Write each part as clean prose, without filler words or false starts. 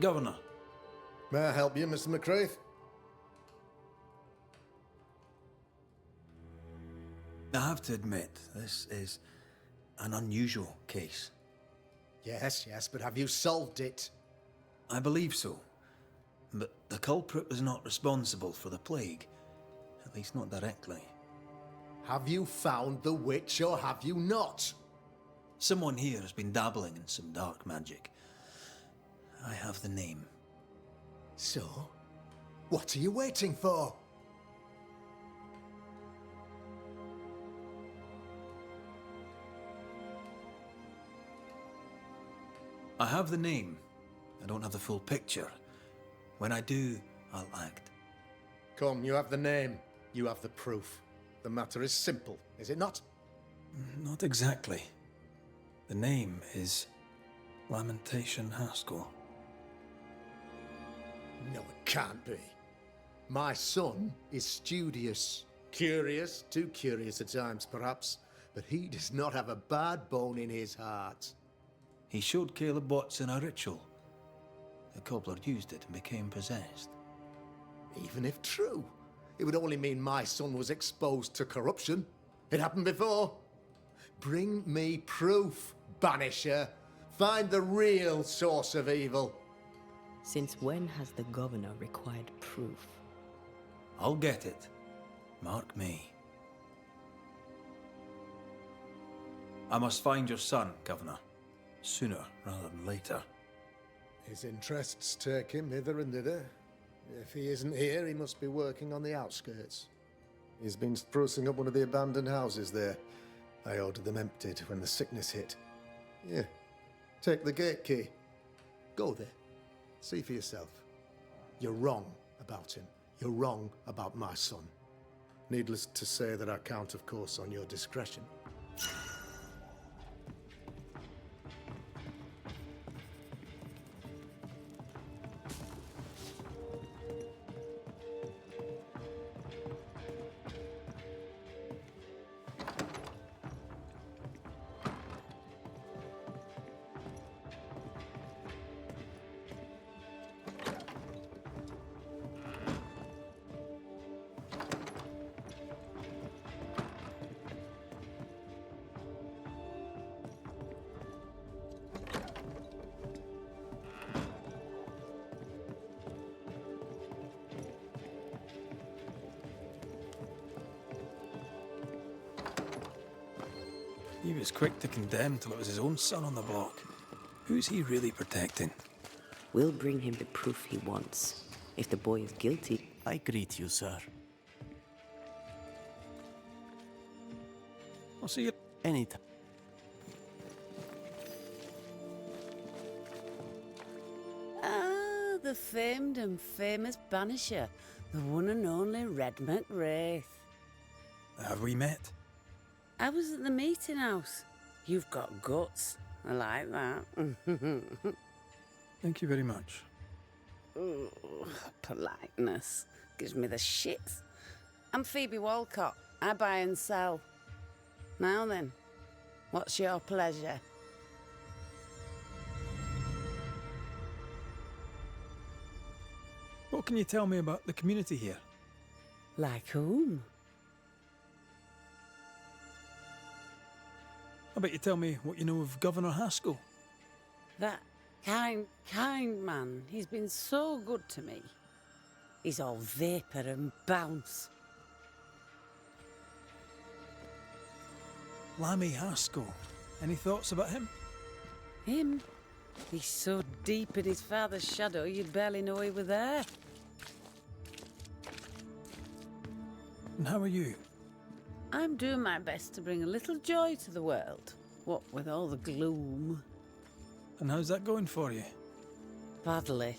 Governor. May I help you, Mr. McCraith? I have to admit, this is an unusual case. Yes, but have you solved it? I believe so. But the culprit was not responsible for the plague. At least not directly. Have you found the witch or have you not? Someone here has been dabbling in some dark magic. I have the name. So, what are you waiting for? I have the name. I don't have the full picture. When I do, I'll act. Come, you have the name. You have the proof. The matter is simple, is it not? Not exactly. The name is Lamentation Haskell. No, it can't be. My son is studious. Curious, too curious at times perhaps, but he does not have a bad bone in his heart. He showed Caleb Watson a ritual. The cobbler used it and became possessed. Even if true, it would only mean my son was exposed to corruption. It happened before. Bring me proof, Banisher. Find the real source of evil. Since when has the governor required proof? I'll get it. Mark me. I must find your son, Governor. Sooner rather than later. His interests take him hither and thither. If he isn't here, he must be working on the outskirts. He's been sprucing up one of the abandoned houses there. I ordered them emptied when the sickness hit. Yeah, take the gate key. Go there. See for yourself. You're wrong about him. You're wrong about my son. Needless to say that I count, of course, on your discretion. He was quick to condemn till it was his own son on the block. Who's he really protecting? We'll bring him the proof he wants. If the boy is guilty... I greet you, sir. I'll see you Anytime. Ah, the famed and famous Banisher. The one and only Red McWraith. Have we met? I was at the meeting house. You've got guts. I like that. Thank you very much. Ooh, politeness. Gives me the shits. I'm Phoebe Walcott. I buy and sell. Now then, what's your pleasure? What can you tell me about the community here? Like whom? How about you tell me what you know of Governor Haskell? That kind man. He's been so good to me. He's all vapour and bounce. Lammy Haskell. Any thoughts about him? Him? He's so deep in his father's shadow you'd barely know he were there. And how are you? I'm doing my best to bring a little joy to the world. What with all the gloom. And how's that going for you? Badly.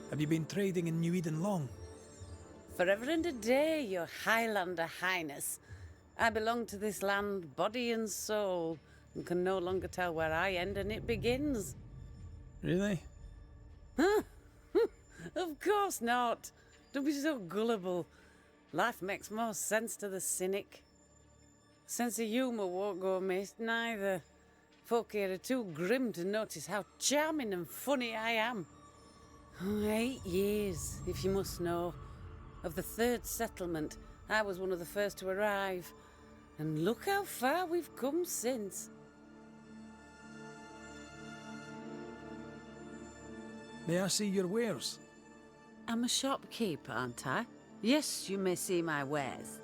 Have you been trading in New Eden long? Forever and a day, your Highlander Highness. I belong to this land, body and soul, and can no longer tell where I end and it begins. Really? Huh? Of course not. Don't be so gullible. Life makes more sense to the cynic. Sense of humour won't go amiss, neither. Folk here are too grim to notice how charming and funny I am. 8 years, if you must know. Of the third settlement, I was one of the first to arrive. And look how far we've come since. May I see your wares? I'm a shopkeeper, aren't I? Yes, you may see my wares.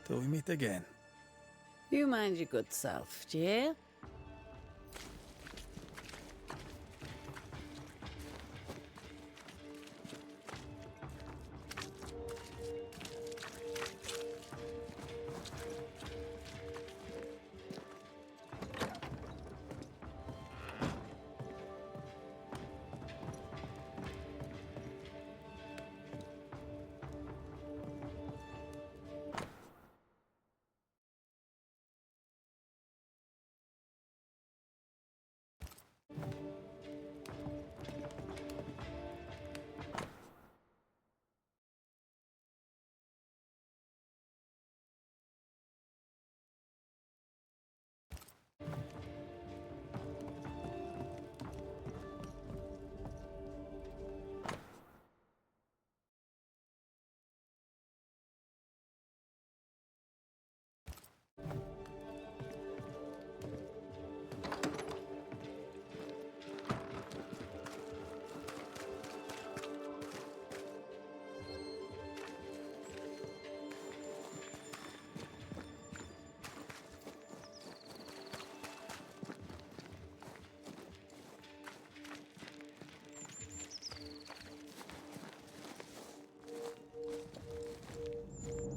Till we meet again. You mind your good self, do you hear?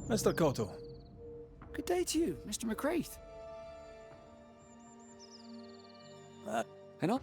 Mr. Cotto. Good day to you, Mr. McCraith. Hang on.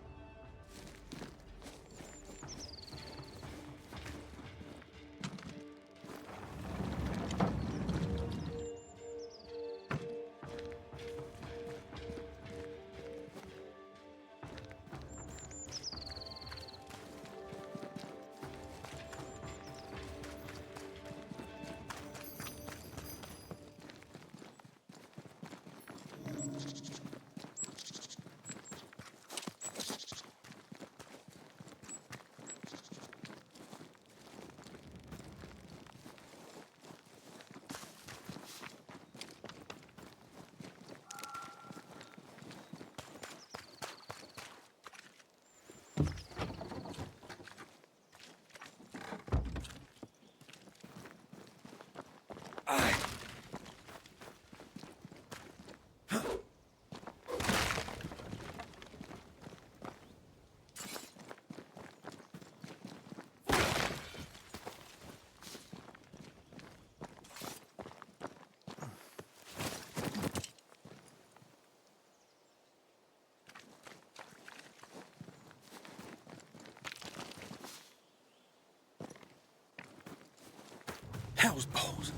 Hell's balls.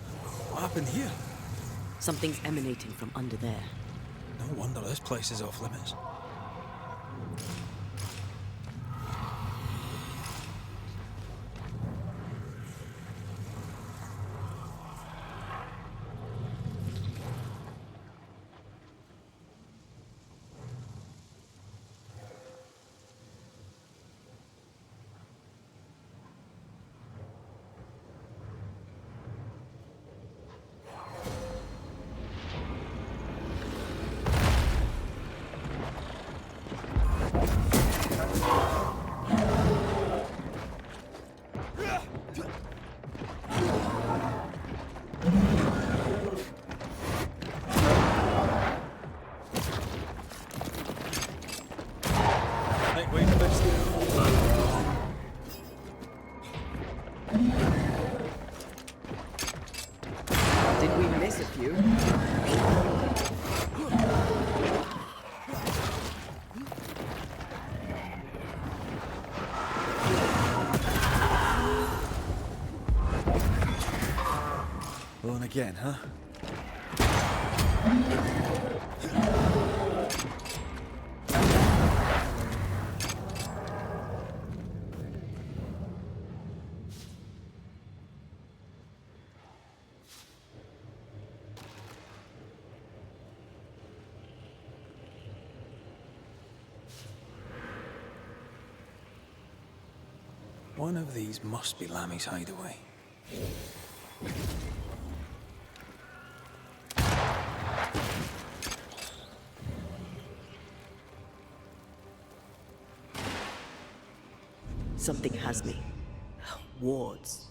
What happened here? Something's emanating from under there. No wonder this place is off limits. miss a few. On again, huh? One of these must be Lammy's hideaway. Something has me. Wards.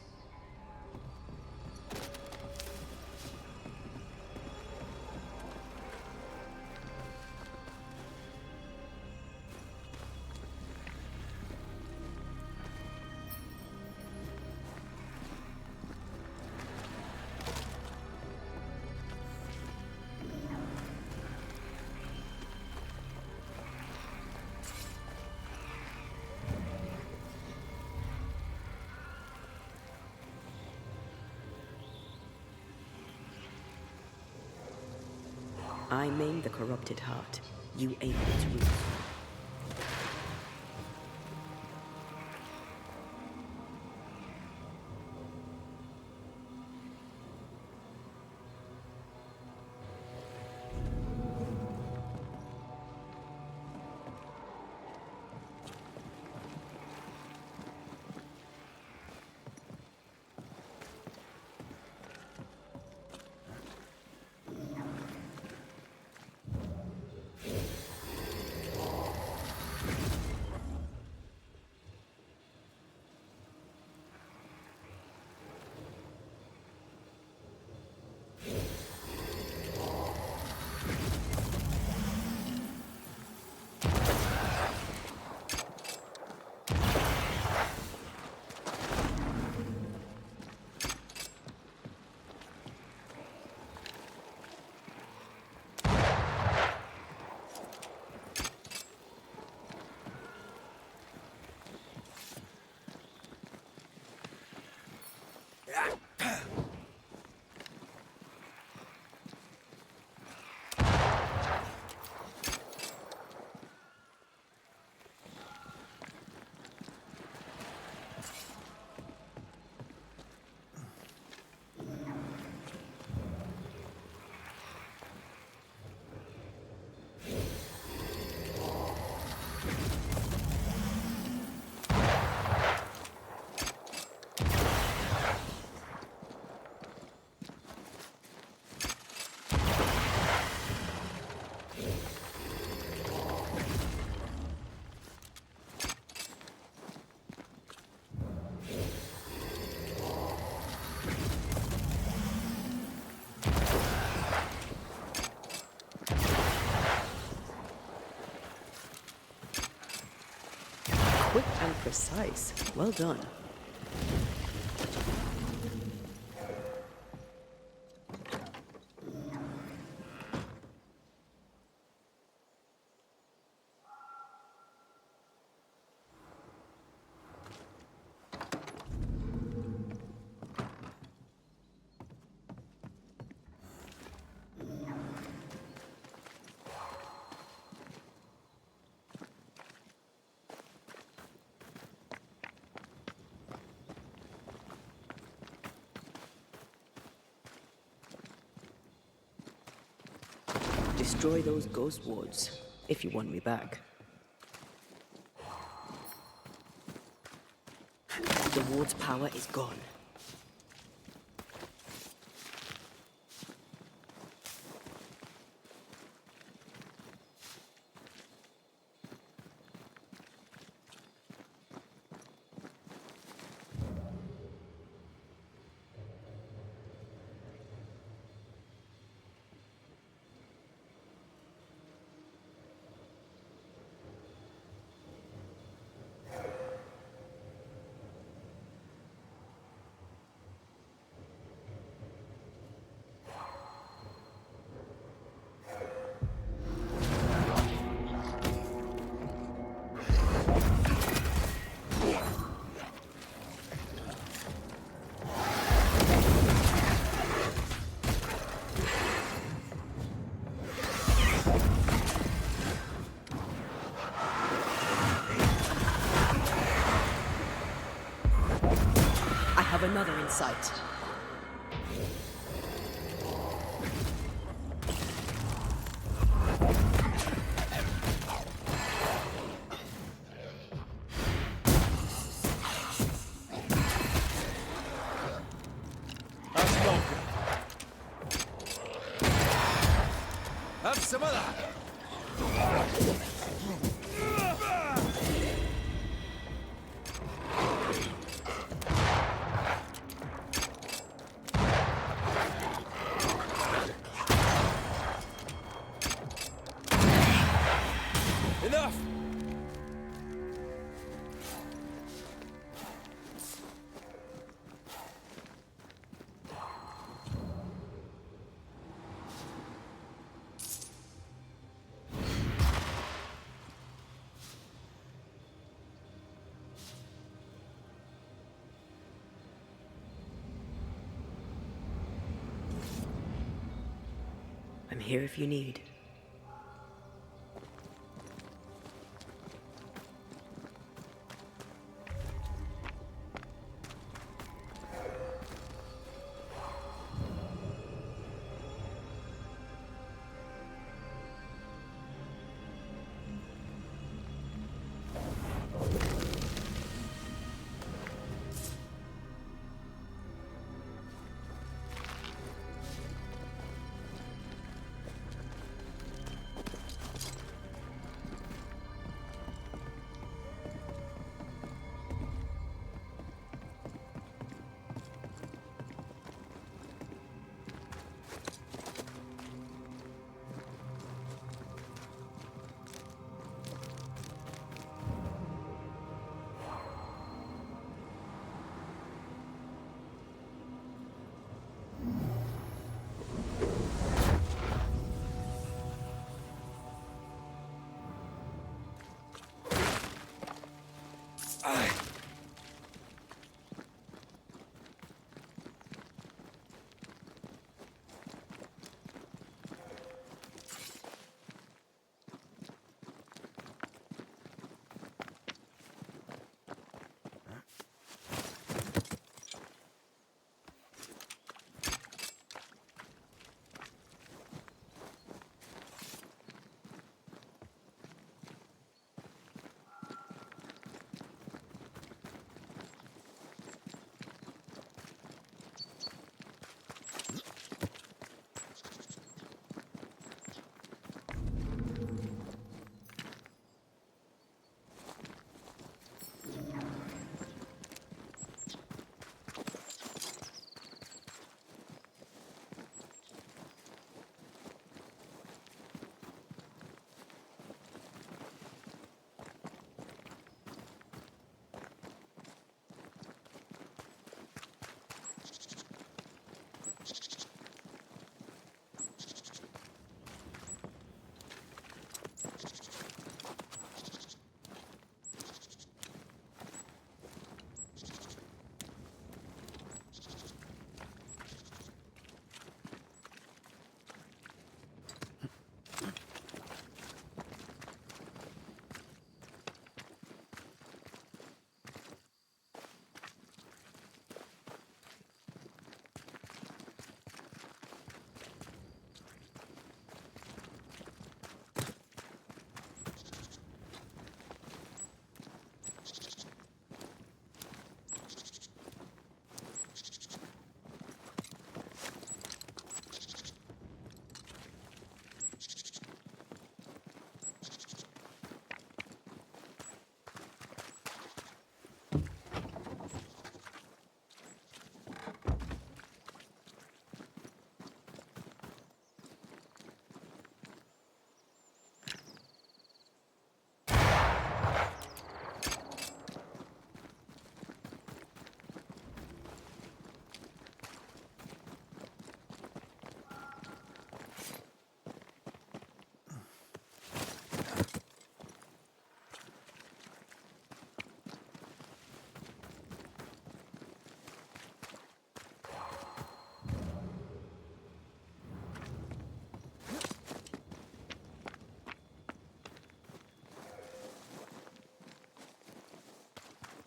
I maim the corrupted heart. You aim its root. Quick and precise. Well done. Destroy those ghost wards, if you want me back. The ward's power is gone. another in sight. That's not good. Have some of that. Enough! I'm here if you need.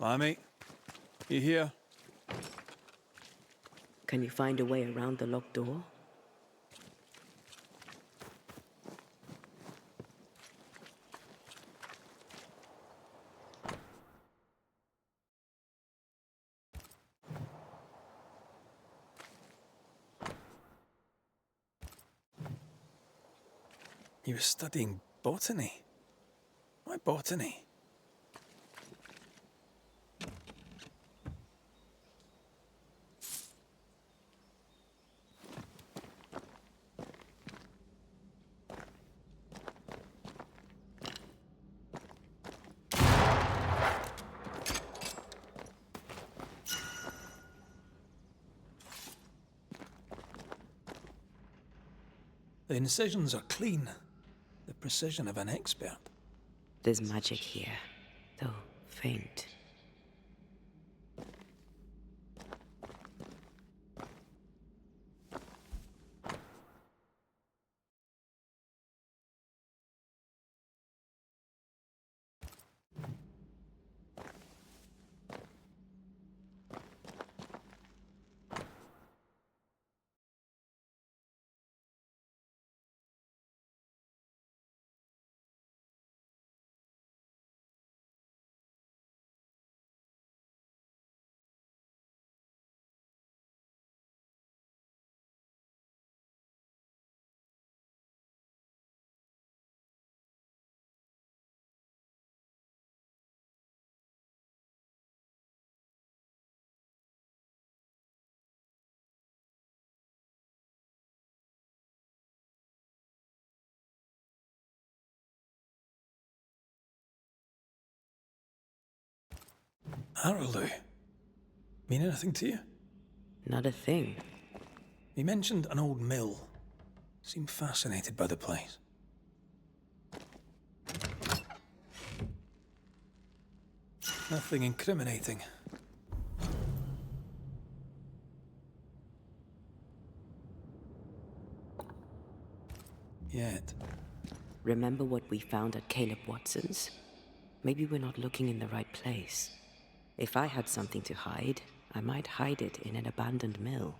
Limey, you here? Can you find a way around the locked door? You were studying botany? Why botany? The incisions are clean. The precision of an expert. There's magic here, though faint. Araloo. Mean anything to you? Not a thing. He mentioned an old mill. Seemed fascinated by the place. Nothing incriminating. Yet. Remember what we found at Caleb Watson's? Maybe we're not looking in the right place. If I had something to hide, I might hide it in an abandoned mill.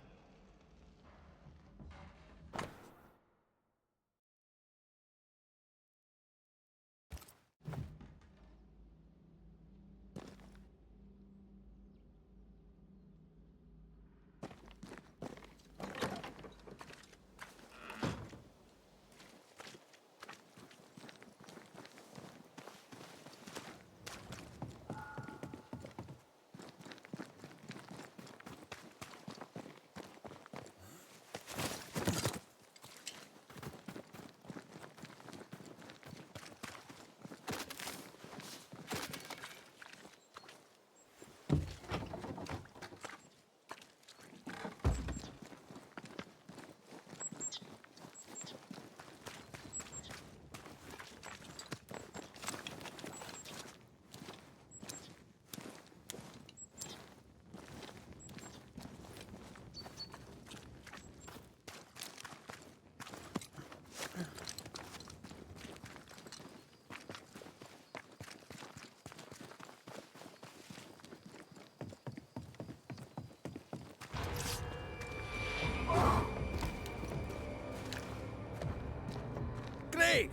Great!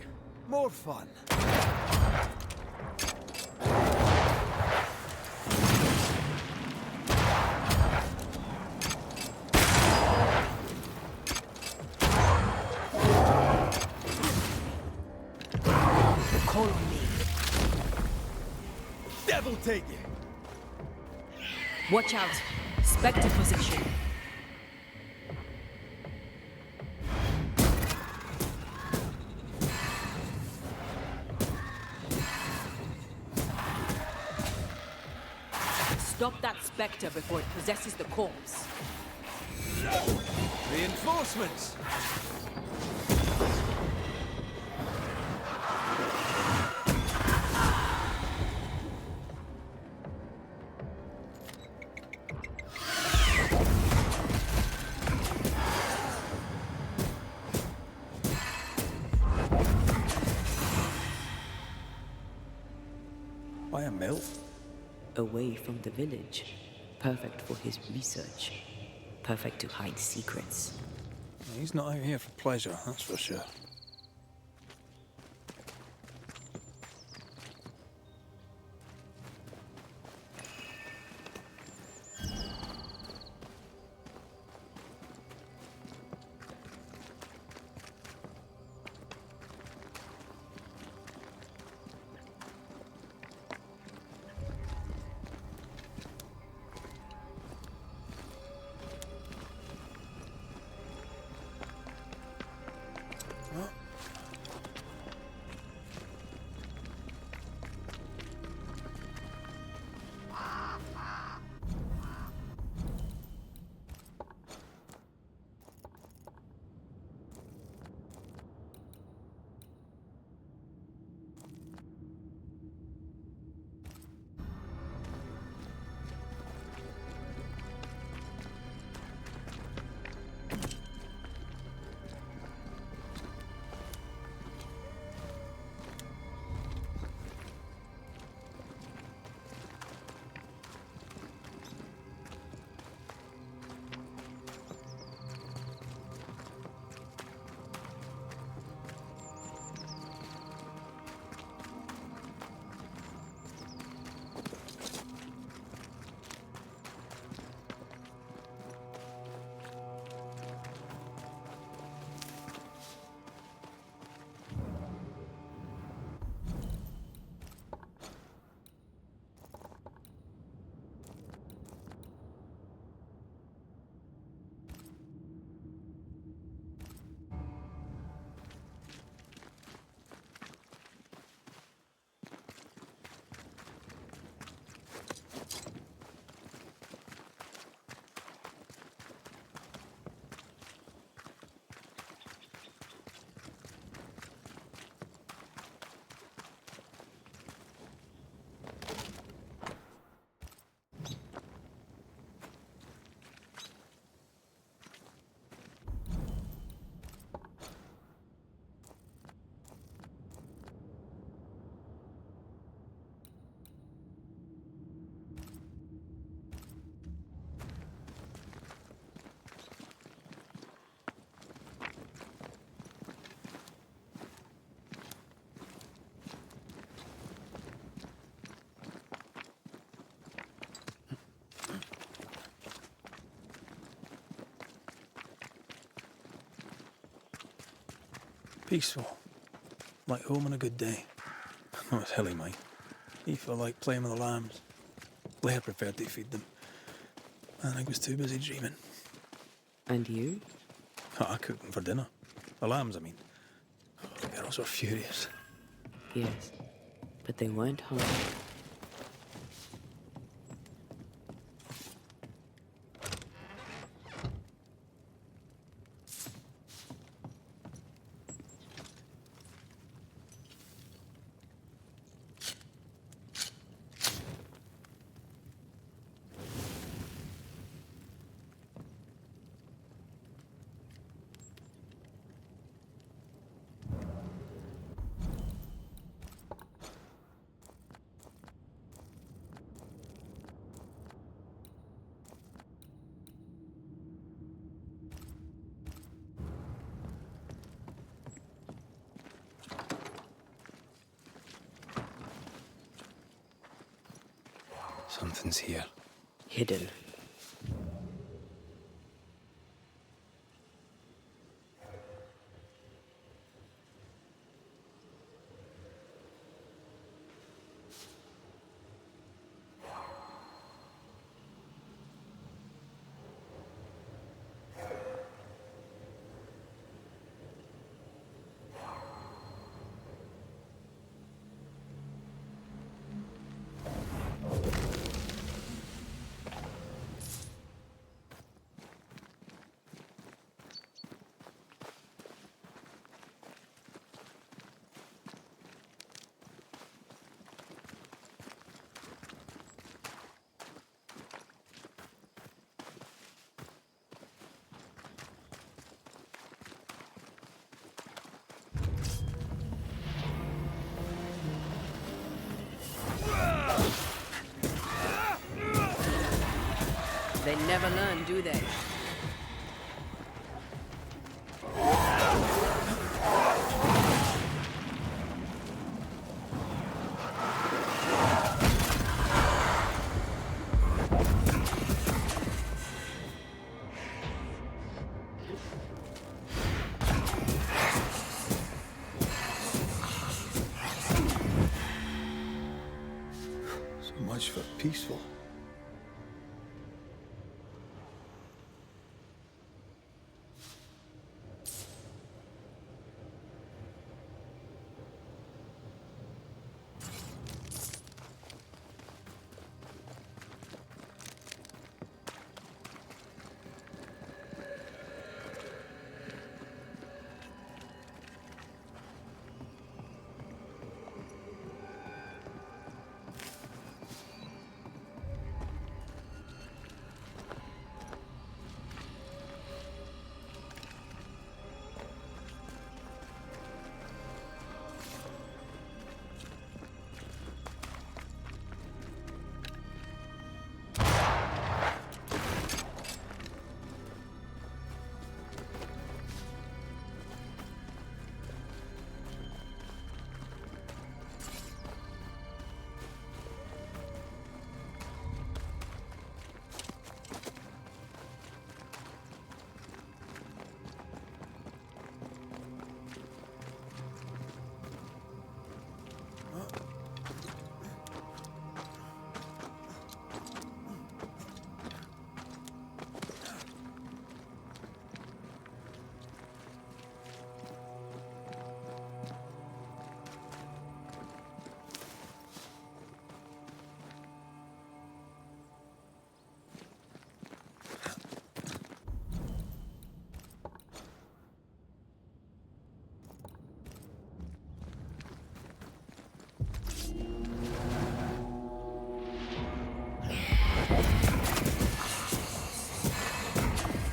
More fun. Call on me. Devil take you! Watch out. Spectre position. Stop that spectre before it possesses the corpse. Reinforcements! Why a mill? Away from the village. Perfect for his research. perfect to hide secrets. He's not out here for pleasure, that's for sure. Peaceful. Like home on a good day. Oh, it's hilly, mate. He felt like playing with the lambs. Leia preferred to feed them. And I was too busy dreaming. And you? Oh, I cooked them for dinner. The lambs, I mean. Oh, the girls were furious. Yes. But they weren't hungry. Something's here. Hidden. They never learn, do they? much for peaceful.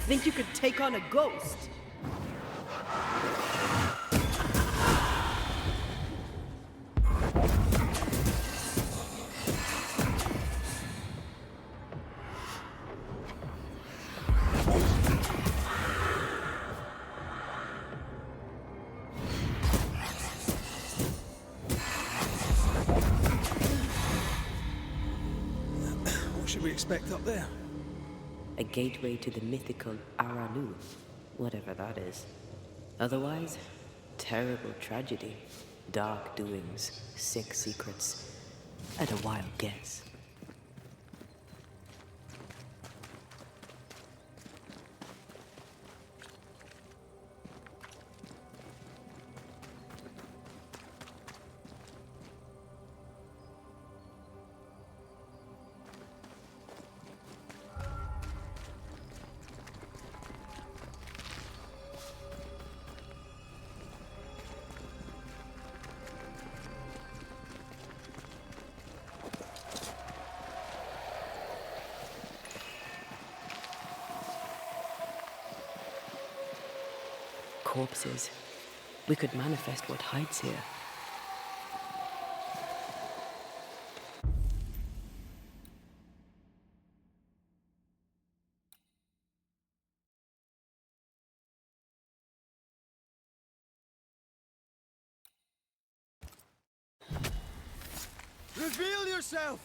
Think you could take on a ghost? What should we expect up there? A gateway to the mythical Aranu, whatever that is. Otherwise, terrible tragedy, dark doings, sick secrets, and a wild guess. Corpses. We could manifest what hides here. Reveal yourself!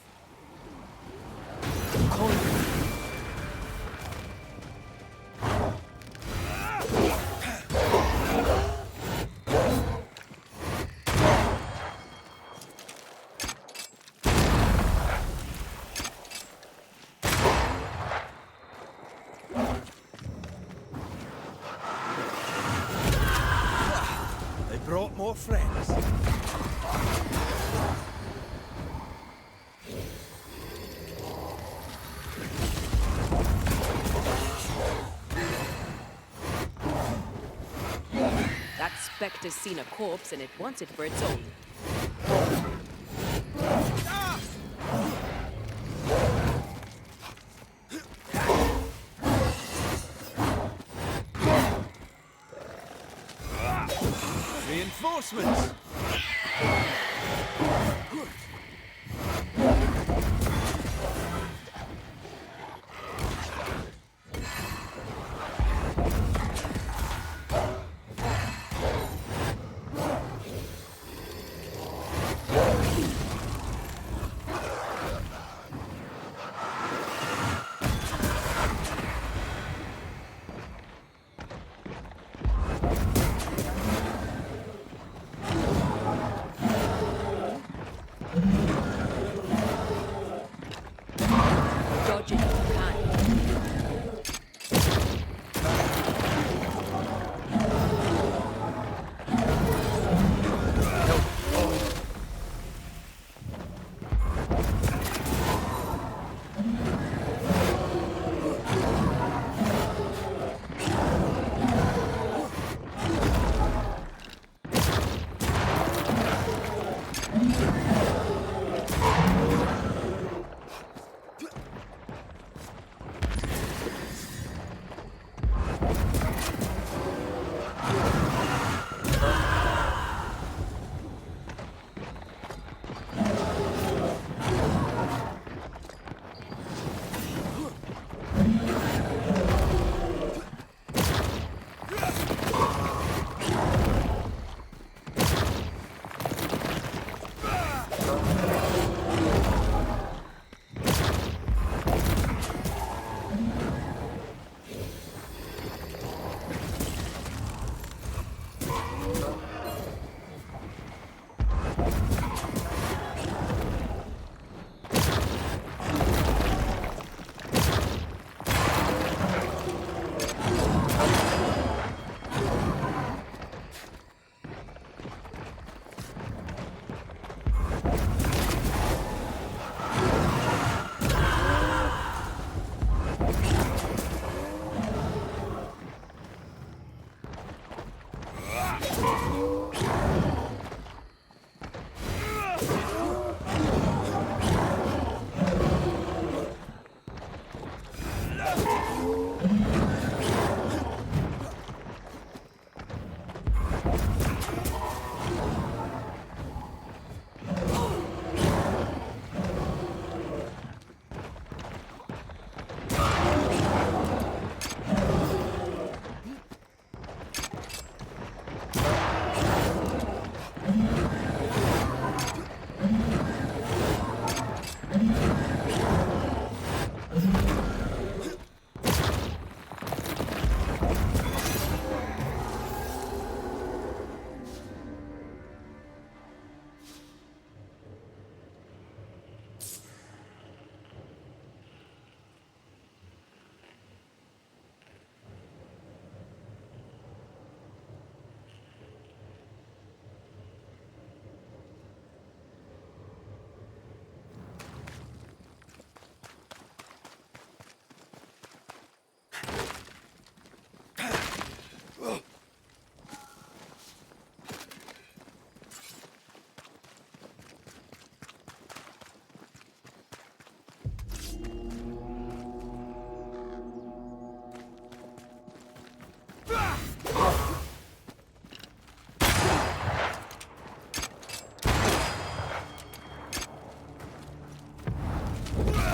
They brought more friends. That specter's seen a corpse and it wants it for its own. Reinforcements!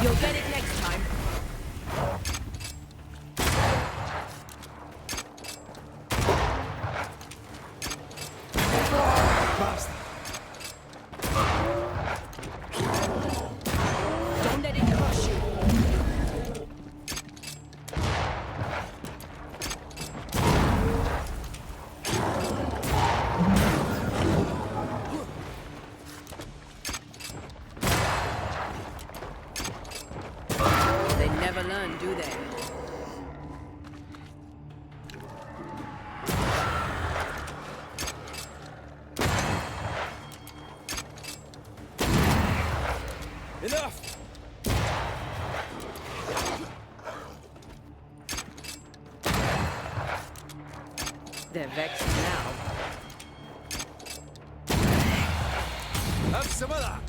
You'll get it next time. Don't let it crush you. They never learn, do they? Enough! They're vexed now. Have some of that!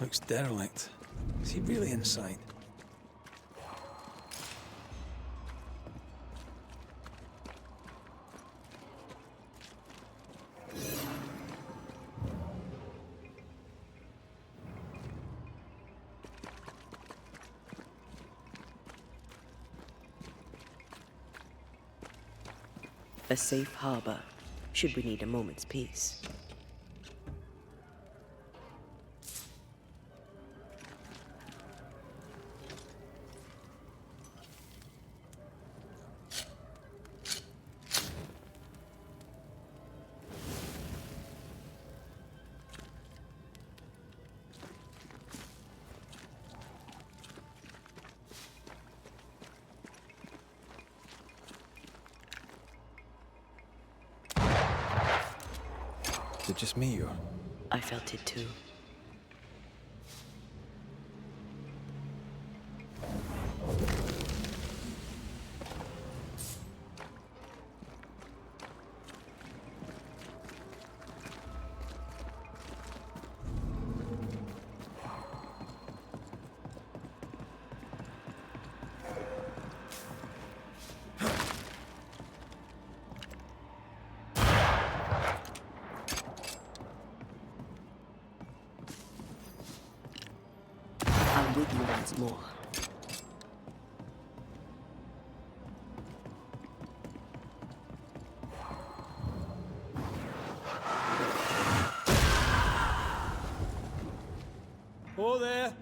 Looks derelict. Is he really inside? A safe harbor, should we need a moment's peace. Is it just me, or...? I felt it too. I'm with you once more. Oh, there!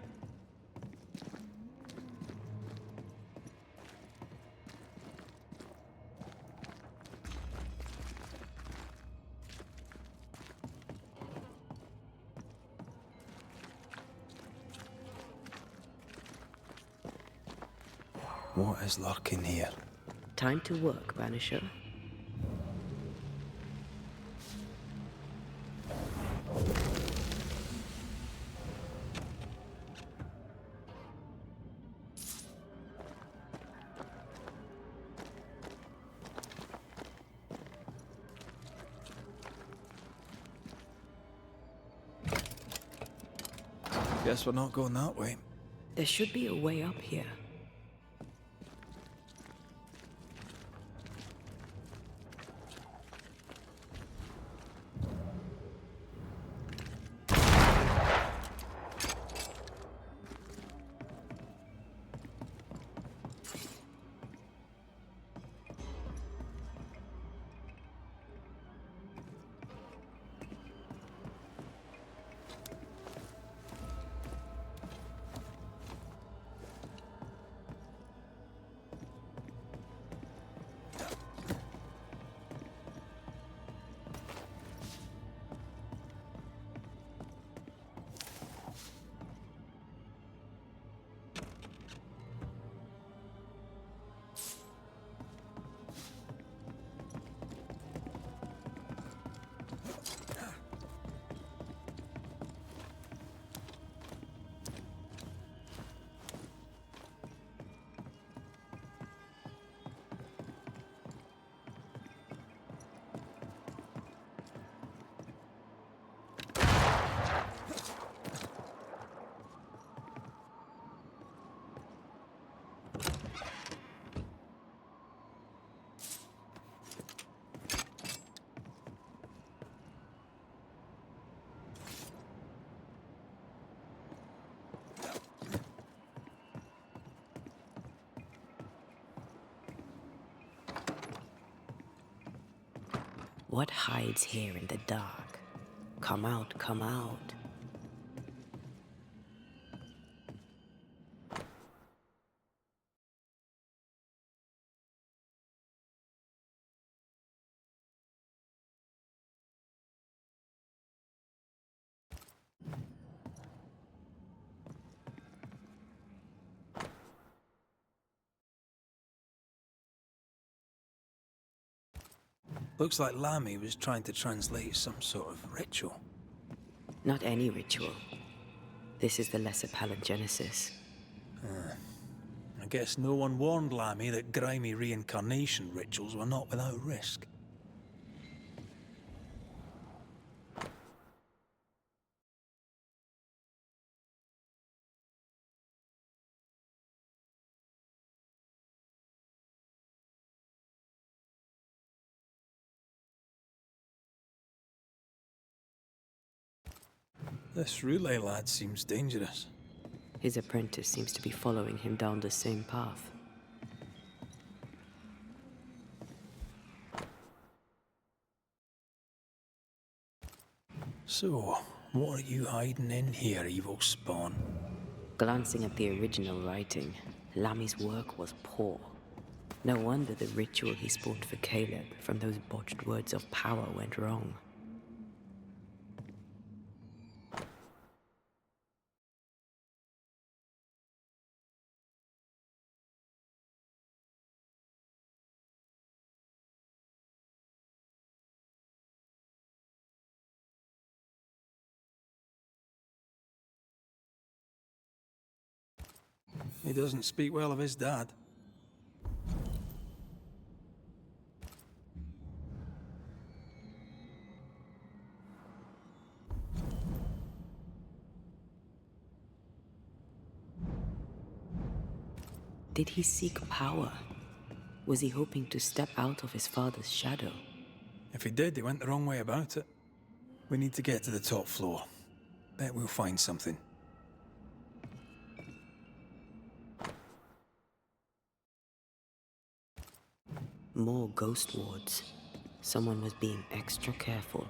What is lurking here? Time to work, Banisher. Guess we're not going that way. There should be a way up here. What hides here in the dark? Come out, come out. Looks like Lammy was trying to translate some sort of ritual. Not any ritual. This is the lesser palingenesis. I guess no one warned Lammy that grimy reincarnation rituals were not without risk. This relay lad seems dangerous. His apprentice seems to be following him down the same path. So, what are you hiding in here, evil spawn? Glancing at the original writing, Lammy's work was poor. No wonder the ritual he spawned for Caleb from those botched words of power went wrong. He doesn't speak well of his dad. Did he seek power? Was he hoping to step out of his father's shadow? If he did, he went the wrong way about it. We need to get to the top floor. Bet we'll find something. More ghost wards. Someone was being extra careful.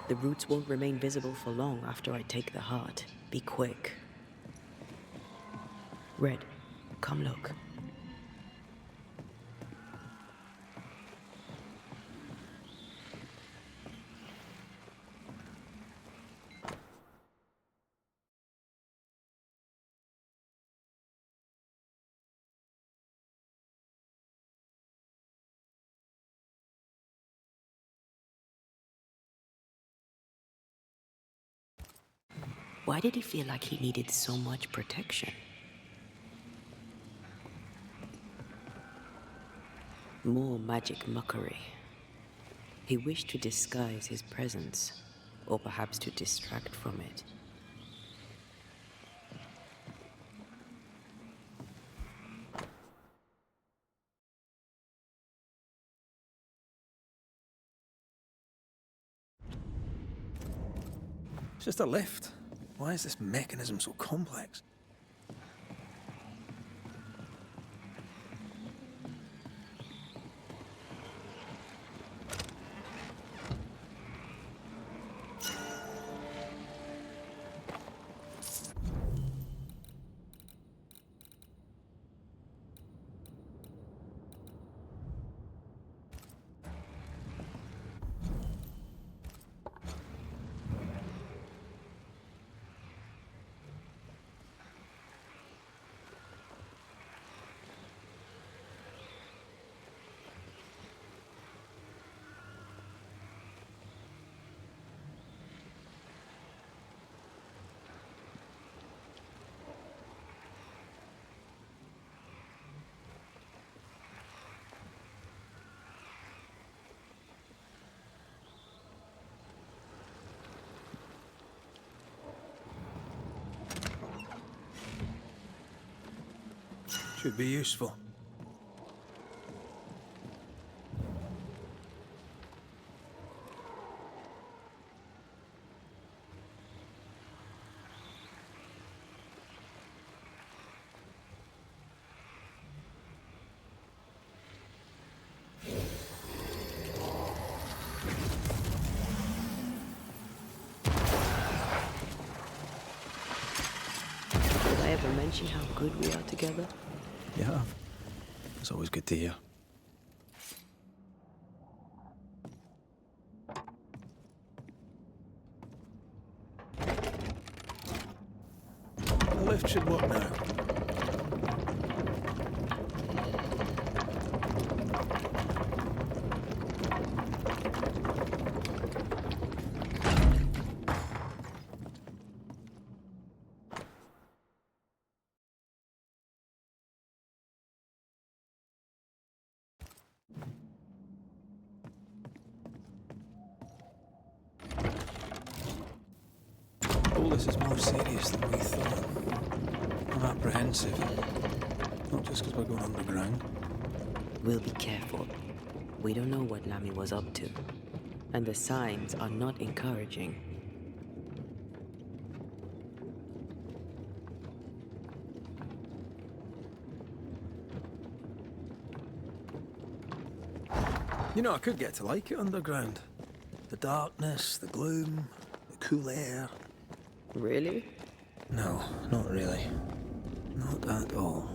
The roots won't remain visible for long after I take the heart. Be quick. Red, come look. Why did he feel like he needed so much protection? More magic mockery. He wished to disguise his presence, or perhaps to distract from it. It's just a lift. Why is this mechanism so complex? Should be useful. Did I ever mention how good we are together? Yeah. It's always good to hear. The lift should work now. this is more serious than we thought. I'm apprehensive. Not just because we're going underground. We'll be careful. We don't know what Lammy was up to, and the signs are not encouraging. You know, I could get to like it underground. The darkness, the gloom, the cool air. Really? No, not really. Not at all.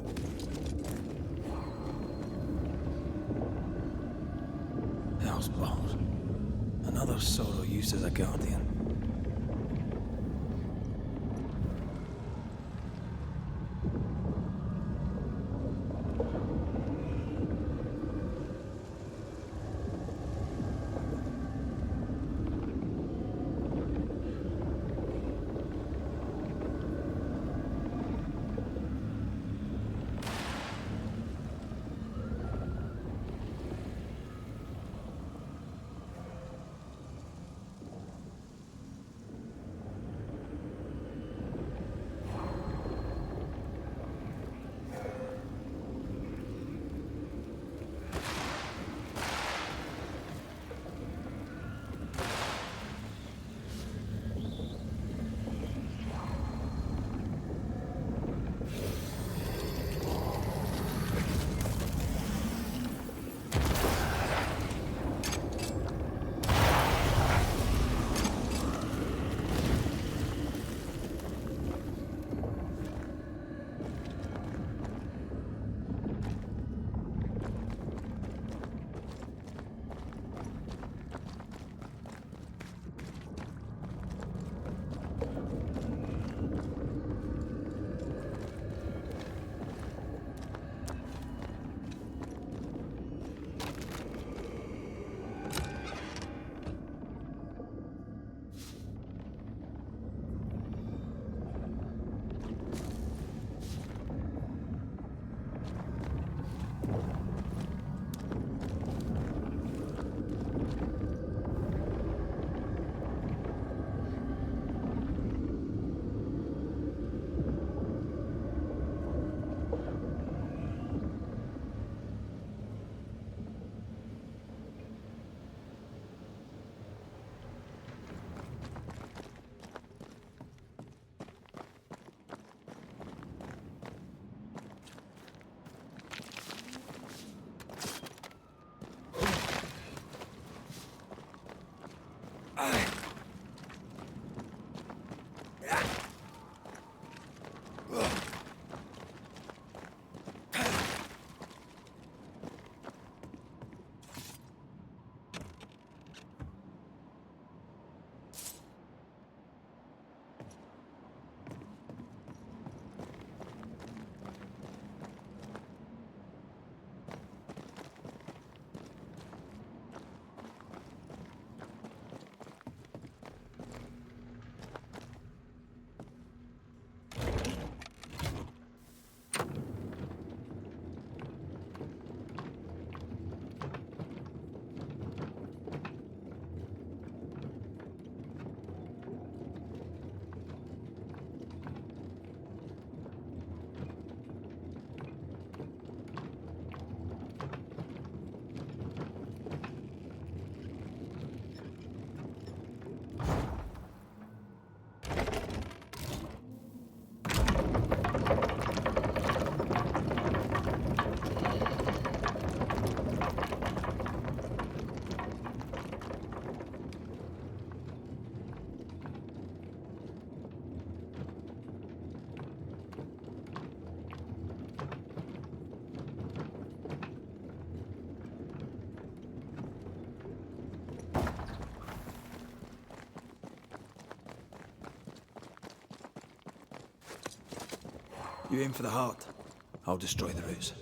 Hell's balls. Another sorrow used as a guardian. You aim for the heart. I'll destroy the roots.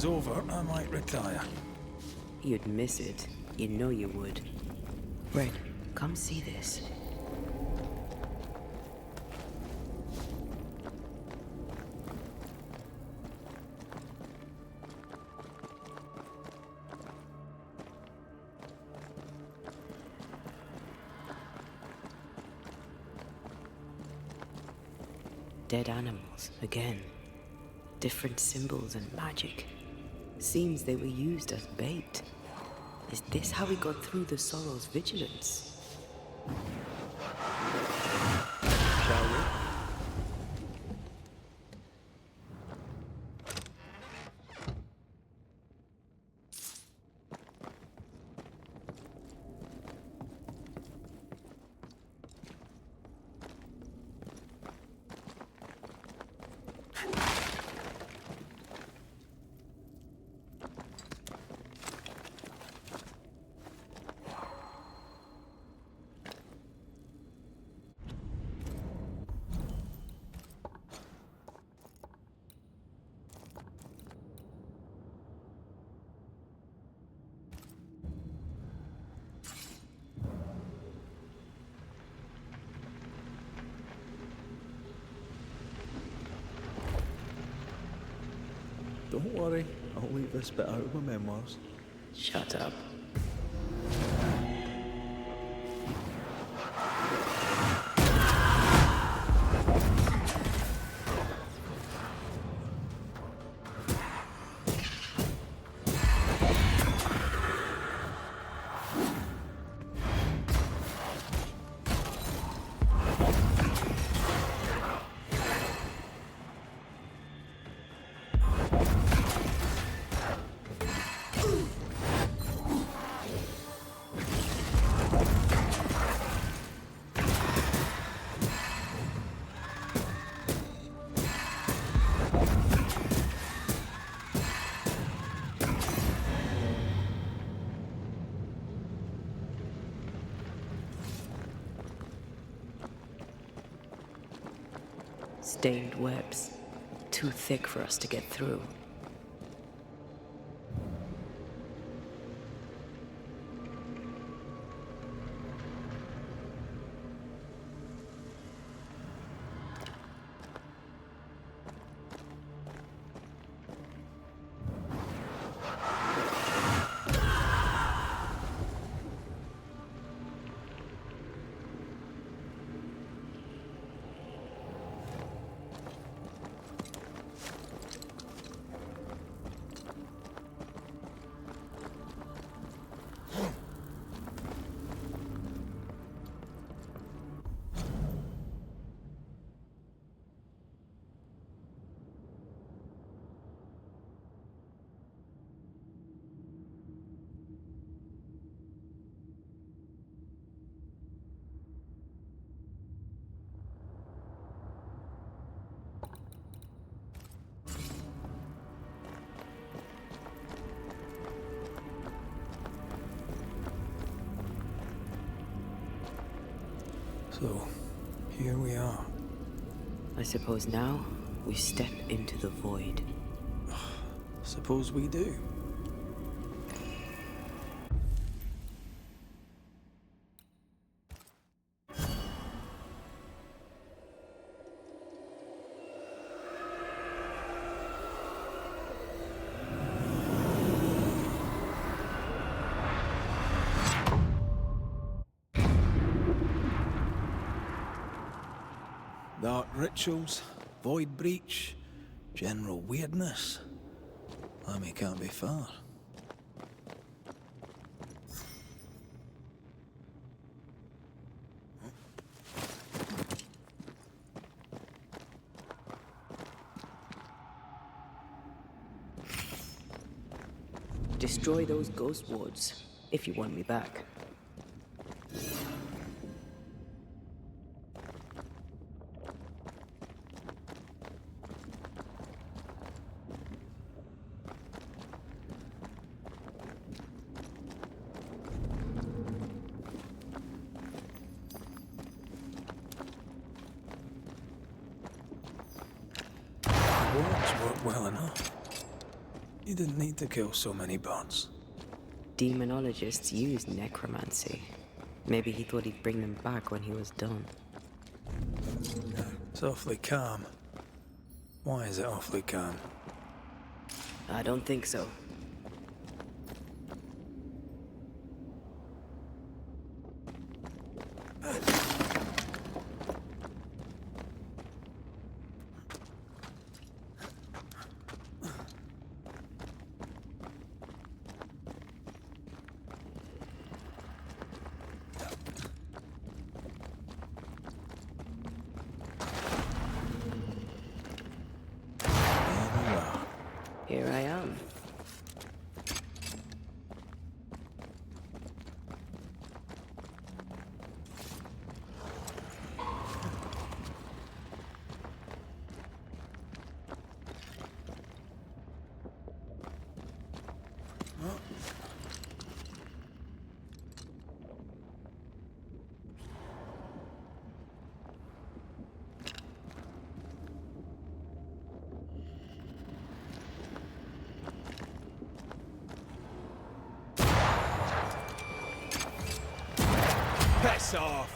was over, I might retire. You'd miss it. You know you would. Red, come see this. Dead animals, again. Different symbols and magic. Seems they were used as bait. Is this how we got through the Sorrow's vigilance? Shall we? Don't worry, I'll leave this bit out of my memoirs. Shut up. Stained webs. Too thick for us to get through. So, here we are. I suppose now we step into the void. Suppose we do. Dark rituals, void breach, general weirdness. Lammy can't be far. Destroy those ghost wards, if you want me back. Wards work well enough. You didn't need to kill so many birds. Demonologists use necromancy. Maybe he thought he'd bring them back when he was done. It's awfully calm. Why is it awfully calm? I don't think so. Here I am. Piss off!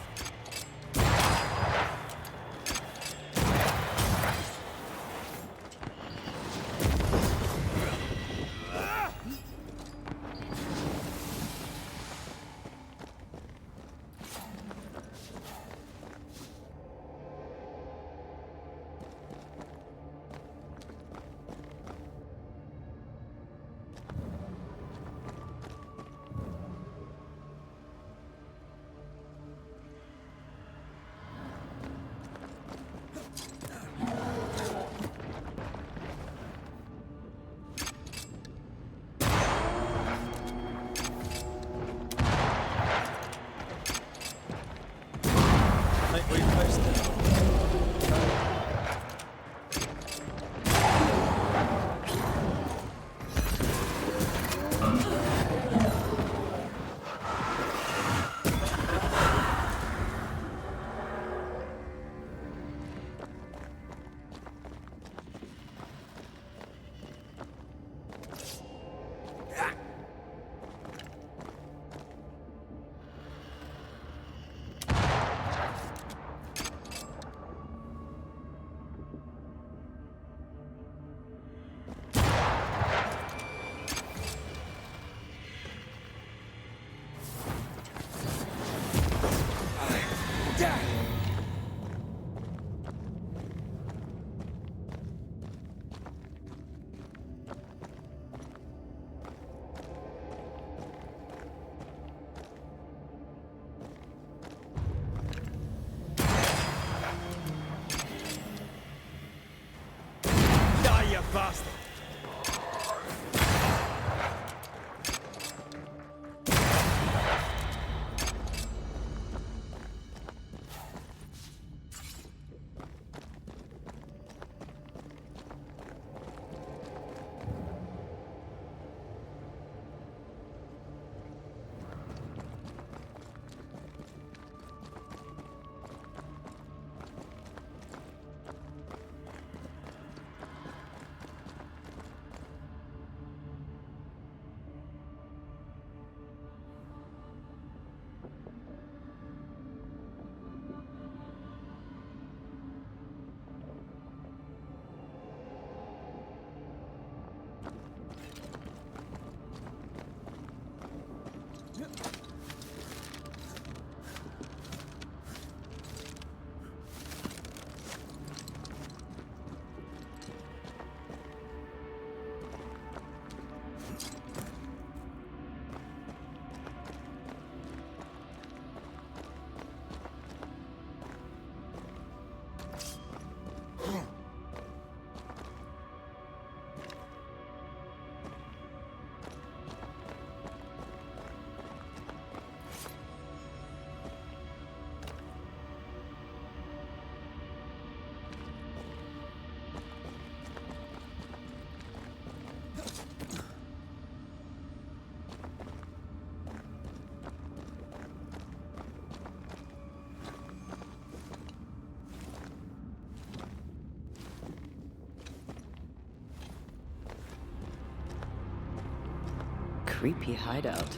creepy hideout.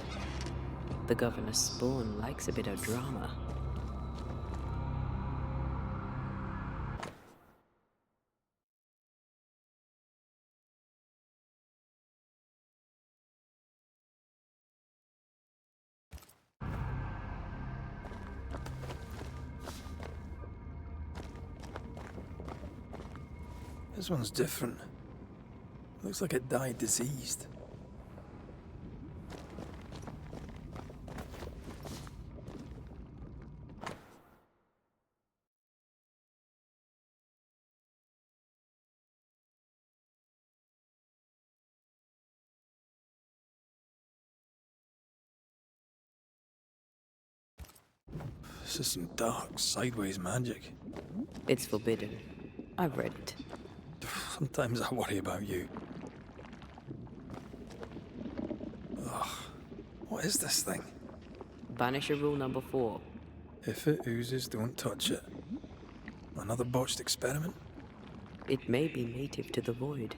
The governor's spawn likes a bit of drama. This one's different. Looks like it died diseased. This is some dark, sideways magic. It's forbidden. I've read it. Sometimes I worry about you. Ugh. What is this thing? Banisher rule number 4. If it oozes, don't touch it. Another botched experiment? It may be native to the void.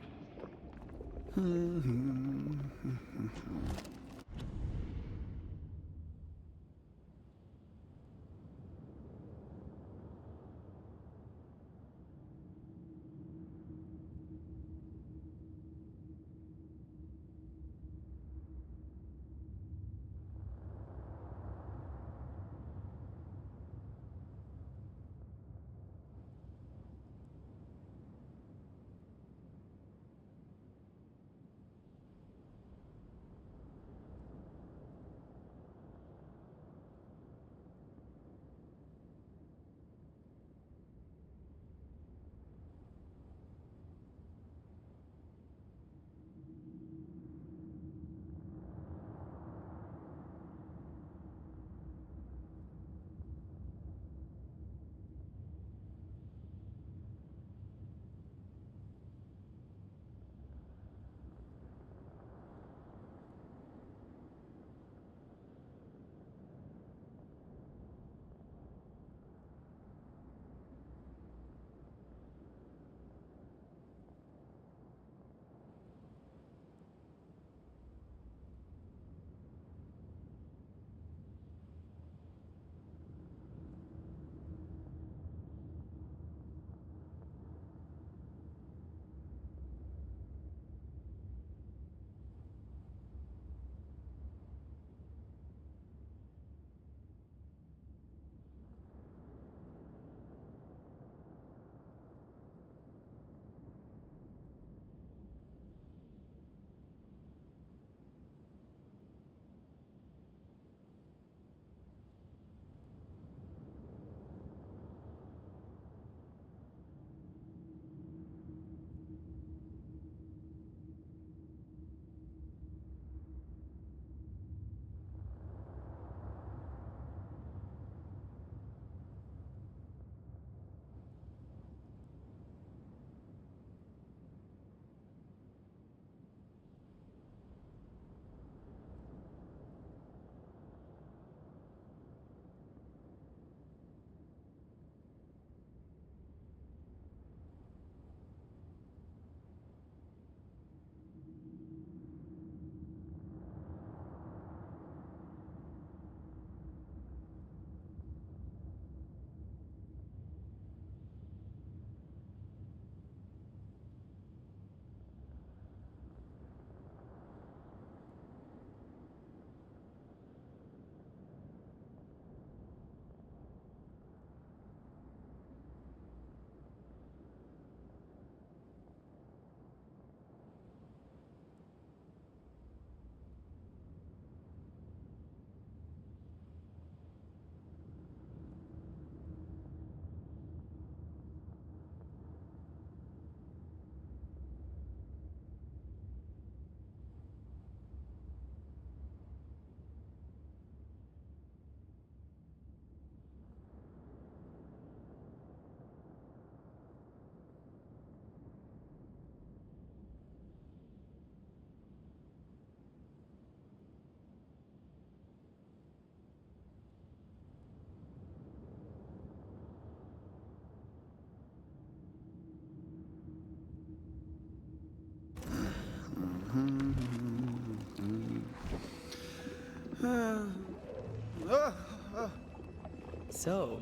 So,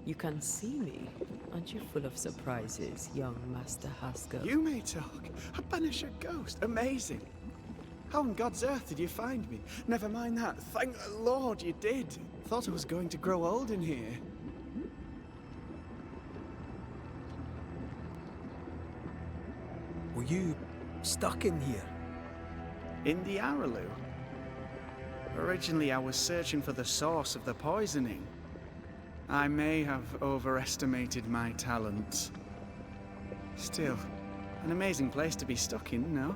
you can see me. Aren't you full of surprises, young Master Haskell? You may talk. A Banisher ghost. Amazing. How on God's earth did you find me? Never mind that. Thank the Lord you did. Thought I was going to grow old in here. Were you stuck in here? In the Araloo? Originally, I was searching for the source of the poisoning. I may have overestimated my talents. Still, an amazing place to be stuck in, no?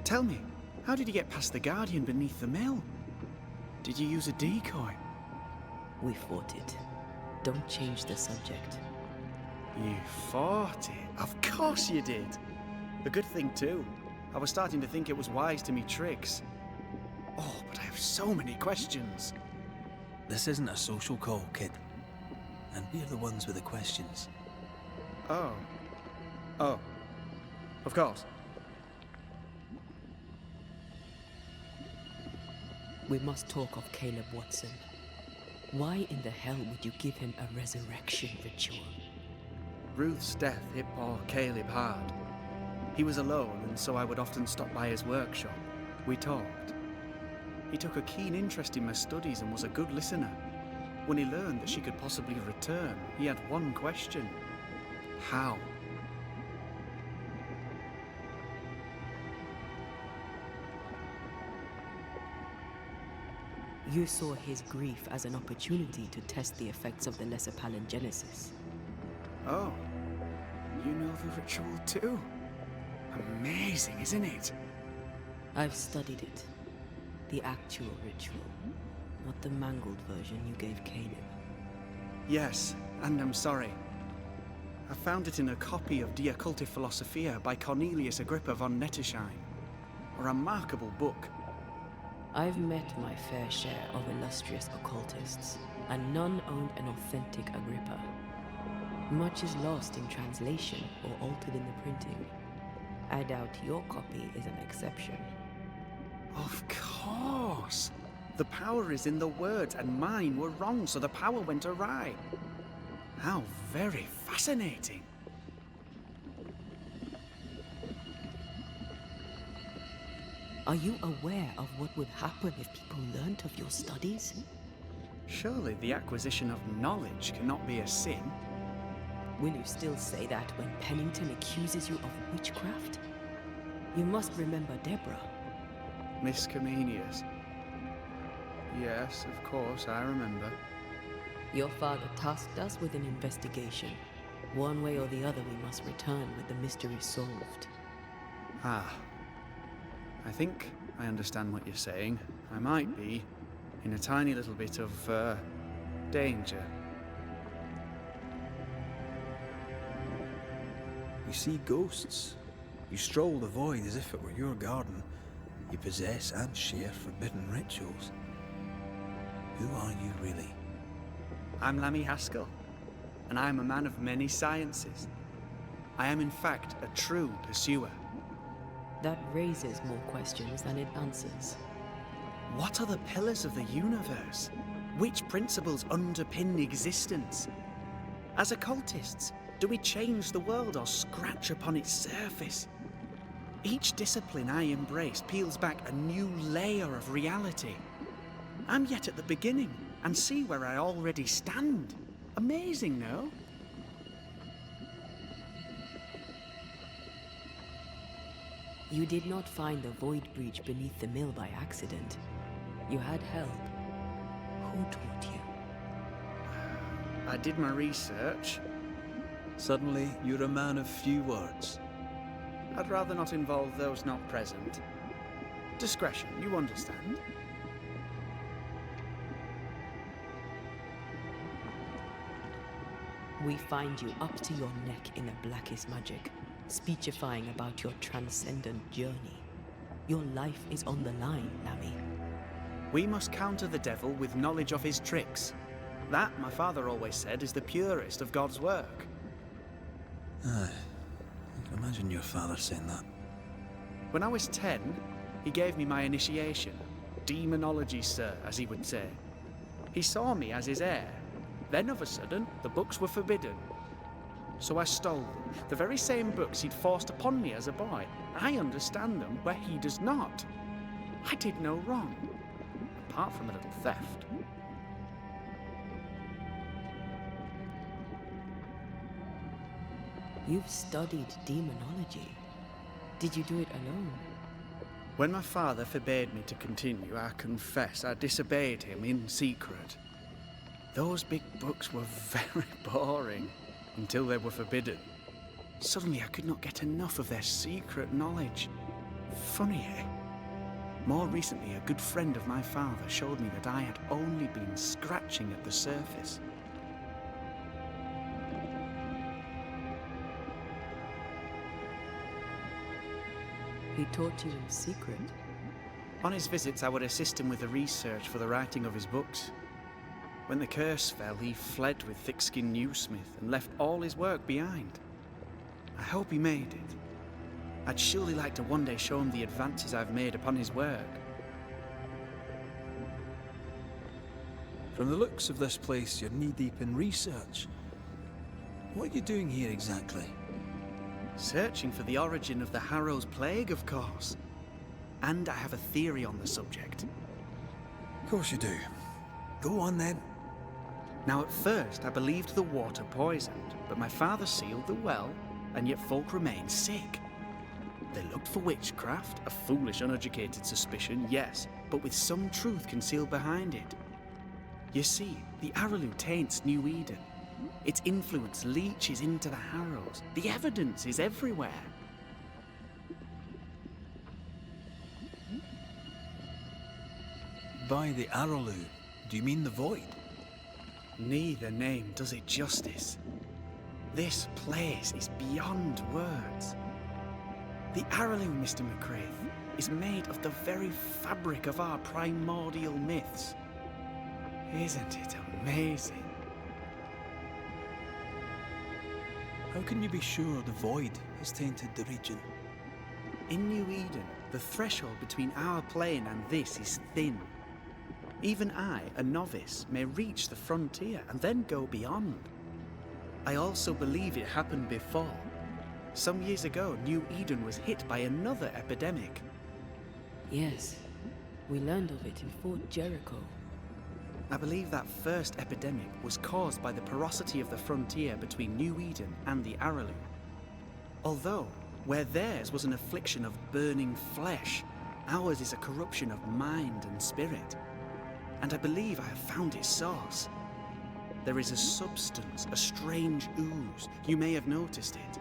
Tell me, how did you get past the Guardian beneath the mill? Did you use a decoy? We fought it. Don't change the subject. You fought it? Of course you did! A good thing, too. I was starting to think it was wise to me tricks. Oh, but I have so many questions. This isn't a social call, kid. And we're the ones with the questions. Oh. Oh. Of course. We must talk of Caleb Watson. Why in the hell would you give him a resurrection ritual? Ruth's death hit poor Caleb hard. He was alone, and so I would often stop by his workshop. We talked. He took a keen interest in my studies and was a good listener. When he learned that she could possibly return, he had one question. How? You saw his grief as an opportunity to test the effects of the lesser palingenesis. Oh. You know the ritual too? Amazing, isn't it? I've studied it. The actual ritual, not the mangled version you gave Caleb. Yes, and I'm sorry. I found it in a copy of De Occulti Philosophia by Cornelius Agrippa von Nettesheim. A remarkable book. I've met my fair share of illustrious occultists, and none owned an authentic Agrippa. Much is lost in translation or altered in the printing. I doubt your copy is an exception. Of course! The power is in the words, and mine were wrong, so the power went awry. How very fascinating. Are you aware of what would happen if people learnt of your studies? Surely the acquisition of knowledge cannot be a sin. Will you still say that when Pennington accuses you of witchcraft? You must remember Deborah. Miss Comenius. Yes, of course, I remember. Your father tasked us with an investigation. One way or the other, we must return with the mystery solved. Ah. I think I understand what you're saying. I might be in a tiny little bit of, danger. You see ghosts. You stroll the void as if it were your garden. You possess and share forbidden rituals. Who are you really? I'm Lammy Haskell, and I am a man of many sciences. I am in fact a true pursuer. That raises more questions than it answers. What are the pillars of the universe? Which principles underpin existence? As occultists, do we change the world or scratch upon its surface? Each discipline I embrace peels back a new layer of reality. I'm yet at the beginning, and see where I already stand. Amazing, no? You did not find the void breach beneath the mill by accident. You had help. Who taught you? I did my research. Suddenly, you're a man of few words. I'd rather not involve those not present. Discretion, you understand? We find you up to your neck in the blackest magic, speechifying about your transcendent journey. Your life is on the line, Lammy. We must counter the devil with knowledge of his tricks. That, my father always said, is the purest of God's work. Aye. I can imagine your father saying that. When I was 10, he gave me my initiation. Demonology, sir, as he would say. He saw me as his heir, Then of a sudden, the books were forbidden. So I stole them, the very same books he'd forced upon me as a boy. I understand them where he does not. I did no wrong, apart from a little theft. You've studied demonology. Did you do it alone? When my father forbade me to continue, I confess I disobeyed him in secret. Those big books were very boring until they were forbidden. Suddenly I could not get enough of their secret knowledge. Funny, eh? More recently, a good friend of my father showed me that I had only been scratching at the surface. He taught you in secret? On his visits, I would assist him with the research for the writing of his books. When the curse fell, he fled with thick-skinned Newsmith and left all his work behind. I hope he made it. I'd surely like to one day show him the advances I've made upon his work. From the looks of this place, you're knee-deep in research. What are you doing here exactly? Searching for the origin of the Harrow's Plague, of course. And I have a theory on the subject. Of course you do. Go on then. Now, at first, I believed the water poisoned, but my father sealed the well, and yet folk remained sick. They looked for witchcraft, a foolish, uneducated suspicion, yes, but with some truth concealed behind it. You see, the Araloo taints New Eden. Its influence leaches into the Harrows. The evidence is everywhere. By the Araloo, do you mean the Void? Neither name does it justice. This place is beyond words. The Araloo, Mr. McCraith, is made of the very fabric of our primordial myths. Isn't it amazing? How can you be sure the Void has tainted the region? In New Eden, the threshold between our plane and this is thin. Even I, a novice, may reach the frontier and then go beyond. I also believe it happened before. Some years ago, New Eden was hit by another epidemic. Yes. We learned of it in Fort Jericho. I believe that first epidemic was caused by the porosity of the frontier between New Eden and the Araloo. Although, where theirs was an affliction of burning flesh, ours is a corruption of mind and spirit. And I believe I have found its source. There is a substance, a strange ooze. You may have noticed it.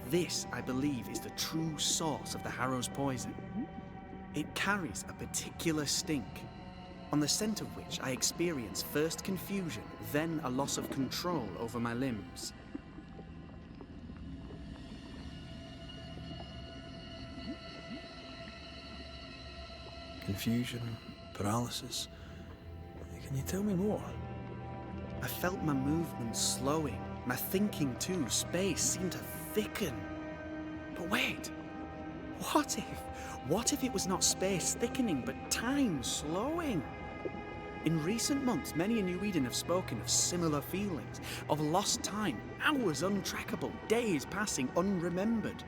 This, I believe, is the true source of the Harrow's poison. It carries a particular stink, on the scent of which I experience first confusion, then a loss of control over my limbs. Confusion, paralysis. Can you tell me more? I felt my movements slowing, my thinking too. Space seemed to thicken. But wait, what if it was not space thickening, but time slowing? In recent months, many in New Eden have spoken of similar feelings, of lost time, hours untrackable, days passing unremembered.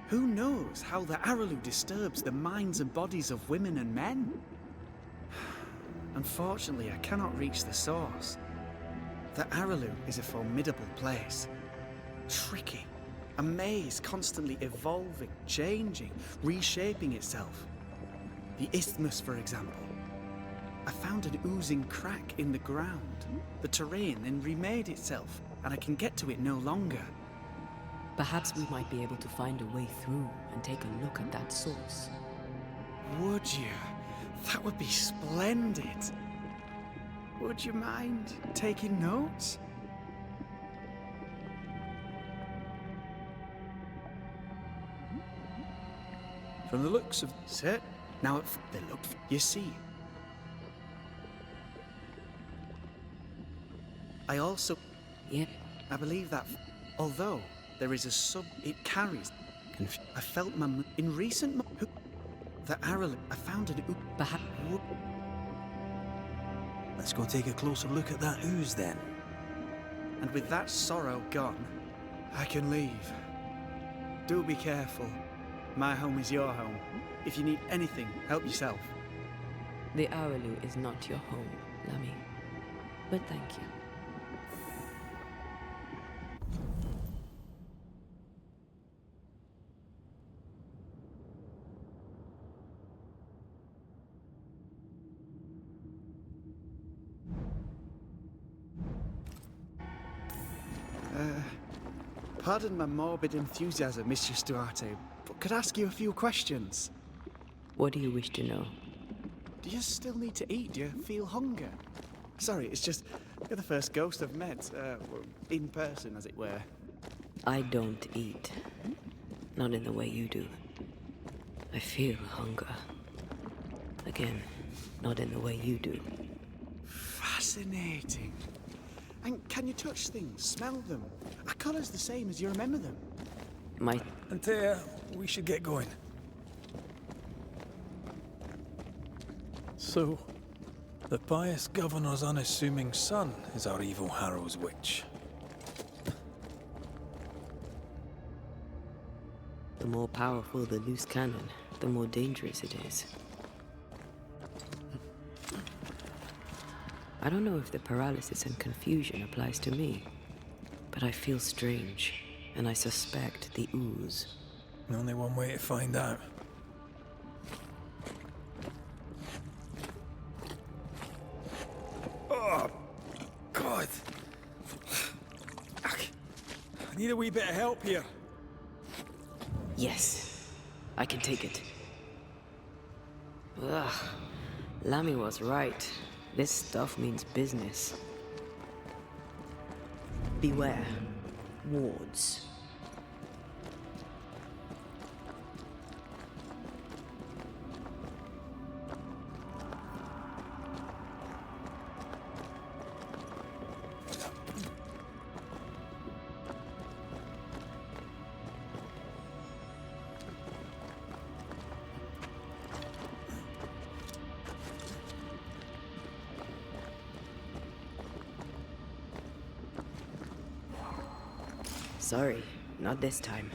Who knows how the Araloo disturbs the minds and bodies of women and men? Unfortunately, I cannot reach the source. The Araloo is a formidable place. Tricky. A maze constantly evolving, changing, reshaping itself. The isthmus, for example. I found an oozing crack in the ground. The terrain then remade itself, and I can get to it no longer. Perhaps we might be able to find a way through and take a look at that source. Would you? That would be splendid. Would you mind taking notes? From the looks of... Sir, now they look... You see. I also... Yep. I believe that... Although there is a sub... It carries... I felt my... In recent... The Araloo... I found an... Perhaps... Let's go take a closer look at that ooze then. And with that sorrow gone, I can leave. Do be careful. My home is your home. If you need anything, help yourself. The Araloo is not your home, Lammy. But thank you. Pardon my morbid enthusiasm, Mistress Duarte, but could I ask you a few questions? What do you wish to know? Do you still need to eat? Do you feel hunger? Sorry, it's just, you're the first ghost I've met, in person, as it were. I don't eat. Not in the way you do. I feel hunger. Again, not in the way you do. Fascinating. And can you touch things, smell them? Are colours the same as you remember them? My... Antea, we should get going. So, the pious governor's unassuming son is our evil Harrow's witch. The more powerful the loose cannon, the more dangerous it is. I don't know if the paralysis and confusion applies to me, but I feel strange, and I suspect the ooze. Only one way to find out. Oh, God. I need a wee bit of help here. Yes, I can take it. Ugh, Lammy was right. This stuff means business. Beware. Wards. Sorry, not this time.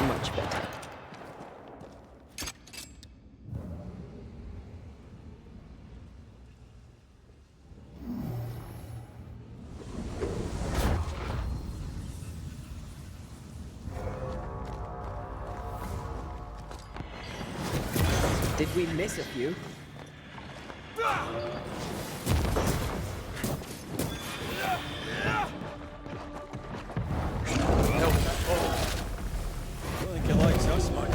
Much better. Did we miss a few? Don't think he likes us much.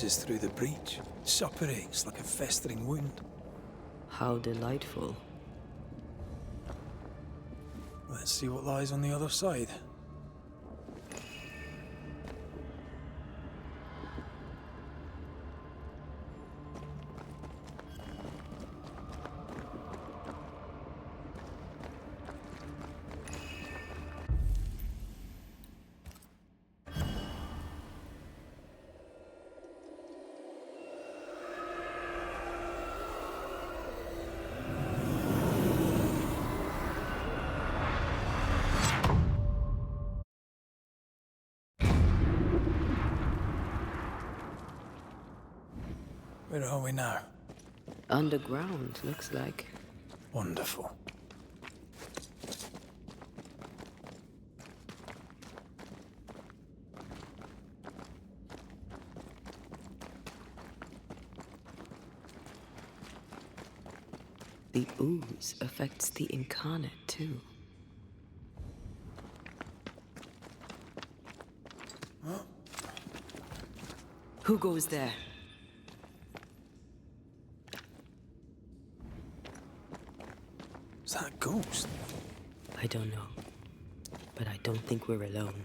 oozes through the breach, suppurates like a festering wound. How delightful. Let's see what lies on the other side. Where are we now? Underground, looks like. Wonderful. The ooze affects the incarnate, too. Who goes there? Is that a ghost? I don't know. But I don't think we're alone.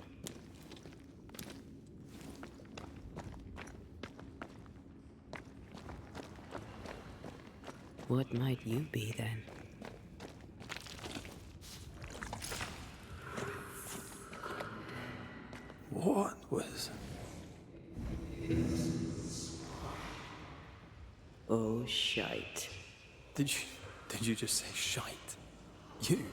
What might you be, then? What was... Oh, shite. Did you just say shite? You?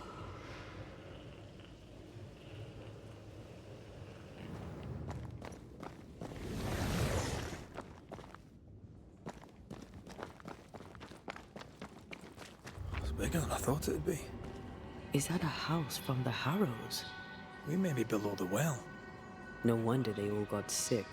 It's bigger than I thought it'd be. Is that a house from the Harrows? We may be below the well. No wonder they all got sick.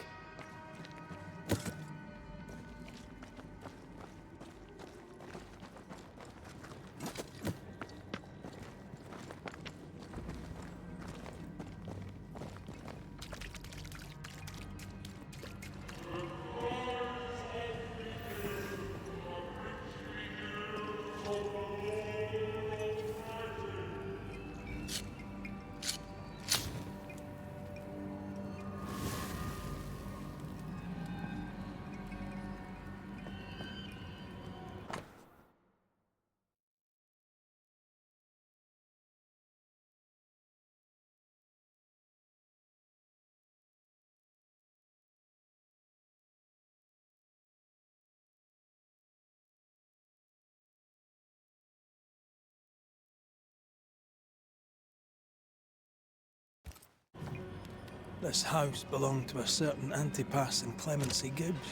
This house belonged to a certain Antipas and Clemency Gibbs.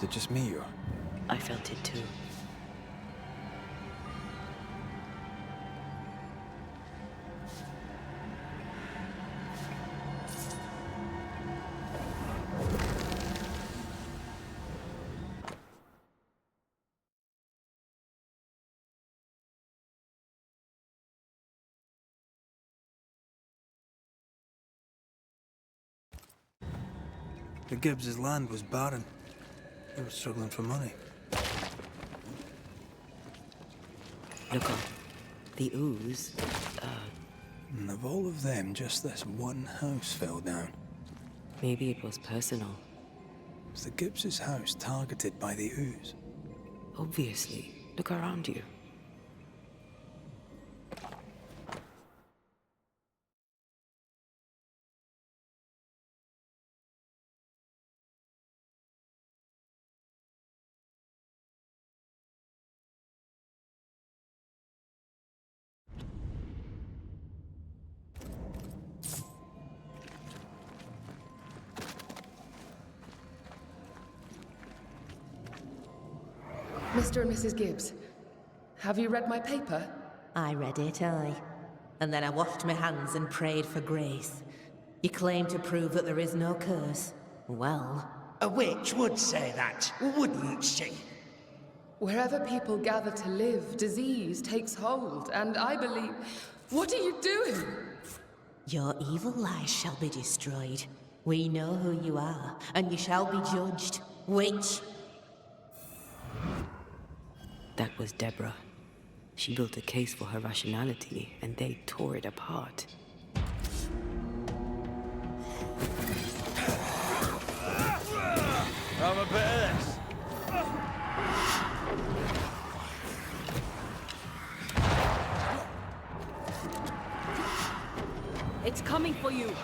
it just me or? I felt it too. The Gibbs' land was barren. They were struggling for money. Look up. The ooze. And of all of them, just this one house fell down. Maybe it was personal. Was the Gibbs' house targeted by the ooze? Obviously. Look around you. Mr. and Mrs. Gibbs, have you read my paper? I read it, aye. And then I washed my hands and prayed for grace. You claim to prove that there is no curse. Well, A witch would say that, wouldn't she? Wherever people gather to live, disease takes hold, and I believe... What are you doing? your evil lies shall be destroyed. We know who you are, and you shall be judged. Witch! That was Deborah. She built a case for her rationality, and they tore it apart. I'm a bit of this. It's coming for you.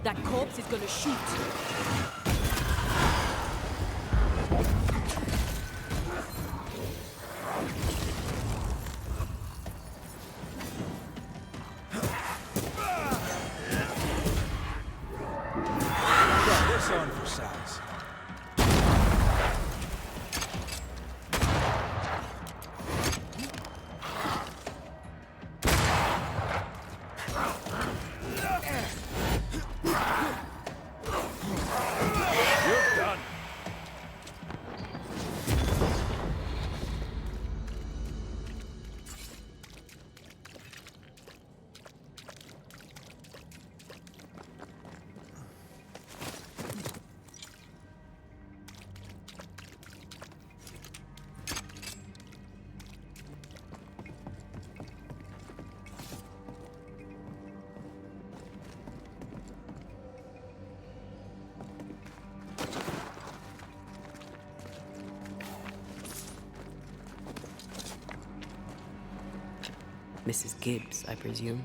That corpse is gonna shoot. Got this on for size. Mrs. Gibbs, I presume.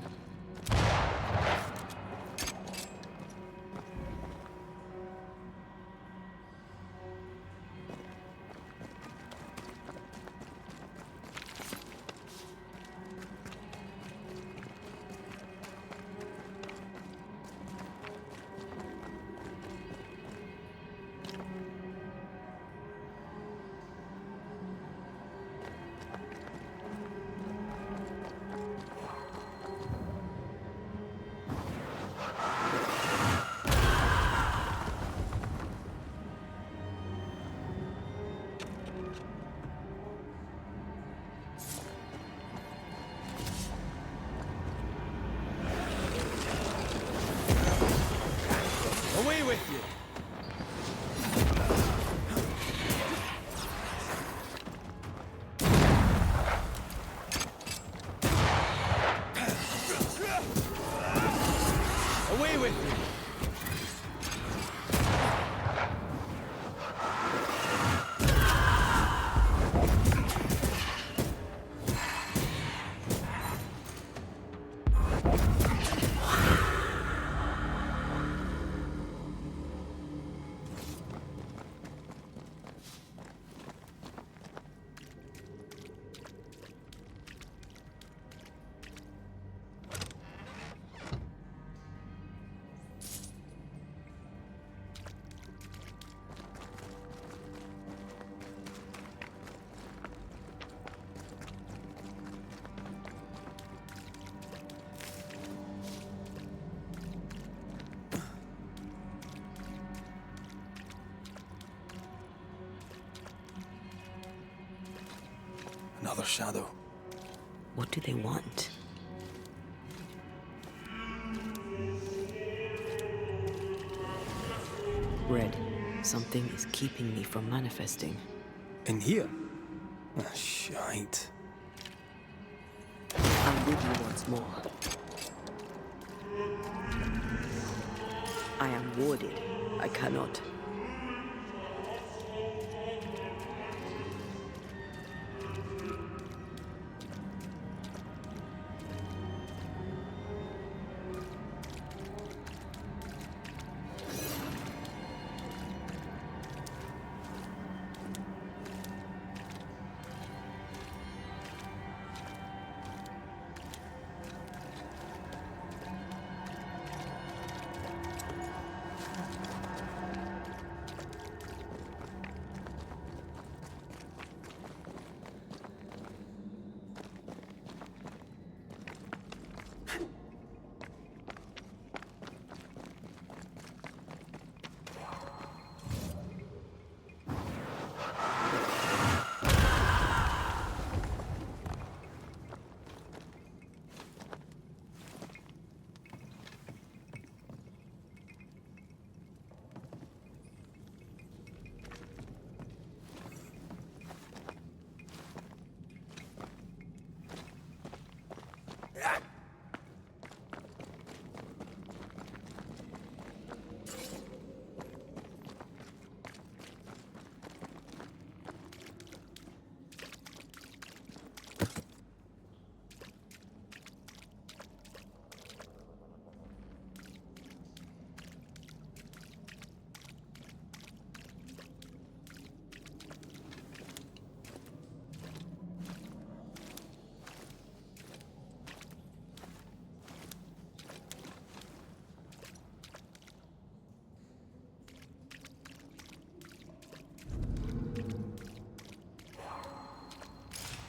Away with you! Away with you! Another shadow. What do they want? Red, something is keeping me from manifesting. In here? Ah, shite. I'm with you once more. I am warded. I cannot.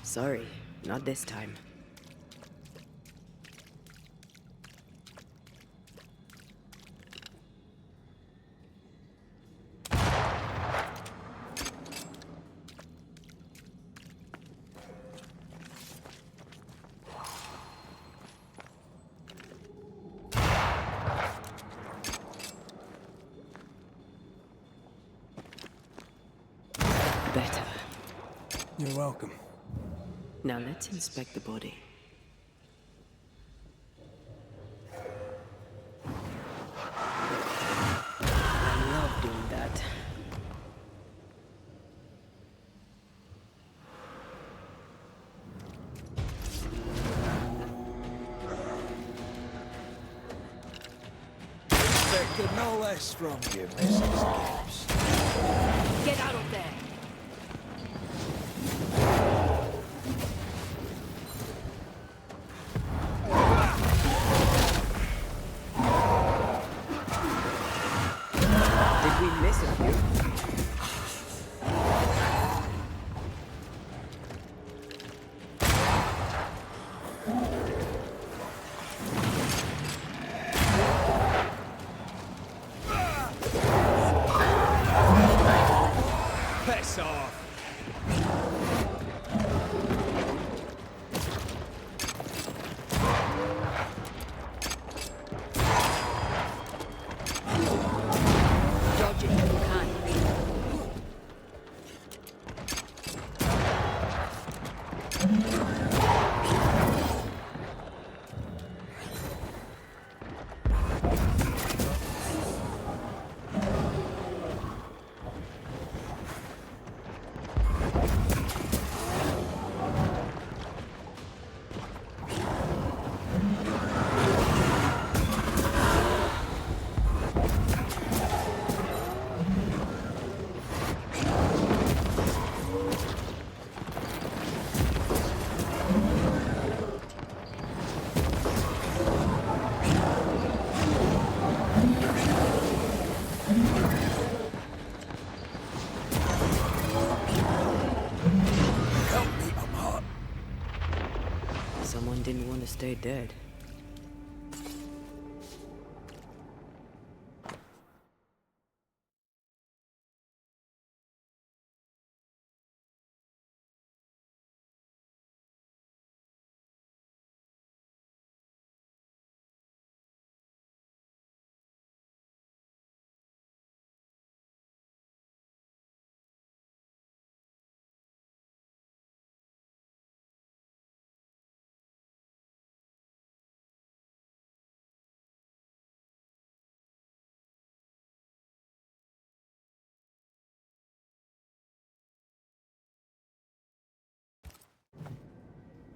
Sorry, not this time. Better. You're welcome. Now let's inspect the body. I love doing that. expected no less from you, Mrs. Gibbs. Get out of there! Did we miss a few? Piss off! Dodge it if you can. Someone didn't want to stay dead.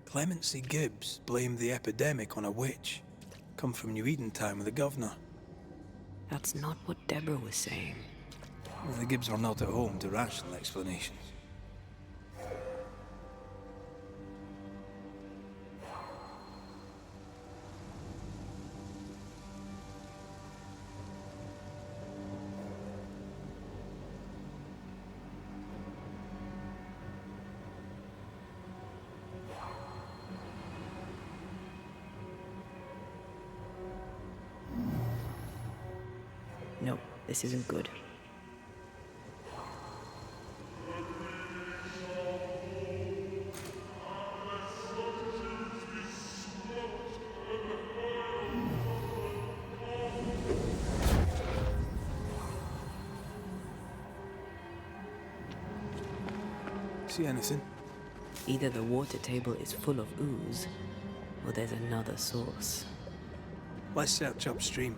Clemency Gibbs blamed the epidemic on a witch. Come from New Eden Town with the governor. That's not what Deborah was saying. Well, the Gibbs were not at home to rational explanations. No, this isn't good. See anything? Either the water table is full of ooze, or there's another source. Let's search upstream.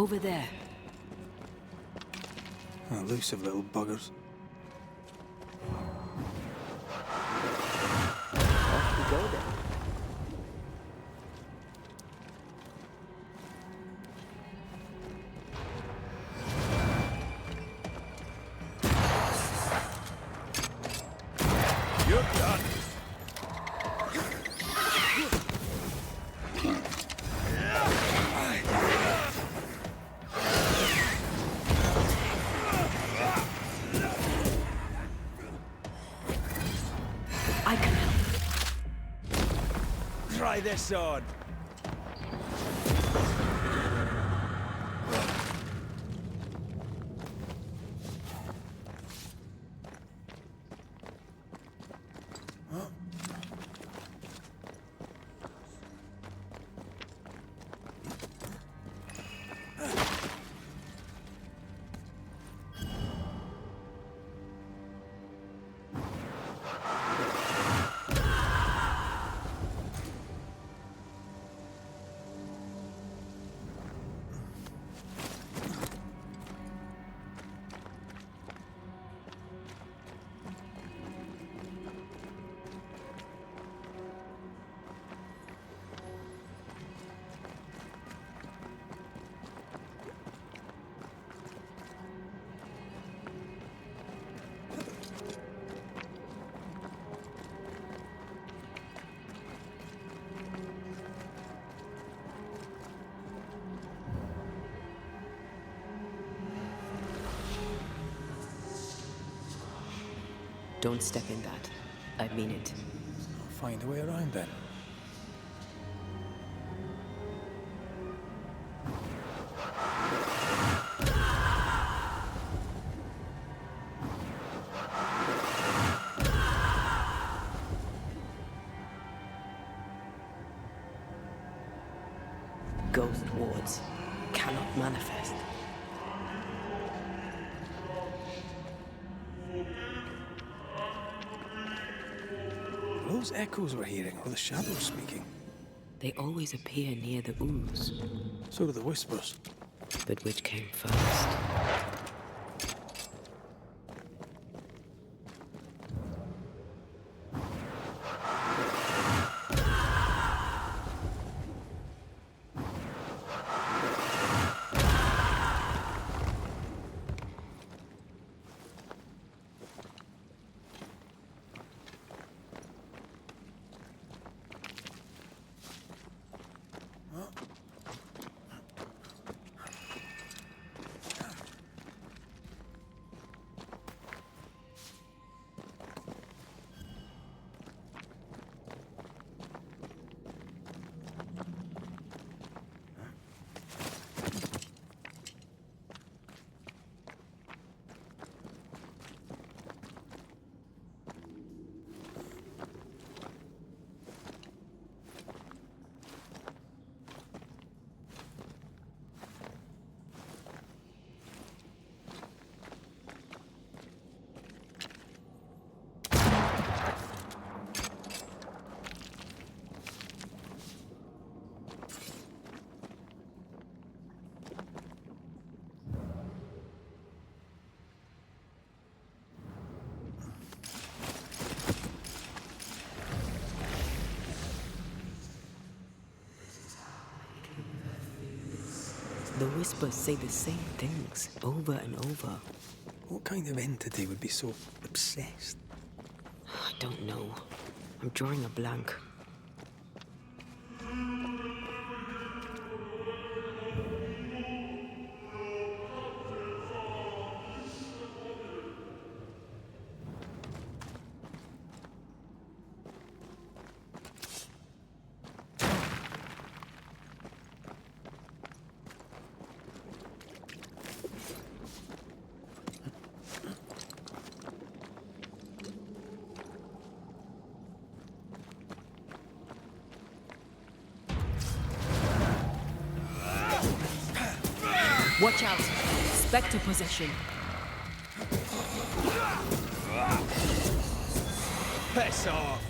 Over there. Elusive little buggers. Off we go then. You're done. I can help. Try this on. Don't step in that. I mean it. I'll find a way around then. Ghost wards cannot manifest. Those echoes we're hearing, or the shadows speaking. They always appear near the ooze. So do the whispers. But which came first? The whispers say the same things over and over. What kind of entity would be so obsessed? I don't know. I'm drawing a blank. Watch out! Spectre possession. Piss off!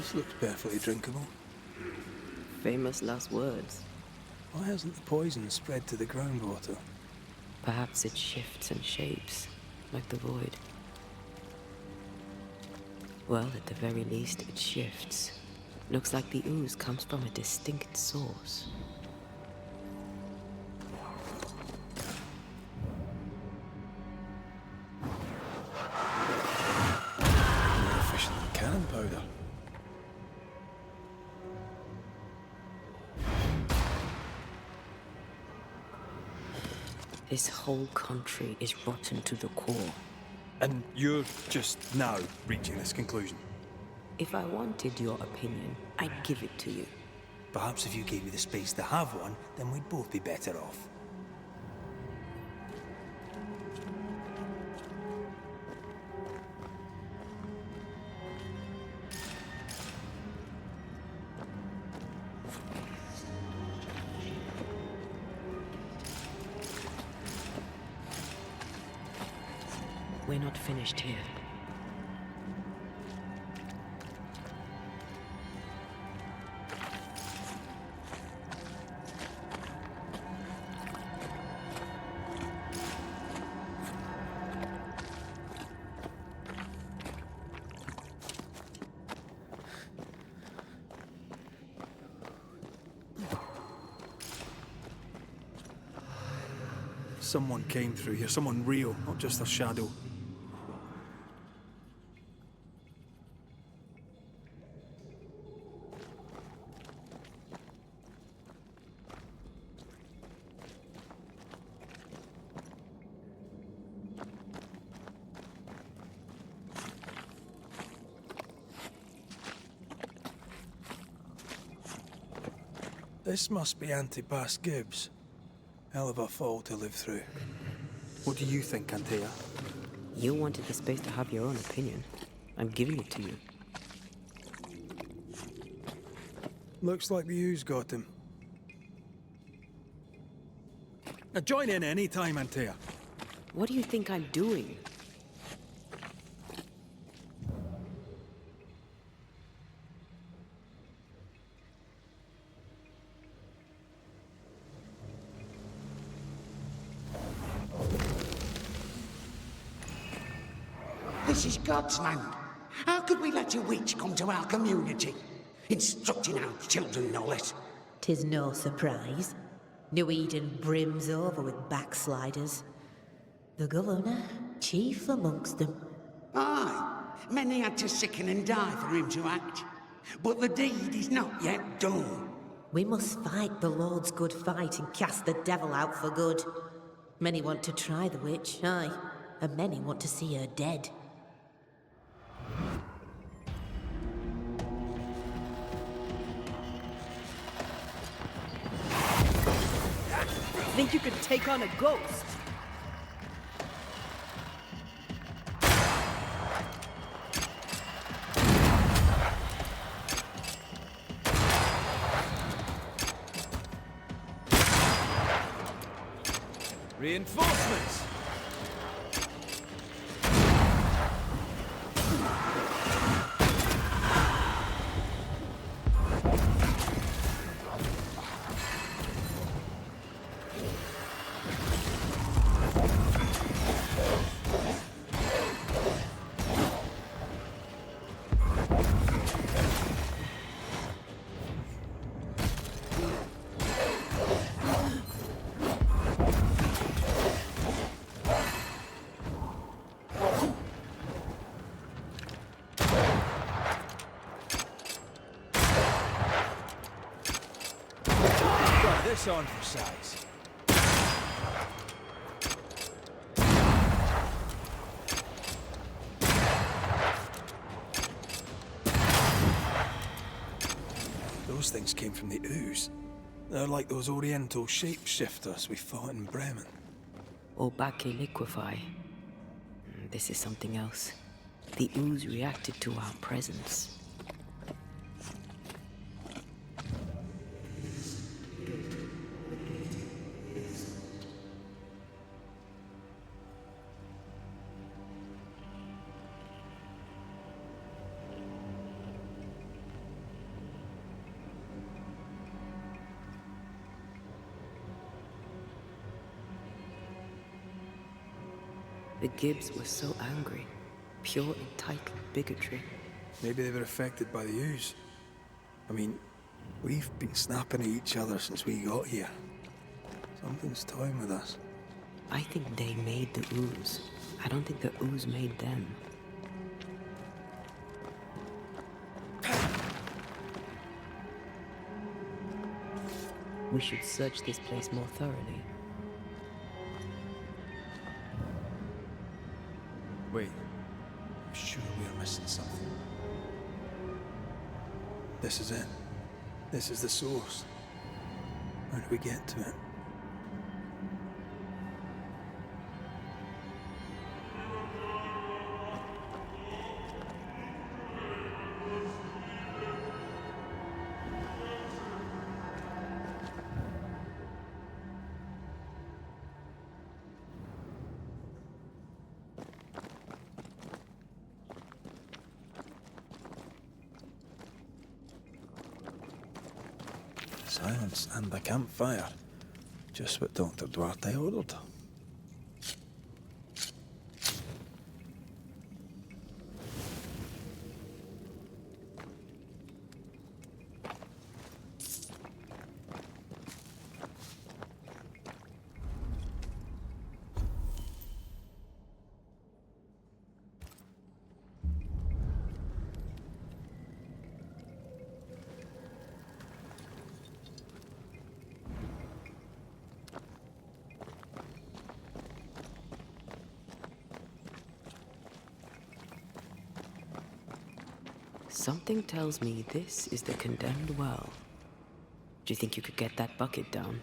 This looks perfectly drinkable. Famous last words. Why hasn't the poison spread to the groundwater? Perhaps it shifts and shapes, like the void. Well, at the very least, it shifts. Looks like the ooze comes from a distinct source. More efficient than cannon powder. This whole country is rotten to the core. And you're just now reaching this conclusion? If I wanted your opinion, I'd give it to you. Perhaps if you gave me the space to have one, then we'd both be better off. We're not finished here. Someone came through here, someone real, not just a shadow. This must be Antipas Gibbs. Hell of a fall to live through. What do you think, Antea? You wanted the space to have your own opinion. I'm giving it to you. Looks like the ooze got him. Now join in any time, Antea. What do you think I'm doing? This is God's land. How could we let a witch come to our community? Instructing our children, no less. 'Tis no surprise. New Eden brims over with backsliders. The governor, chief amongst them. Aye, many had to sicken and die for him to act. But the deed is not yet done. We must fight the Lord's good fight and cast the devil out for good. Many want to try the witch, aye, and many want to see her dead. Think you could take on a ghost? Reinforcements! This on for size. Those things came from the ooze. They're like those oriental shapeshifters we fought in Bremen. Or Bacche liquefy. This is something else. The ooze reacted to our presence. The Gibbs were so angry. Pure entitled bigotry. Maybe they were affected by the ooze. I mean, we've been snapping at each other since we got here. Something's toying with us. I think they made the ooze. I don't think the ooze made them. We should search this place more thoroughly. Wait. I'm sure we're missing something. This is it. This is the source. How do we get to it? Silence and the campfire. Just what Dr. Duarte ordered. Something tells me this is the condemned well. Do you think you could get that bucket down?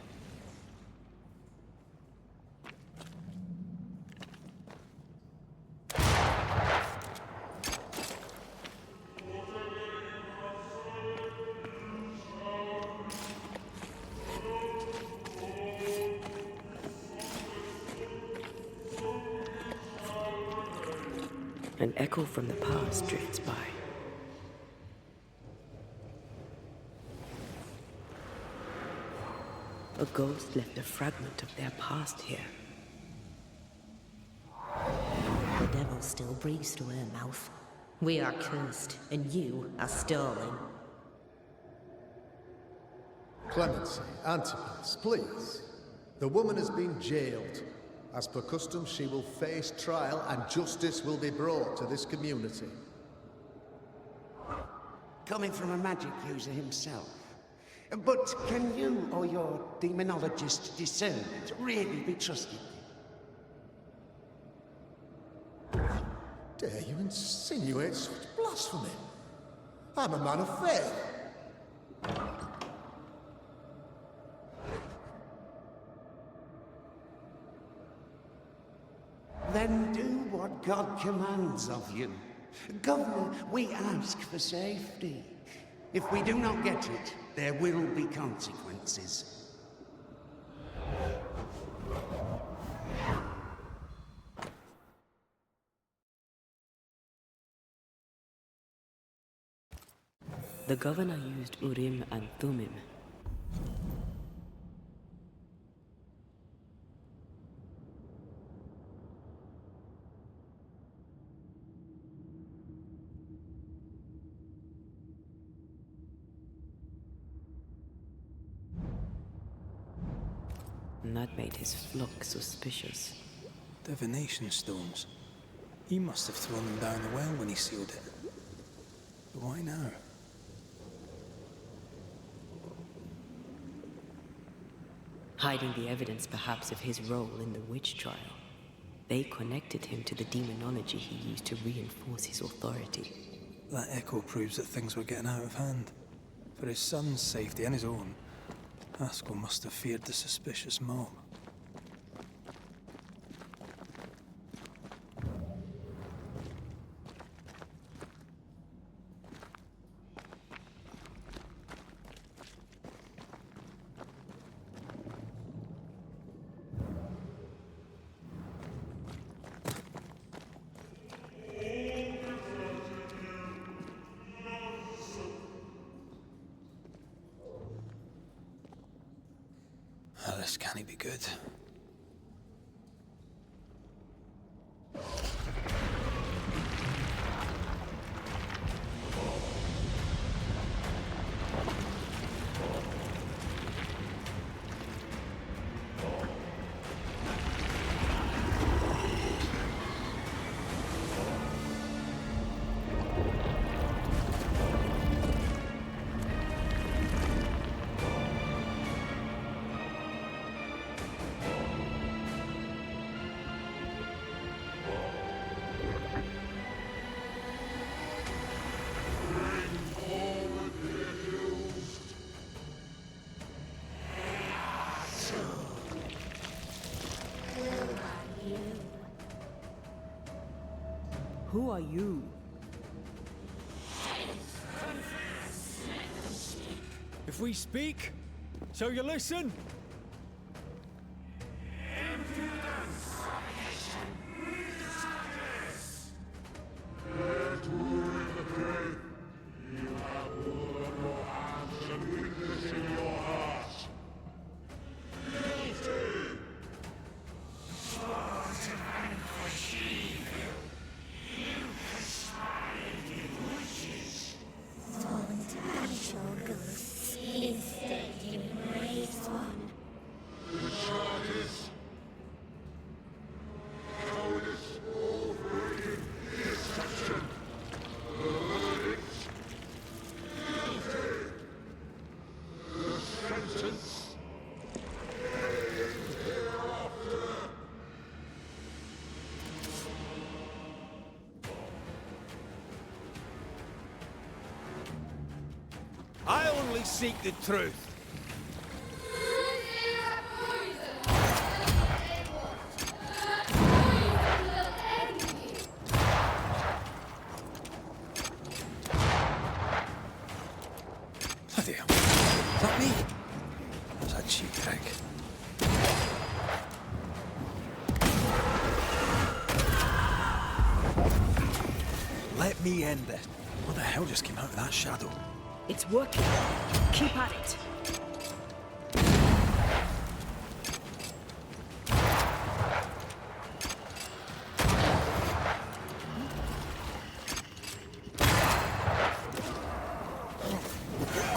An echo from the past drifts by. A ghost left a fragment of their past here. The devil still breathes through her mouth. We are cursed, and you are stolen. Clemency, Antipas, please. The woman has been jailed. As per custom, she will face trial and justice will be brought to this community. Coming from a magic user himself. But can you or your demonologist discernment really be trusted? Dare you insinuate such blasphemy? I'm a man of faith. Then do what God commands of you. Governor, we ask for safety. If we do not get it, there will be consequences. The governor used Urim and Thummim. And that made his flock suspicious. Divination stones. He must have thrown them down the well when he sealed it. But why now? Hiding the evidence, perhaps, of his role in the witch trial. They connected him to the demonology he used to reinforce his authority. That echo proves that things were getting out of hand. For his son's safety and his own, Haskell must have feared the suspicious mob. This can't be good. Who are you? If we speak, so you listen? I only seek the truth. Bloody hell. Is that me? That's a cheap trick. Let me end this. What the hell just came out of that shadow? It's working. Keep at it.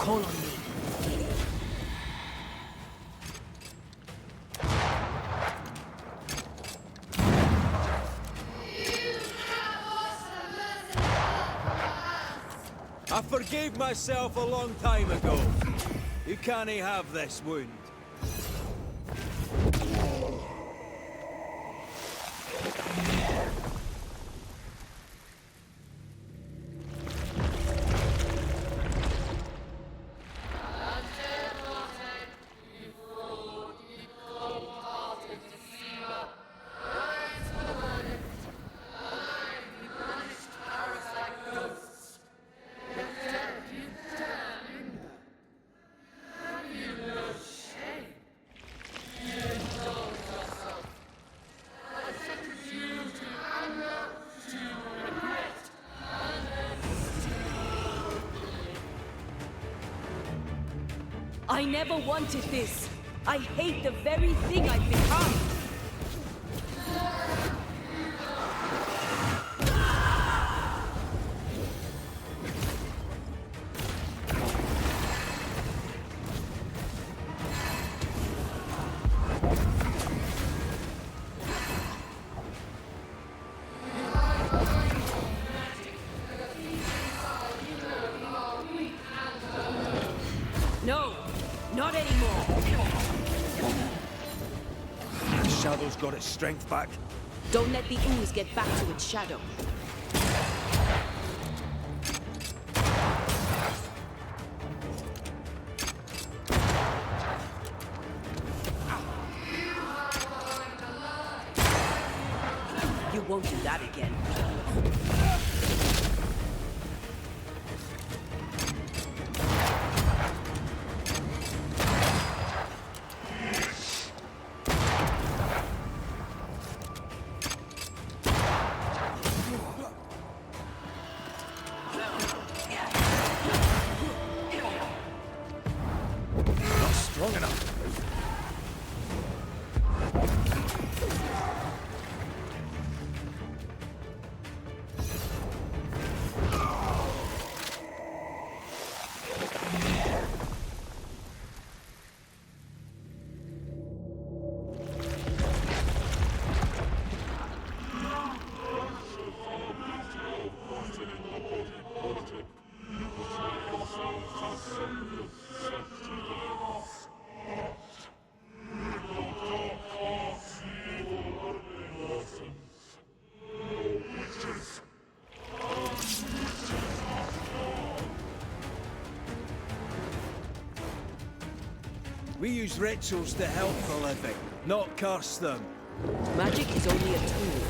Call on me. I forgave myself a long time ago. You can't have this wound. I never wanted this. I hate the very thing I've become. No, not anymore. The shadow's got its strength back. Don't let the ooze get back to its shadow. You won't do that again. Not strong enough. We use rituals to help the living, not curse them. Magic is only a tool.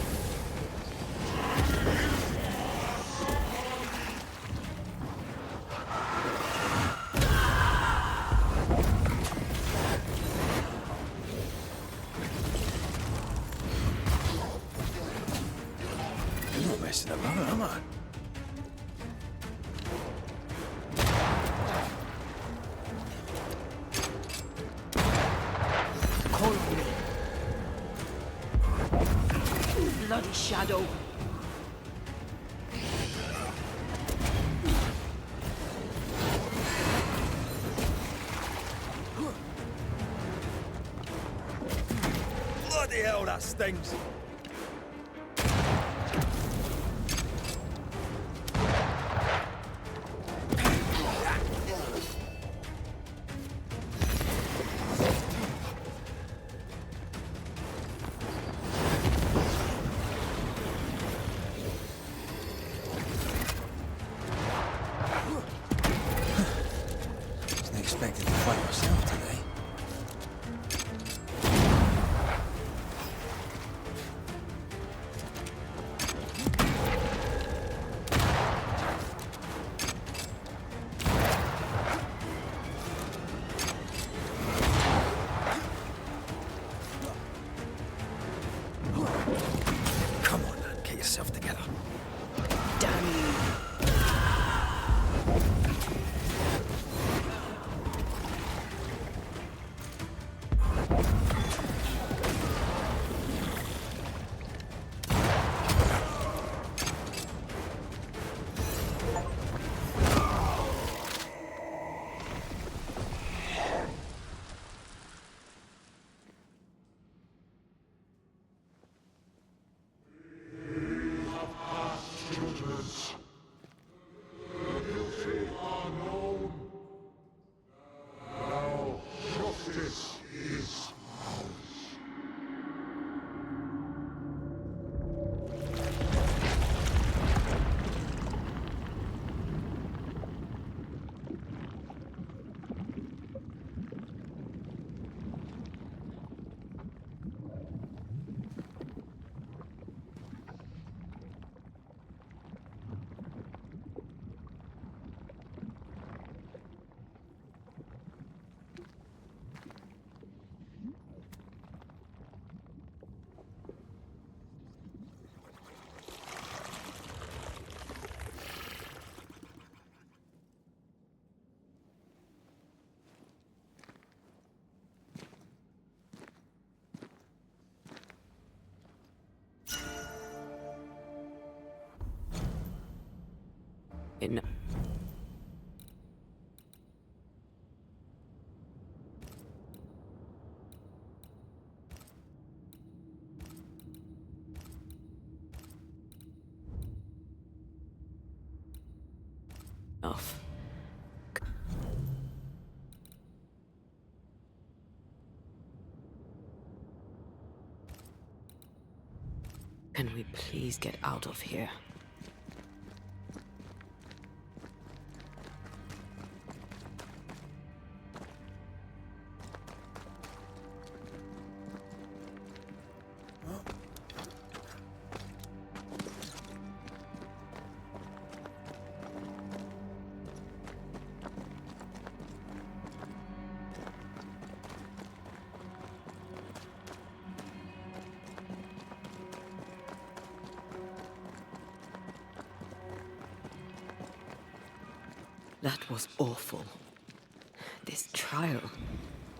messing about, am I? Call on me. Bloody shadow. Bloody hell, that stings! Wasn't expecting to fight myself today. Come on, man, get yourself together. Damn you. Enough. Off. Can we please get out of here? That was awful. This trial.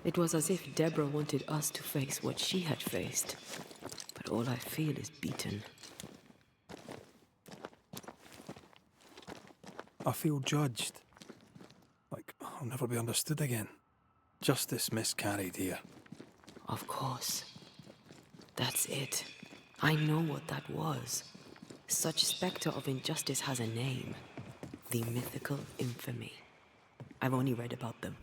It was as if Deborah wanted us to face what she had faced. But all I feel is beaten. I feel judged. Like I'll never be understood again. Justice miscarried here. Of course. That's it. I know what that was. Such spectre of injustice has a name. The mythical infamy. I've only read about them.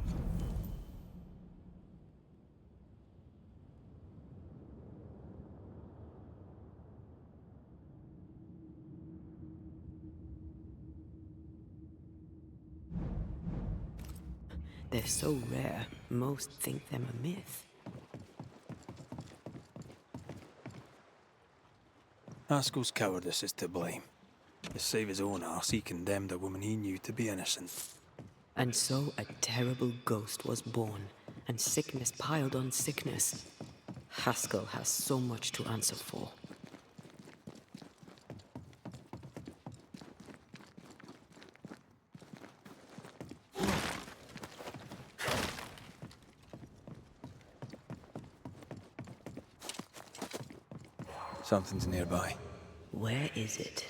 They're so rare, most think them a myth. Haskell's cowardice is to blame. To save his own arse, he condemned a woman he knew to be innocent. And so a terrible ghost was born, and sickness piled on sickness. Haskell has so much to answer for. Something's nearby. Where is it?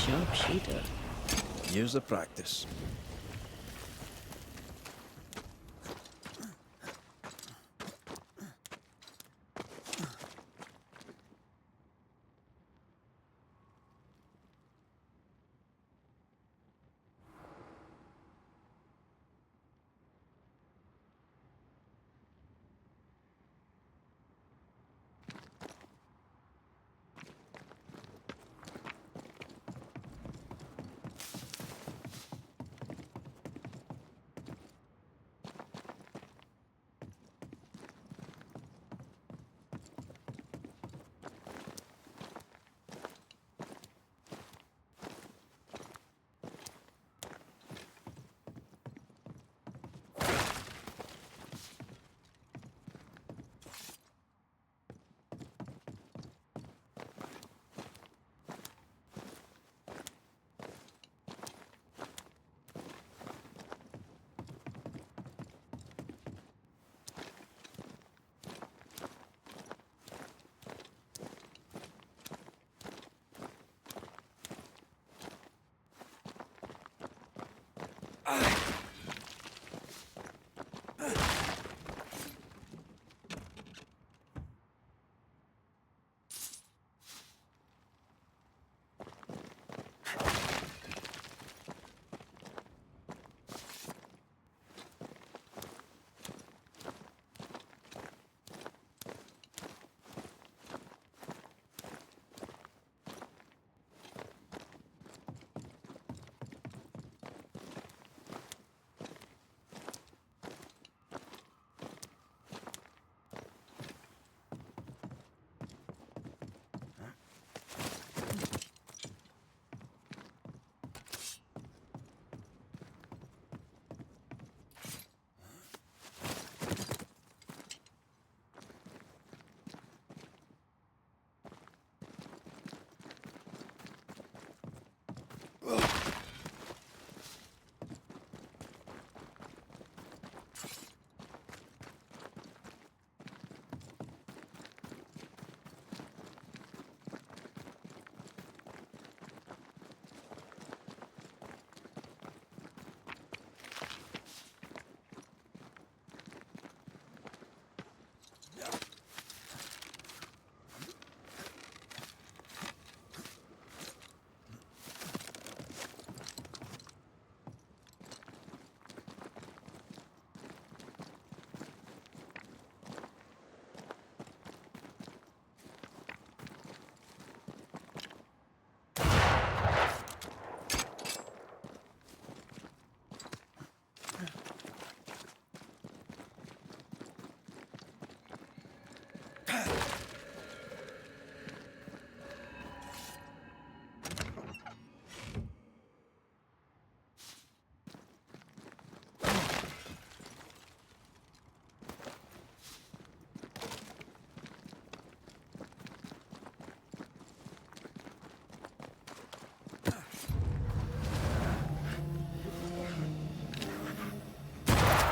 Sharpshooter. Years of practice.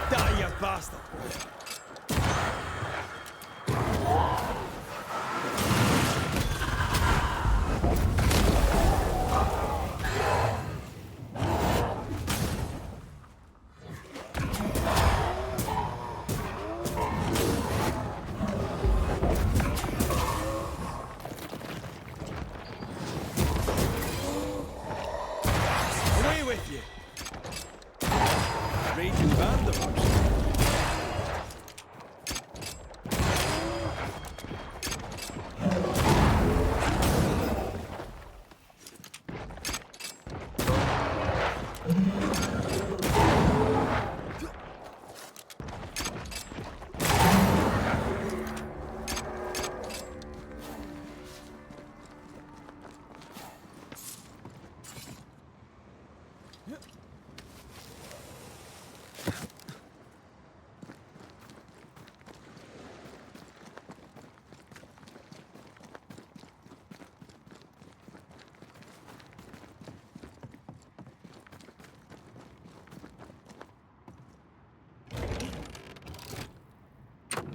Die, you bastard! Wanderers.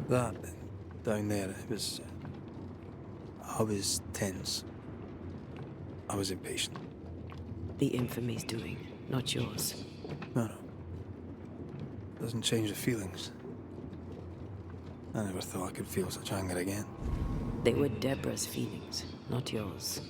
That down there, it was. I was tense. I was impatient. The infamy's doing, not yours. No. Doesn't change the feelings. I never thought I could feel such anger again. They were Deborah's feelings, not yours.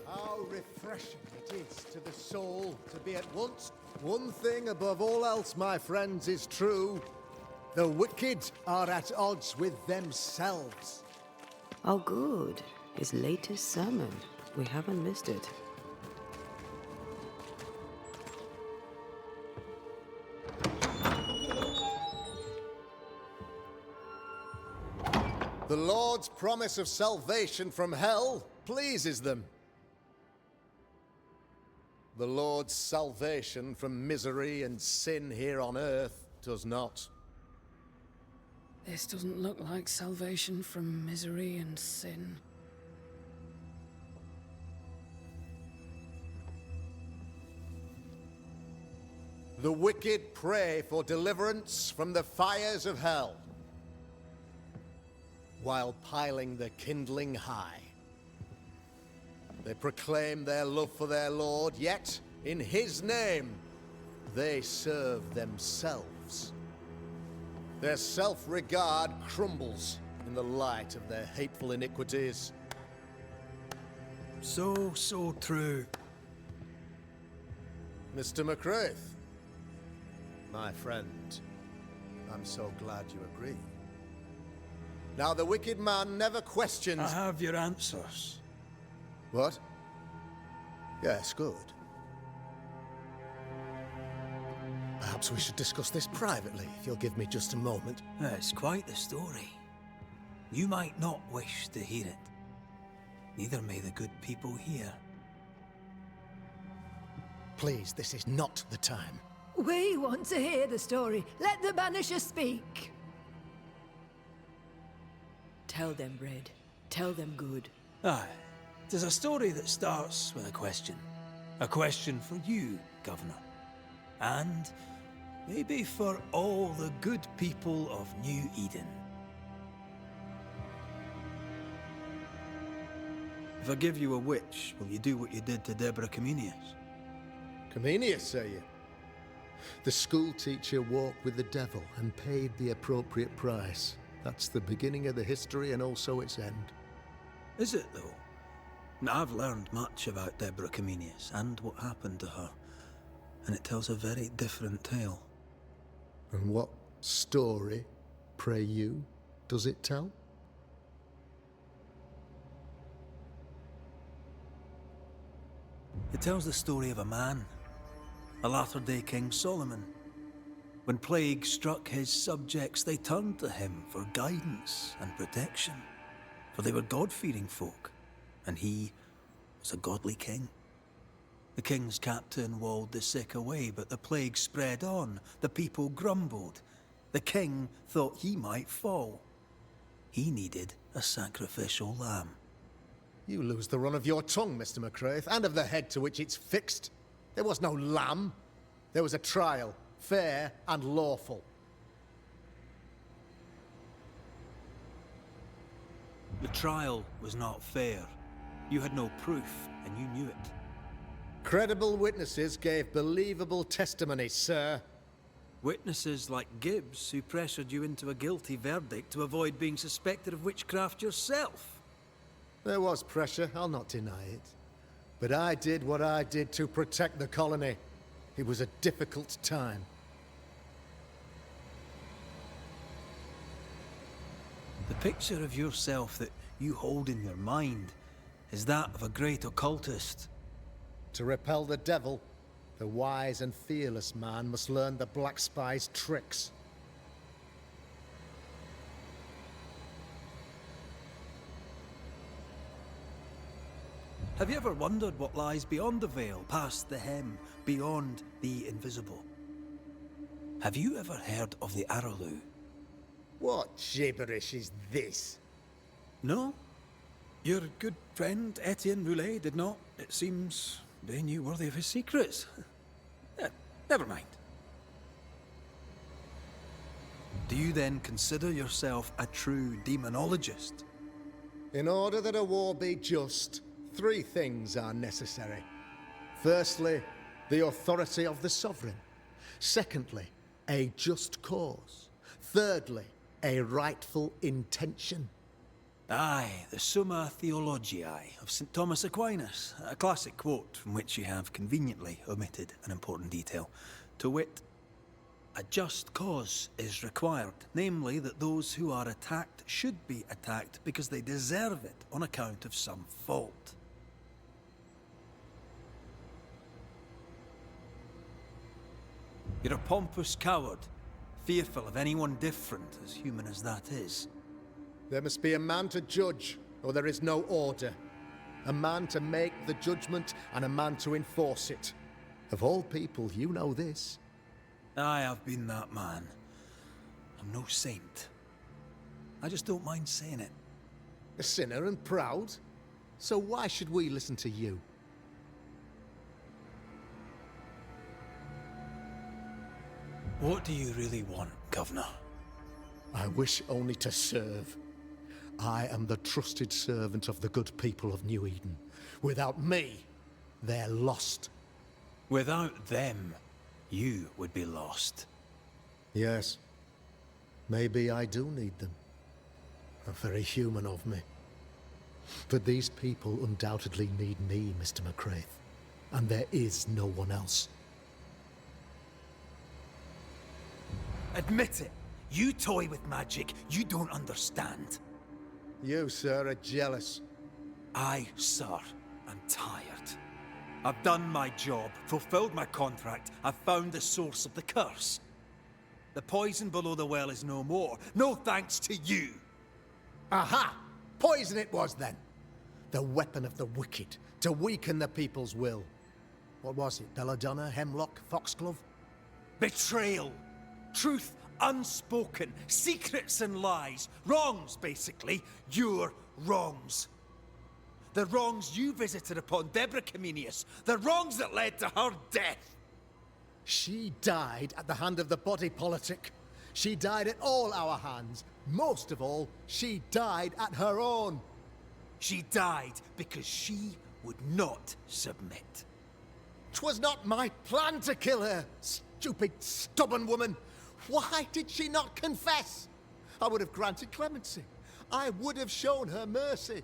How refreshing it is to the soul to be at once. One thing above all else, my friends, is true. The wicked are at odds with themselves. Oh, good. His latest sermon. We haven't missed it. The Lord's promise of salvation from hell pleases them. The Lord's salvation from misery and sin here on earth does not. This doesn't look like salvation from misery and sin. The wicked pray for deliverance from the fires of hell, while piling the kindling high. They proclaim their love for their Lord, yet, in His name, they serve themselves. Their self-regard crumbles in the light of their hateful iniquities. So true. Mr. McCraith, my friend, I'm so glad you agree. Now, the wicked man never questions... I have your answers. What? Yes, good. Perhaps we should discuss this privately, if you'll give me just a moment. It's quite the story. You might not wish to hear it. Neither may the good people hear. Please, this is not the time. We want to hear the story. Let the Banisher speak. Tell them, Red. Tell them good. Aye. It is a story that starts with a question. A question for you, Governor. And maybe for all the good people of New Eden. If I give you a witch, will you do what you did to Deborah Comenius? Comenius, say you? The school teacher walked with the devil and paid the appropriate price. That's the beginning of the history and also its end. Is it, though? I've learned much about Deborah Comenius and what happened to her, and it tells a very different tale. And what story, pray you, does it tell? It tells the story of a man, a latter-day King Solomon. When plague struck his subjects, they turned to him for guidance and protection, for they were God-fearing folk, and he was a godly king. The king's captain walled the sick away, but the plague spread on. The people grumbled. The king thought he might fall. He needed a sacrificial lamb. You lose the run of your tongue, Mr. McCraith, and of the head to which it's fixed. There was no lamb. There was a trial, fair and lawful. The trial was not fair. You had no proof, and you knew it. Credible witnesses gave believable testimony, sir. Witnesses like Gibbs, who pressured you into a guilty verdict to avoid being suspected of witchcraft yourself. There was pressure, I'll not deny it. But I did what I did to protect the colony. It was a difficult time. The picture of yourself that you hold in your mind is that of a great occultist. To repel the devil, the wise and fearless man must learn the Black Spy's tricks. Have you ever wondered what lies beyond the veil, past the hem, beyond the invisible? Have you ever heard of the Araloo? What gibberish is this? No? Your good friend Etienne Roulet did not, it seems, deign you worthy of his secrets. Never mind. Do you then consider yourself a true demonologist? In order that a war be just, 3 things are necessary. Firstly, the authority of the sovereign. Secondly, a just cause. Thirdly, a rightful intention. Aye, the Summa Theologiae of St. Thomas Aquinas, a classic quote from which you have conveniently omitted an important detail. To wit, a just cause is required, namely that those who are attacked should be attacked because they deserve it on account of some fault. You're a pompous coward, fearful of anyone different, as human as that is. There must be a man to judge, or there is no order. A man to make the judgment, and a man to enforce it. Of all people, you know this. I have been that man. I'm no saint. I just don't mind saying it. A sinner and proud? So why should we listen to you? What do you really want, Governor? I wish only to serve. I am the trusted servant of the good people of New Eden. Without me, they're lost. Without them, you would be lost. Yes. Maybe I do need them. Very human of me. But these people undoubtedly need me, Mr. McCraith. And there is no one else. Admit it. You toy with magic you don't understand. You, sir, are jealous. I, sir, am tired. I've done my job, fulfilled my contract, I've found the source of the curse. The poison below the well is no more. No thanks to you. Aha! Poison it was then. The weapon of the wicked, to weaken the people's will. What was it? Belladonna, hemlock, foxglove? Betrayal. Truth unspoken. Secrets and lies. Wrongs, basically. Your wrongs. The wrongs you visited upon Deborah Comenius. The wrongs that led to her death. She died at the hand of the body politic. She died at all our hands. Most of all, she died at her own. She died because she would not submit. 'Twas not my plan to kill her, stupid, stubborn woman. Why did she not confess? I would have granted clemency. I would have shown her mercy.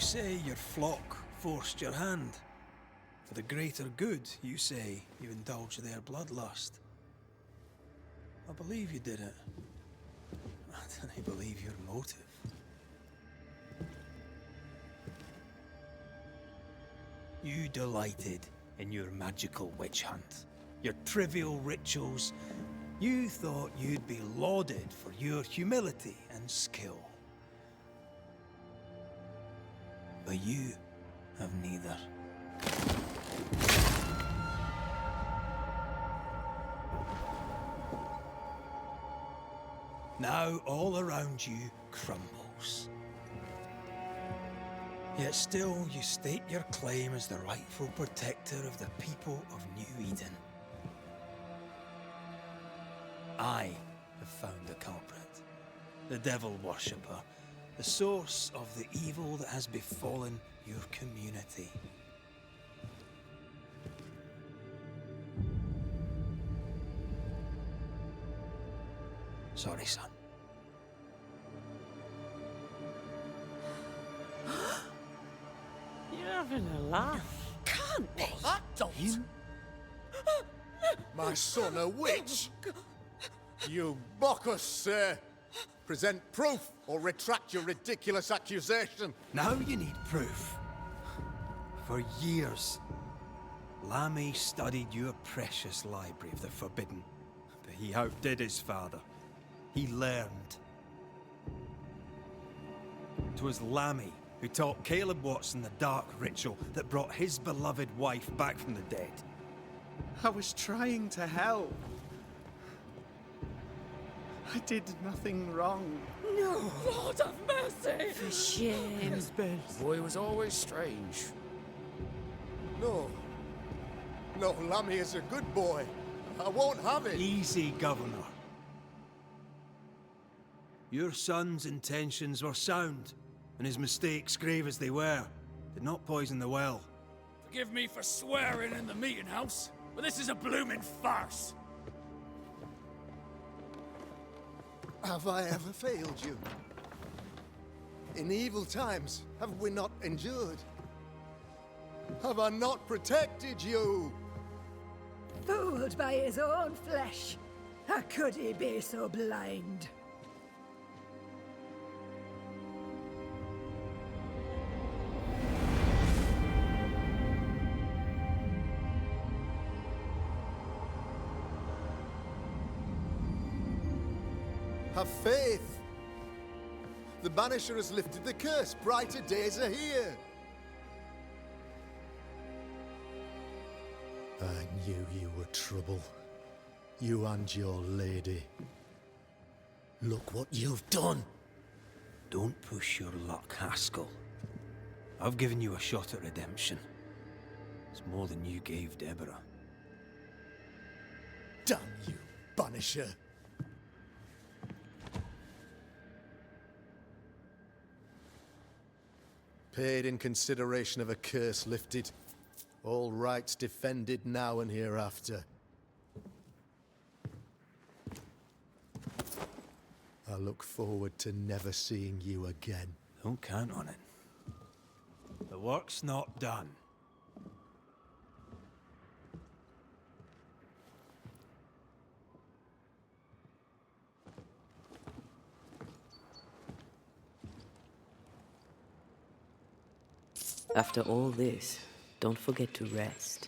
say your flock forced your hand. For the greater good, you say, you indulged their bloodlust. I believe you did it. I don't believe your motive. You delighted in your magical witch hunt, your trivial rituals. You thought you'd be lauded for your humility and skill. But you have neither. Now all around you crumbles. Yet still you state your claim as the rightful protector of the people of New Eden. I have found the culprit, the devil worshipper, the source of the evil that has befallen your community. Sorry, son. You're having a laugh. Can't be. That don't. My son, a witch? You mock us, sir. Present proof or retract your ridiculous accusation. Now you need proof. For years, Lammy studied your precious library of the Forbidden, but he outdid his father. He learned. 'Twas Lammy who taught Caleb Watson the dark ritual that brought his beloved wife back from the dead. I was trying to help. I did nothing wrong. No, Lord have mercy. For shame. Boy was always strange. No. No, Lammy is a good boy. I won't have it. Easy, Governor. Your son's intentions were sound, and his mistakes, grave as they were, did not poison the well. Forgive me for swearing in the meeting house, but this is a blooming farce. Have I ever failed you? In evil times, have we not endured? Have I not protected you? Fooled by his own flesh. How could he be so blind? Have faith. The Banisher has lifted the curse. Brighter days are here. I knew you were trouble. You and your lady. Look what you've done. Don't push your luck, Haskell. I've given you a shot at redemption. It's more than you gave Deborah. Damn you, Banisher. Paid in consideration of a curse lifted. All rights defended now and hereafter. I look forward to never seeing you again. Don't count on it. The work's not done. After all this, don't forget to rest.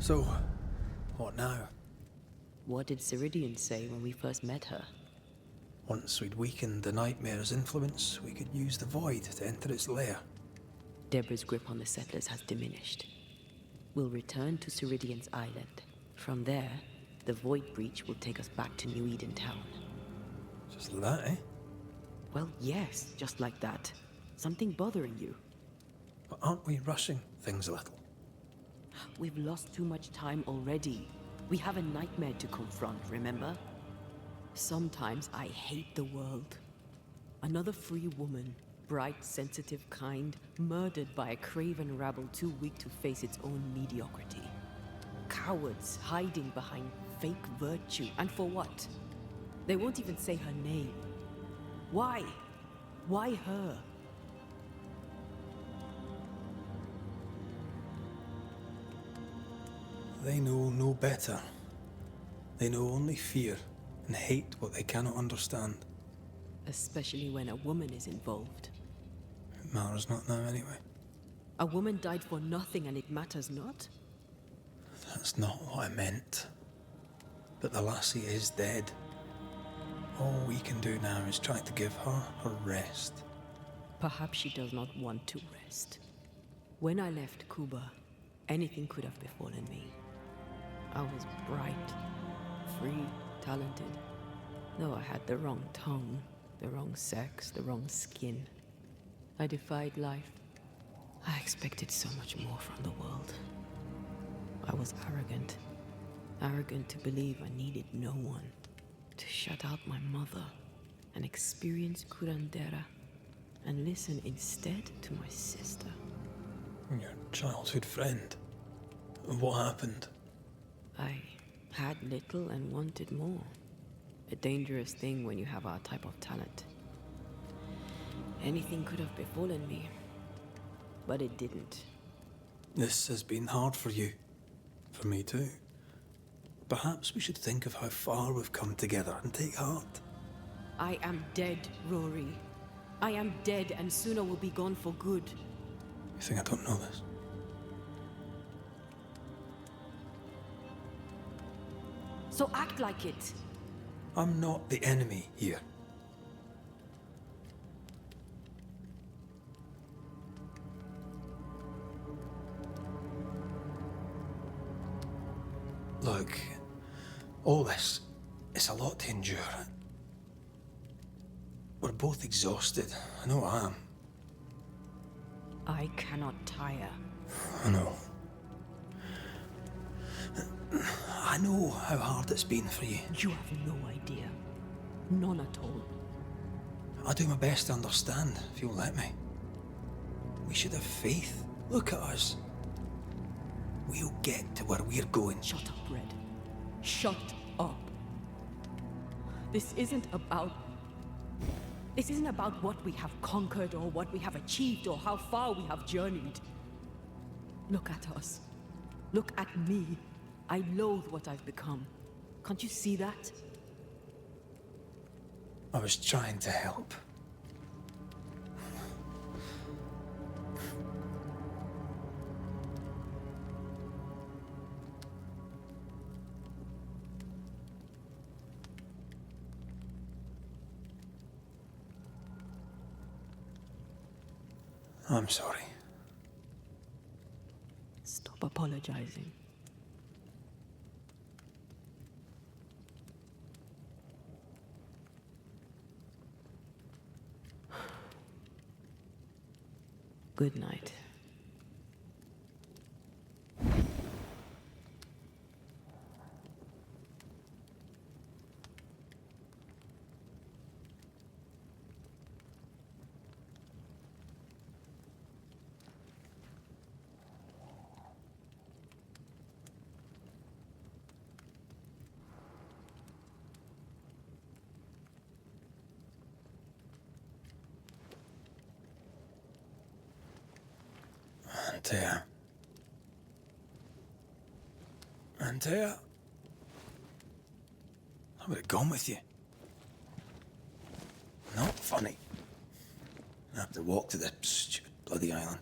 So, what now? What did Ceridian say when we first met her? Once we'd weakened the Nightmare's influence, we could use the Void to enter its lair. Deborah's grip on the settlers has diminished. We'll return to Ceridian's island. From there, the Void Breach will take us back to New Eden Town. Just like that, eh? Well, yes, just like that. Something bothering you? But aren't we rushing things a little? We've lost too much time already. We have a nightmare to confront, remember? Sometimes I hate the world. Another free woman, bright, sensitive, kind, murdered by a craven rabble too weak to face its own mediocrity. Cowards hiding behind fake virtue, and for what? They won't even say her name. Why? Why her? They know no better. They know only fear and hate what they cannot understand. Especially when a woman is involved. It matters not now anyway. A woman died for nothing and it matters not? That's not what I meant. But the lassie is dead. All we can do now is try to give her her rest. Perhaps she does not want to rest. When I left Cuba, anything could have befallen me. I was bright, free, talented. Though I had the wrong tongue, the wrong sex, the wrong skin. I defied life. I expected so much more from the world. I was arrogant. Arrogant to believe I needed no one. To shut out my mother and experience curandera and listen instead to my sister. Your childhood friend. What happened? I had little and wanted more. A dangerous thing when you have our type of talent. Anything could have befallen me, but it didn't. This has been hard for you. For me too. Perhaps we should think of how far we've come together and take heart. I am dead, Rory. I am dead, and sooner will be gone for good. You think I don't know this? So act like it. I'm not the enemy here. Look, all this, it's a lot to endure. We're both exhausted. I know I am. I cannot tire. I know. I know how hard it's been for you. You have no idea. None at all. I'll do my best to understand, if you'll let me. We should have faith. Look at us. We'll get to where we're going. Shut up, Red. Shut up. This isn't about what we have conquered or what we have achieved or how far we have journeyed. Look at us. Look at me. I loathe what I've become. Can't you see that? I was trying to help. I'm sorry. Stop apologizing. Good night. Antea, I would have gone with you. Not funny. I have to walk to this stupid bloody island.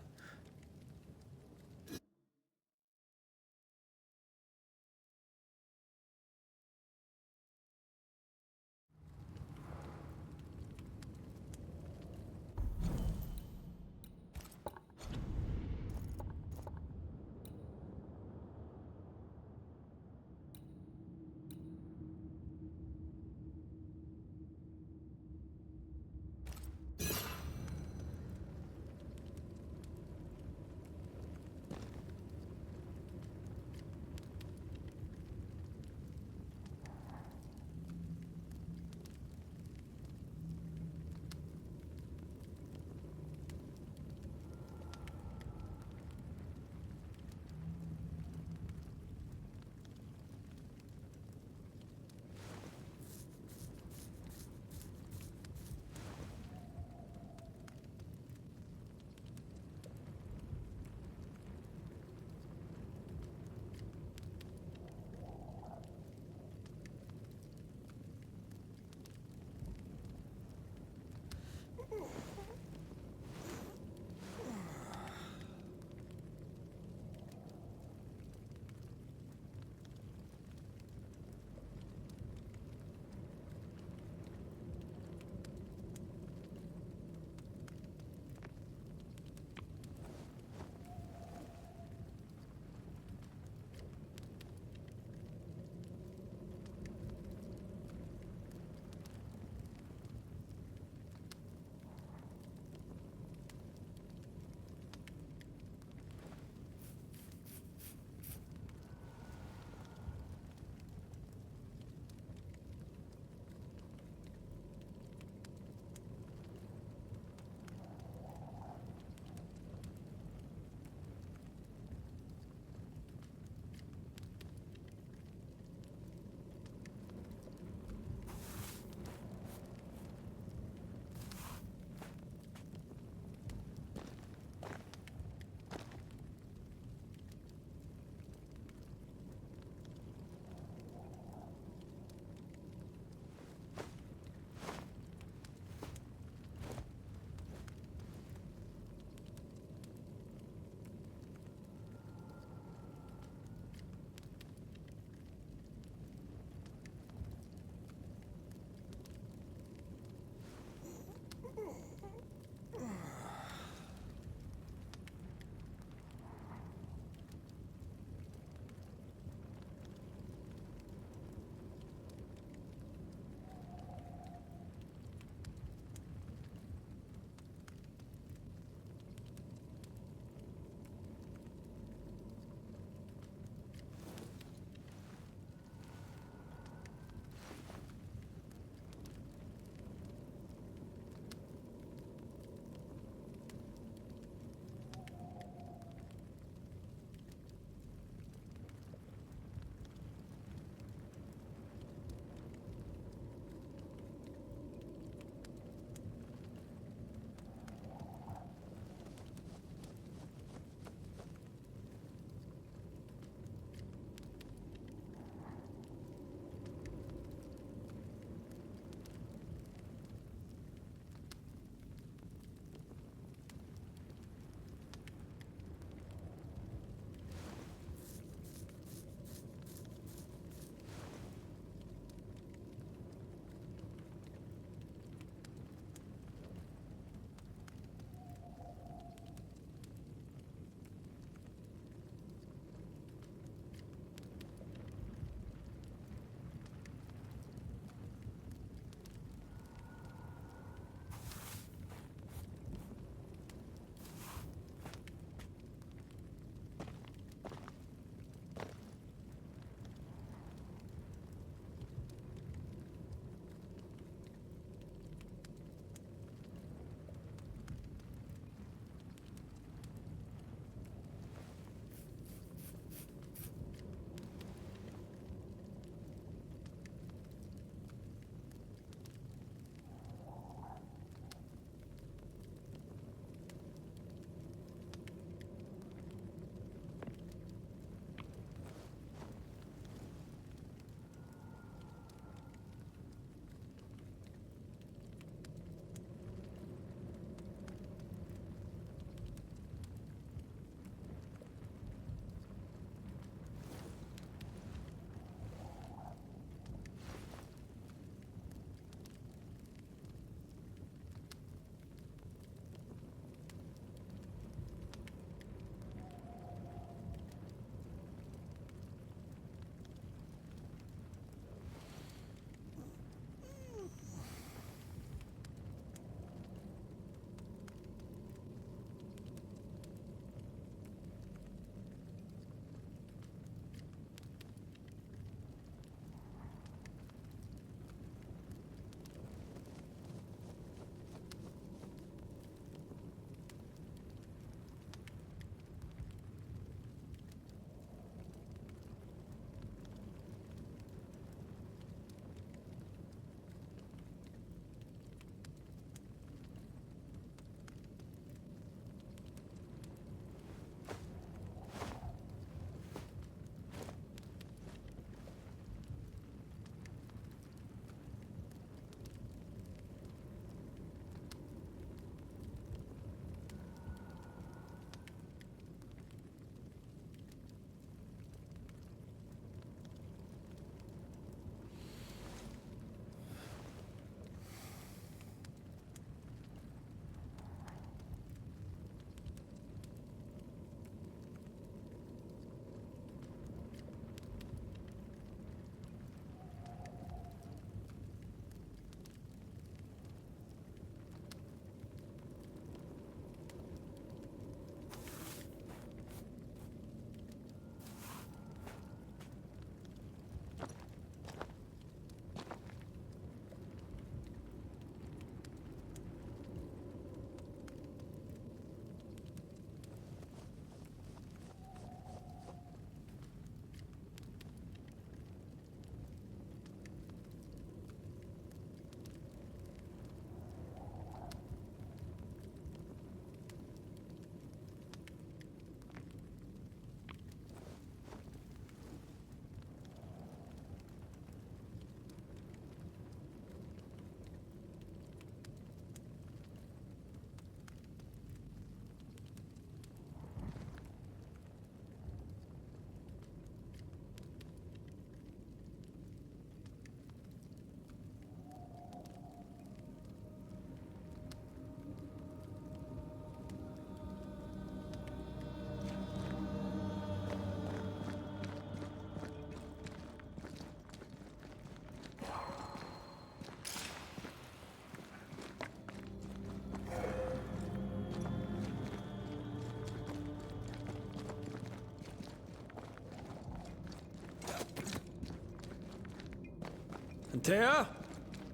Antea?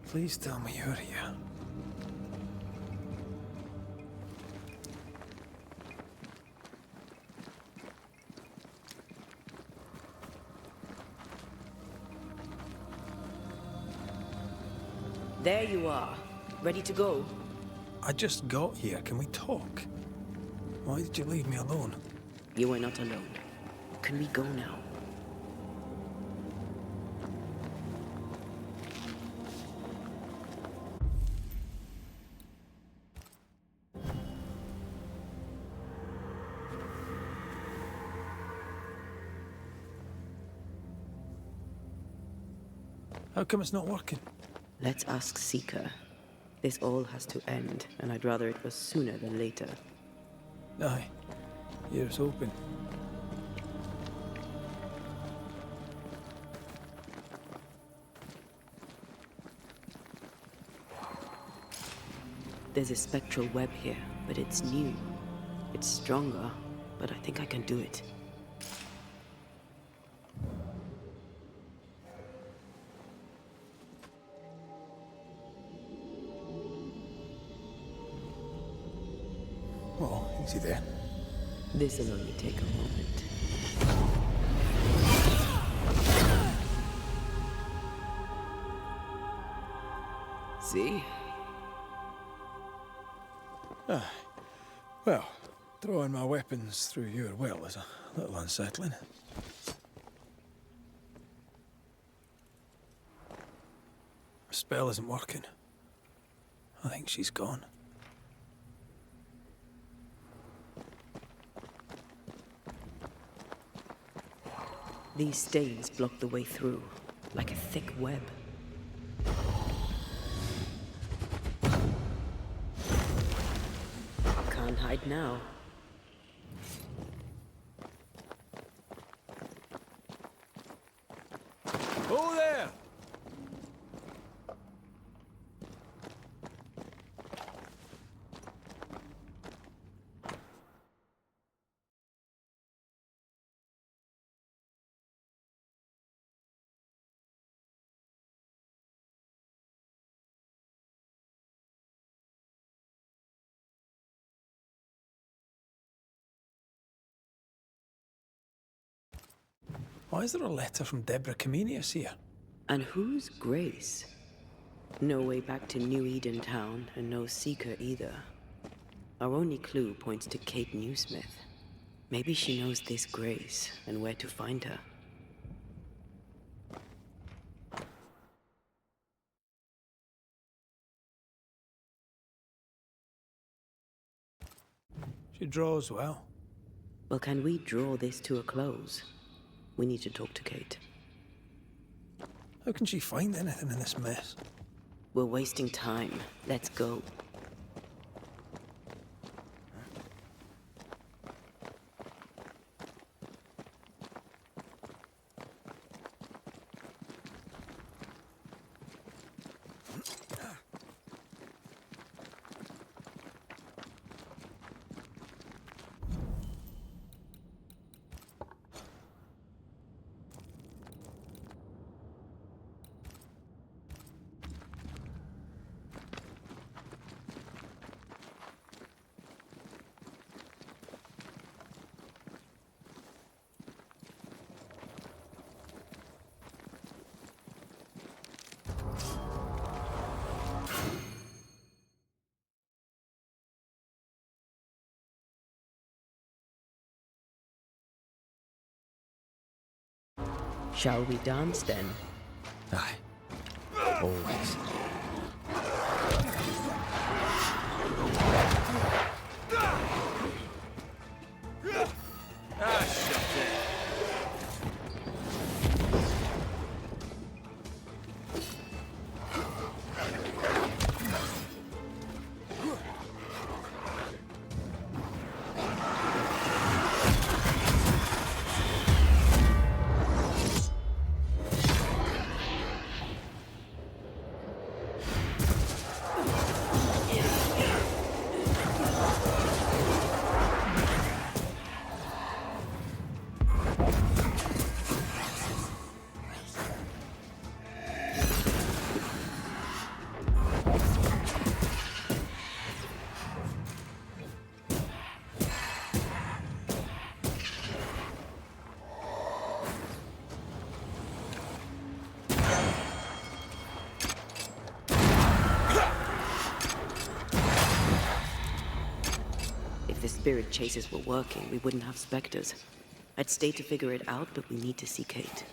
Please tell me you're here. There you are. Ready to go? I just got here. Can we talk? Why did you leave me alone? You are not alone. Can we go now? How come it's not working? Let's ask Seeker. This all has to end, and I'd rather it was sooner than later. Aye. Here's hoping. There's a spectral web here, but it's new. It's stronger, but I think I can do it. Well, easy there. This'll only take a moment. See? Ah, well, throwing my weapons through your will is a little unsettling. The spell isn't working. I think she's gone. These stains block the way through, like a thick web. Can't hide now. Oh, there! Why is there a letter from Deborah Comenius here? And who's Grace? No way back to New Eden Town, and no Seeker either. Our only clue points to Kate Newsmith. Maybe she knows this Grace, and where to find her. She draws well. Well, can we draw this to a close? We need to talk to Kate. How can she find anything in this mess? We're wasting time. Let's go. Shall we dance then? Aye. Always. Ah, shut it. spirit chasers were working, we wouldn't have specters. I'd stay to figure it out, but we need to see Kate.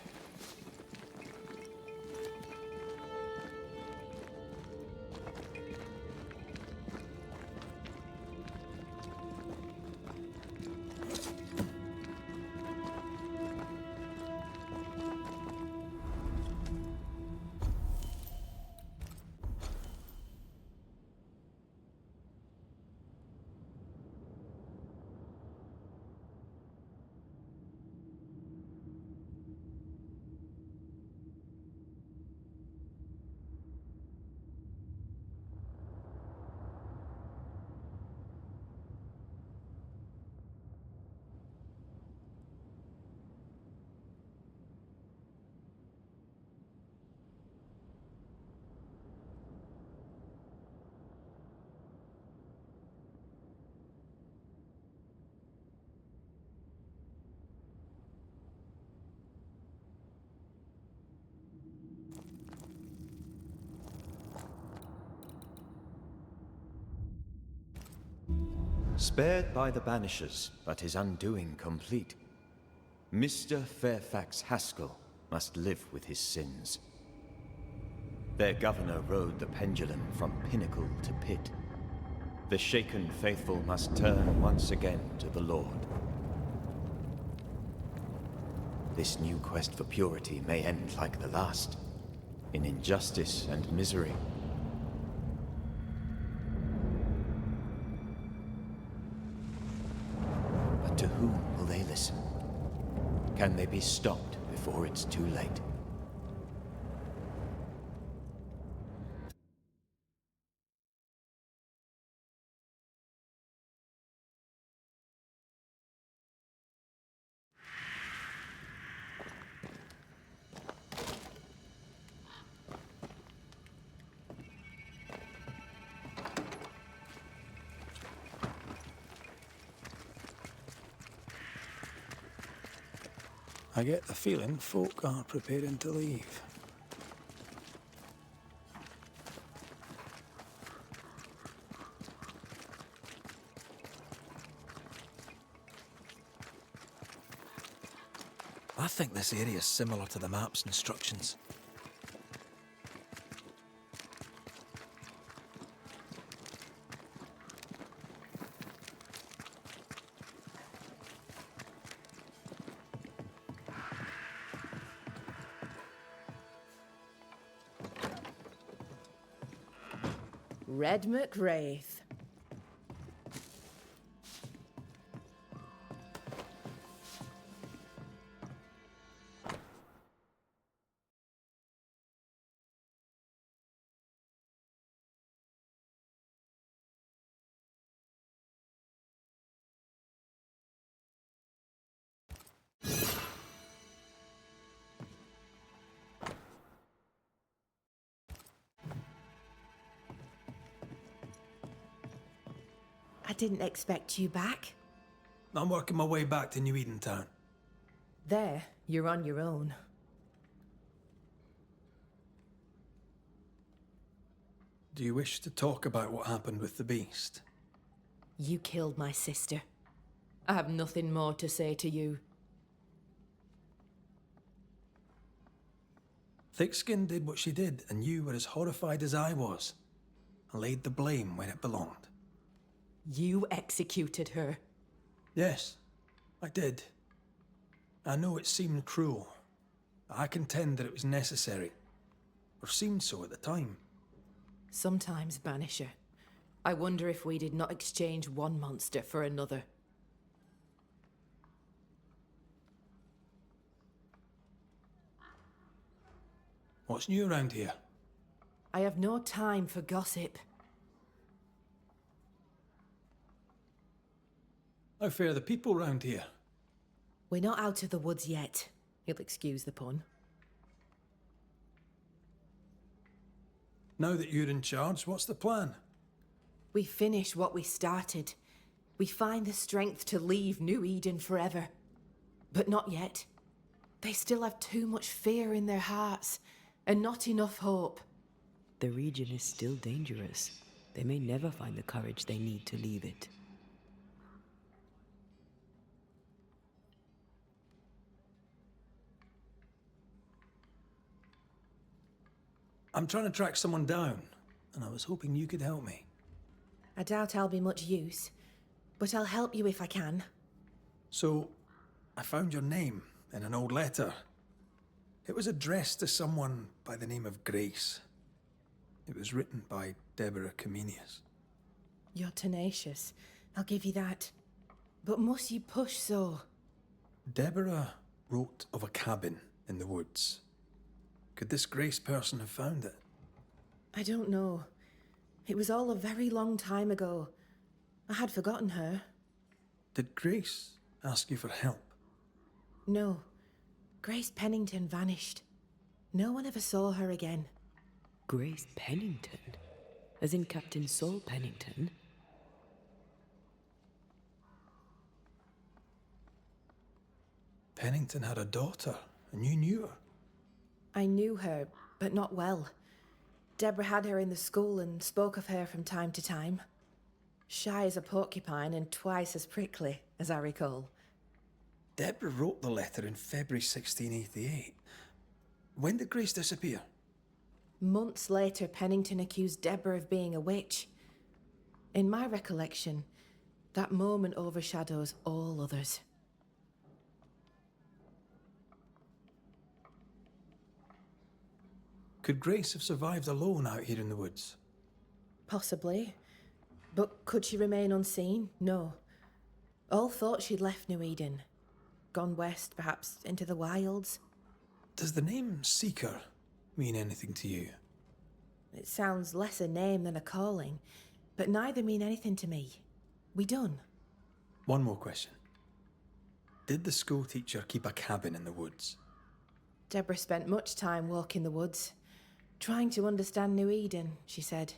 Spared by the Banishers, but his undoing complete. Mr. Fairfax Haskell must live with his sins. Their governor rode the pendulum from pinnacle to pit. The shaken faithful must turn once again to the Lord. This new quest for purity may end like the last, in injustice and misery. But to whom will they listen? Can they be stopped before it's too late? I get the feeling folk are preparing to leave. I think this area is similar to the map's instructions. Red McWraith. I didn't expect you back. I'm working my way back to New Edentown. There, you're on your own. Do you wish to talk about what happened with the beast? You killed my sister. I have nothing more to say to you. Thickskin did what she did, and you were as horrified as I was, and laid the blame where it belonged. You executed her. Yes, I did. I know it seemed cruel. I contend that it was necessary, or seemed so at the time. Sometimes, Banisher, I wonder if we did not exchange one monster for another. What's new around here? I have no time for gossip. How fare the people round here? We're not out of the woods yet. You'll excuse the pun. Now that you're in charge, what's the plan? We finish what we started. We find the strength to leave New Eden forever. But not yet. They still have too much fear in their hearts, and not enough hope. The region is still dangerous. They may never find the courage they need to leave it. I'm trying to track someone down, and I was hoping you could help me. I doubt I'll be much use, but I'll help you if I can. So, I found your name in an old letter. It was addressed to someone by the name of Grace. It was written by Deborah Comenius. You're tenacious, I'll give you that. But must you push so? Deborah wrote of a cabin in the woods. Could this Grace person have found it? I don't know. It was all a very long time ago. I had forgotten her. Did Grace ask you for help? No. Grace Pennington vanished. No one ever saw her again. Grace Pennington? As in Captain Saul Pennington? Pennington had a daughter, and you knew her. I knew her, but not well. Deborah had her in the school and spoke of her from time to time. Shy as a porcupine and twice as prickly, as I recall. Deborah wrote the letter in February 1688. When did Grace disappear? Months later, Pennington accused Deborah of being a witch. In my recollection, that moment overshadows all others. Could Grace have survived alone out here in the woods? Possibly. But could she remain unseen? No. All thought she'd left New Eden. Gone west, perhaps into the wilds. Does the name Seeker mean anything to you? It sounds less a name than a calling, but neither mean anything to me. We done? One more question. Did the school teacher keep a cabin in the woods? Deborah spent much time walking the woods, trying to understand New Eden, she said.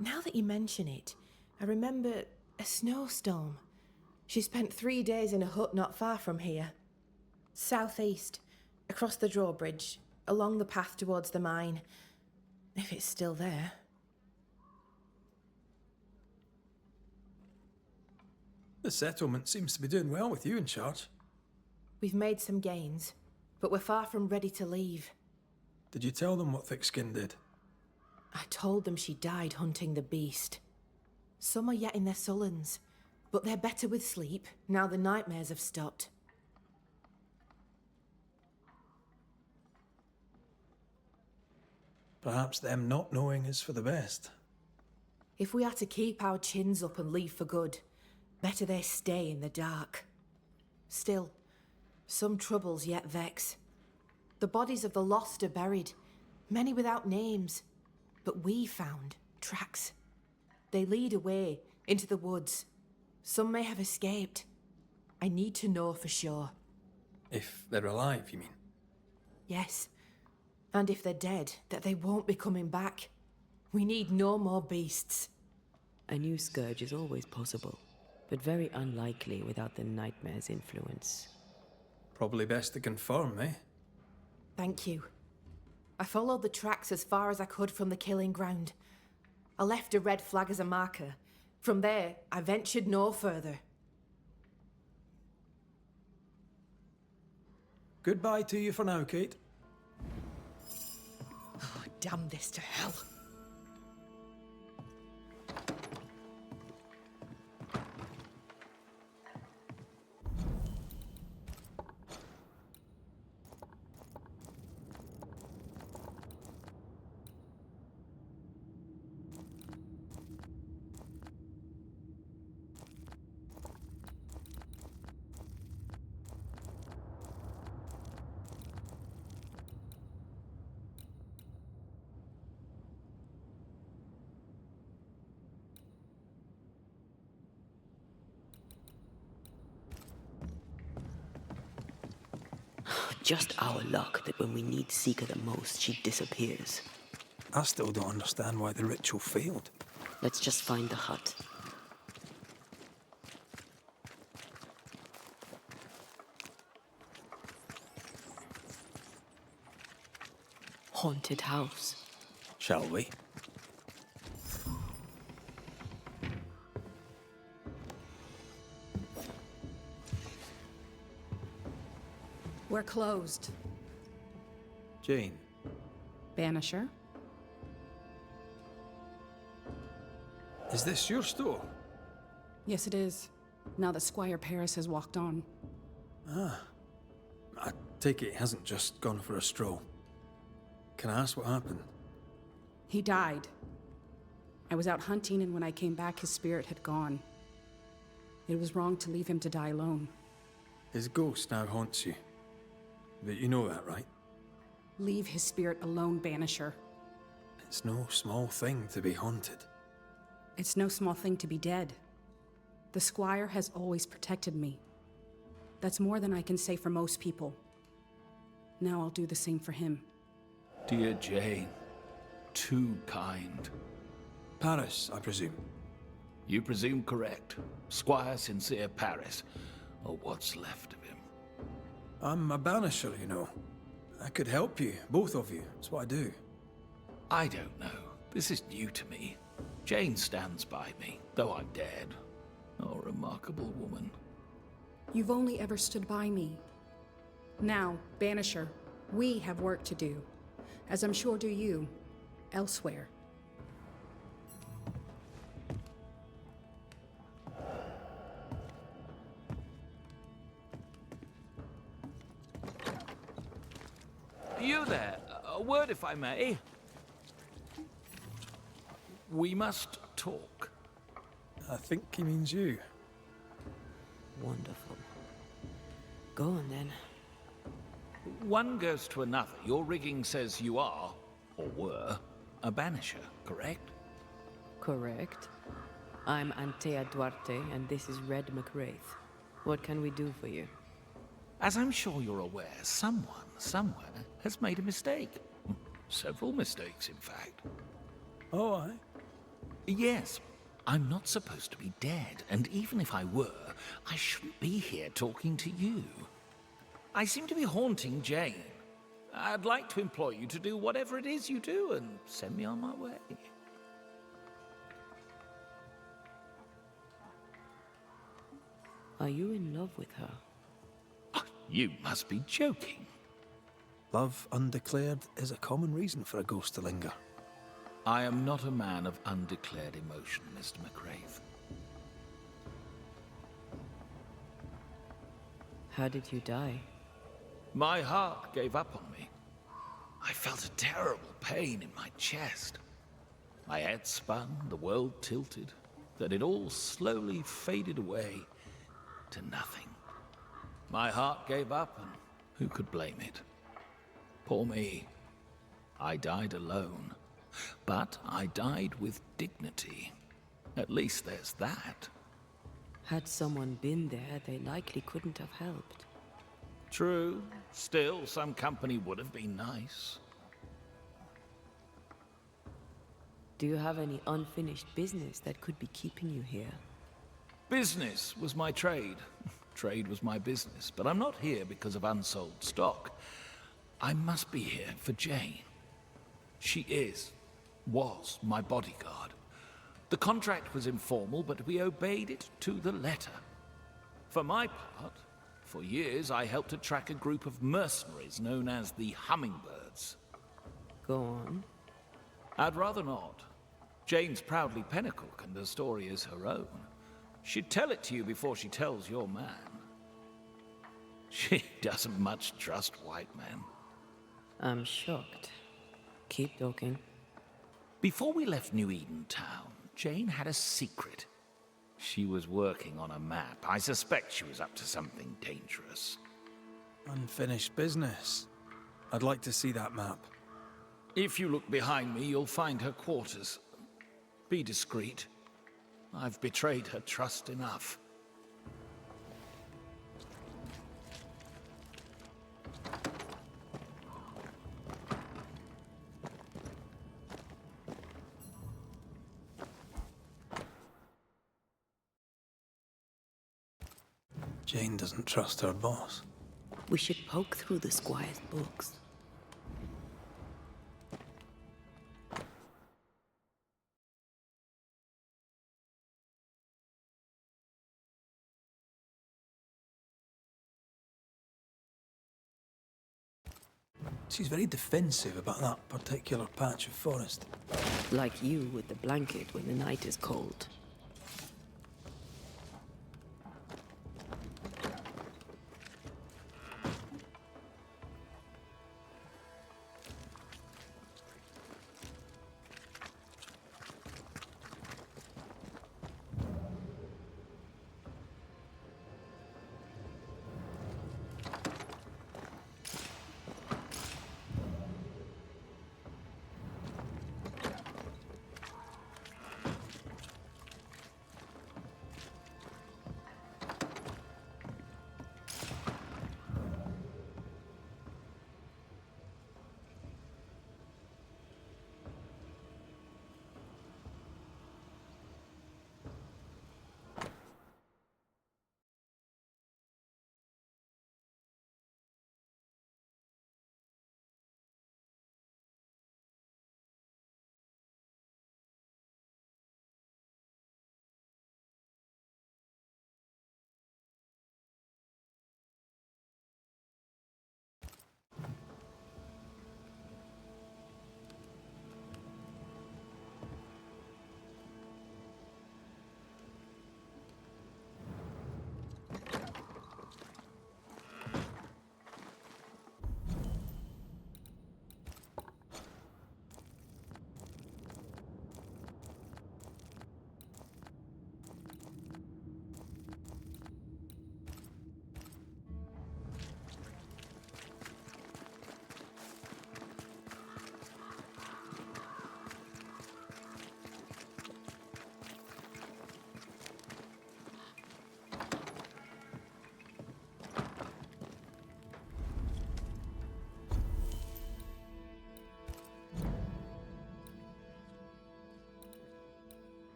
Now that you mention it, I remember a snowstorm. She spent 3 days in a hut not far from here. Southeast, across the drawbridge, along the path towards the mine. If it's still there. The settlement seems to be doing well with you in charge. We've made some gains, but we're far from ready to leave. Did you tell them what Thickskin did? I told them she died hunting the beast. Some are yet in their sullens, but they're better with sleep now the nightmares have stopped. Perhaps them not knowing is for the best. If we are to keep our chins up and leave for good, better they stay in the dark. Still, some troubles yet vex. The bodies of the lost are buried, many without names, but we found tracks. They lead away into the woods. Some may have escaped. I need to know for sure. If they're alive, you mean? Yes. And if they're dead, that they won't be coming back. We need no more beasts. A new scourge is always possible, but very unlikely without the nightmare's influence. Probably best to confirm, eh? Thank you. I followed the tracks as far as I could from the killing ground. I left a red flag as a marker. From there, I ventured no further. Goodbye to you for now, Kate. Oh, damn this to hell. Just our luck that when we need Seeker the most, she disappears. I still don't understand why the ritual failed. Let's just find the hut. Haunted house. Shall we? We're closed. Jane. Banisher? Is this your store? Yes, it is. Now that Squire Paris has walked on. Ah. I take it he hasn't just gone for a stroll. Can I ask what happened? He died. I was out hunting, and when I came back, his spirit had gone. It was wrong to leave him to die alone. His ghost now haunts you. But you know that, right? Leave his spirit alone, Banisher. It's no small thing to be haunted. It's no small thing to be dead. The Squire has always protected me. That's more than I can say for most people. Now I'll do the same for him. Dear Jane, too kind. Paris, I presume. You presume correct. Squire Sincere Paris, or what's left of him. I'm a banisher, you know. I could help you, both of you. That's what I do. I don't know. This is new to me. Jane stands by me, though I'm dead. Oh, remarkable woman. You've only ever stood by me. Now, Banisher, we have work to do, as I'm sure do you, elsewhere. You there, a word if I may. We must talk. I think he means you. Wonderful. Go on then. One goes to another. Your rigging says you are, or were, a banisher, correct? Correct. I'm Antea Duarte, and this is Red McWraith. What can we do for you? As I'm sure you're aware, someone, somewhere, has made a mistake. Several mistakes, in fact. Oh, aye? Yes. I'm not supposed to be dead, and even if I were, I shouldn't be here talking to you. I seem to be haunting Jane. I'd like to employ you to do whatever it is you do and send me on my way. Are you in love with her? You must be joking. Love undeclared is a common reason for a ghost to linger. I am not a man of undeclared emotion, Mr. McWraith. How did you die? My heart gave up on me. I felt a terrible pain in my chest. My head spun, the world tilted, then it all slowly faded away to nothing. My heart gave up, and who could blame it? Poor me. I died alone. But I died with dignity. At least there's that. Had someone been there, they likely couldn't have helped. True. Still, some company would have been nice. Do you have any unfinished business that could be keeping you here? Business was my trade. Trade was my business. But I'm not here because of unsold stock. I must be here for Jane. She was my bodyguard. The contract was informal, but we obeyed it to the letter. For my part, for years I helped to track a group of mercenaries known as the Hummingbirds. Go on. I'd rather not. Jane's proudly Pennycook, and the story is her own. She'd tell it to you before she tells your man. She doesn't much trust white men. I'm shocked. Keep talking. Before we left New Eden Town, Jane had a secret. She was working on a map. I suspect she was up to something dangerous. Unfinished business. I'd like to see that map. If you look behind me, you'll find her quarters. Be discreet. I've betrayed her trust enough. Jane doesn't trust her boss. We should poke through the Squire's books. She's very defensive about that particular patch of forest. Like you with the blanket when the night is cold.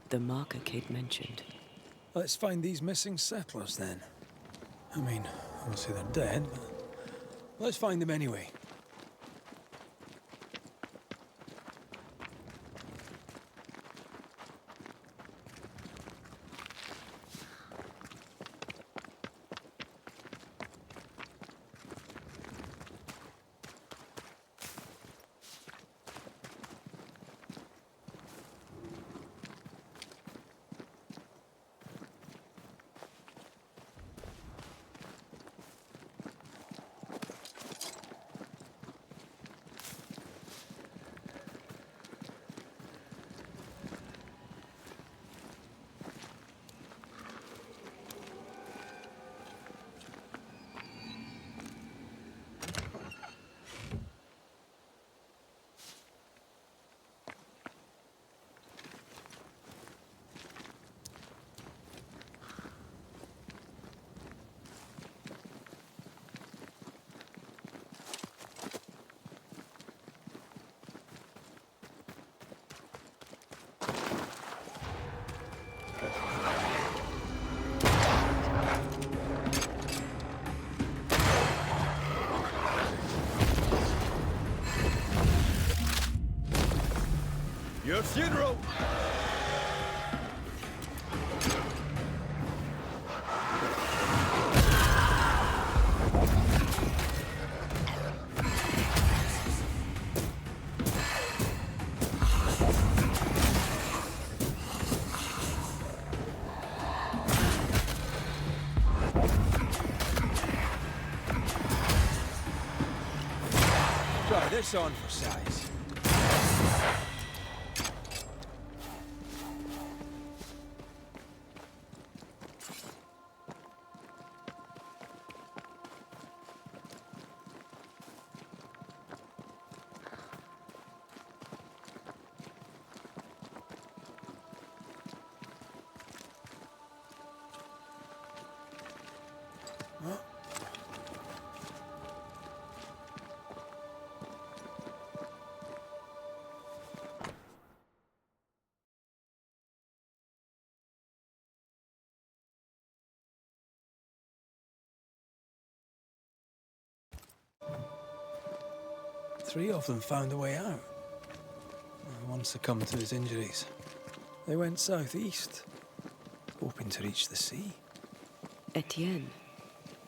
The marker Kate mentioned. Let's find these missing settlers then. I mean, obviously they're dead, but let's find them anyway. Your funeral! press on for size. Three of them found a way out. One succumbed to his injuries. They went southeast, hoping to reach the sea. Etienne,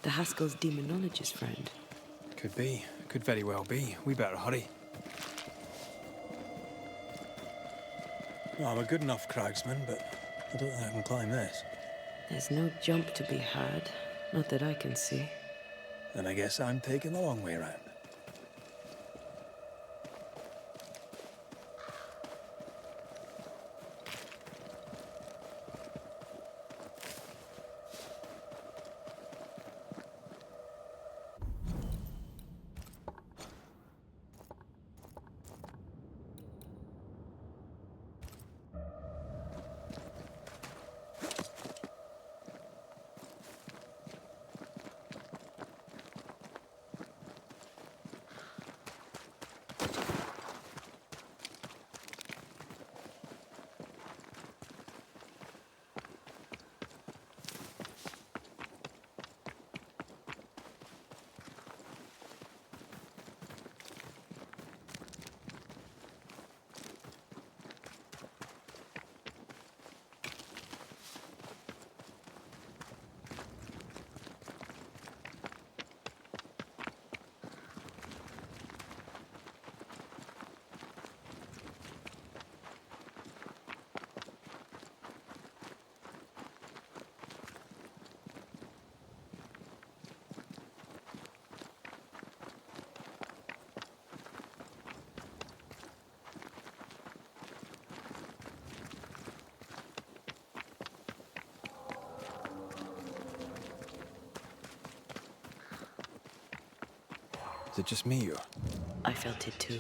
the Haskell's demonologist friend. Could be. Could very well be. We better hurry. Well, I'm a good enough cragsman, but I don't think I can climb this. There's no jump to be had. Not that I can see. Then I guess I'm taking the long way round. Is it just me, or? I felt it too.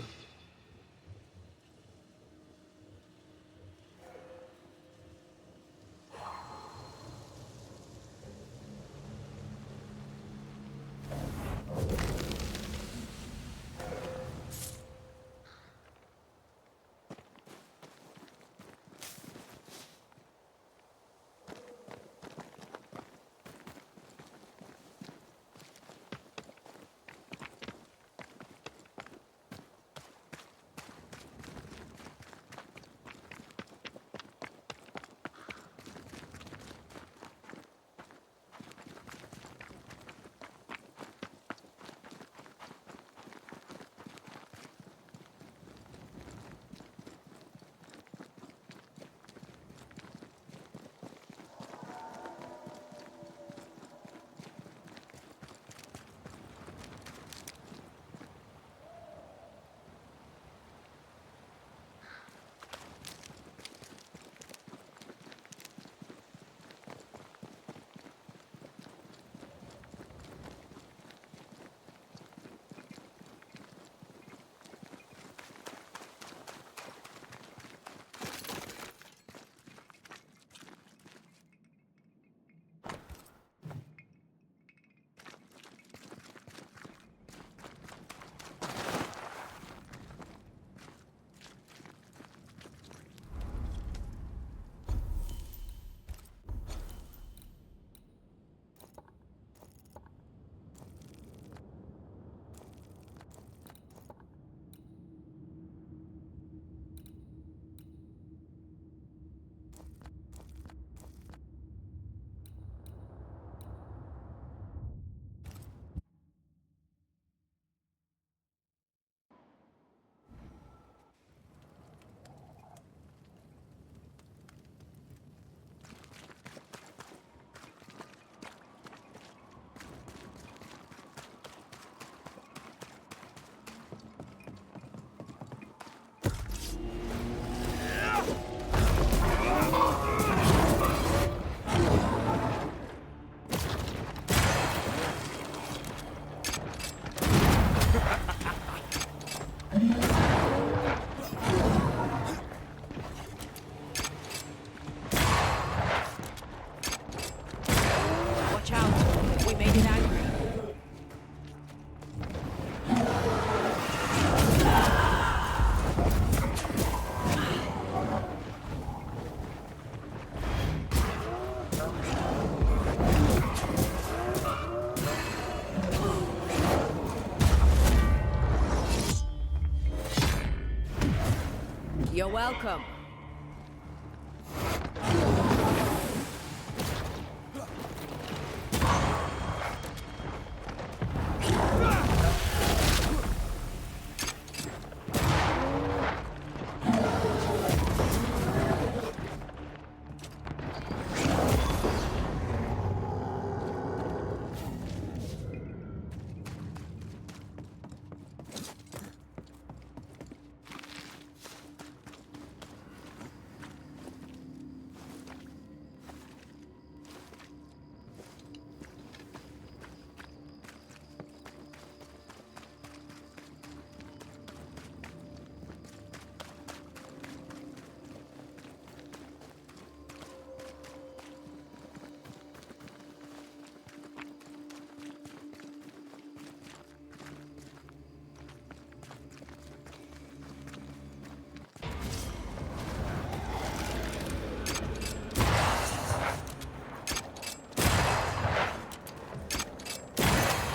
You're welcome.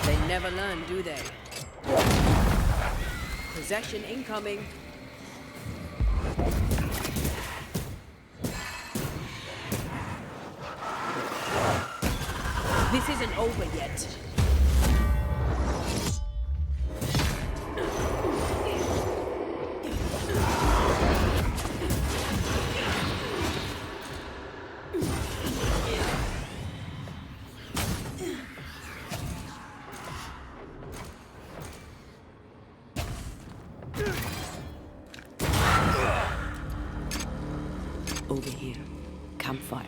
They never learn, do they? Possession incoming. This isn't over yet. Over here. Campfire.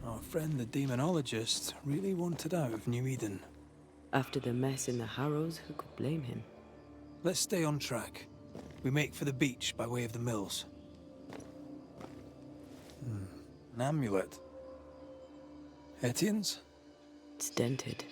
Our friend the demonologist really wanted out of New Eden. After the mess in the Harrows, who could blame him? Let's stay on track. We make for the beach by way of the mills. An amulet. Etienne's? It's dented.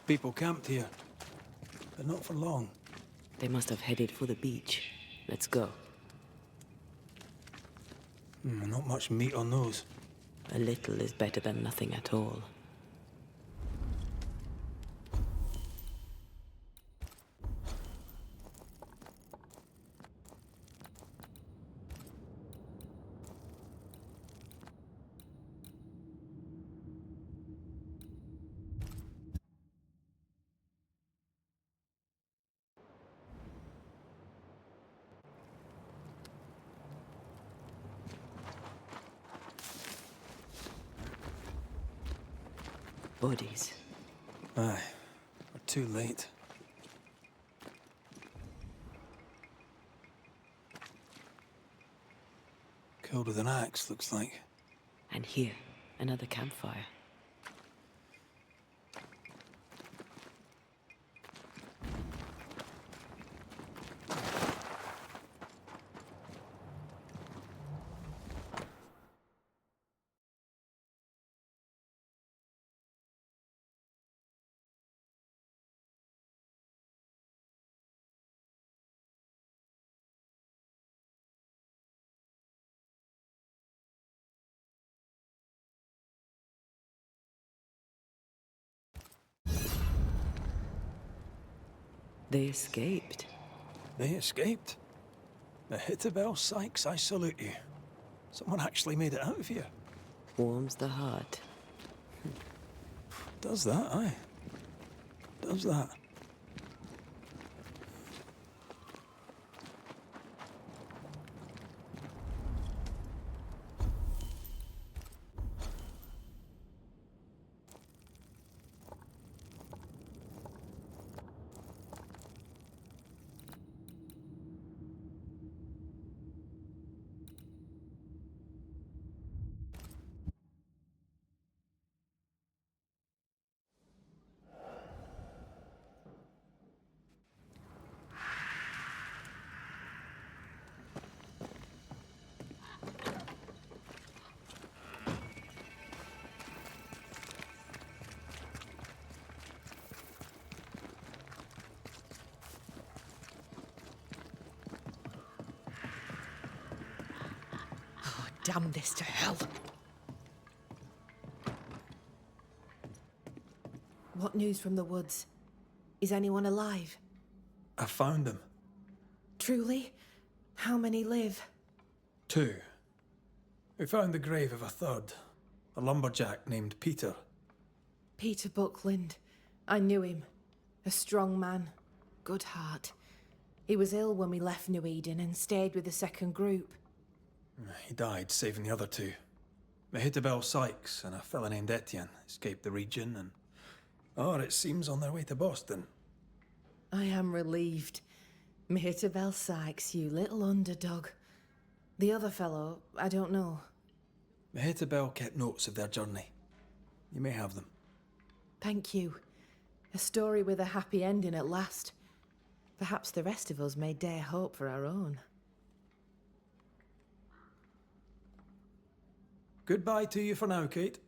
People camped here, but not for long. They must have headed for the beach. Let's go. Not much meat on those. A little is better than nothing at all. Bodies. Aye, we're too late. Killed with an axe, looks like. And here, another campfire. They escaped. They escaped? Mehitabel Sykes, I salute you. Someone actually made it out of here. Warms the heart. Does that, aye. Does that. Damn this to hell. What news from the woods? Is anyone alive? I found them. Truly? How many live? 2. We found the grave of a third. A lumberjack named Peter. Peter Buckland. I knew him. A strong man. Good heart. He was ill when we left New Eden and stayed with the second group. He died saving the other 2. Mehitabel Sykes and a fella named Etienne escaped the region and... Oh, it seems on their way to Boston. I am relieved. Mehitabel Sykes, you little underdog. The other fellow, I don't know. Mehitabel kept notes of their journey. You may have them. Thank you. A story with a happy ending at last. Perhaps the rest of us may dare hope for our own. Goodbye to you for now, Kate.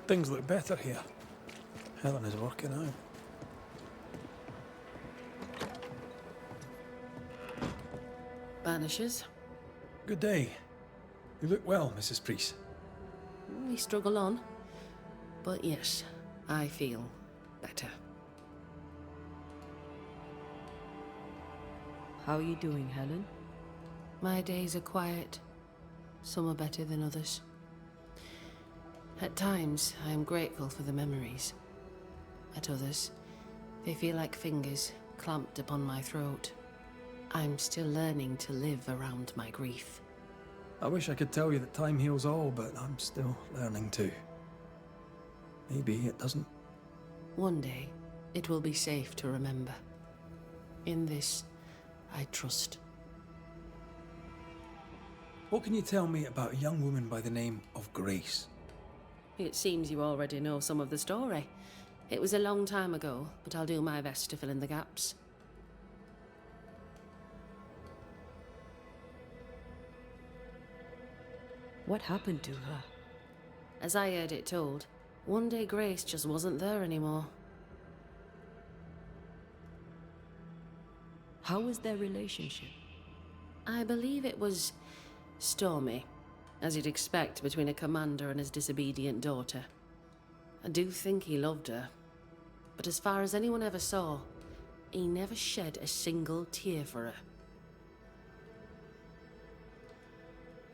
Things look better here. Helen is working out. Banishers? Good day. You look well, Mrs. Priest. We struggle on. But yes, I feel better. How are you doing, Helen? My days are quiet. Some are better than others. At times, I am grateful for the memories. At others, they feel like fingers clamped upon my throat. I'm still learning to live around my grief. I wish I could tell you that time heals all, but I'm still learning too. Maybe it doesn't. One day, it will be safe to remember. In this, I trust. What can you tell me about a young woman by the name of Grace? It seems you already know some of the story. It was a long time ago, but I'll do my best to fill in the gaps. What happened to her? As I heard it told, one day Grace just wasn't there anymore. How was their relationship? I believe it was stormy, as you'd expect between a commander and his disobedient daughter. I do think he loved her, but as far as anyone ever saw, he never shed a single tear for her.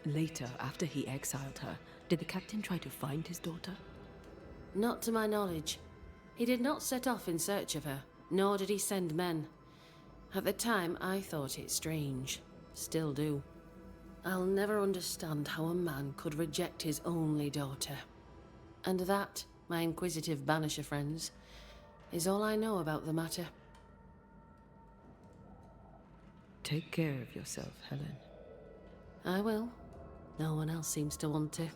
Later, after he exiled her, did the captain try to find his daughter? Not to my knowledge. He did not set off in search of her, nor did he send men. At the time, I thought it strange. Still do. I'll never understand how a man could reject his only daughter. And that, my inquisitive Banisher friends, is all I know about the matter. Take care of yourself, Helen. I will. No one else seems to want to.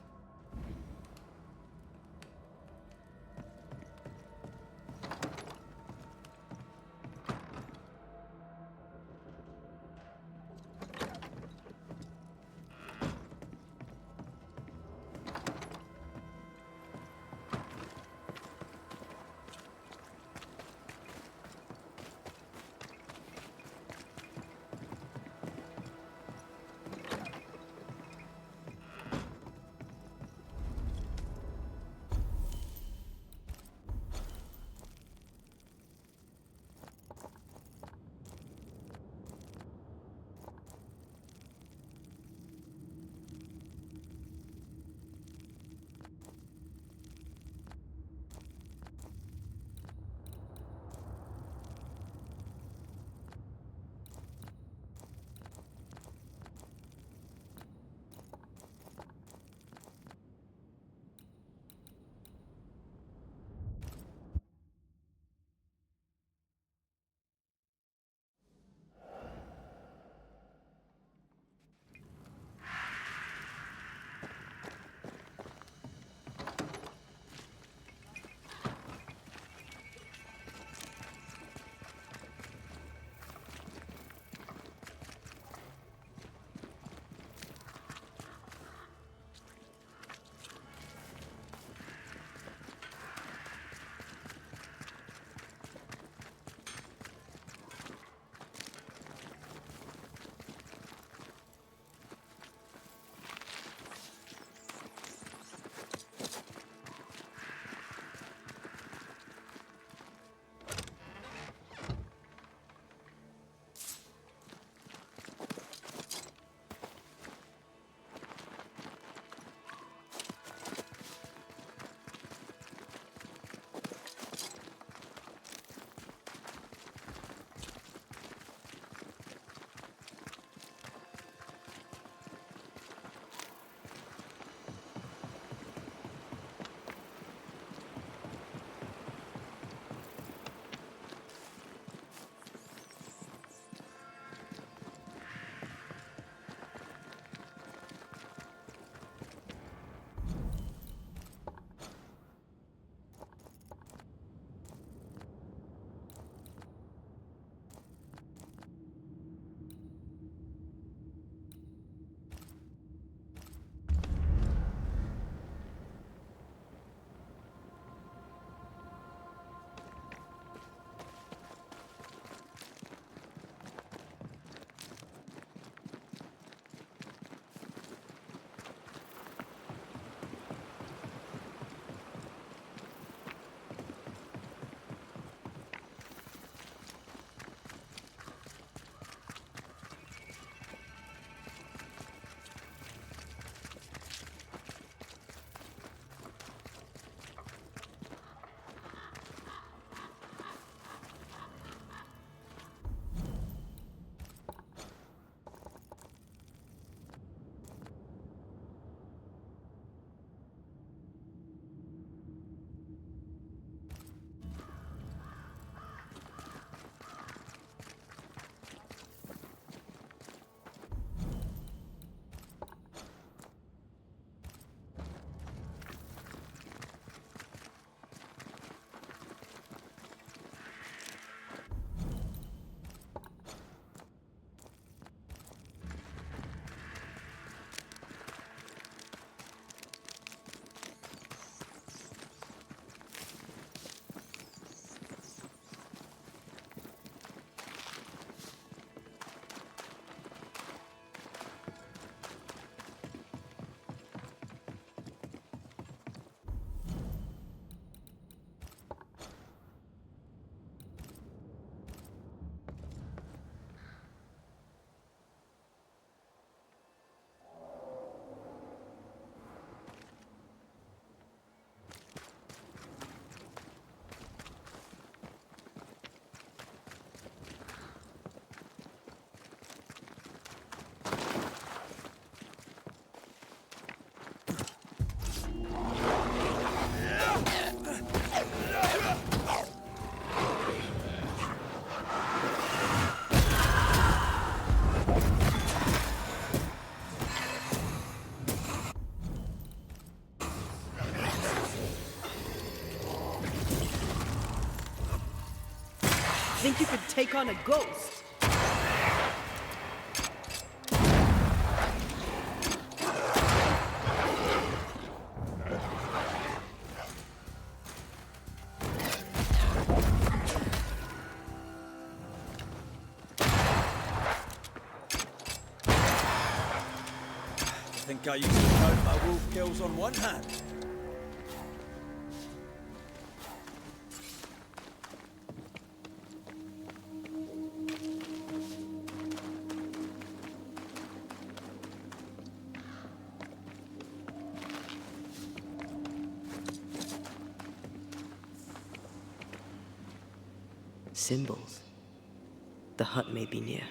think you could take on a ghost? I think I used to count my wolf kills on one hand. Symbols. The hut may be near.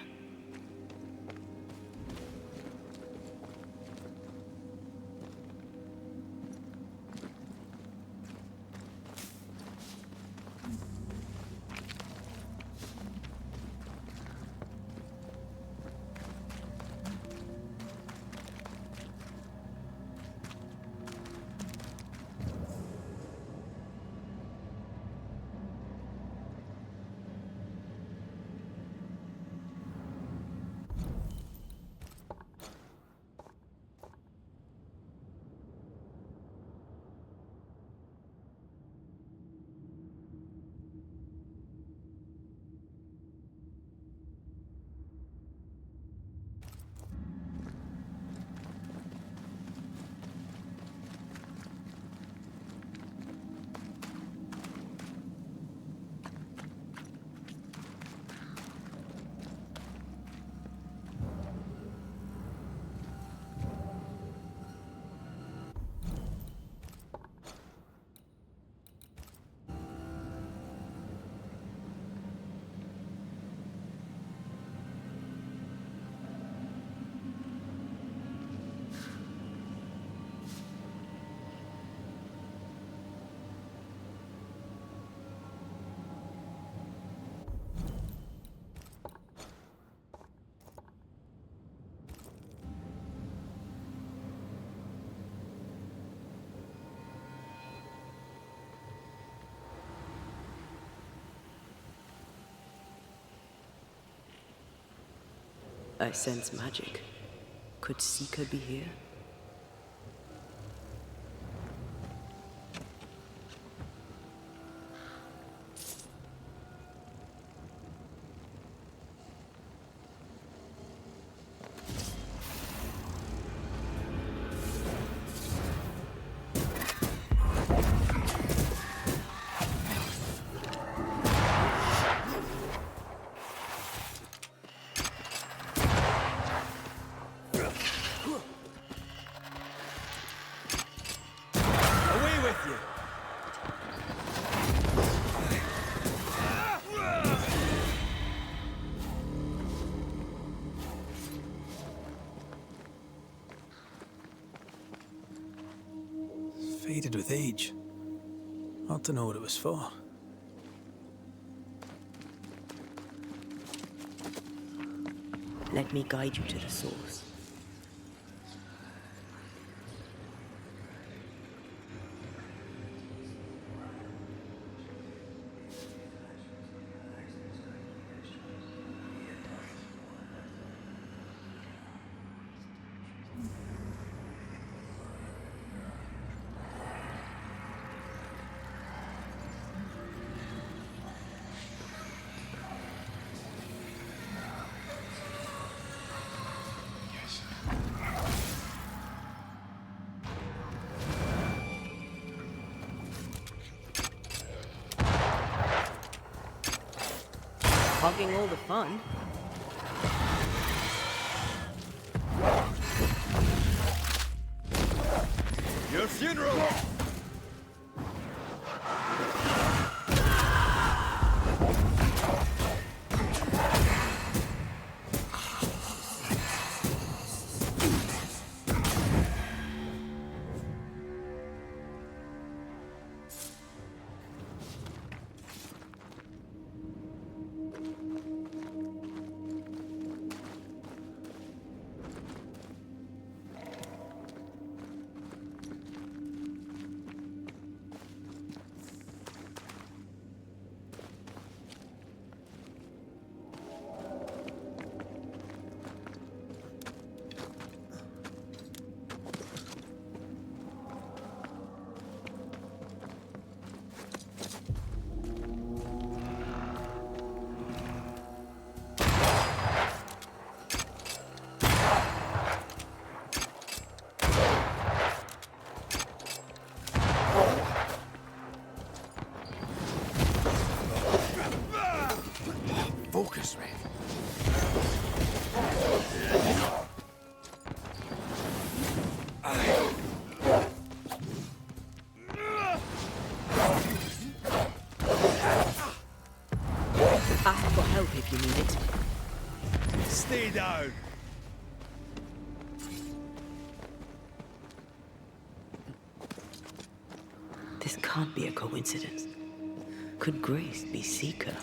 I sense magic. Could Seeker be here? Faded with age. Hard to know what it was for. Let me guide you to the source. Hogging all the fun. Your funeral! Ask for help if you need it. Stay down. This can't be a coincidence. Could Grace be Seeker?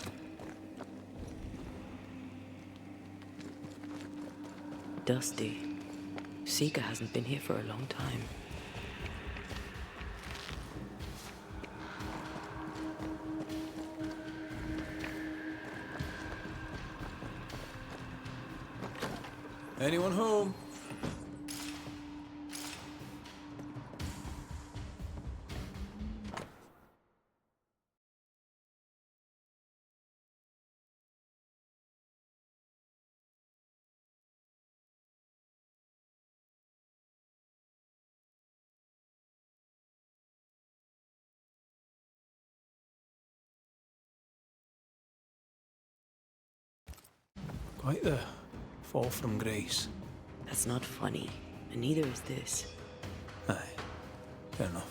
Dusty. Seeker hasn't been here for a long time. Anyone home? Quite the fall from grace. That's not funny, and neither is this. Aye, fair enough.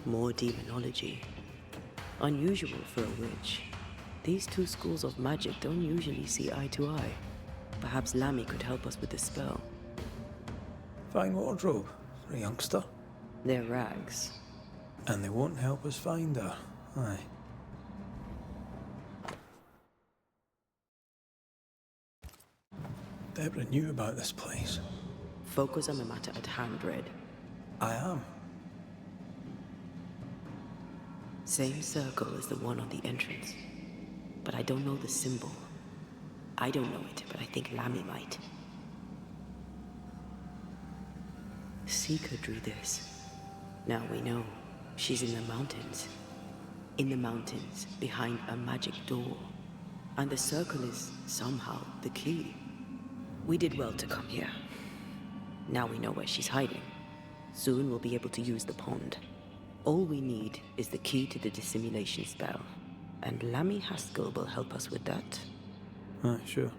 More demonology. Unusual for a witch. These two schools of magic don't usually see eye to eye. Perhaps Lammy could help us with the spell. Fine wardrobe for a youngster. They're rags. And they won't help us find her. Aye. Deborah knew about this place. Focus on the matter at hand, Red. I am. Same circle as the one on the entrance. But I don't know the symbol. I don't know it, but I think Lammy might. Seeker drew this. Now we know. She's in the mountains. In the mountains, behind a magic door. And the circle is, somehow, the key. We did well to come here. Now we know where she's hiding. Soon we'll be able to use the pond. All we need is the key to the dissimulation spell. And Lammy Haskell will help us with that. Aye, sure.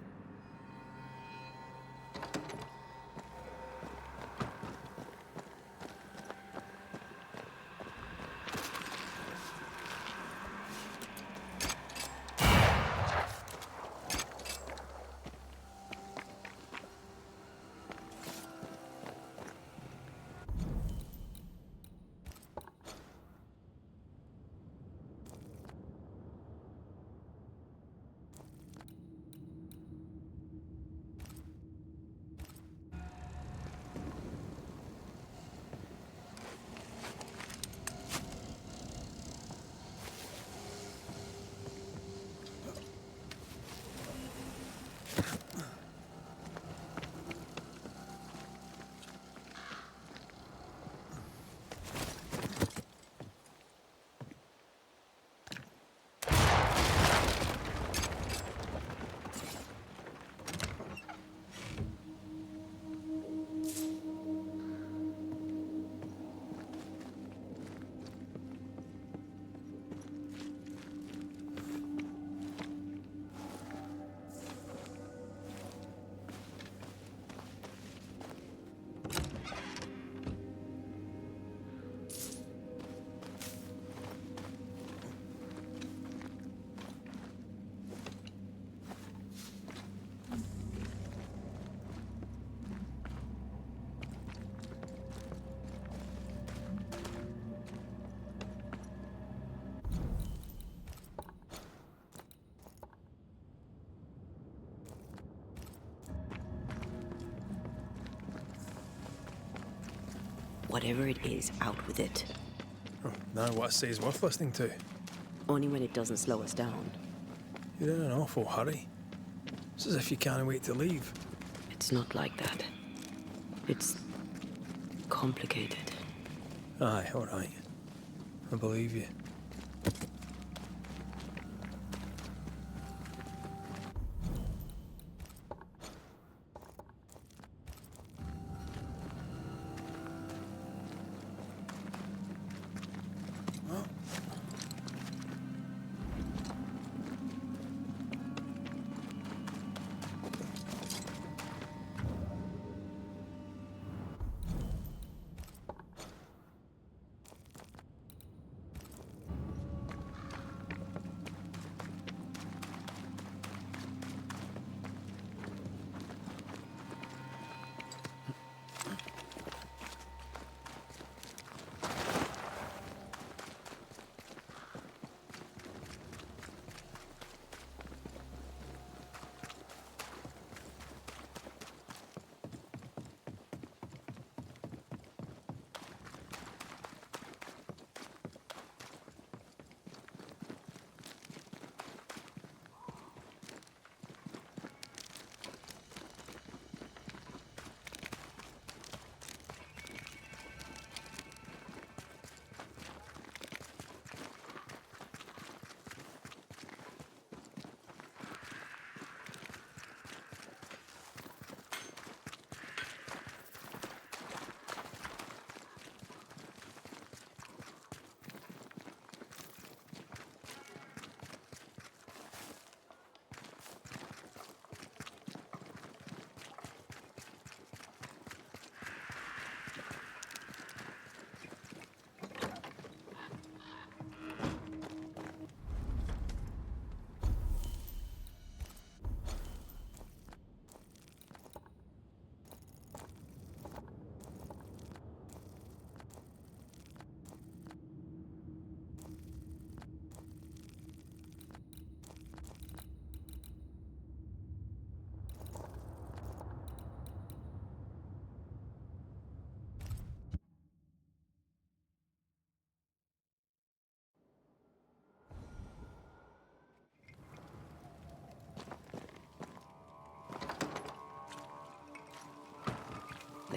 Whatever it is, out with it. Oh, now what I say is worth listening to. Only when it doesn't slow us down. You're in an awful hurry. It's as if you can't wait to leave. It's not like that. It's complicated. Aye, all right. I believe you.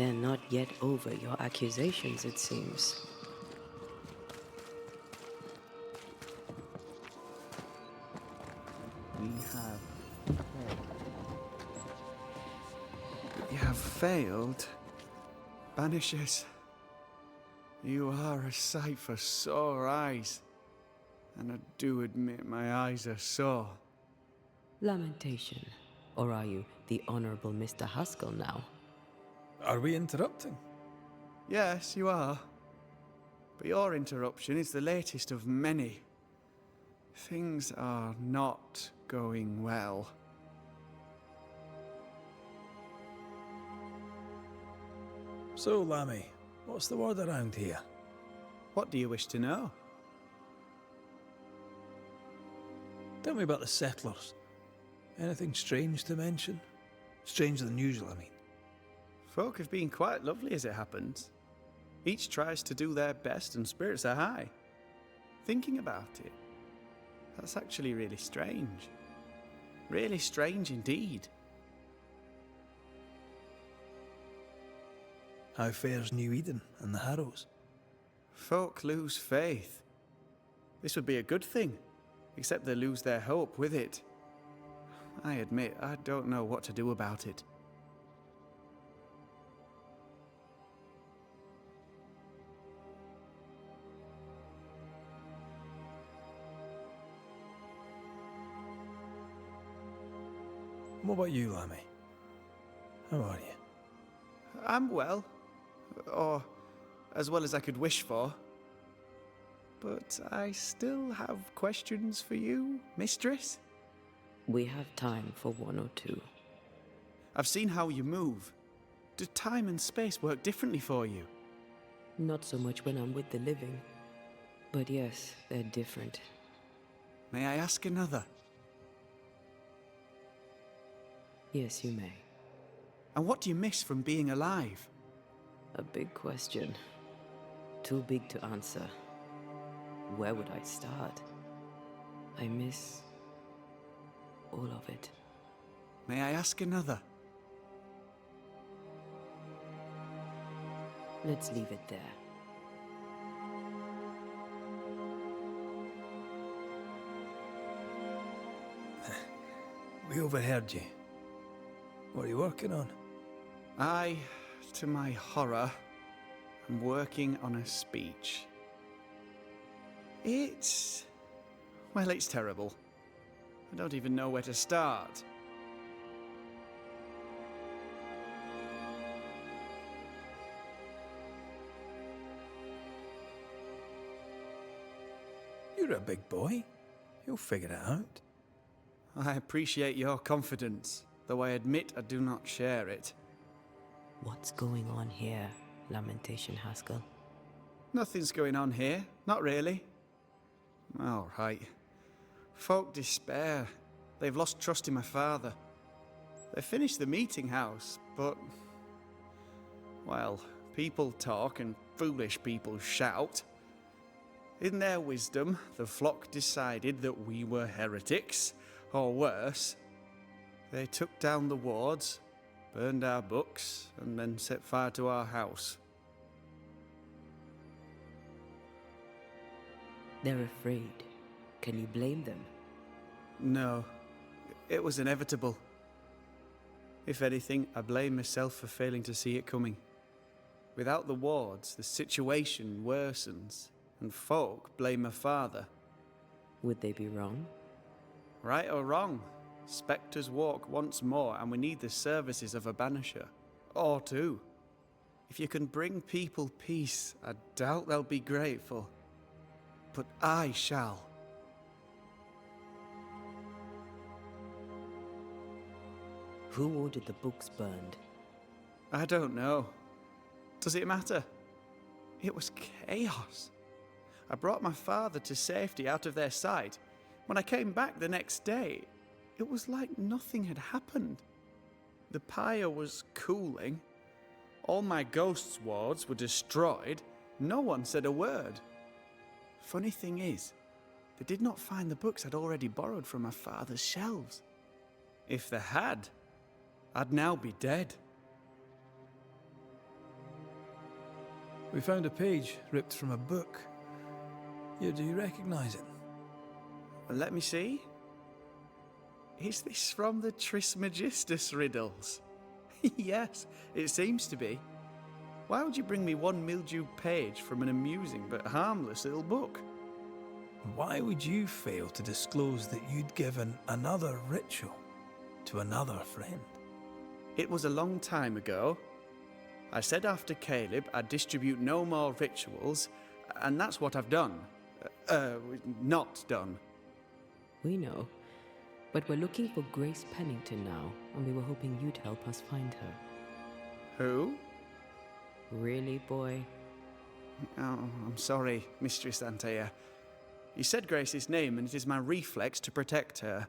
They're not yet over your accusations, it seems. We have failed. Banishers, you are a sight for sore eyes. And I do admit my eyes are sore. Lamentation. Or are you the Honorable Mr. Haskell now? Are we interrupting? Yes, you are. But your interruption is the latest of many. Things are not going well. So, Lammy, what's the word around here? What do you wish to know? Tell me about the settlers. Anything strange to mention? Stranger than usual, I mean. Folk have been quite lovely as it happens. Each tries to do their best and spirits are high. Thinking about it, that's actually really strange. Really strange indeed. How fares New Eden and the Harrows? Folk lose faith. This would be a good thing, except they lose their hope with it. I admit, I don't know what to do about it. What about you, Lammy? How are you? I'm well. Or as well as I could wish for. But I still have questions for you, mistress. We have time for one or two. I've seen how you move. Do time and space work differently for you? Not so much when I'm with the living. But yes, they're different. May I ask another? Yes, you may. And what do you miss from being alive? A big question. Too big to answer. Where would I start? I miss all of it. May I ask another? Let's leave it there. We overheard you. What are you working on? I, to my horror, am working on a speech. Well, it's terrible. I don't even know where to start. You're a big boy. You'll figure it out. I appreciate your confidence, though I admit I do not share it. What's going on here, Lamentation Haskell? Nothing's going on here, not really. All right. Folk despair. They've lost trust in my father. They finished the meeting house, but... well, people talk and foolish people shout. In their wisdom, the flock decided that we were heretics, or worse. They took down the wards, burned our books, and then set fire to our house. They're afraid. Can you blame them? No. It was inevitable. If anything, I blame myself for failing to see it coming. Without the wards, the situation worsens, and folk blame my father. Would they be wrong? Right or wrong, spectres walk once more, and we need the services of a banisher. Or two. If you can bring people peace, I doubt they'll be grateful. But I shall. Who ordered the books burned? I don't know. Does it matter? It was chaos. I brought my father to safety out of their sight. When I came back the next day, it was like nothing had happened. The pyre was cooling. All my ghost's wards were destroyed. No one said a word. Funny thing is, they did not find the books I'd already borrowed from my father's shelves. If they had, I'd now be dead. We found a page ripped from a book. Here, do you recognize it? Let me see. Is this from the Trismegistus riddles? Yes, it seems to be. Why would you bring me one mildewed page from an amusing but harmless little book? Why would you fail to disclose that you'd given another ritual to another friend? It was a long time ago. I said after Caleb I'd distribute no more rituals, and that's what I've done. Not done. We know. But we're looking for Grace Pennington now, and we were hoping you'd help us find her. Who? Really, boy? Oh, I'm sorry, Mistress Antea. You said Grace's name, and it is my reflex to protect her.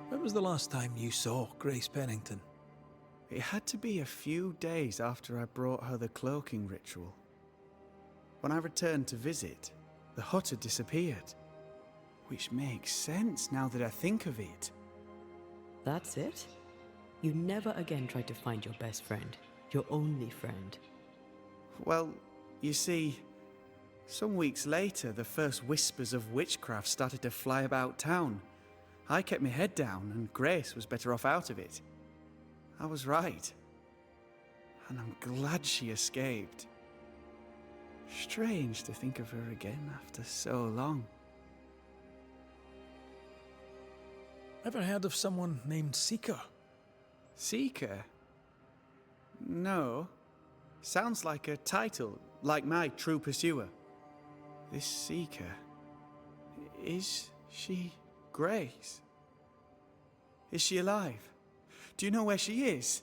When was the last time you saw Grace Pennington? It had to be a few days after I brought her the cloaking ritual. When I returned to visit, the hut had disappeared. Which makes sense now that I think of it. That's it? You never again tried to find your best friend, your only friend. Well, you see, some weeks later, the first whispers of witchcraft started to fly about town. I kept my head down, and Grace was better off out of it. I was right. And I'm glad she escaped. Strange to think of her again after so long. Ever heard of someone named Seeker? Seeker? No. Sounds like a title, like my True Pursuer. This Seeker... Is she Grace? Is she alive? Do you know where she is?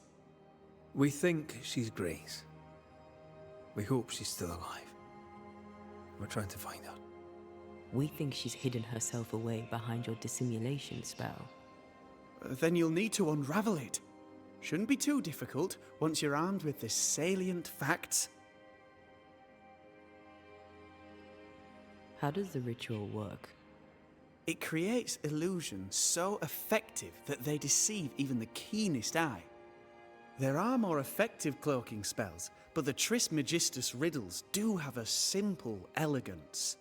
We think she's Grace. We hope she's still alive. We're trying to find her. We think she's hidden herself away behind your dissimulation spell. Then you'll need to unravel it. Shouldn't be too difficult once you're armed with the salient facts. How does the ritual work? It creates illusions so effective that they deceive even the keenest eye. There are more effective cloaking spells, but the Trismegistus riddles do have a simple elegance.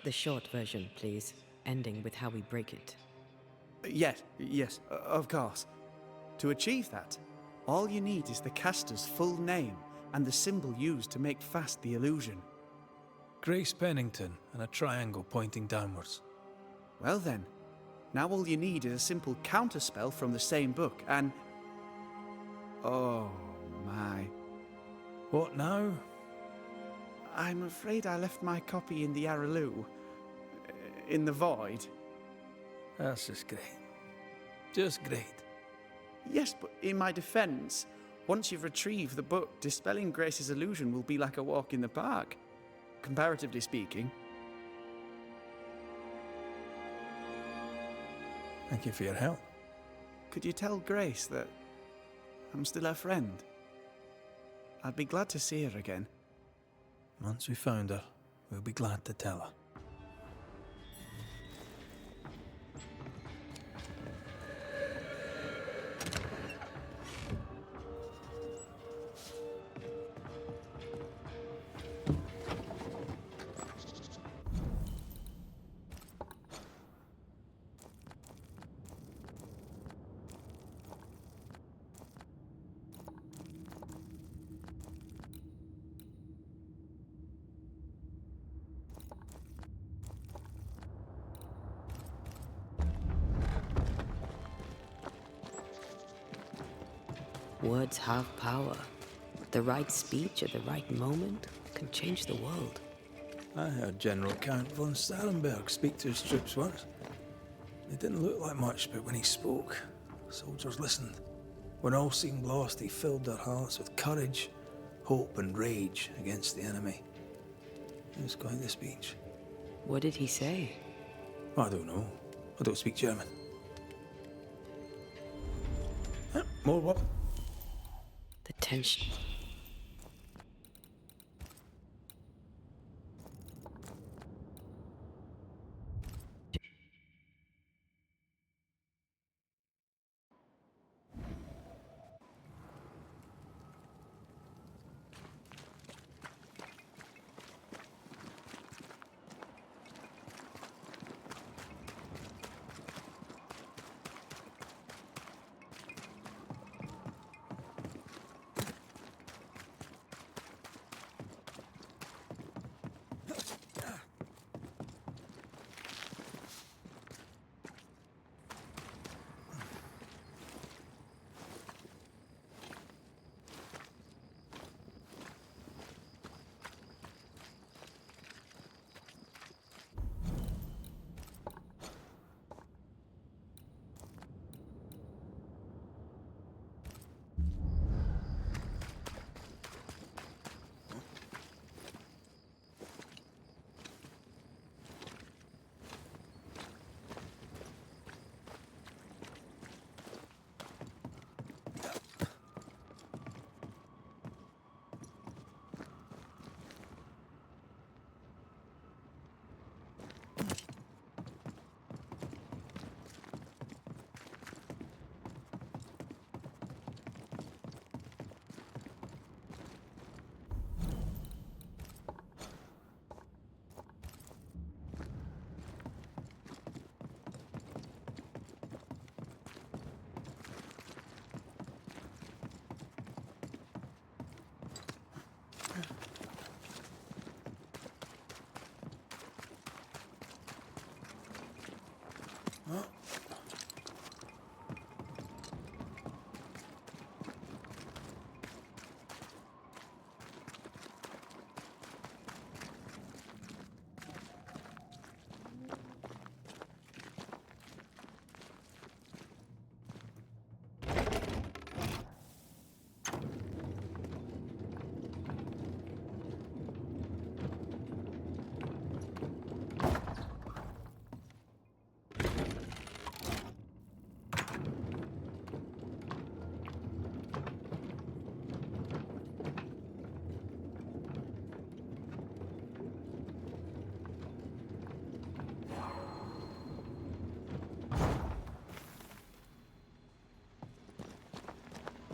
The short version, please, ending with how we break it. Yes, of course. To achieve that, all you need is the caster's full name and the symbol used to make fast the illusion. Grace Pennington and a triangle pointing downwards. Well then, now all you need is a simple counterspell from the same book and... Oh my. What now? I'm afraid I left my copy in the Araloo. In the void. That's just great. Just great. Yes, but in my defense, once you've retrieved the book, dispelling Grace's illusion will be like a walk in the park. Comparatively speaking. Thank you for your help. Could you tell Grace that I'm still her friend? I'd be glad to see her again. Once we found her, we'll be glad to tell her. Words have power. The right speech at the right moment can change the world. I heard General Count von Starenberg speak to his troops once. It didn't look like much, but when he spoke, soldiers listened. When all seemed lost, he filled their hearts with courage, hope and rage against the enemy. It was quite the speech. What did he say? I don't know. I don't speak German. More what? The tension.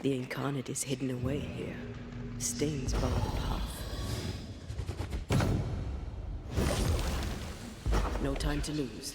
The incarnate is hidden away here. Stains bar the path. No time to lose.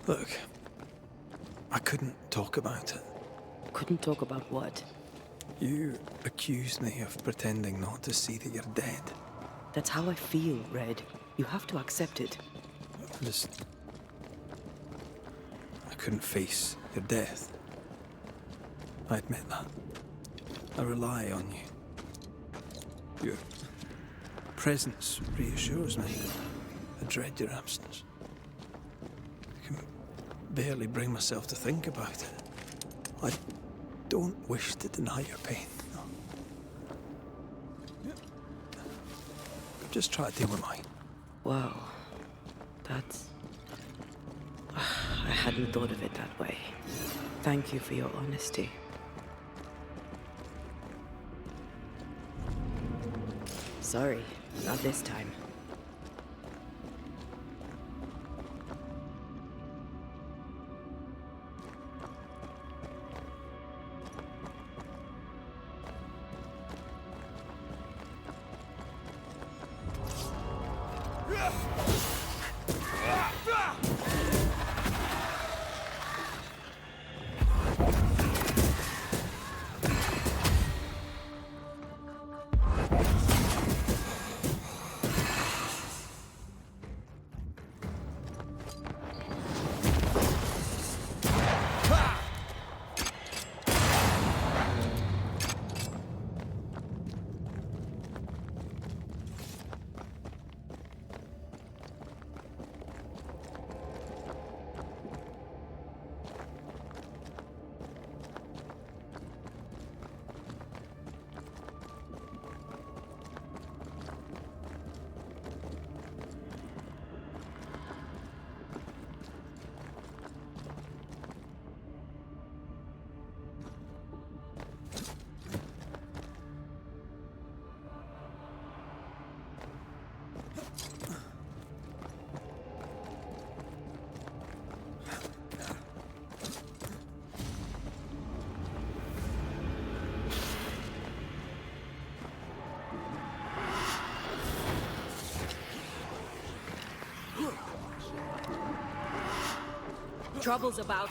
Look, I couldn't talk about it. Couldn't talk about what? You accused me of pretending not to see that you're dead. That's how I feel, Red. You have to accept it. I couldn't face your death. I admit that. I rely on you. Your presence reassures me. I dread your absence. I can barely bring myself to think about it. I don't wish to deny your pain. No. Just try to deal with mine. Wow. That's... I hadn't thought of it that way. Thank you for your honesty. Sorry, not this time. Trouble's about.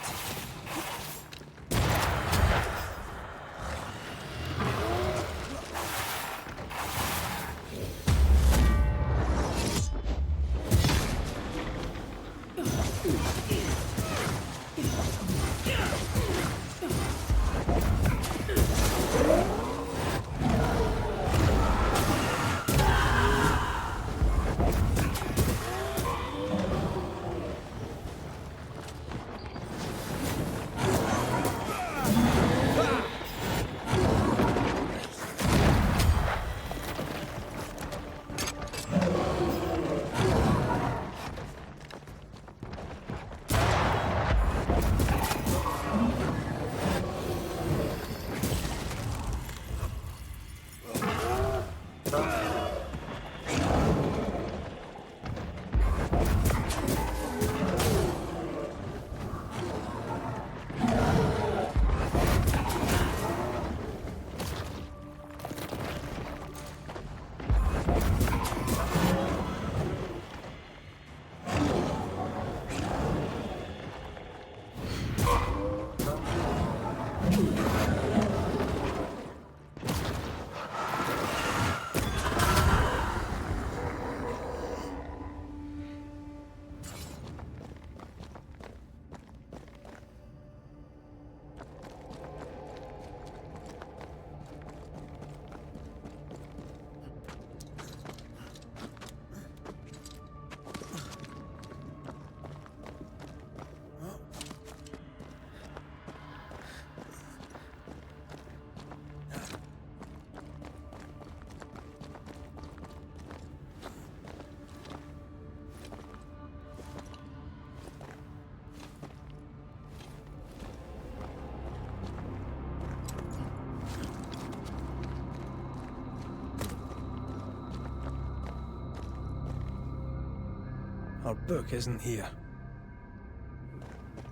book isn't here.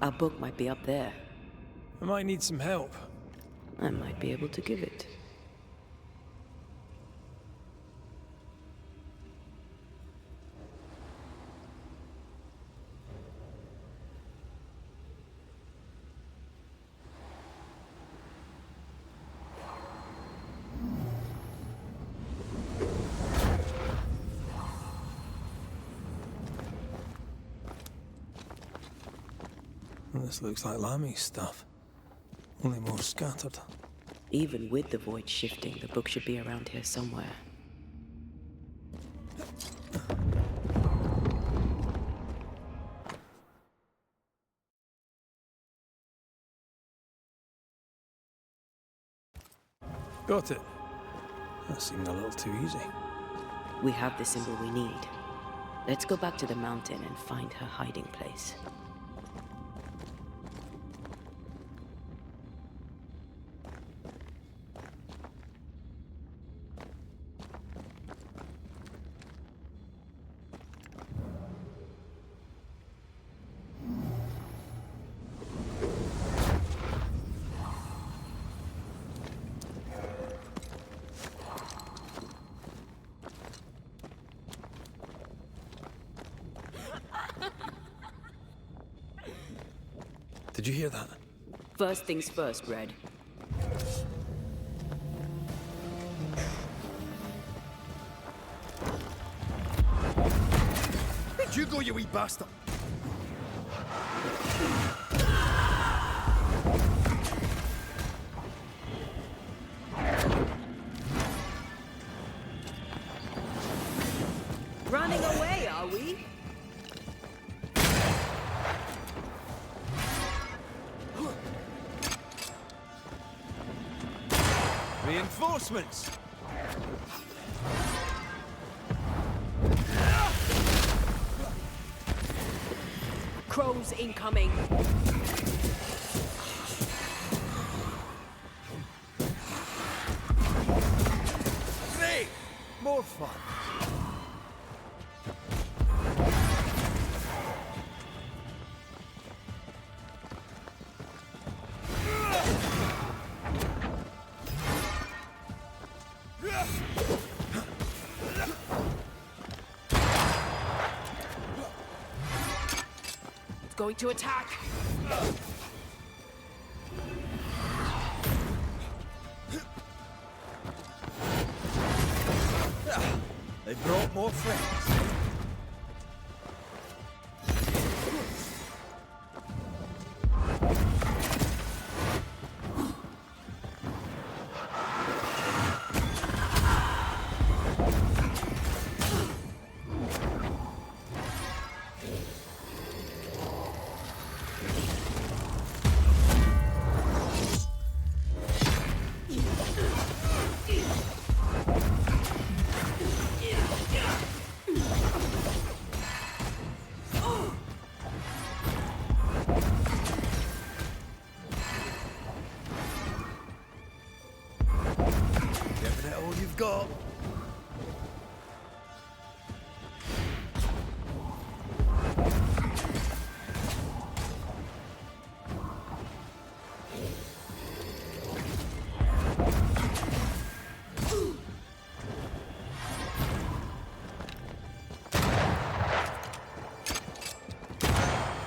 Our book might be up there. I might need some help. I might be able to give it. This looks like Lami's stuff. Only more scattered. Even with the void shifting, the book should be around here somewhere. Got it. That seemed a little too easy. We have the symbol we need. Let's go back to the mountain and find her hiding place. Did you hear that? First things first, Red. Where'd you go, you wee bastard? Running away, are we? Reinforcements! Crows incoming. Great! More fun. Going to attack. They brought more friends. Giving it all you've got.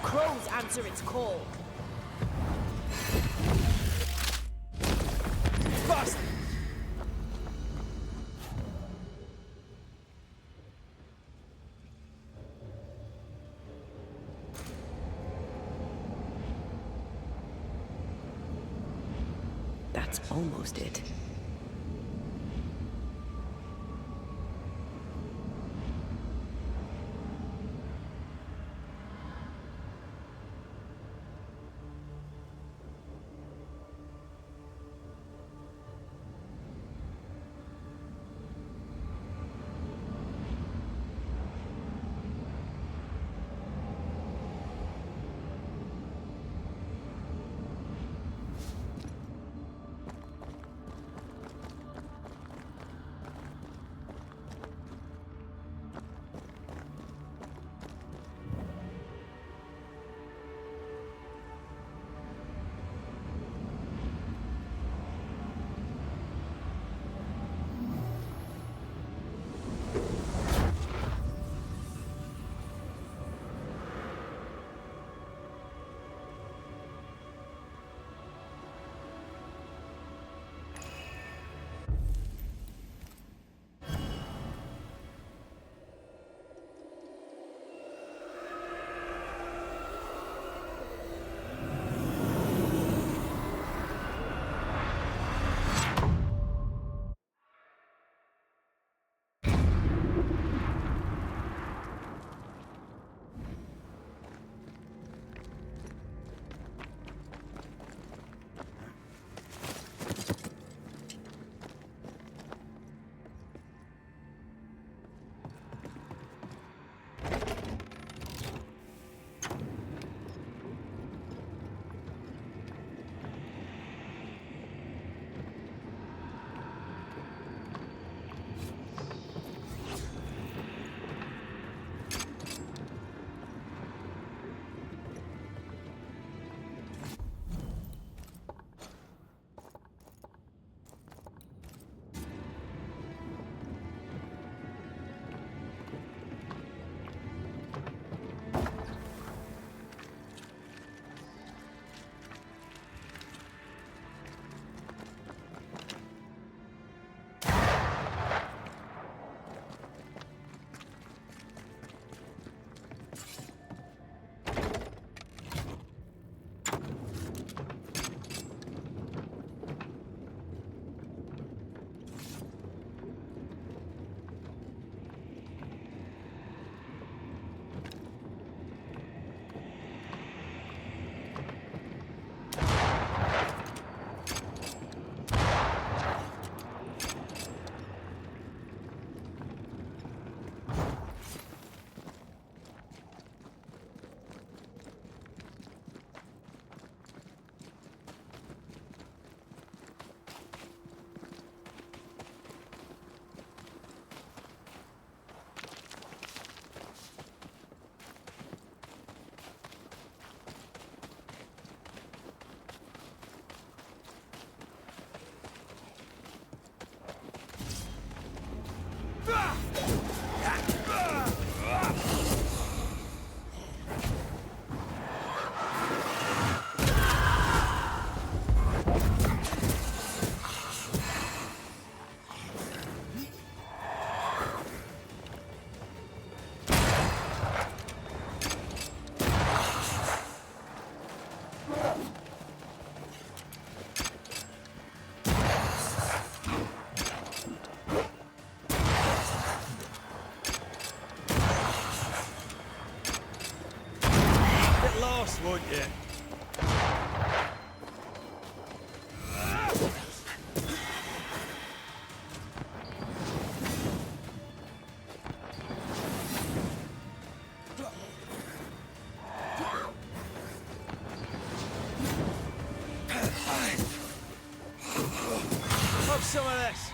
Crows answer its call. Bust! That's almost it. sauce, won't you? Have some of this.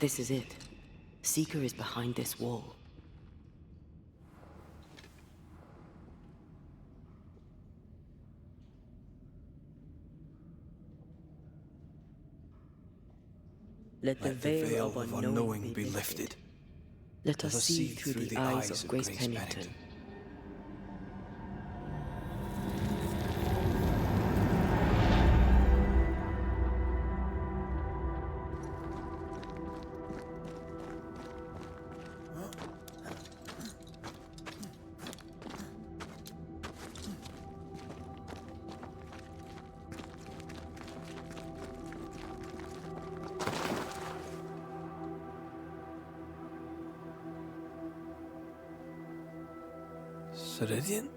This is it. Seeker is behind this wall. Let the veil of unknowing be lifted. Let us see through the eyes of Grace Pennington. Ceridian?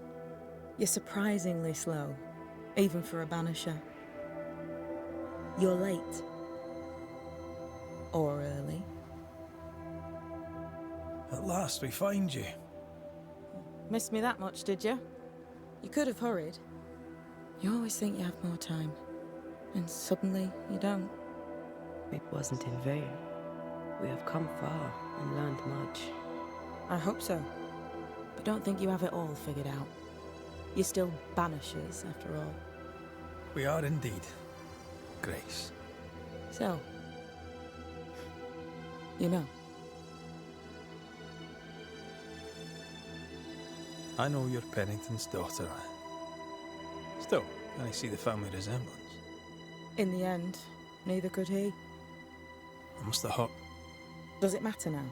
You're surprisingly slow, even for a Banisher. You're late. Or early. At last we find you. Missed me that much, did you? You could have hurried. You always think you have more time, and suddenly you don't. It wasn't in vain. We have come far and learned much. I hope so. But don't think you have it all figured out. You're still Banishers, after all. We are indeed, Grace. So, you know. I know you're Pennington's daughter. Still, can I see the family resemblance? In the end, neither could he. I must have hurt. Does it matter now?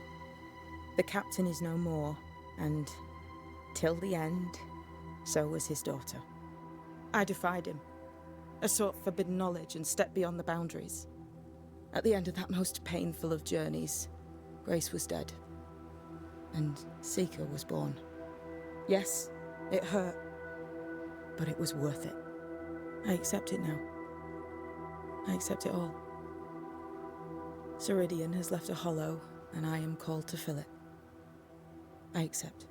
The captain is no more, and till the end, so was his daughter. I defied him. I sought forbidden knowledge and stepped beyond the boundaries. At the end of that most painful of journeys, Grace was dead. And Seeker was born. Yes, it hurt, but it was worth it. I accept it now. I accept it all. Ceridian has left a hollow, and I am called to fill it. I accept.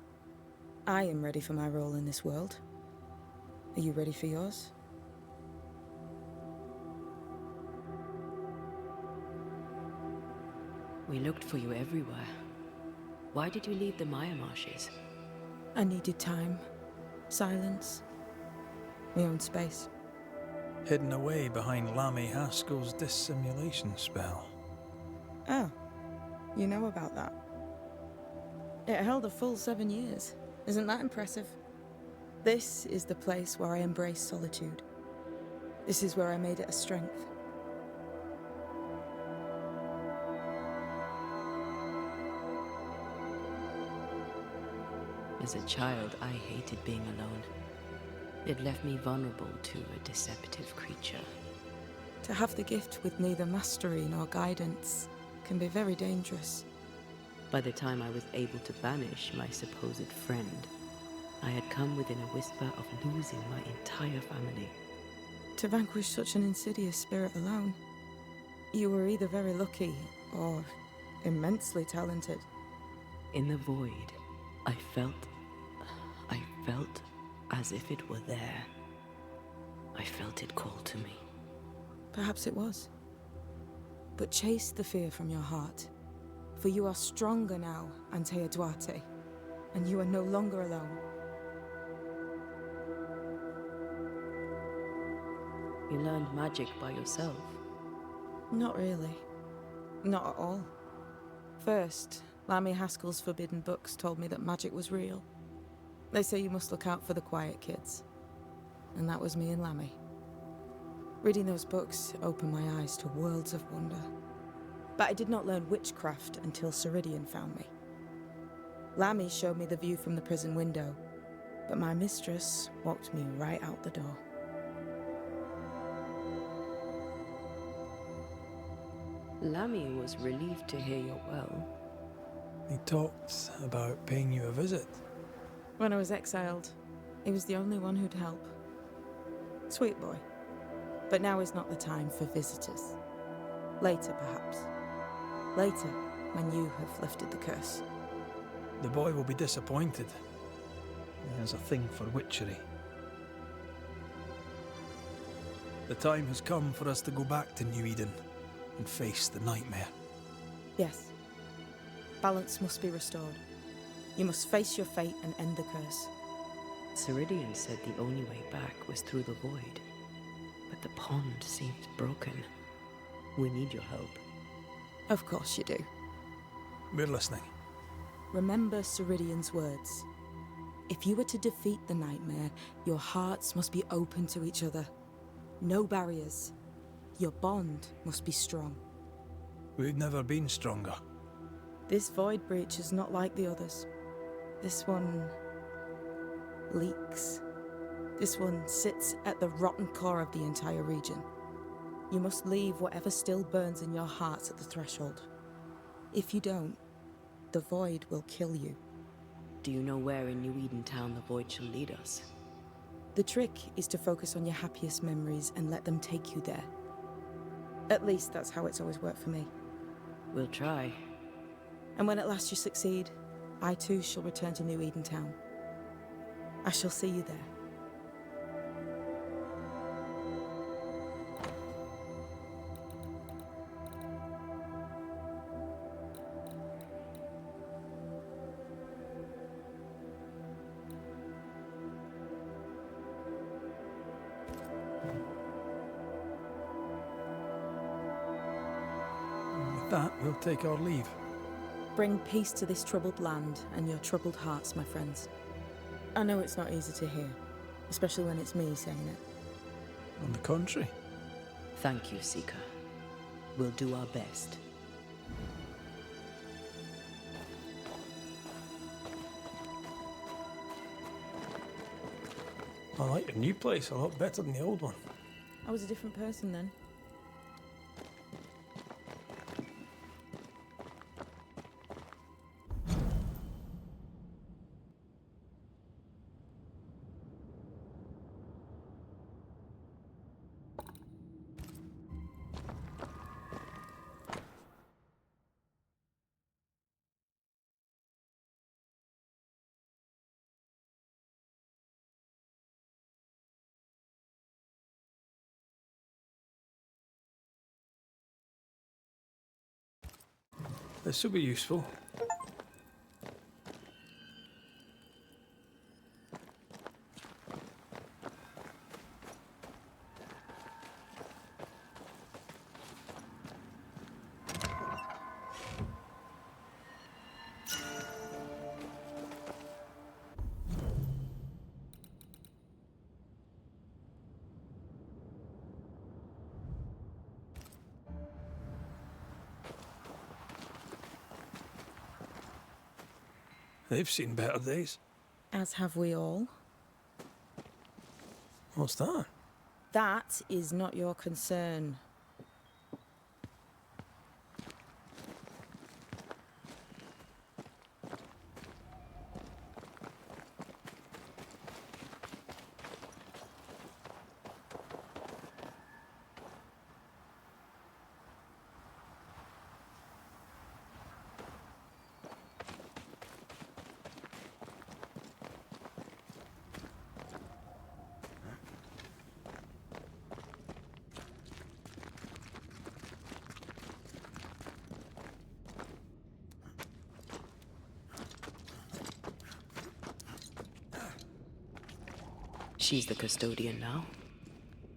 I am ready for my role in this world. Are you ready for yours? We looked for you everywhere. Why did you leave the Maya marshes? I needed time, silence, my own space. Hidden away behind Lammy Haskell's dissimulation spell. Oh, you know about that. It held a full 7 years. Isn't that impressive? This is the place where I embrace solitude. This is where I made it a strength. As a child, I hated being alone. It left me vulnerable to a deceptive creature. To have the gift with neither mastery nor guidance can be very dangerous. By the time I was able to banish my supposed friend, I had come within a whisper of losing my entire family. To vanquish such an insidious spirit alone, you were either very lucky or immensely talented. In the void, I felt as if it were there. I felt it call to me. Perhaps it was. But chase the fear from your heart. For you are stronger now, Antea Duarte, and you are no longer alone. You learned magic by yourself? Not really. Not at all. First, Lammy Haskell's forbidden books told me that magic was real. They say you must look out for the quiet kids. And that was me and Lammy. Reading those books opened my eyes to worlds of wonder. But I did not learn witchcraft until Ceridian found me. Lammy showed me the view from the prison window, but my mistress walked me right out the door. Lammy was relieved to hear you're well. He talked about paying you a visit. When I was exiled, he was the only one who'd help. Sweet boy. But now is not the time for visitors. Later, perhaps. Later, when you have lifted the curse. The boy will be disappointed. He has a thing for witchery. The time has come for us to go back to New Eden and face the nightmare. Yes. Balance must be restored. You must face your fate and end the curse. Ceridian said the only way back was through the void. But the pond seems broken. We need your help. Of course you do. We're listening. Remember Ceridian's words. If you were to defeat the nightmare, your hearts must be open to each other. No barriers. Your bond must be strong. We've never been stronger. This void breach is not like the others. This one leaks. This one sits at the rotten core of the entire region. You must leave whatever still burns in your hearts at the threshold. If you don't, the void will kill you. Do you know where in New Eden Town the void shall lead us? The trick is to focus on your happiest memories and let them take you there. At least that's how it's always worked for me. We'll try. And when at last you succeed, I too shall return to New Eden Town. I shall see you there. With that, we'll take our leave. Bring peace to this troubled land and your troubled hearts, my friends. I know it's not easy to hear, especially when it's me saying it. On the contrary. Thank you, Seeker. We'll do our best. I like your new place a lot better than the old one. I was a different person then. This will be useful. They've seen better days. As have we all. What's that? That is not your concern. She's the custodian now.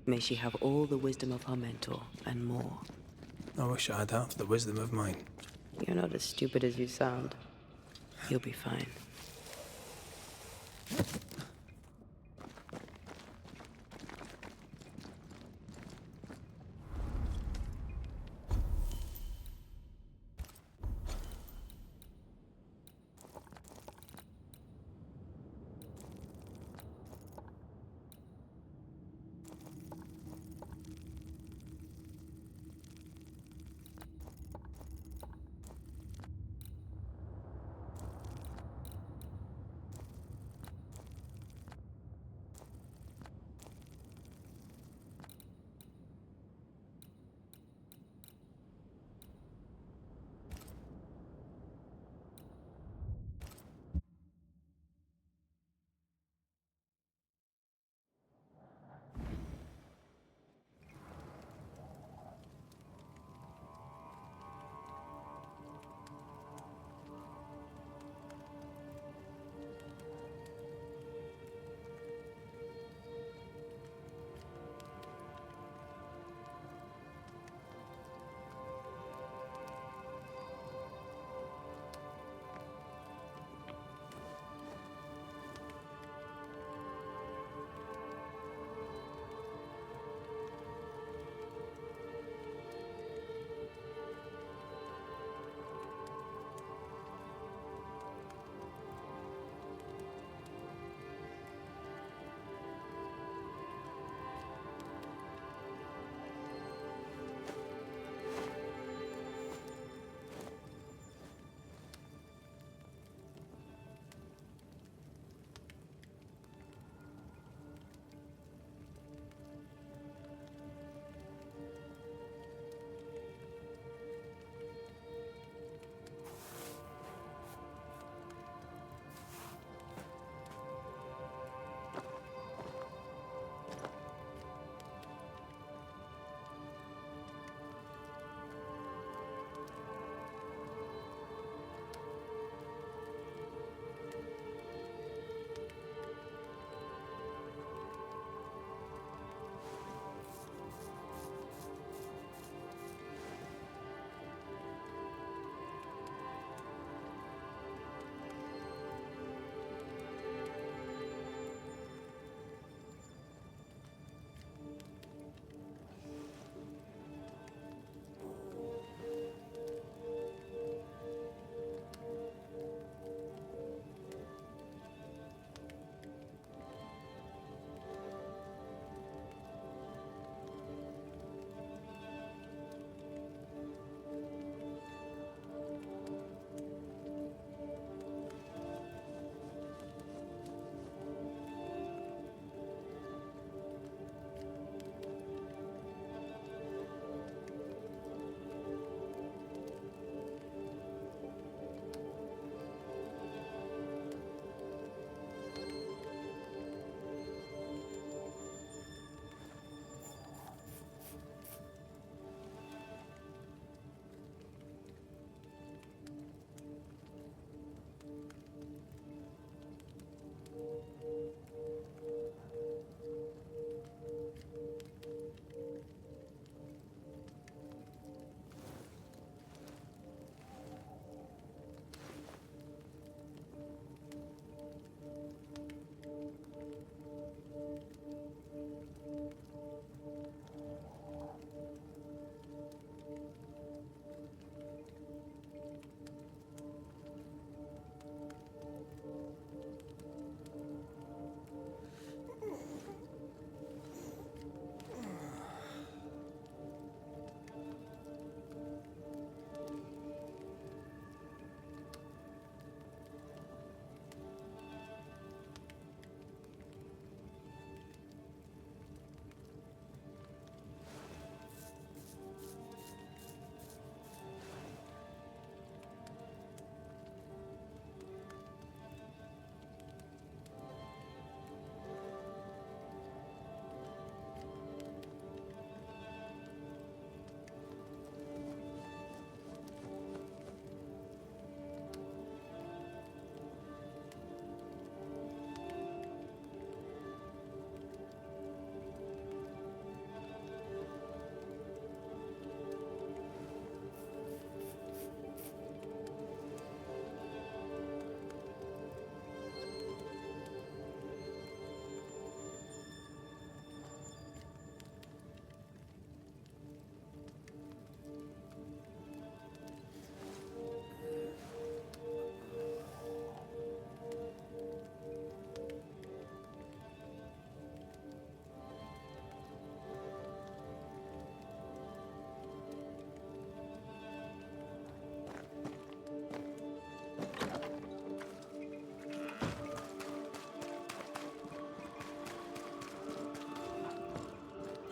May she have all the wisdom of her mentor, and more. I wish I had half the wisdom of mine. You're not as stupid as you sound. You'll be fine.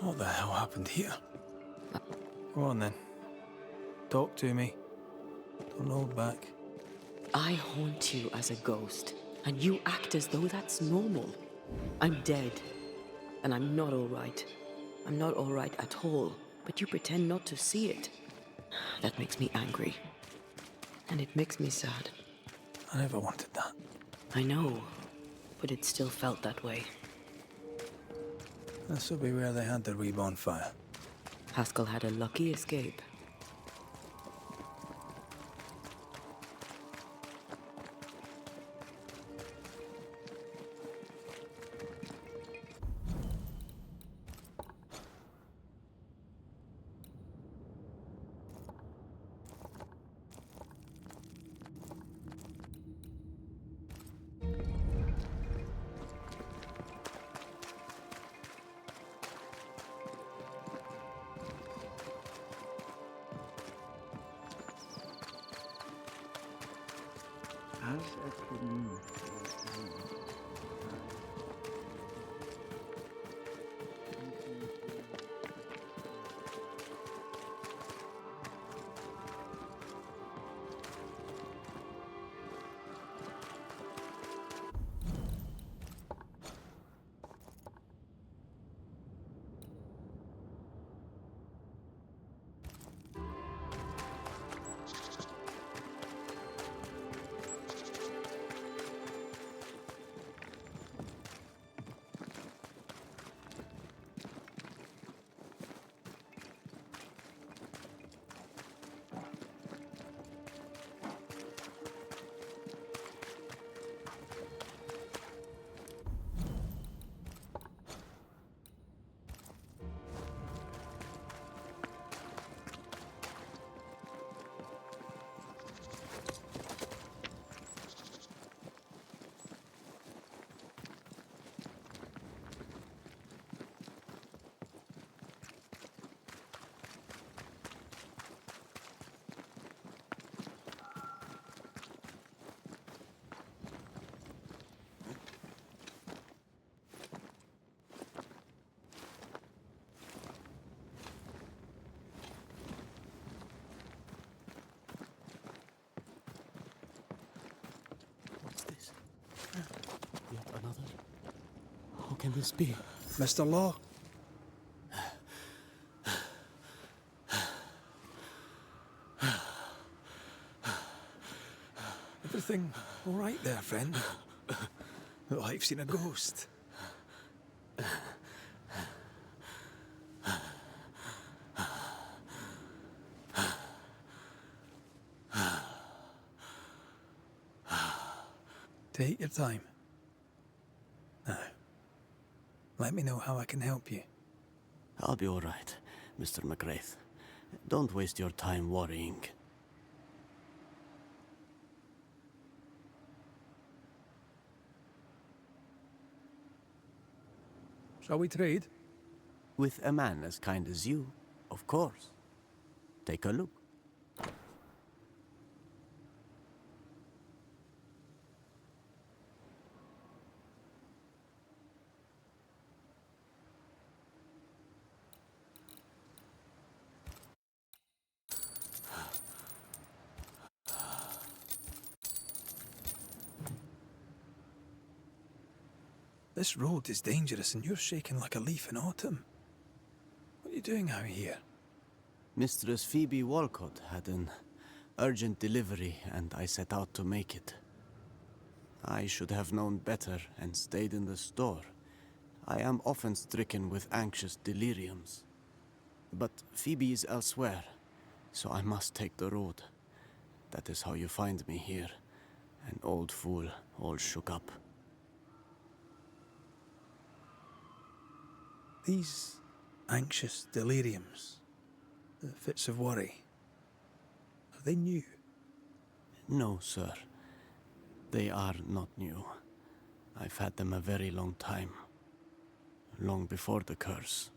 What the hell happened here? Go on then. Talk to me. Don't hold back. I haunt you as a ghost, and you act as though that's normal. I'm dead, and I'm not all right. I'm not all right at all, but you pretend not to see it. That makes me angry. And it makes me sad. I never wanted that. I know, but it still felt that way. This will be where they had their wee bonfire. Haskell had a lucky escape. Yet another? How can this be? Mr. Law? Everything all right there, friend? Look like you've seen a ghost. Take your time. Now, let me know how I can help you. I'll be all right, Mr. McGrath. Don't waste your time worrying. Shall we trade? With a man as kind as you, of course. Take a look. This road is dangerous and you're shaking like a leaf in autumn. What are you doing out here? Mistress Phoebe Walcott had an urgent delivery and I set out to make it. I should have known better and stayed in the store. I am often stricken with anxious deliriums. But Phoebe is elsewhere, so I must take the road. That is how you find me here, an old fool, all shook up. These anxious deliriums, the fits of worry, are they new? No, sir. They are not new. I've had them a very long time. Long before the curse.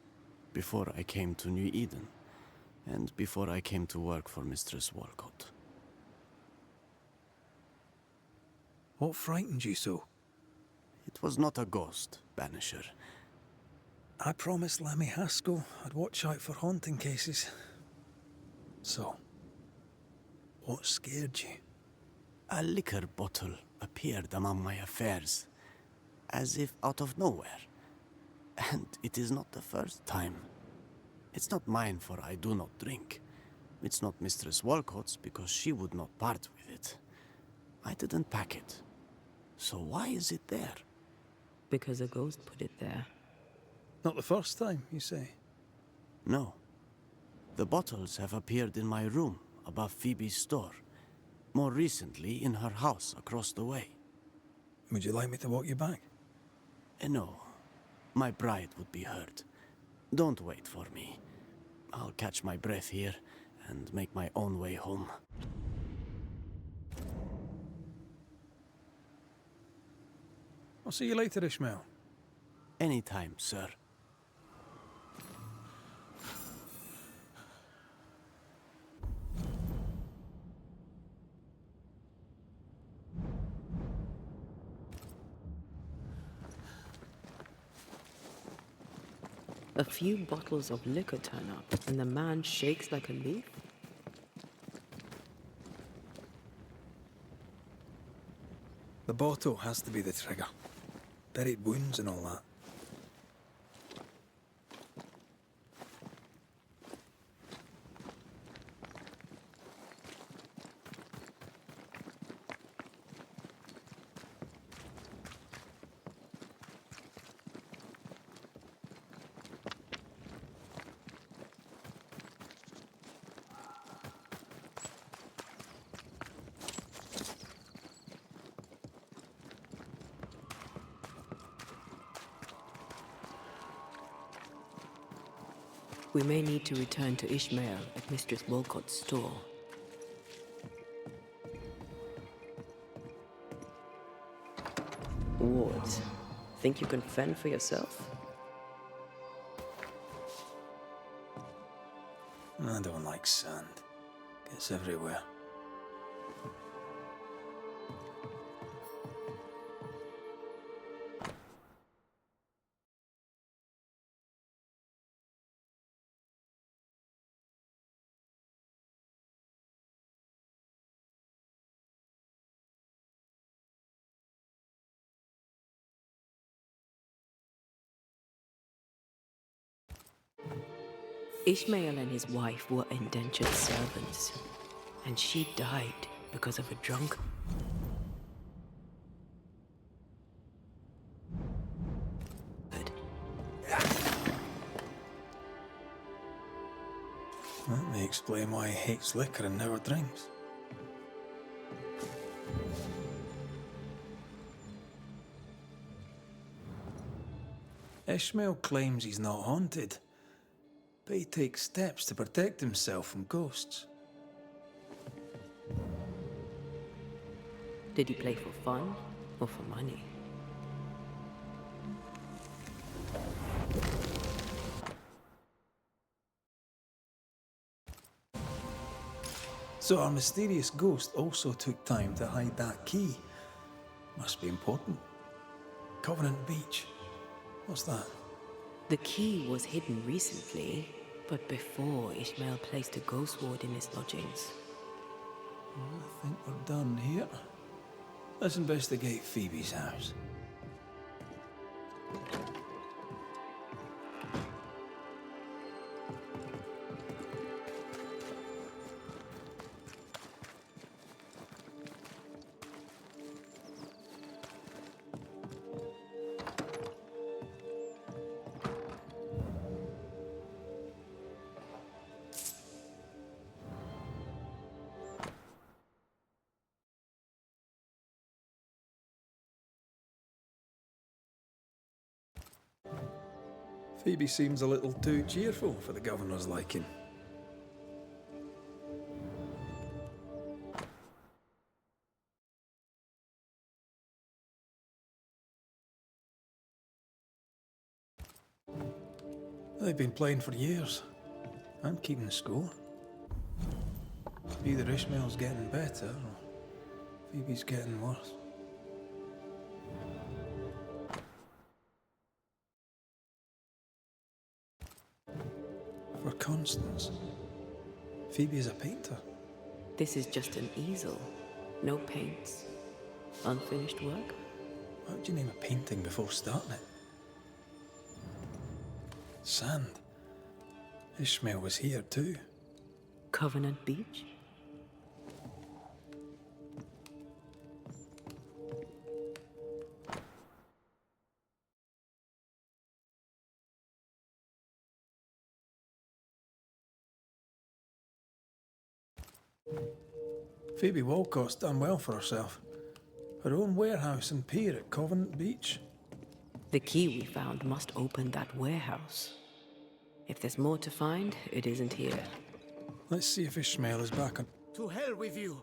Before I came to New Eden. And before I came to work for Mistress Walcott. What frightened you so? It was not a ghost, Banisher. I promised Lammy Haskell I'd watch out for haunting cases. So, what scared you? A liquor bottle appeared among my affairs, as if out of nowhere. And it is not the first time. It's not mine, for I do not drink. It's not Mistress Walcott's, because she would not part with it. I didn't pack it. So why is it there? Because a ghost put it there. Not the first time, you say? No. The bottles have appeared in my room above Phoebe's store. More recently, in her house across the way. Would you like me to walk you back? No. My bride would be hurt. Don't wait for me. I'll catch my breath here and make my own way home. I'll see you later, Ishmael. Anytime, sir. A few bottles of liquor turn up, and the man shakes like a leaf? The bottle has to be the trigger. Buried wounds and all that. We may need to return to Ishmael at Mistress Walcott's store. Wards, think you can fend for yourself? I don't like sand. Gets everywhere. Ishmael and his wife were indentured servants, and she died because of a drunk. That may explain why he hates liquor and never drinks. Ishmael claims he's not haunted, but he takes steps to protect himself from ghosts. Did he play for fun or for money? So our mysterious ghost also took time to hide that key. Must be important. Covenant Beach. What's that? The key was hidden recently, but before Ishmael placed a ghost ward in his lodgings. I think we're done here. Let's investigate Phoebe's house. Phoebe seems a little too cheerful for the governor's liking. They've been playing for years. I'm keeping the score. Either Ishmael's getting better or Phoebe's getting worse. Constance. Phoebe is a painter. This is just an easel. No paints. Unfinished work? How would you name a painting before starting it? Sand. Ishmael was here too. Covenant Beach? Phoebe Walcott's done well for herself. Her own warehouse and pier at Covenant Beach. The key we found must open that warehouse. If there's more to find, it isn't here. Let's see if Ishmael is back on. To hell with you!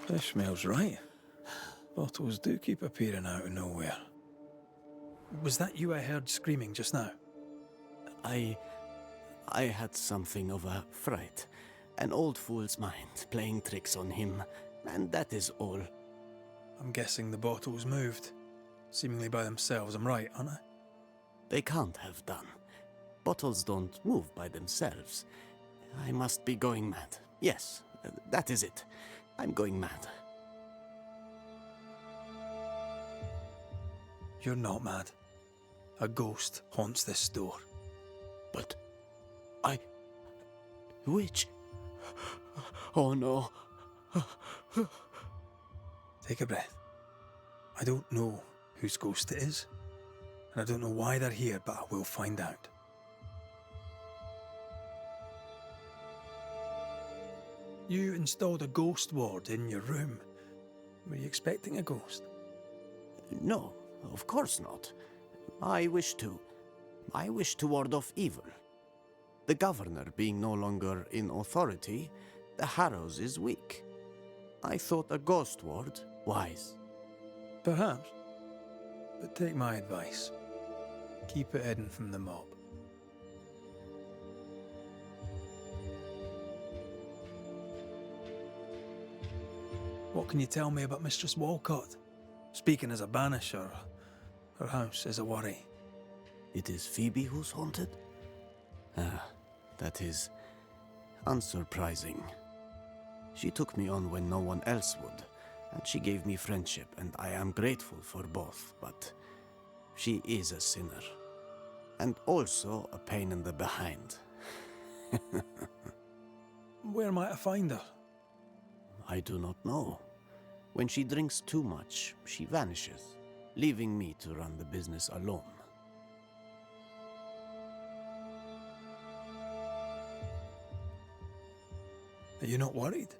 Ishmael's right. Bottles do keep appearing out of nowhere. Was that you I heard screaming just now? I had something of a fright. An old fool's mind playing tricks on him, and that is all. I'm guessing the bottles moved. Seemingly by themselves, I'm right, aren't I? They can't have done. Bottles don't move by themselves. I must be going mad. Yes, that is it. I'm going mad. You're not mad. A ghost haunts this store. But which? Oh no. Take a breath. I don't know whose ghost it is, and I don't know why they're here, but I will find out. You installed a ghost ward in your room. Were you expecting a ghost? No, of course not. I wish to ward off evil. The governor being no longer in authority, the Harrows is weak. I thought a ghost ward wise. Perhaps. But take my advice. Keep it hidden from the mob. What can you tell me about Mistress Walcott? Speaking as a banisher, her house is a worry. It is Phoebe who's haunted? That is unsurprising. She took me on when no one else would, and she gave me friendship, and I am grateful for both, but she is a sinner. And also a pain in the behind. Where might I find her? I do not know. When she drinks too much, she vanishes, leaving me to run the business alone. Are you not worried?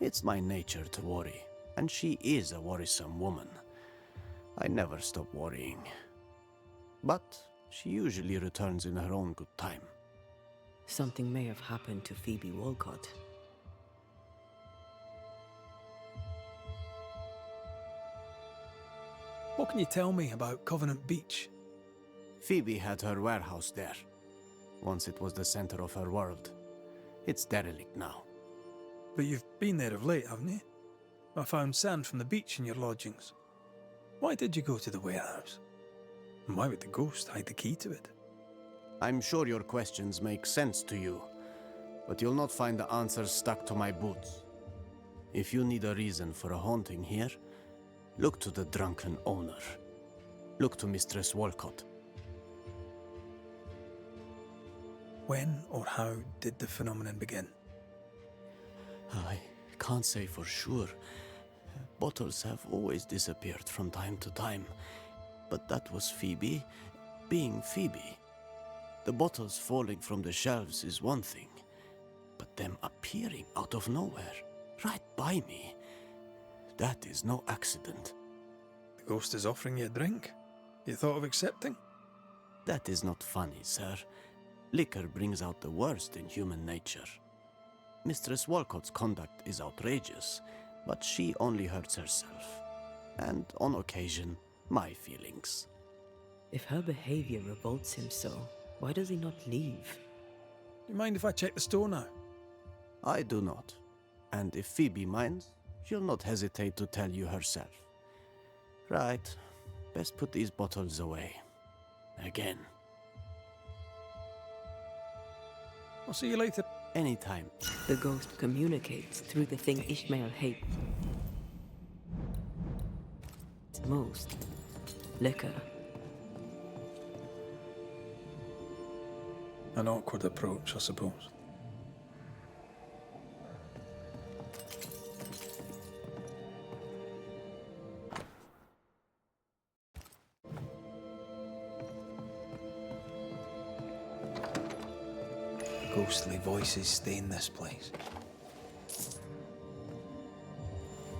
It's my nature to worry, and she is a worrisome woman. I never stop worrying. But she usually returns in her own good time. Something may have happened to Phoebe Walcott. What can you tell me about Covenant Beach? Phoebe had her warehouse there. Once it was the center of her world. It's derelict now. But you've been there of late, haven't you? I found sand from the beach in your lodgings. Why did you go to the warehouse? And why would the ghost hide the key to it? I'm sure your questions make sense to you, but you'll not find the answers stuck to my boots. If you need a reason for a haunting here, look to the drunken owner. Look to Mistress Walcott. When or how did the phenomenon begin? I can't say for sure. Bottles have always disappeared from time to time. But that was Phoebe being Phoebe. The bottles falling from the shelves is one thing, but them appearing out of nowhere, right by me, that is no accident. The ghost is offering you a drink? You thought of accepting? That is not funny, sir. Liquor brings out the worst in human nature. Mistress Walcott's conduct is outrageous, but she only hurts herself. And, on occasion, my feelings. If her behavior revolts him so, why does he not leave? Do you mind if I check the store now? I do not. And if Phoebe minds, she'll not hesitate to tell you herself. Right. Best put these bottles away. Again. I'll see you later. Anytime. The ghost communicates through the thing Ishmael hates most. Liquor. An awkward approach, I suppose. Ghostly voices stay in this place.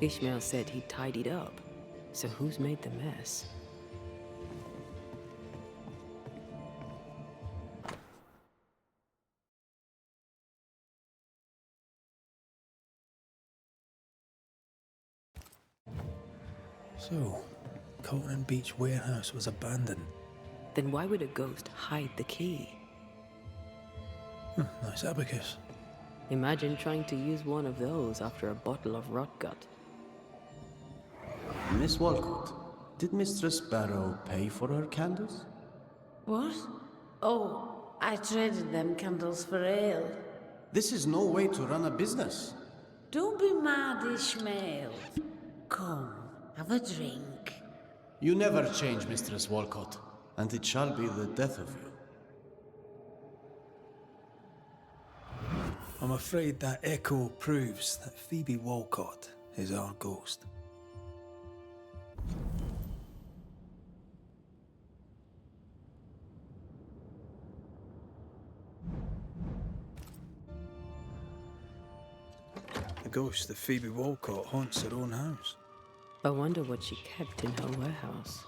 Ishmael said he tidied up. So who's made the mess? So, Cotton Beach warehouse was abandoned. Then why would a ghost hide the key? Nice abacus. Imagine trying to use one of those after a bottle of rotgut. Miss Walcott, did Mistress Barrow pay for her candles? What? Oh, I traded them candles for ale. This is no way to run a business. Don't be mad, Ishmael. Come, have a drink. You never change, Mistress Walcott, and it shall be the death of you. I'm afraid that echo proves that Phoebe Walcott is our ghost. The ghost of Phoebe Walcott haunts her own house. I wonder what she kept in her warehouse.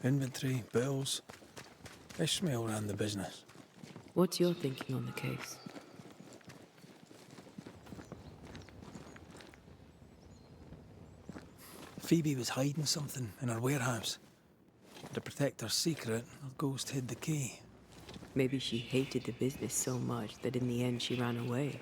Inventory, bills. Ishmael ran the business. What's your thinking on the case? Phoebe was hiding something in her warehouse. To protect her secret, her ghost hid the key. Maybe she hated the business so much that in the end she ran away.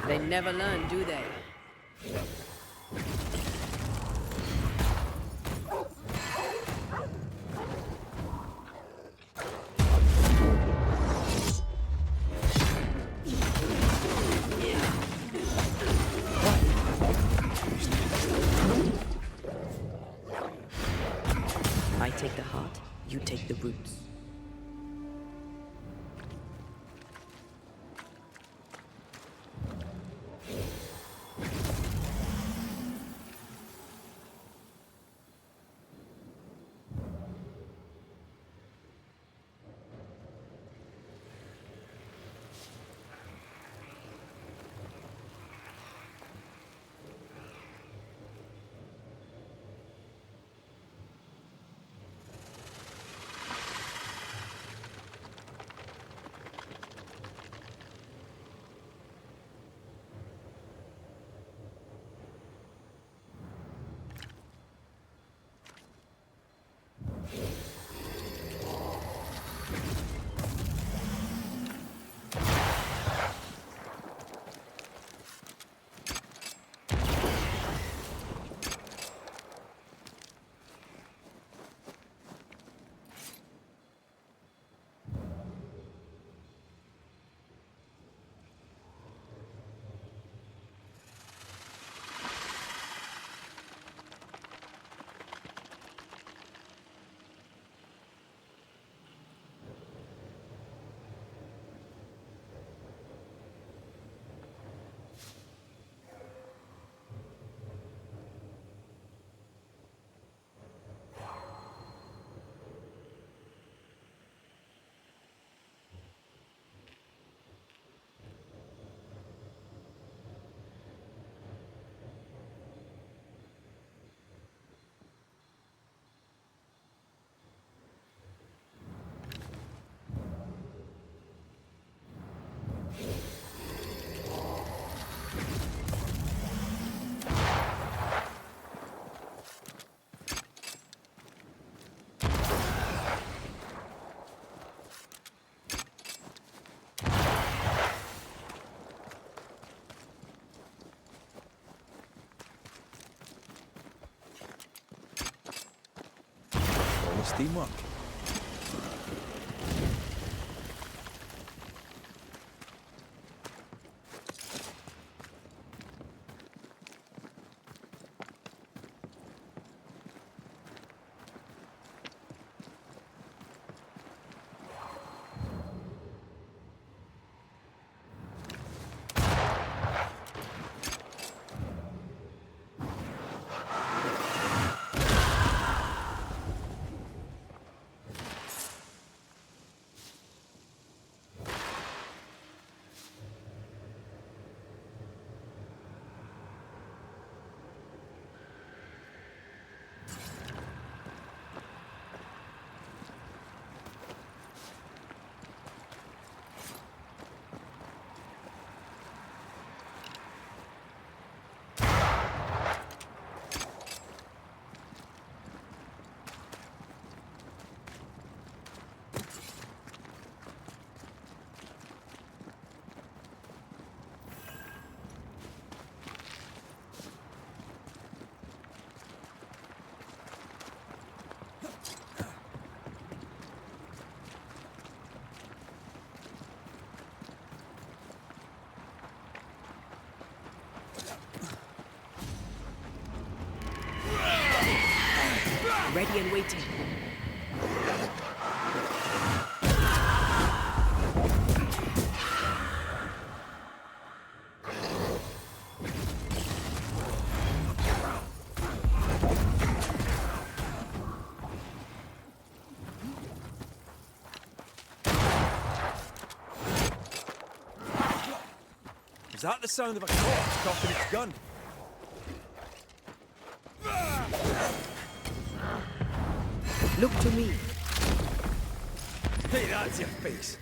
They never learn, do they? I take the heart, you take the roots. It's teamwork. Ready and waiting. Is that the sound of a corpse cocking its gun? Look to me. Hey, that's your face.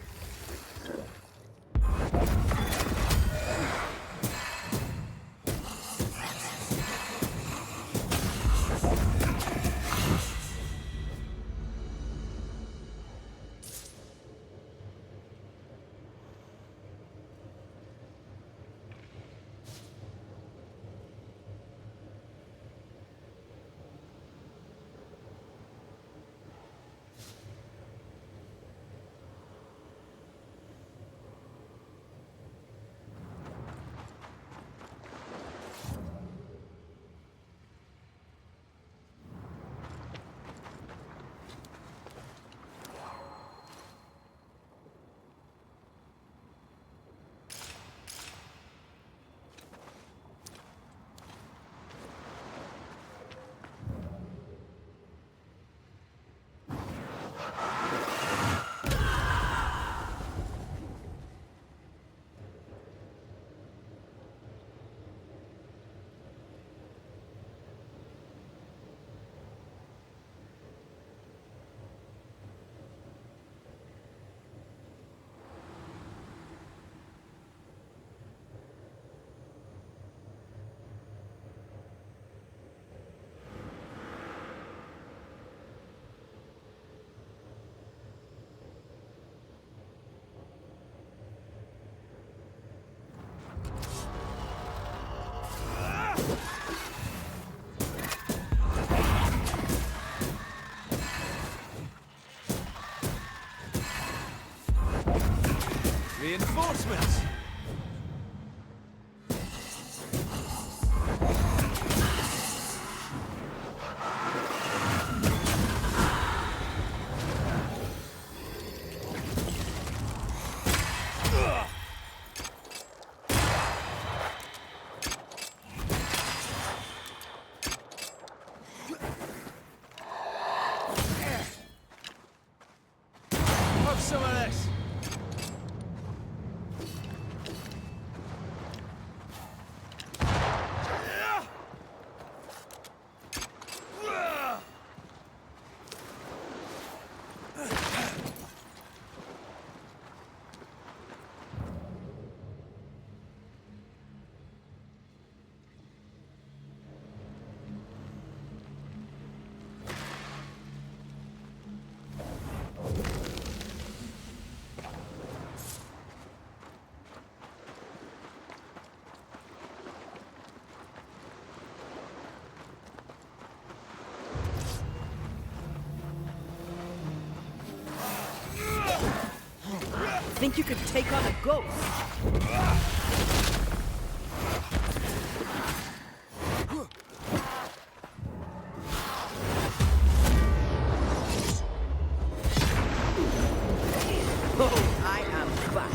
Reinforcements! Have some of this! think you could take on a ghost? Oh, I am back.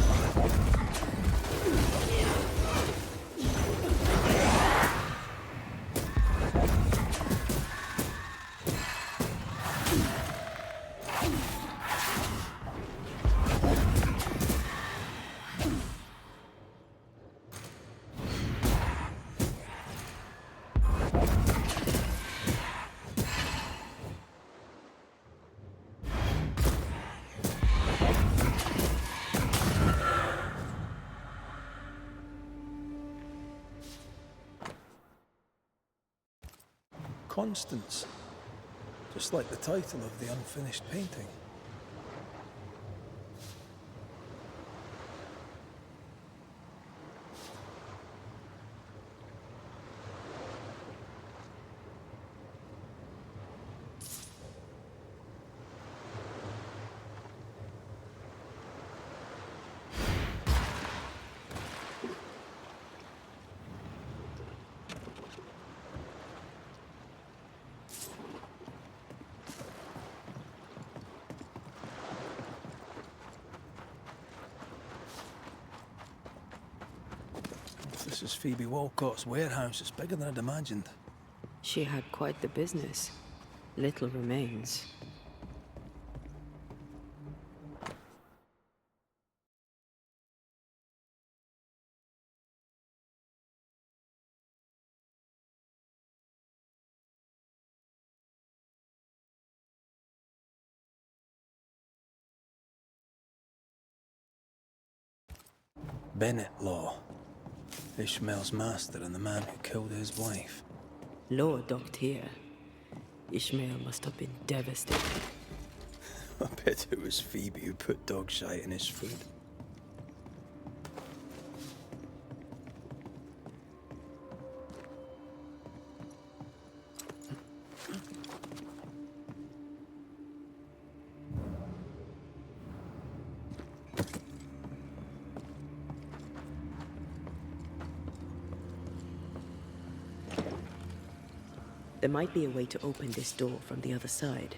Constance. Just like the title of the unfinished painting. This is Phoebe Walcott's warehouse. It's bigger than I'd imagined. She had quite the business. Little remains. Bennett Law. Ishmael's master and the man who killed his wife. Law docked here. Ishmael must have been devastated. I bet it was Phoebe who put dog shite in his food. There might be a way to open this door from the other side.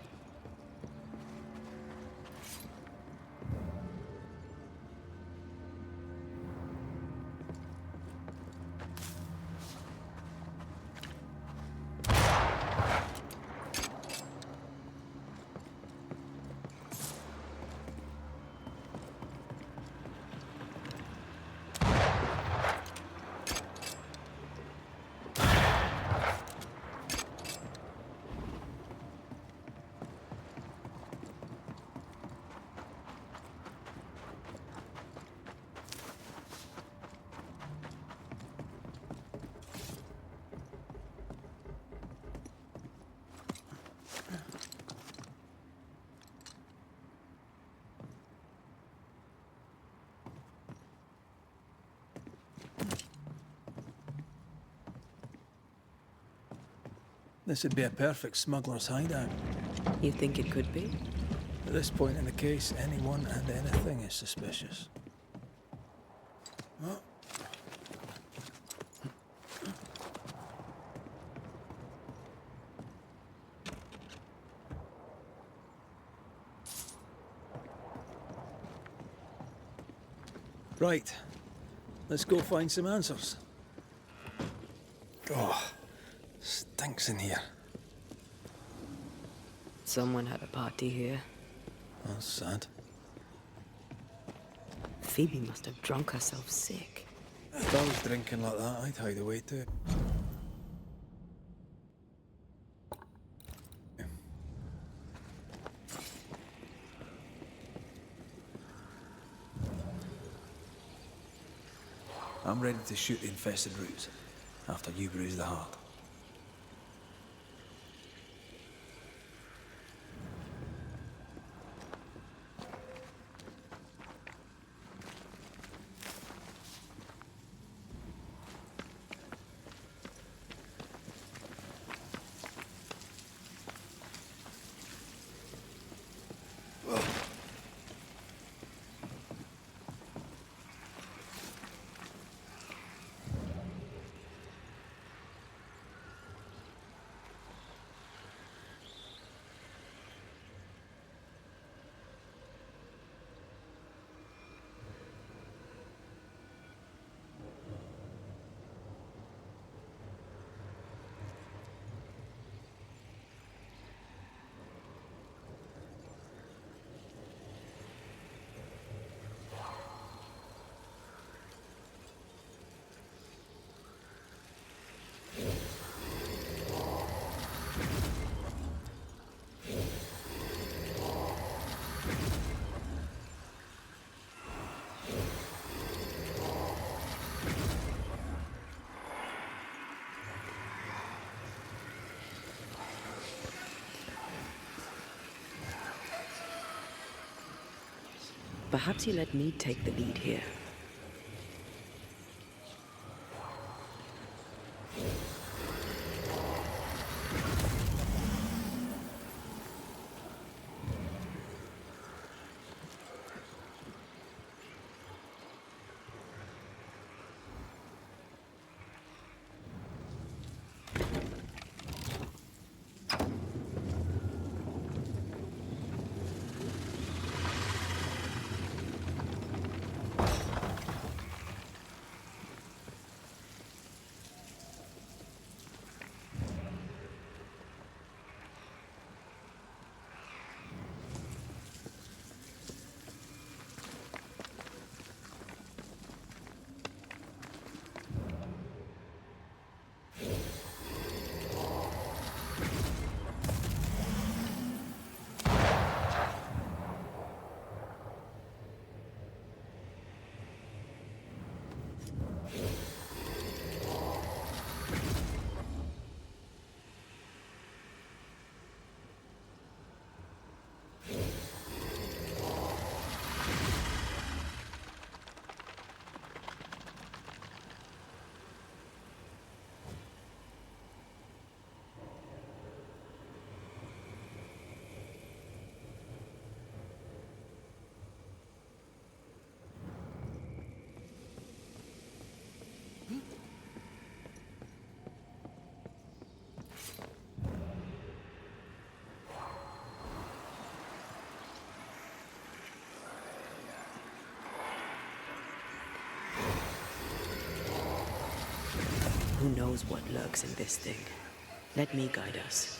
This would be a perfect smuggler's hideout. You think it could be? At this point in the case, anyone and anything is suspicious. Oh. Right. Let's go find some answers. Oh, stinks in here. Someone had a party here. That's sad. Phoebe must have drunk herself sick. If I was drinking like that, I'd hide away too. I'm ready to shoot the infested roots after you bruise the heart. Perhaps you let me take the lead here. Who knows what lurks in this thing? Let me guide us.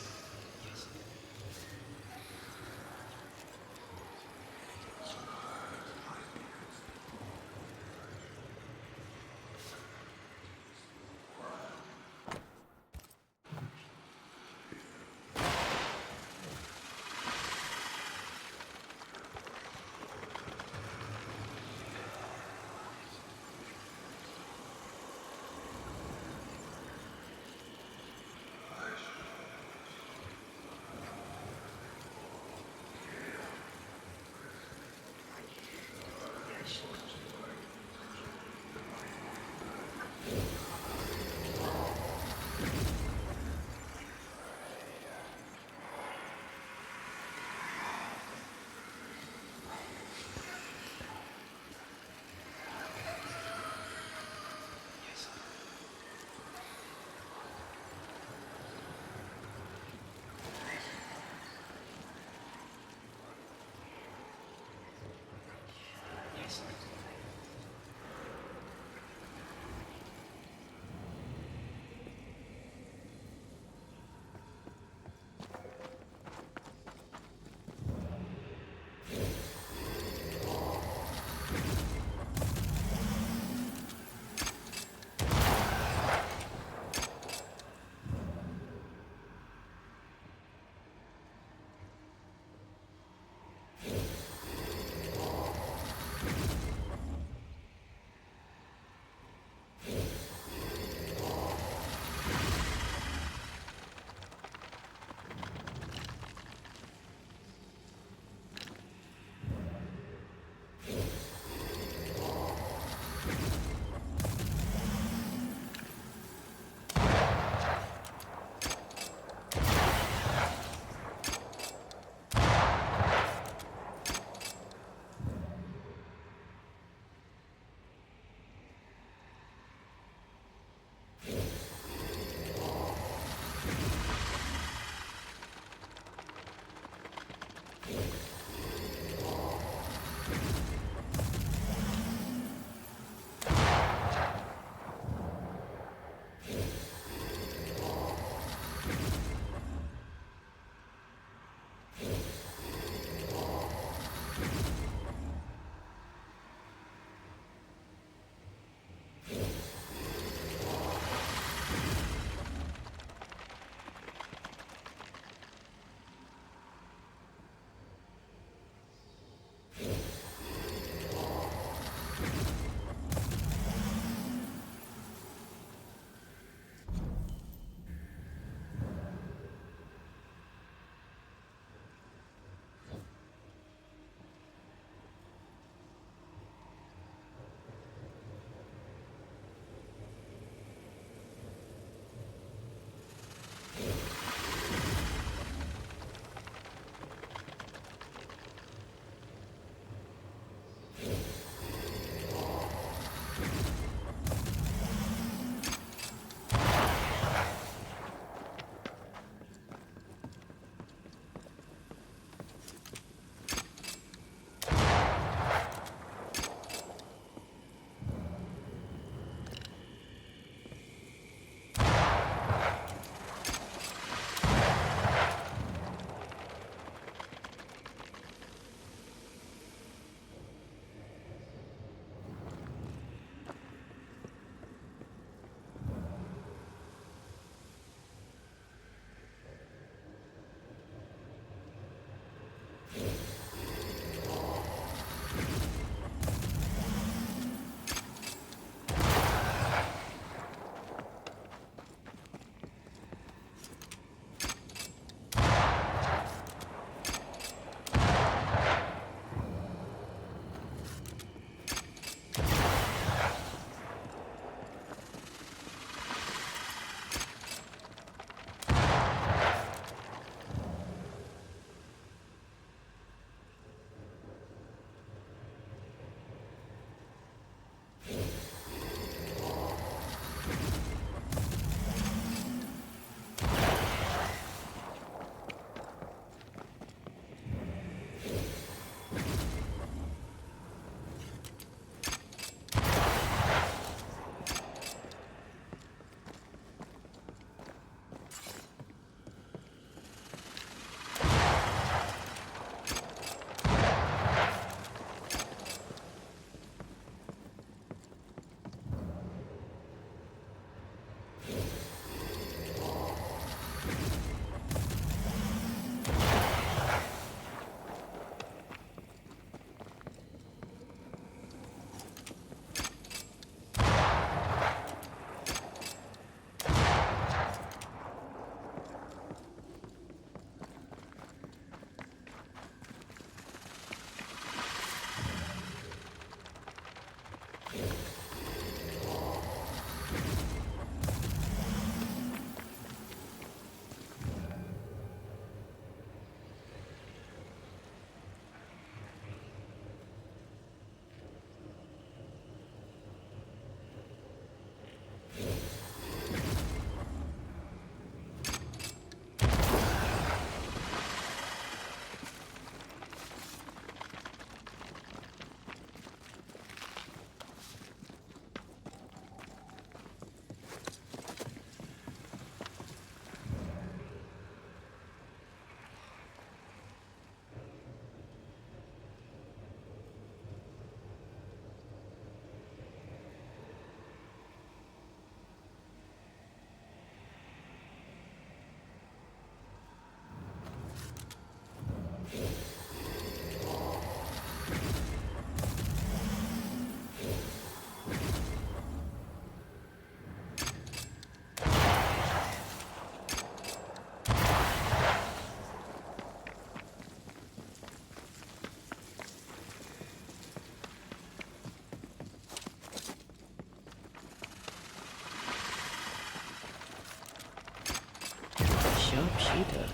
Sharpshooter.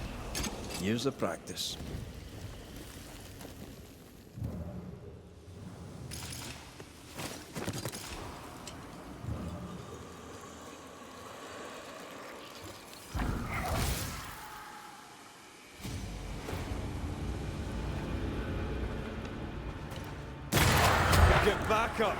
Years of practice. Get back up!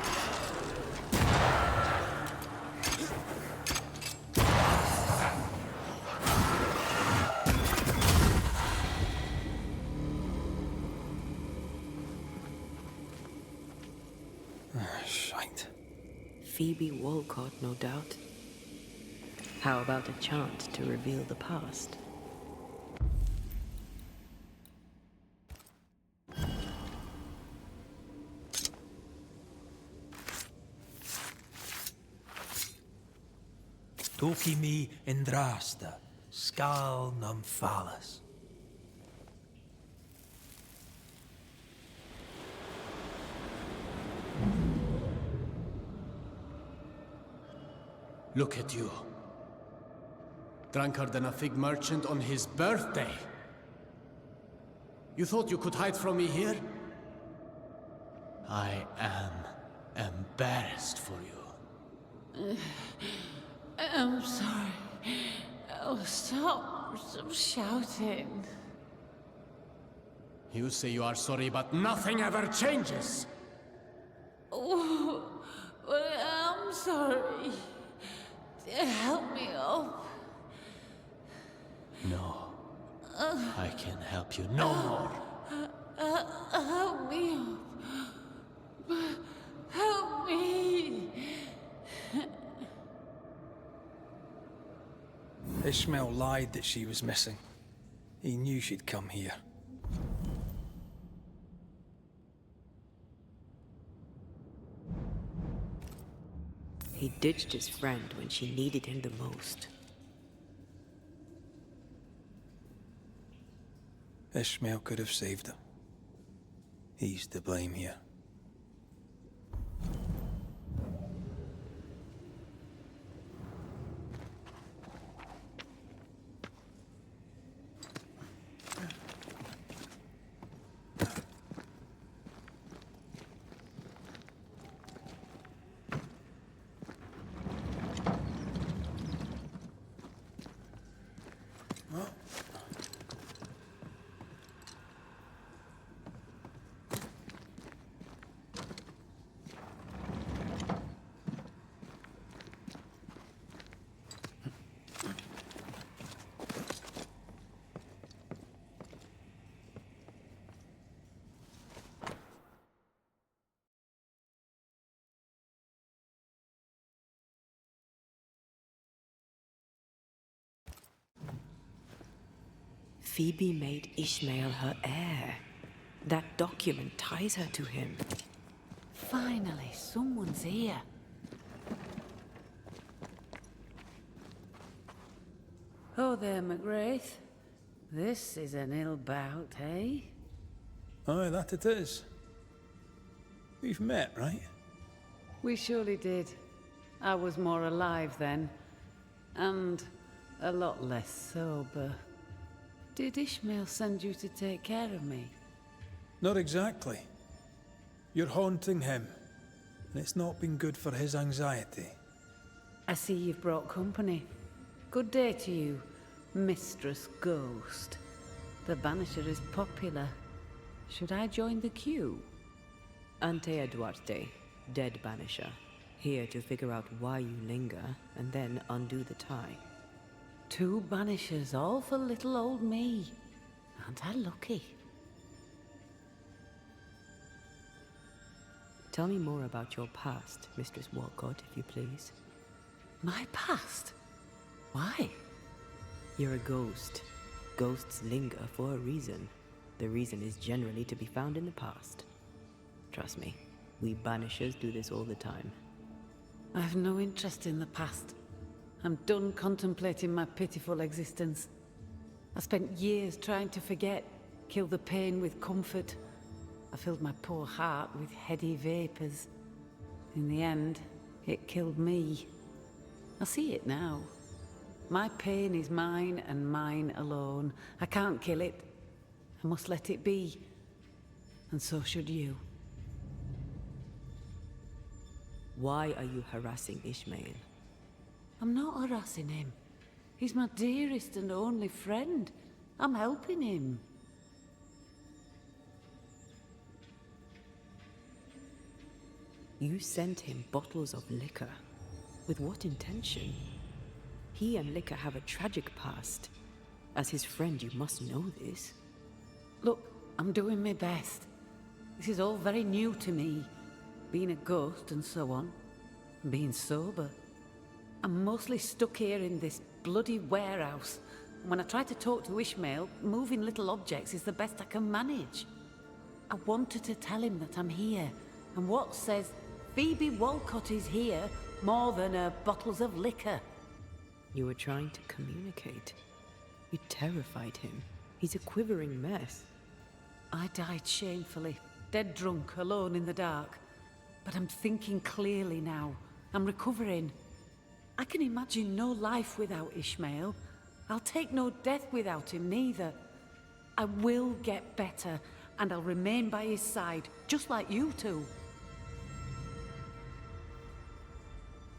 Shite. Phoebe Walcott, no doubt. How about a chant to reveal the past? Toki mi indrasta, skal num phallus. Look at you. Drunkard than a fig merchant on his birthday. You thought you could hide from me here? I am embarrassed for you. I'm sorry. Oh, stop shouting. You say you are sorry, but nothing ever changes. Oh, but I'm sorry. Help me up. No. I can help you no more. Help me up. Help me. Ishmael lied that she was missing. He knew she'd come here. He ditched his friend when she needed him the most. Ishmael could have saved her. He's to blame here. Phoebe made Ishmael her heir. That document ties her to him. Finally, someone's here. Oh there, McGrath. This is an ill bout, eh? Aye, that it is. We've met, right? We surely did. I was more alive then, and a lot less sober. Did Ishmael send you to take care of me? Not exactly. You're haunting him, and it's not been good for his anxiety. I see you've brought company. Good day to you, Mistress Ghost. The Banisher is popular. Should I join the queue? Antea Duarte, dead Banisher. Here to figure out why you linger, and then undo the tie. 2 Banishers, all for little old me. Aren't I lucky? Tell me more about your past, Mistress Walcott, if you please. My past? Why? You're a ghost. Ghosts linger for a reason. The reason is generally to be found in the past. Trust me, we Banishers do this all the time. I've no interest in the past. I'm done contemplating my pitiful existence. I spent years trying to forget, kill the pain with comfort. I filled my poor heart with heady vapors. In the end, it killed me. I see it now. My pain is mine and mine alone. I can't kill it. I must let it be. And so should you. Why are you harassing Ishmael? I'm not harassing him. He's my dearest and only friend. I'm helping him. You sent him bottles of liquor. With what intention? He and liquor have a tragic past. As his friend, you must know this. Look, I'm doing my best. This is all very new to me. Being a ghost and so on. And being sober. I'm mostly stuck here in this bloody warehouse. And when I try to talk to Ishmael, moving little objects is the best I can manage. I wanted to tell him that I'm here. And what says Phoebe Walcott is here more than bottles of liquor? You were trying to communicate. You terrified him. He's a quivering mess. I died shamefully, dead drunk, alone in the dark. But I'm thinking clearly now. I'm recovering. I can imagine no life without Ishmael. I'll take no death without him, neither. I will get better, and I'll remain by his side, just like you two.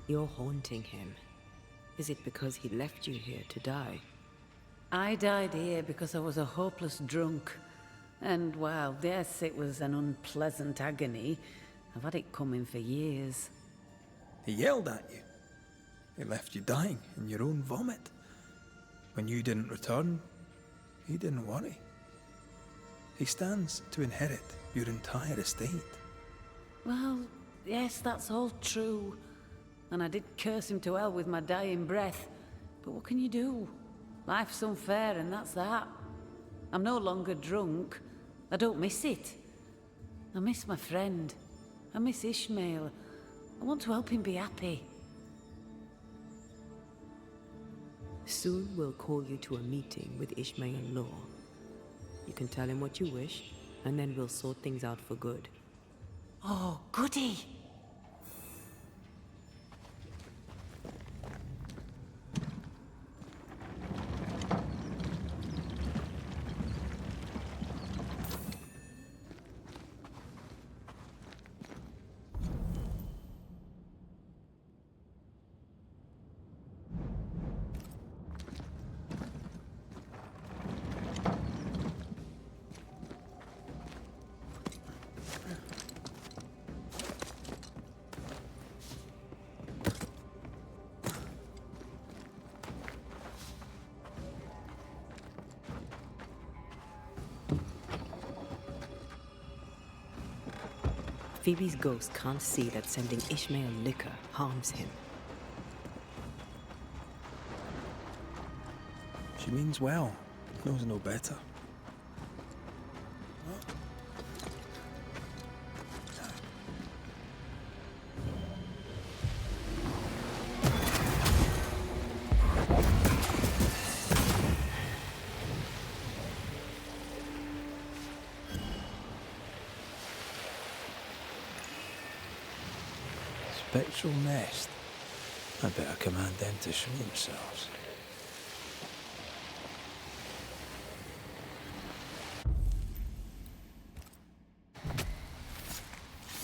You're haunting him. Is it because he left you here to die? I died here because I was a hopeless drunk. And while, yes, it was an unpleasant agony, I've had it coming for years. He yelled at you. He left you dying in your own vomit. When you didn't return, he didn't worry. He stands to inherit your entire estate. Well, yes, that's all true. And I did curse him to hell with my dying breath. But what can you do? Life's unfair, and that's that. I'm no longer drunk. I don't miss it. I miss my friend. I miss Ishmael. I want to help him be happy. Soon we'll call you to a meeting with Ishmael Law. You can tell him what you wish, and then we'll sort things out for good. Oh, goody! Phoebe's ghost can't see that sending Ishmael liquor harms him. She means well. Knows no better. spectral nest. I'd better command them to show themselves.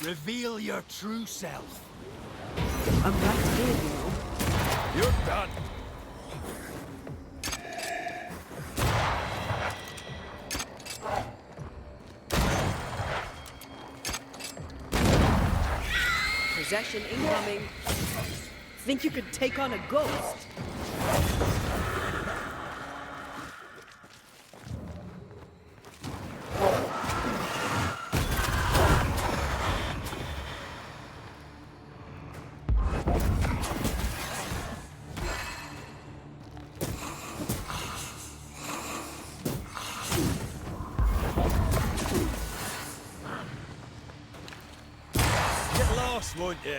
Reveal your true self. I'm right here, you know. You're done. Possession incoming. Think you could take on a ghost? Get lost, won't you?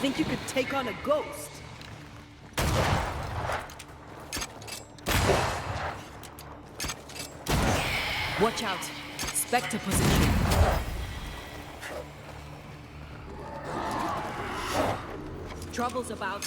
Think you could take on a ghost? Watch out. Spectre position. Trouble's about.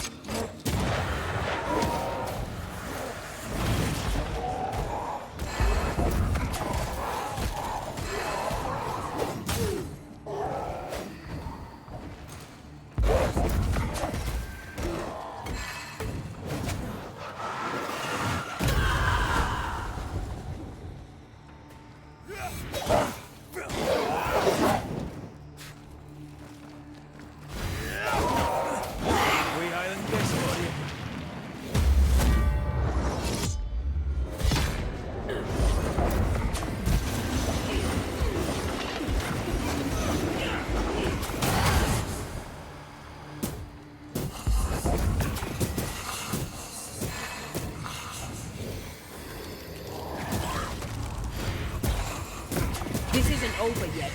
This isn't over yet.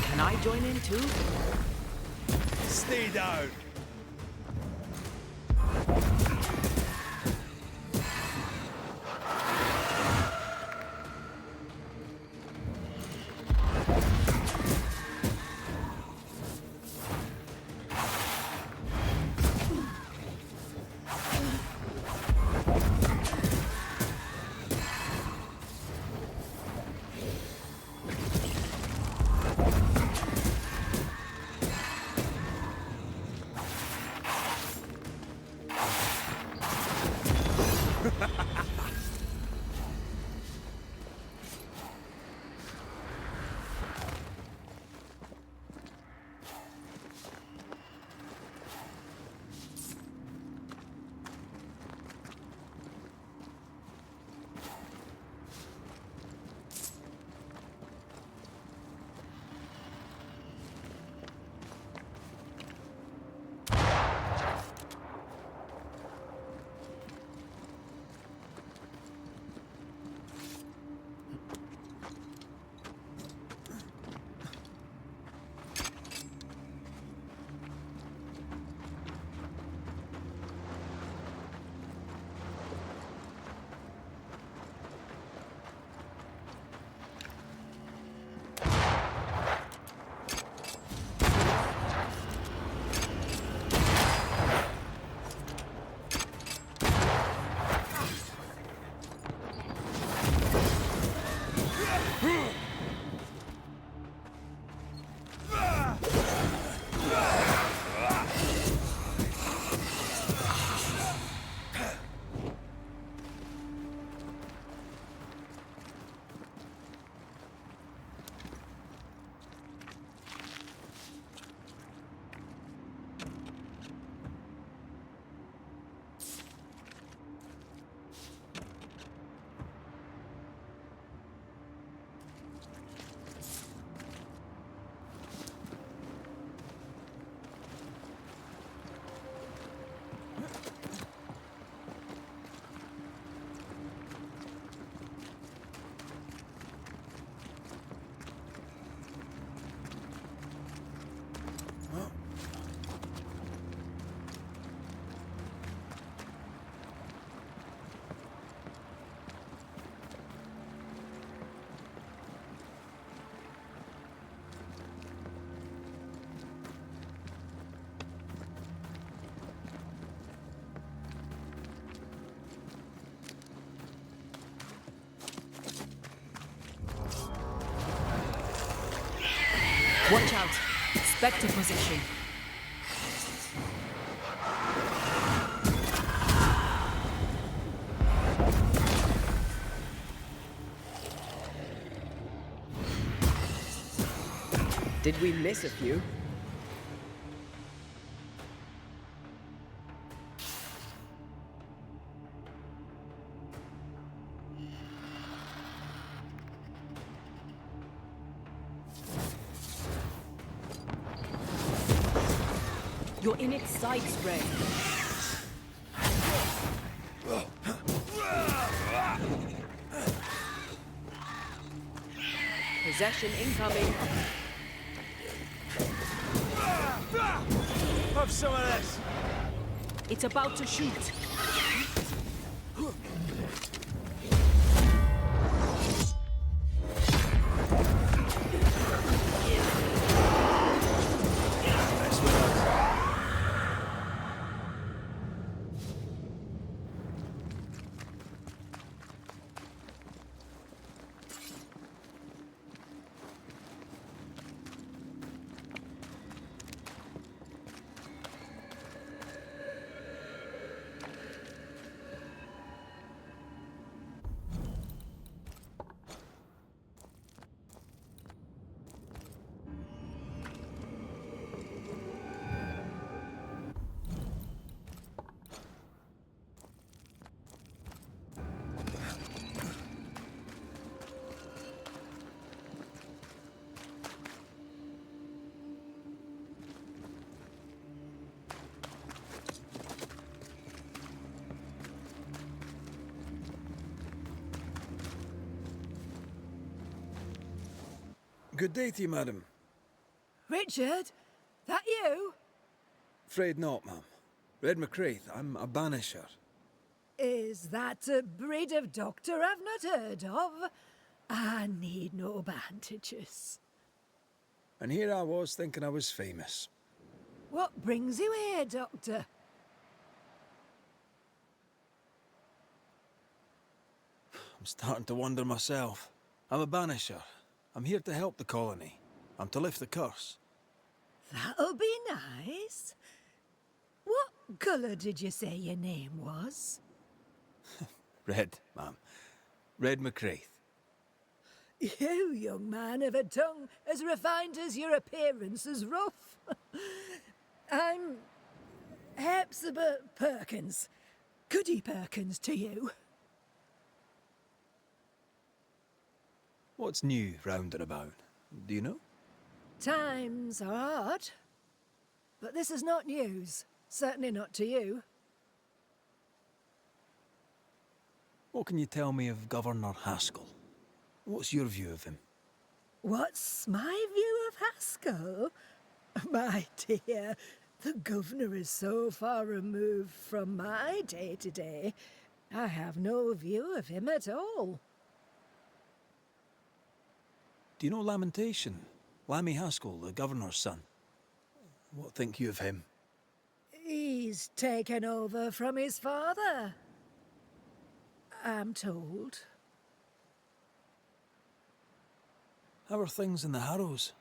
Can I join in too? Stay down. Watch out. Spectre position. Did we miss a few? You're in its sights, Ray. Possession incoming. Have some of this. It's about to shoot. Good day to you, madam. Richard? That you? Afraid not, ma'am. Red McCraith, I'm a banisher. Is that a breed of doctor I've not heard of? I need no bandages. And here I was thinking I was famous. What brings you here, Doctor? I'm starting to wonder myself. I'm a banisher. I'm here to help the colony. I'm to lift the curse. That'll be nice. What colour did you say your name was? Red, ma'am. Red McCraith. You, young man, have a tongue as refined as your appearance is rough. I'm Hepzibah Perkins. Goody Perkins to you. What's new round and about? Do you know? Times are hard. But this is not news. Certainly not to you. What can you tell me of Governor Haskell? What's your view of him? What's my view of Haskell? My dear, the governor is so far removed from my day-to-day, I have no view of him at all. Do you know Lamentation? Lammy Haskell, the governor's son. What think you of him? He's taken over from his father, I'm told. How are things in the Harrows?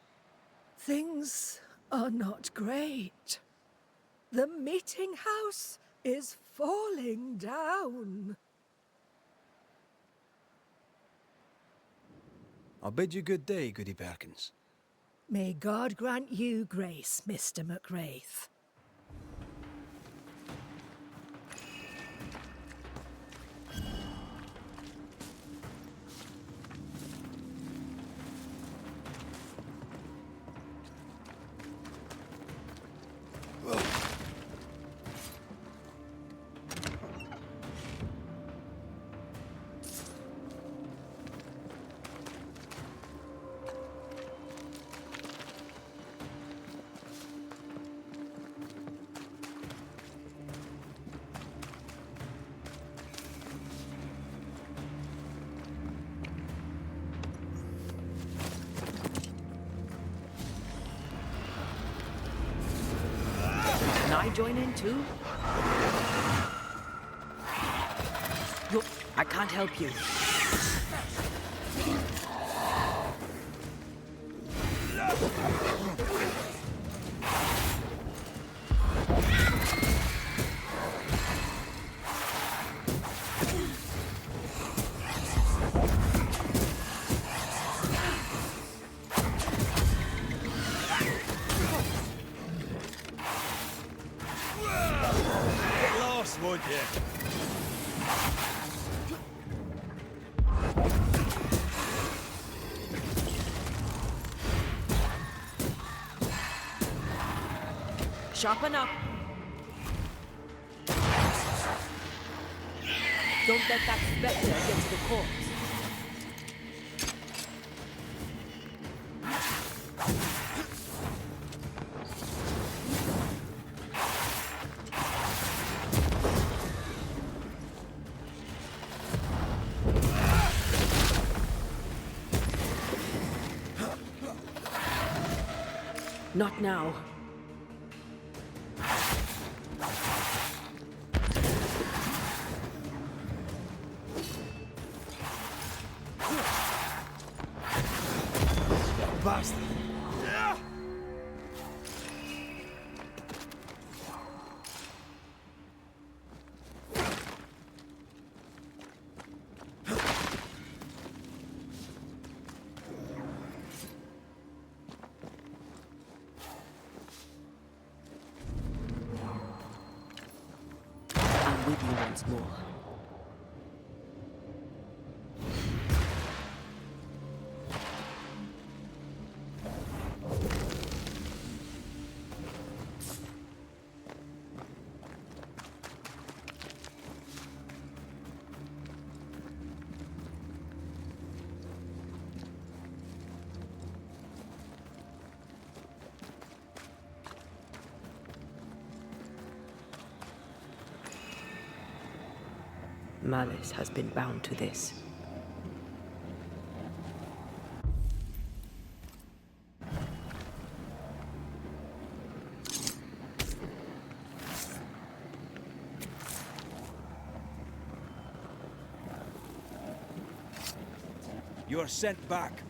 Things are not great. The meeting house is falling down. I'll bid you good day, Goody Perkins. May God grant you grace, Mr. McWraith. Can I join in too? I can't help you. Get lost, would you? Sharpen up. Don't let that spectre get to the corpse. Not now. Bastard. I'm with you once more. Malice has been bound to this. You are sent back.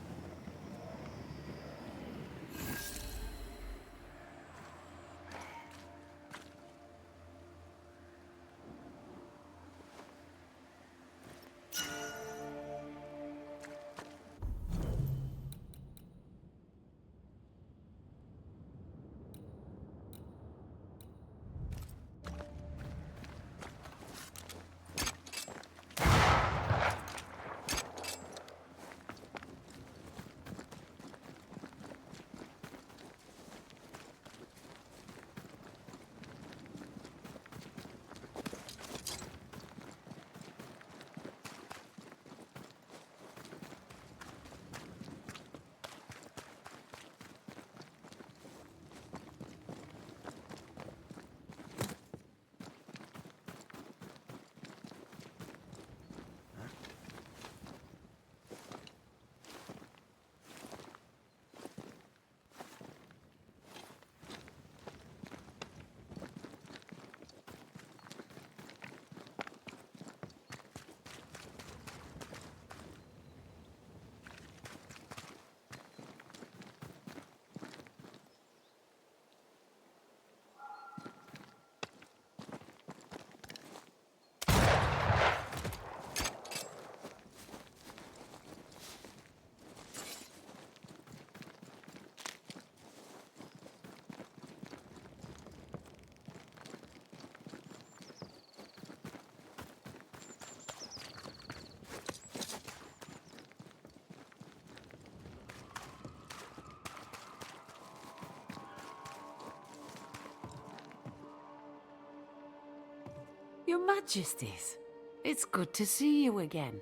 Your Majesties, it's good to see you again.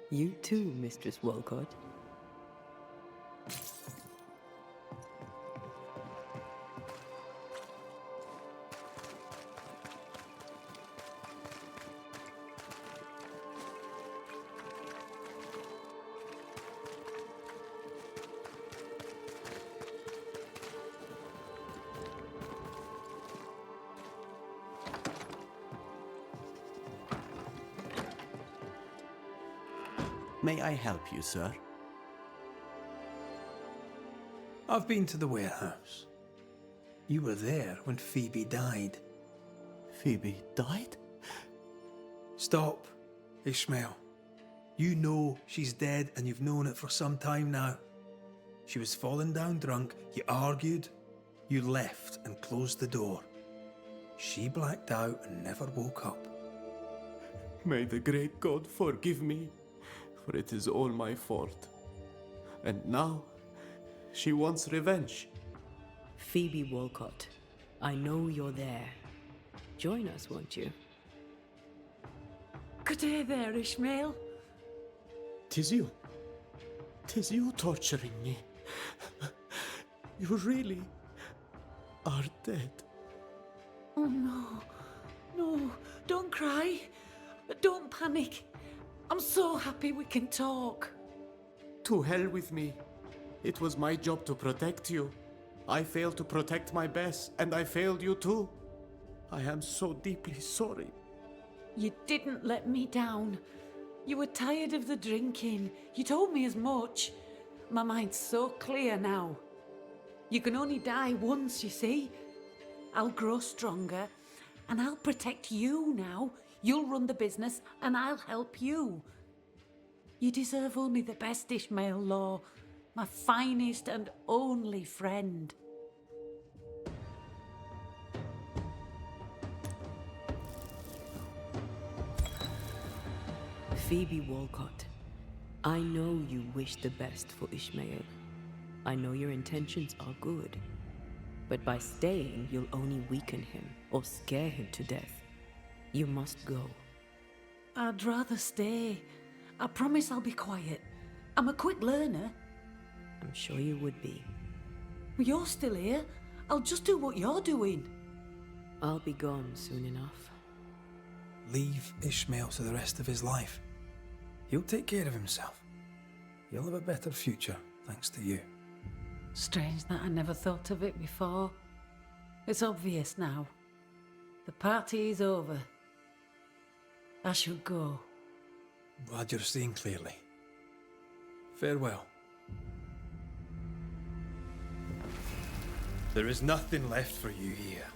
You too, Mistress Walcott. May I help you, sir? I've been to the warehouse. You were there when Phoebe died. Phoebe died? Stop, Ishmael. You know she's dead and you've known it for some time now. She was falling down drunk, you argued, you left and closed the door. She blacked out and never woke up. May the great God forgive me, for it is all my fault. And now, she wants revenge. Phoebe Walcott, I know you're there. Join us, won't you? Good day there, Ishmael. 'Tis you. 'Tis you torturing me. You really are dead. Oh no. No, don't cry. Don't panic. I'm so happy we can talk. To hell with me. It was my job to protect you. I failed to protect my best, and I failed you too. I am so deeply sorry. You didn't let me down. You were tired of the drinking. You told me as much. My mind's so clear now. You can only die once, you see. I'll grow stronger, and I'll protect you now. You'll run the business, and I'll help you. You deserve only the best, Ishmael Law, my finest and only friend. Phoebe Walcott, I know you wish the best for Ishmael. I know your intentions are good. But by staying, you'll only weaken him or scare him to death. You must go. I'd rather stay. I promise I'll be quiet. I'm a quick learner. I'm sure you would be. Well, you're still here. I'll just do what you're doing. I'll be gone soon enough. Leave Ishmael to the rest of his life. He'll take care of himself. He'll have a better future, thanks to you. Strange that I never thought of it before. It's obvious now. The party is over. I should go. Glad you're seeing clearly. Farewell. There is nothing left for you here.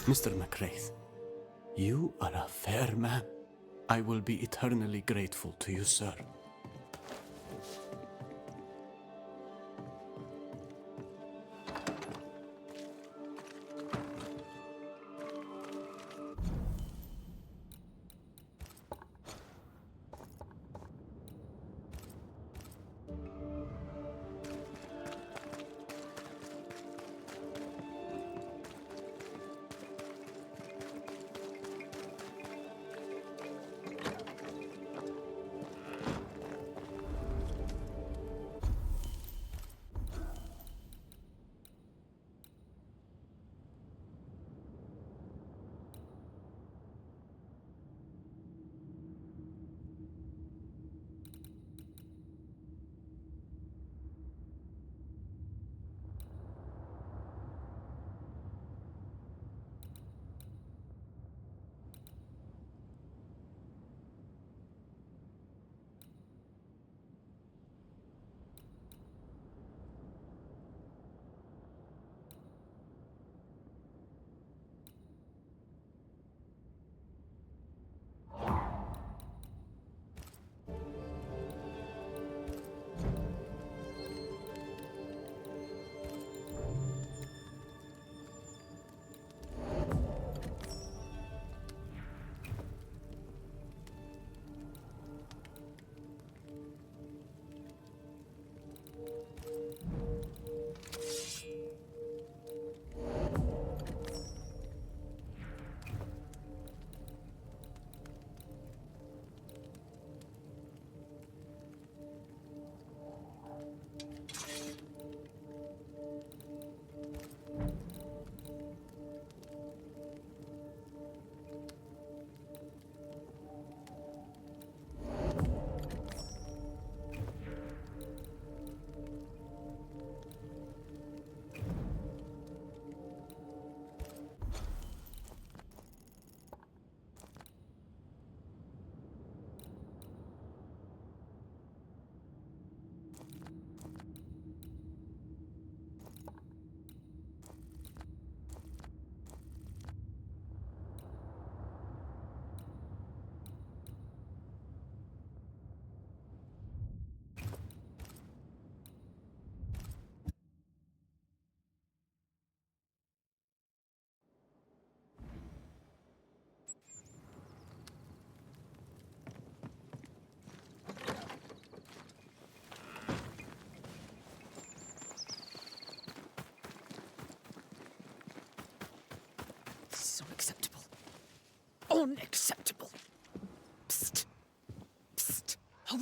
Mr. McCraith, you are a fair man. I will be eternally grateful to you, sir.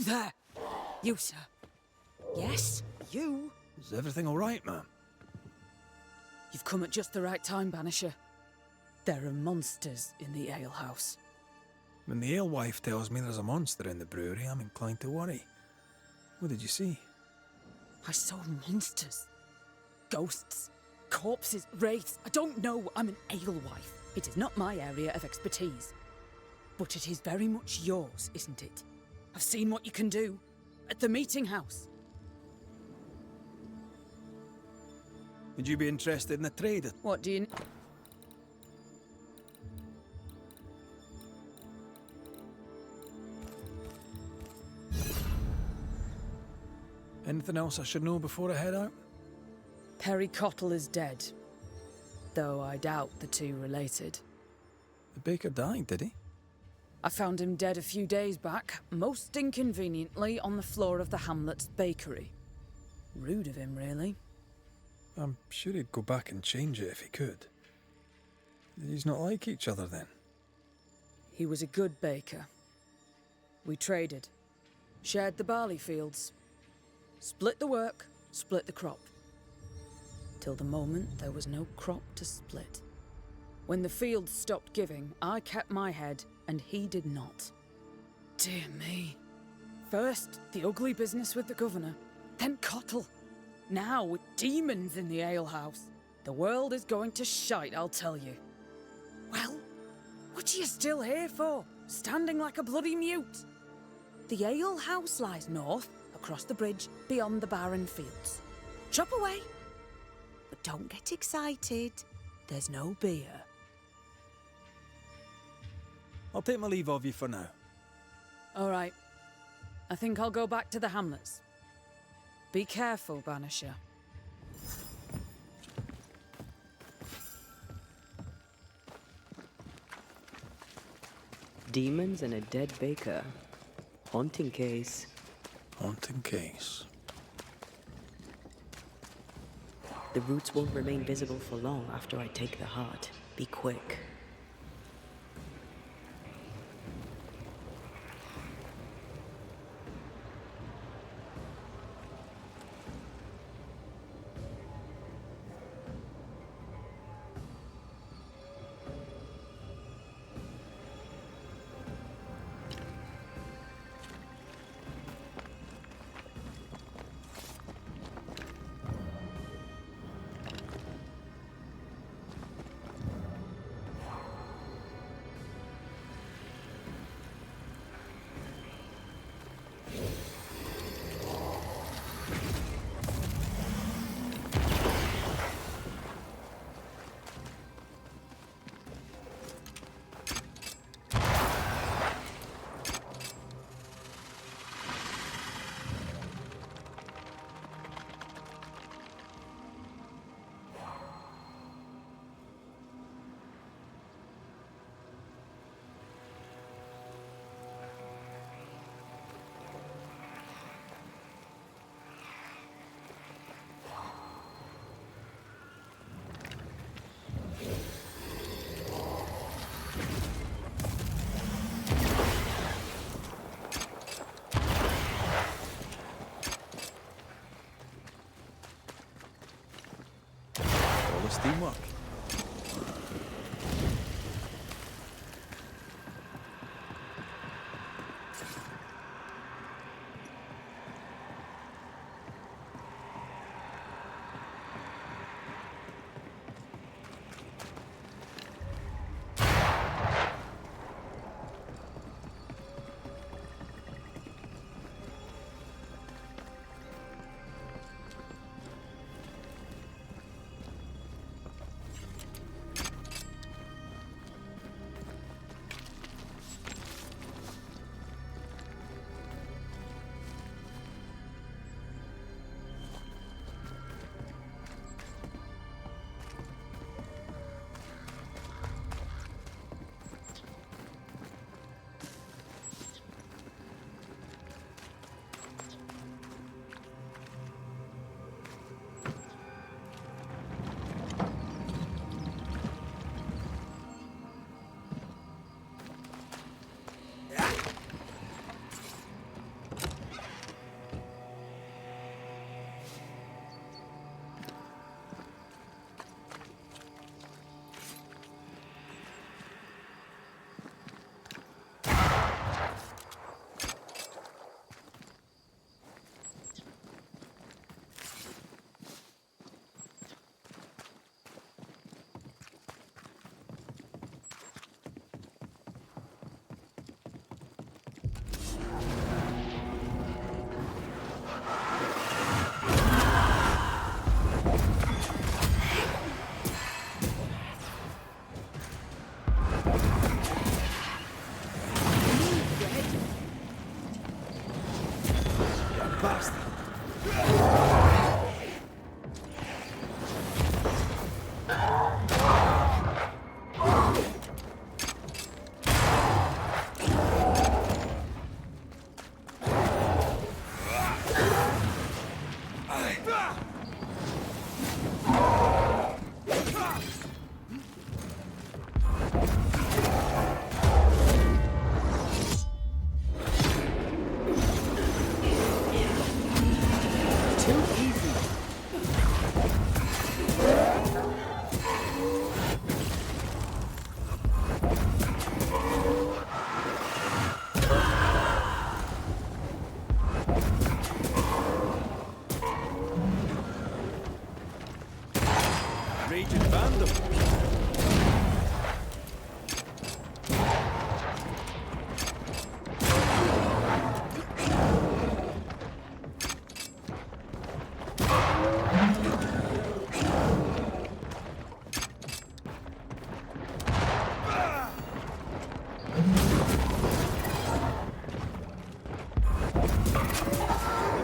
there! You, sir. Yes, you. Is everything all right, ma'am? You've come at just the right time, Banisher. There are monsters in the alehouse. When the alewife tells me there's a monster in the brewery, I'm inclined to worry. What did you see? I saw monsters. Ghosts. Corpses. Wraiths. I don't know. I'm an alewife. It is not my area of expertise. But it is very much yours, isn't it? I've seen what you can do. At the meeting house. Would you be interested in the trade? What do you... Anything else I should know before I head out? Perry Cottle is dead. Though I doubt the two related. The baker died, did he? I found him dead a few days back, most inconveniently on the floor of the hamlet's bakery. Rude of him, really. I'm sure he'd go back and change it if he could. He's not like each other then? He was a good baker. We traded. Shared the barley fields. Split the work, split the crop. Till the moment there was no crop to split. When the fields stopped giving, I kept my head, and he did not. Dear me. First, the ugly business with the governor, then Cottle. Now, with demons in the alehouse. The world is going to shite, I'll tell you. Well, what are you still here for? Standing like a bloody mute? The alehouse lies north, across the bridge, beyond the barren fields. Chop away. But don't get excited. There's no beer. I'll take my leave of you for now. All right. I think I'll go back to the hamlets. Be careful, Banisher. Demons and a dead baker. Haunting case. Haunting case. The roots won't remain visible for long after I take the heart. Be quick.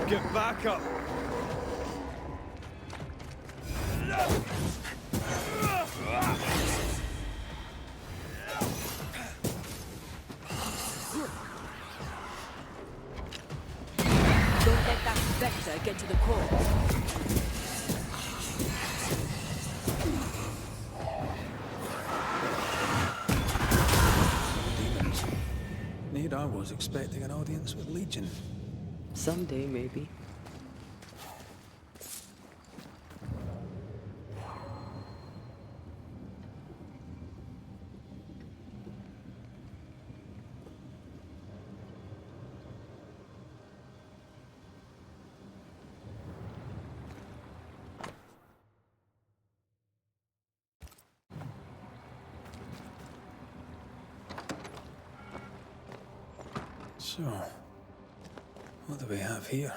Get back up! Don't let that spectre get to the core. Demons. Need I was expecting an audience with Legion. Someday, maybe. So, what do we have here?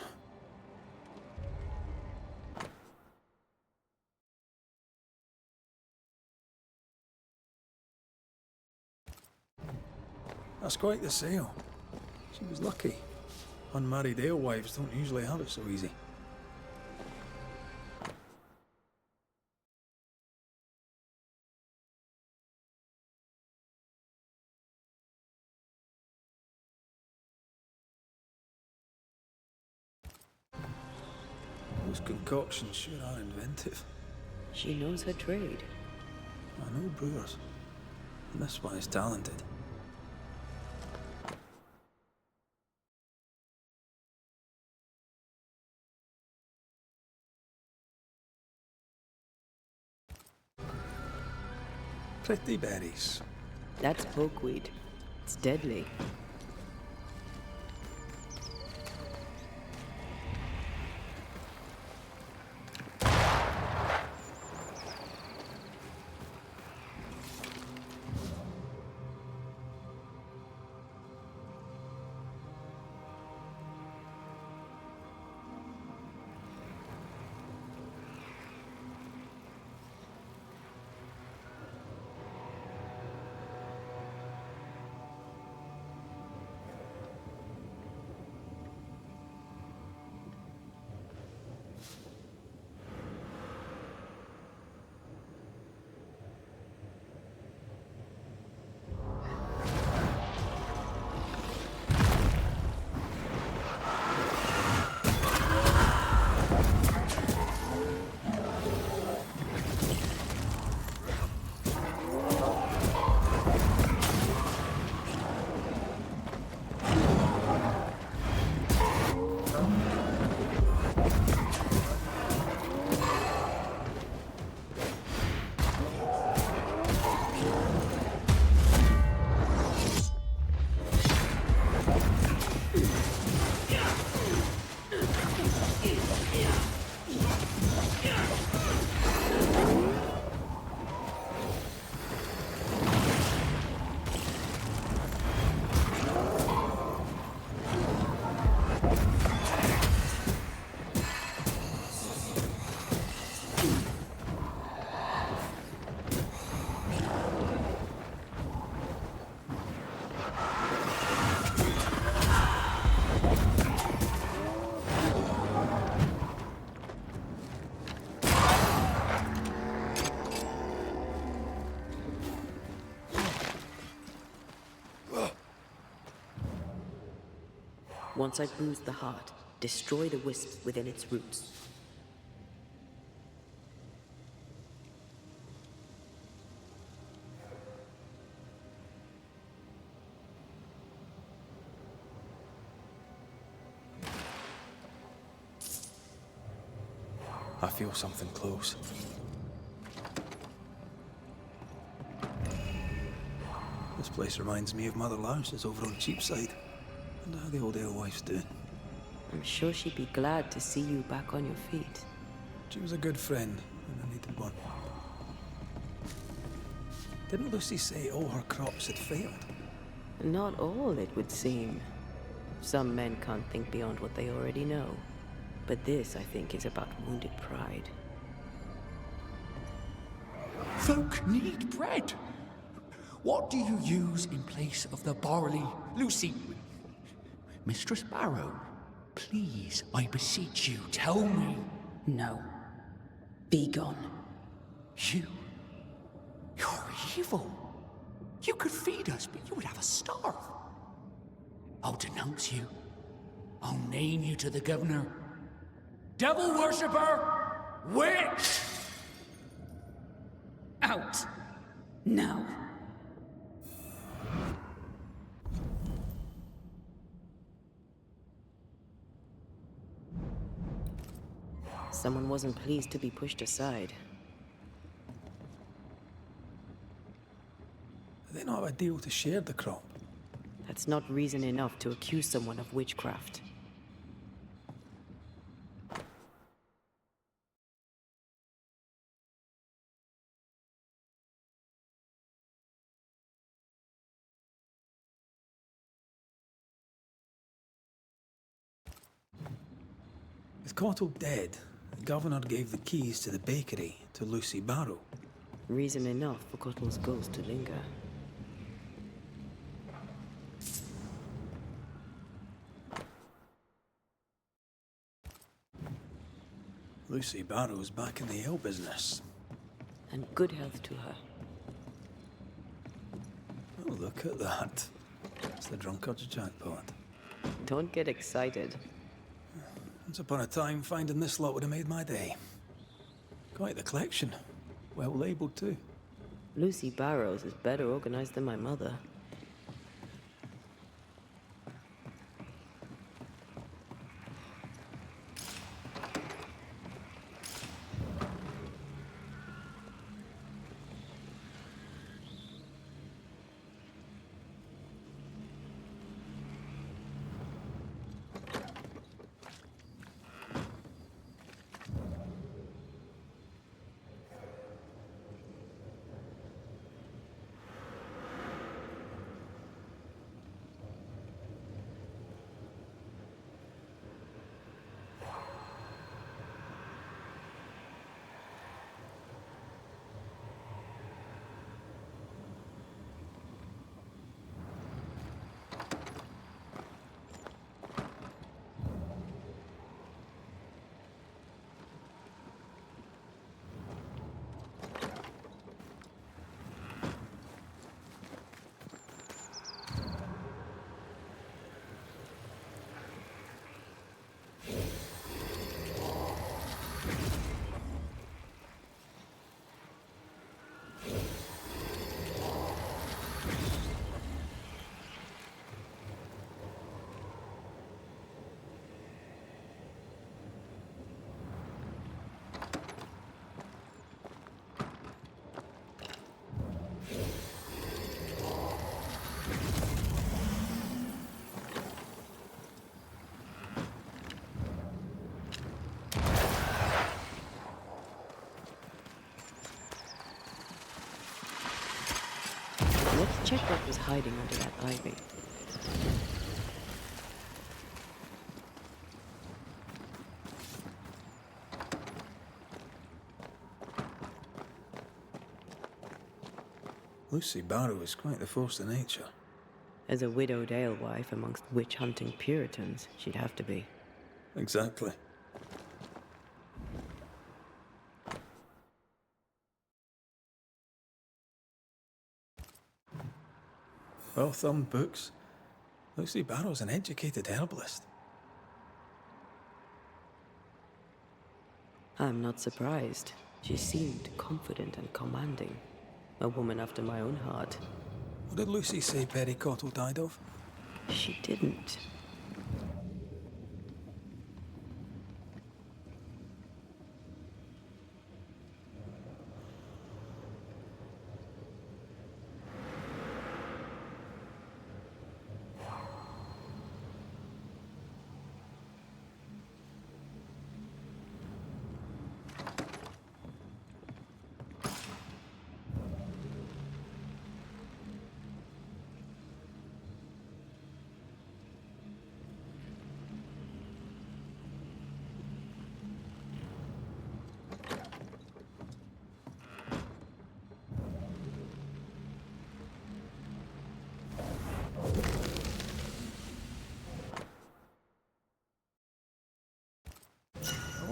That's quite the sale. She was lucky. Unmarried alewives don't usually have it so easy. Those concoctions sure are inventive. She knows her trade. I know brewers, and this one is talented. Pretty berries. That's pokeweed. It's deadly. Once I bruise the heart, destroy the wisps within its roots. I feel something close. This place reminds me of Mother Louse's over on Cheapside. And how the old alewives do. I'm sure she'd be glad to see you back on your feet. She was a good friend when I needed one. Didn't Lucy say all her crops had failed? Not all, it would seem. Some men can't think beyond what they already know. But this, I think, is about wounded pride. Folk need bread. What do you use in place of the barley, Lucy? Mistress Barrow, Please, I beseech you, tell me. No. Be gone. You're evil. You could feed us, but you would have us starve. I'll denounce you. I'll name you to the governor. Devil worshipper! Witch! Out! Now! Someone wasn't pleased to be pushed aside. Do they not have a deal to share the crop? That's not reason enough to accuse someone of witchcraft. With Cottle dead, the governor gave the keys to the bakery to Lucy Barrow. Reason enough for Cottle's ghost to linger. Lucy Barrow's back in the ale business. And good health to her. Oh, look at that. It's the drunkard's jackpot. Don't get excited. Once upon a time, finding this lot would have made my day. Quite the collection. Well labelled, too. Lucy Barrows is better organized than my mother. Let's check what was hiding under that ivy. Lucy Barrow is quite the force of nature. As a widowed alewife amongst witch-hunting Puritans, she'd have to be. Exactly. Well-thumbed books. Lucy Barrow's an educated herbalist. I'm not surprised. She seemed confident and commanding. A woman after my own heart. What did Lucy say Perry Cottle died of? She didn't.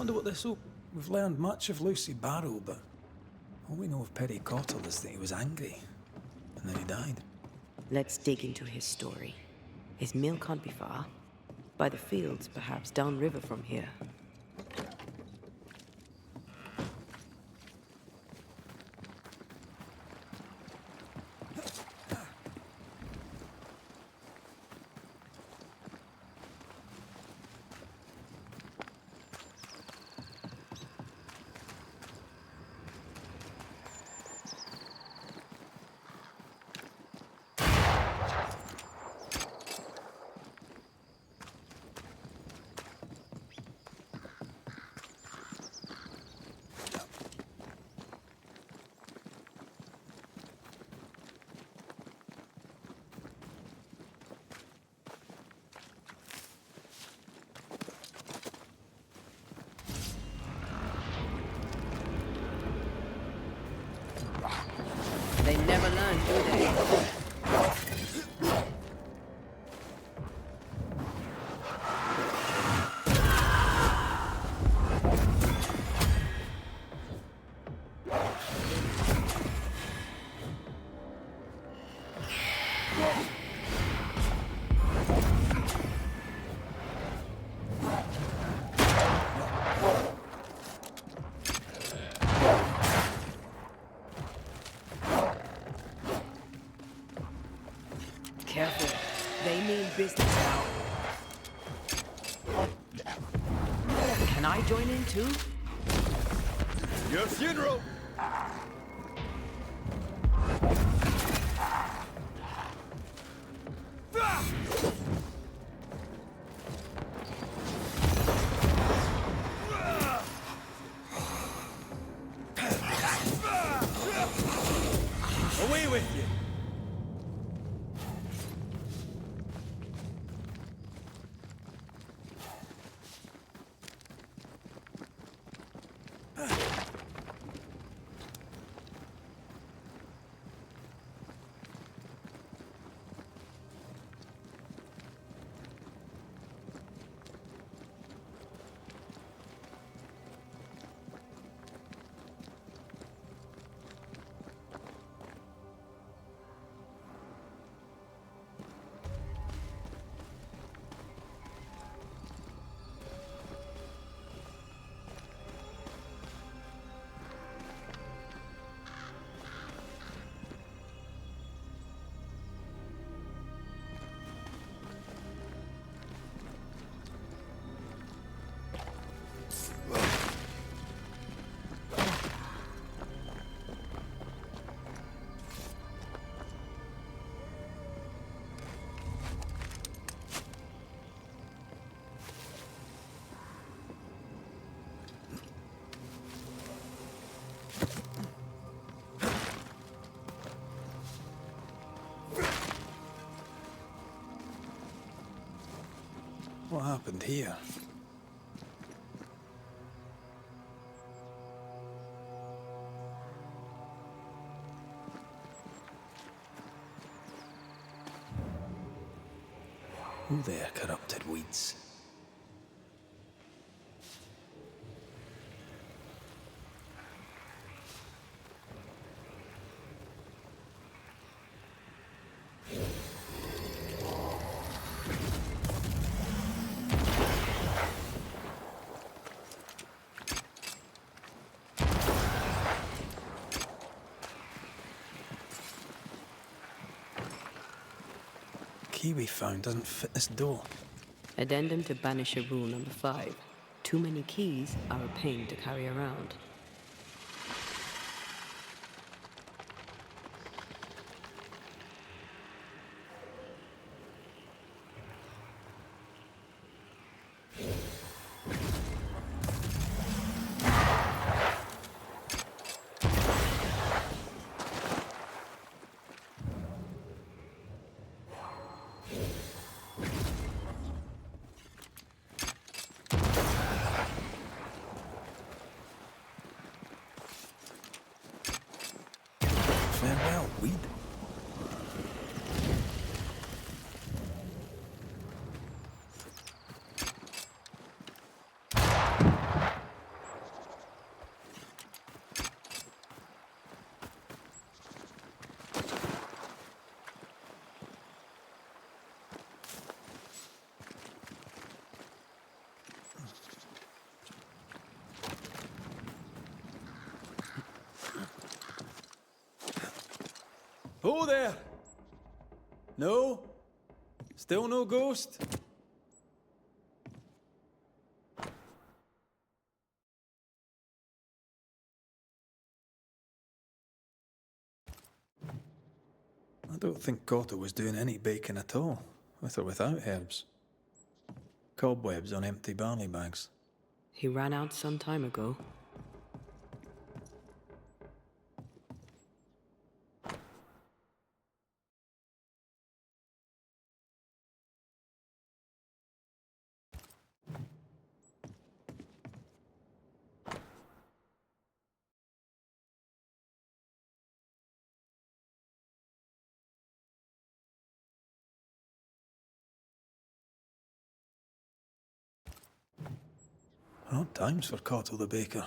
wonder what this will... We've learned much of Lucy Barrow, but all we know of Perry Cottle is that he was angry, and then he died. Let's dig into his story. His mill can't be far. By the fields, perhaps downriver from here. They never learn, do they? Careful. They mean business now. Can I join in too? Your funeral! Away with you! What happened here? Who there, corrupted weeds? Key we found doesn't fit this door. Addendum to Banisher Rule number 5. Too many keys are a pain to carry around. Ho there! No? Still no ghost? I don't think Cotto was doing any baking at all, with or without herbs. Cobwebs on empty barley bags. He ran out some time ago. Odd times for Cotto the baker.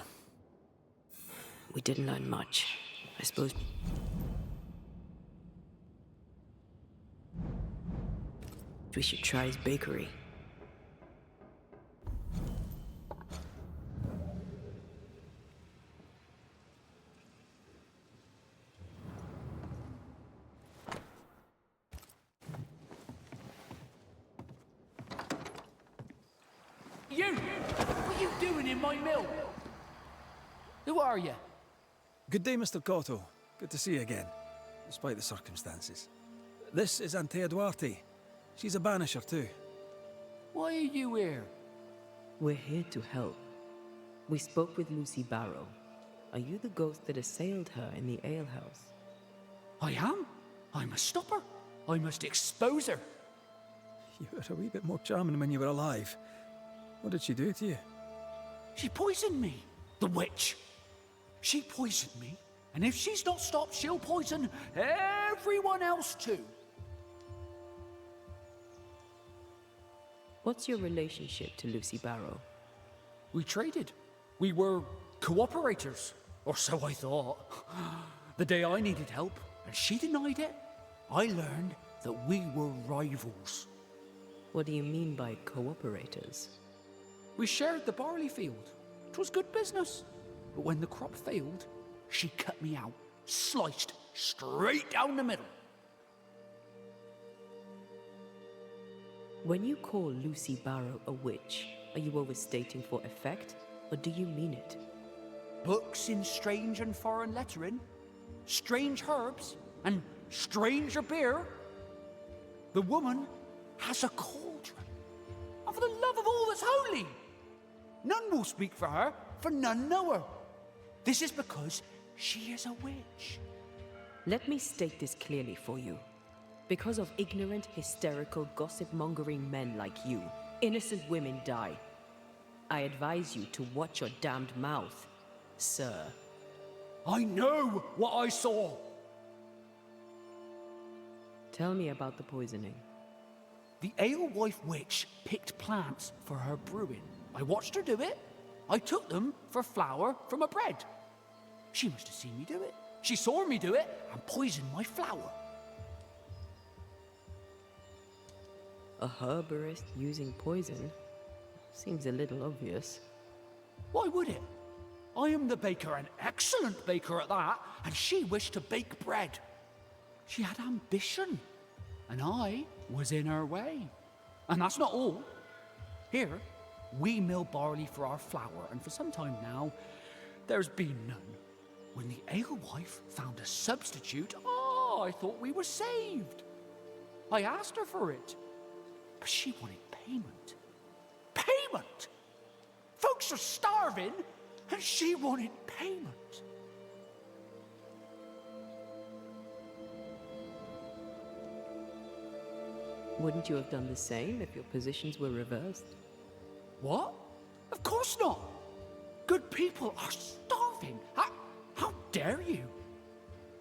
We didn't learn much. I suppose. We should try his bakery. You! What are you doing in my mill? Who are you? Good day, Mr. Cotto. Good to see you again, despite the circumstances. This is Antea Duarte. She's a banisher too. Why are you here? We're here to help. We spoke with Lucy Barrow. Are you the ghost that assailed her in the alehouse? I am. I must stop her. I must expose her. You were a wee bit more charming when you were alive. What did she do to you? She poisoned me. The witch. She poisoned me. And if she's not stopped, she'll poison everyone else too. What's your relationship to Lucy Barrow? We traded. We were cooperators. Or so I thought. The day I needed help, and she denied it, I learned that we were rivals. What do you mean by cooperators? We shared the barley field. It was good business. But when the crop failed, she cut me out, sliced straight down the middle. When you call Lucy Barrow a witch, are you overstating for effect, or do you mean it? Books in strange and foreign lettering, strange herbs, and stranger beer. The woman has a cauldron. And for the love of all that's holy, none will speak for her, for none know her. This is because she is a witch. Let me state this clearly for you. Because of ignorant, hysterical, gossip-mongering men like you, innocent women die. I advise you to watch your damned mouth, sir. I know what I saw. Tell me about the poisoning. The alewife witch picked plants for her brewing. I watched her do it. I took them for flour from her bread. She must have seen me do it. She saw me do it and poisoned my flour. A herborist using poison? Seems a little obvious. Why would it? I am the baker, an excellent baker at that, and she wished to bake bread. She had ambition, and I was in her way. And that's not all. Here, we mill barley for our flour, and for some time now, there's been none. When the alewife found a substitute, I thought we were saved. I asked her for it, but she wanted payment. Payment! Folks are starving, and she wanted payment. Wouldn't you have done the same if your positions were reversed? What? Of course not. Good people are starving. How dare you?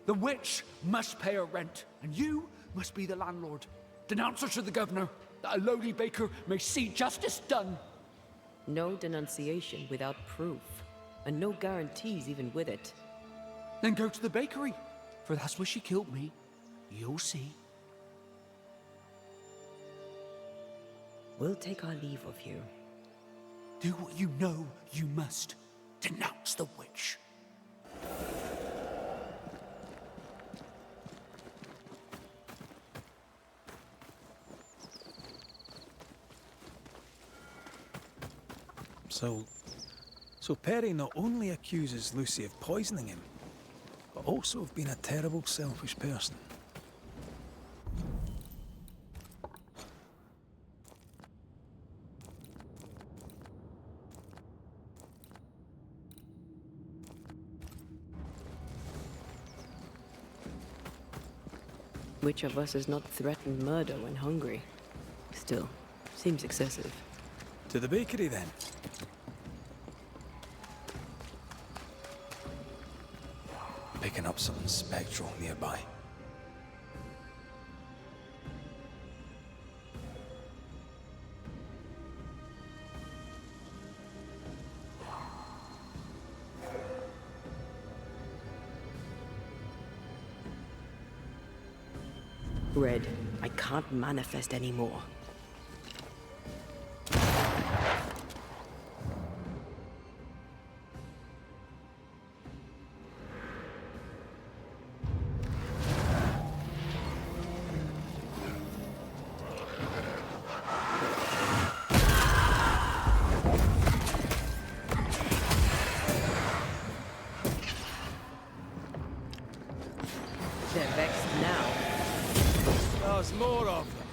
The witch must pay her rent, and you must be the landlord. Denounce her to the governor, that a lowly baker may see justice done. No denunciation without proof, and no guarantees even with it. Then go to the bakery, for that's where she killed me. You'll see. We'll take our leave of you. Do what you know you must. Denounce the witch. So Perry not only accuses Lucy of poisoning him, but also of being a terrible, selfish person. Which of us has not threatened murder when hungry? Still, seems excessive. To the bakery, then. Picking up something spectral nearby. Red, I can't manifest anymore. They're vexed now. There's more of them.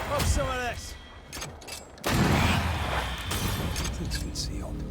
Have some of this. Things concealed.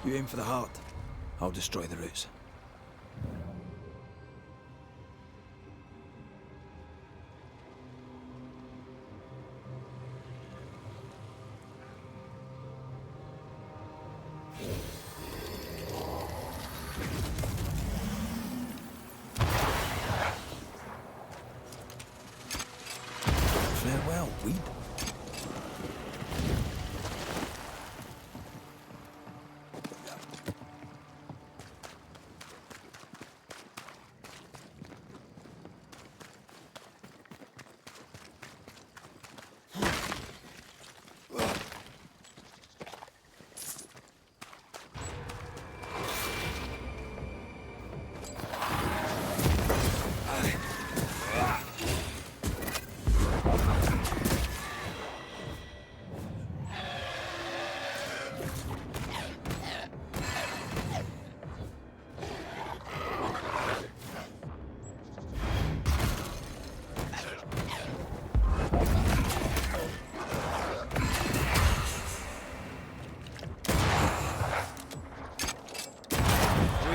You aim for the heart. I'll destroy the roots. Farewell, weed.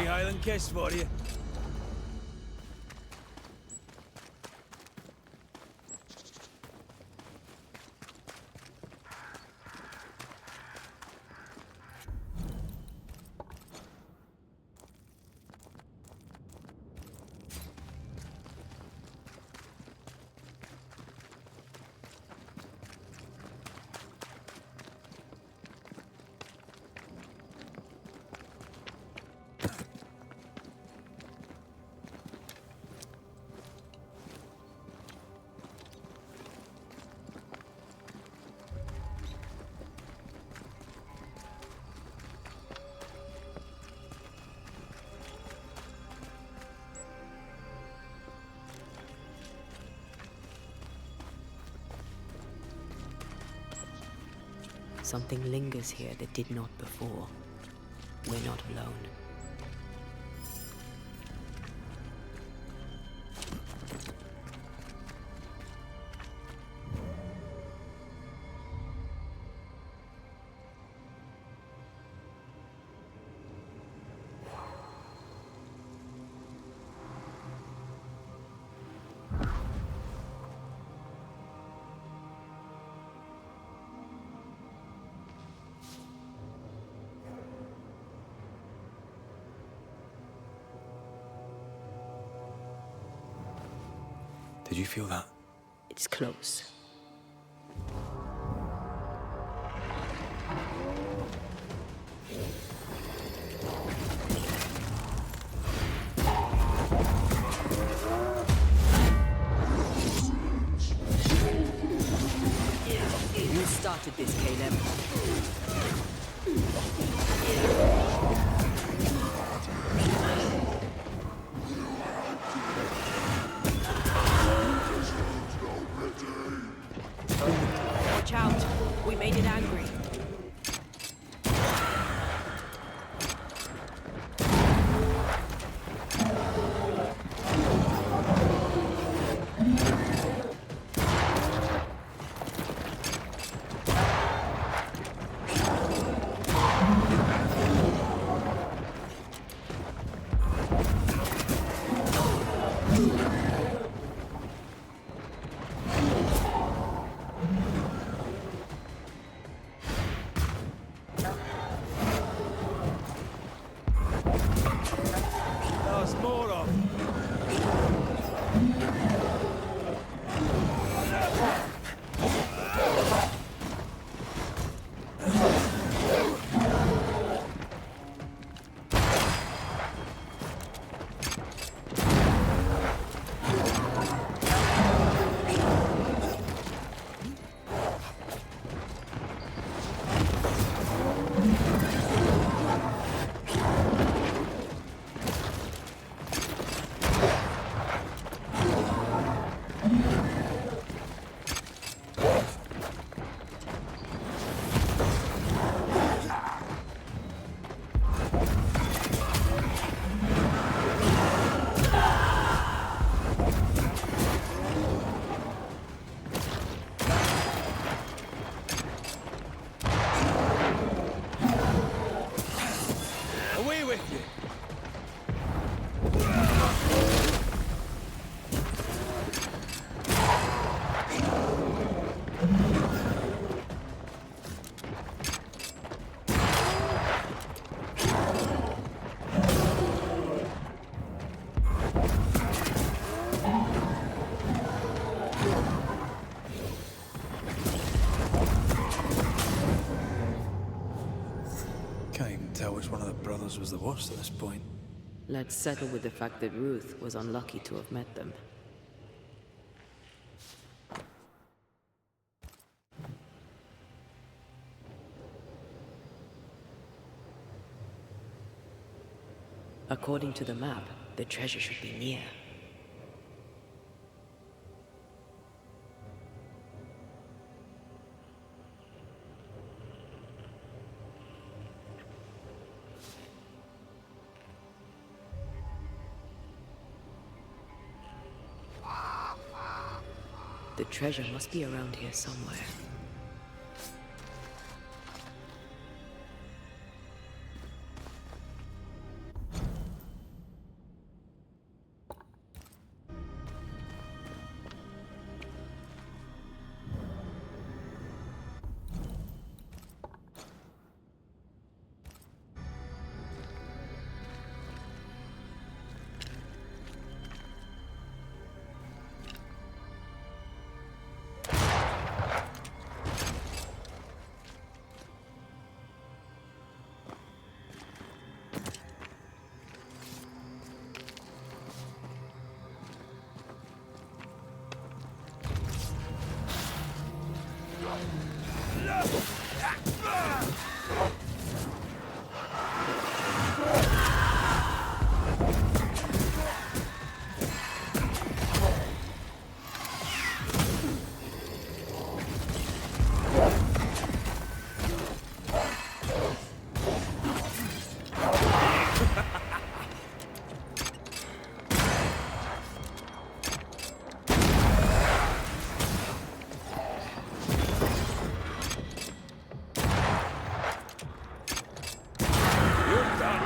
Highland kiss for you. Something lingers here that did not before. We're not alone. Did you feel that? It's close. You started this, Caleb. Watch out. We made it angry. There's more of them. Away with you. Can't even tell which one of the brothers was the worst at this point. Let's settle with the fact that Ruth was unlucky to have met them. According to the map, the treasure should be near. The treasure must be around here somewhere. You're done.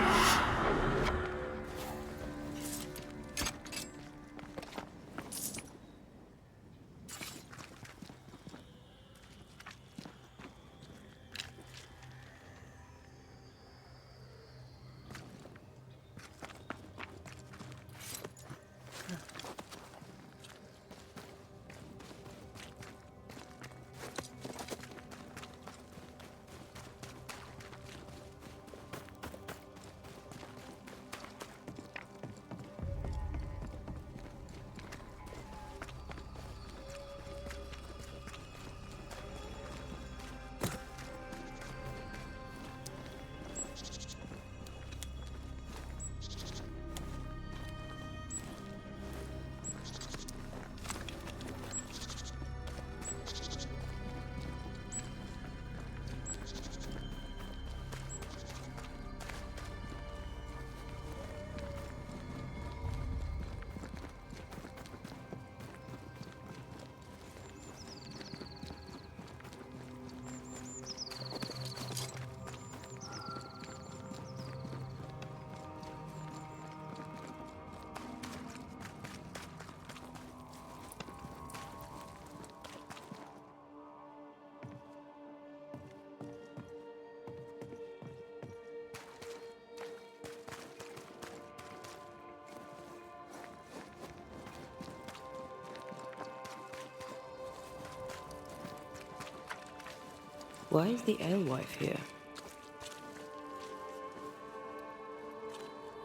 Why is the alewife here?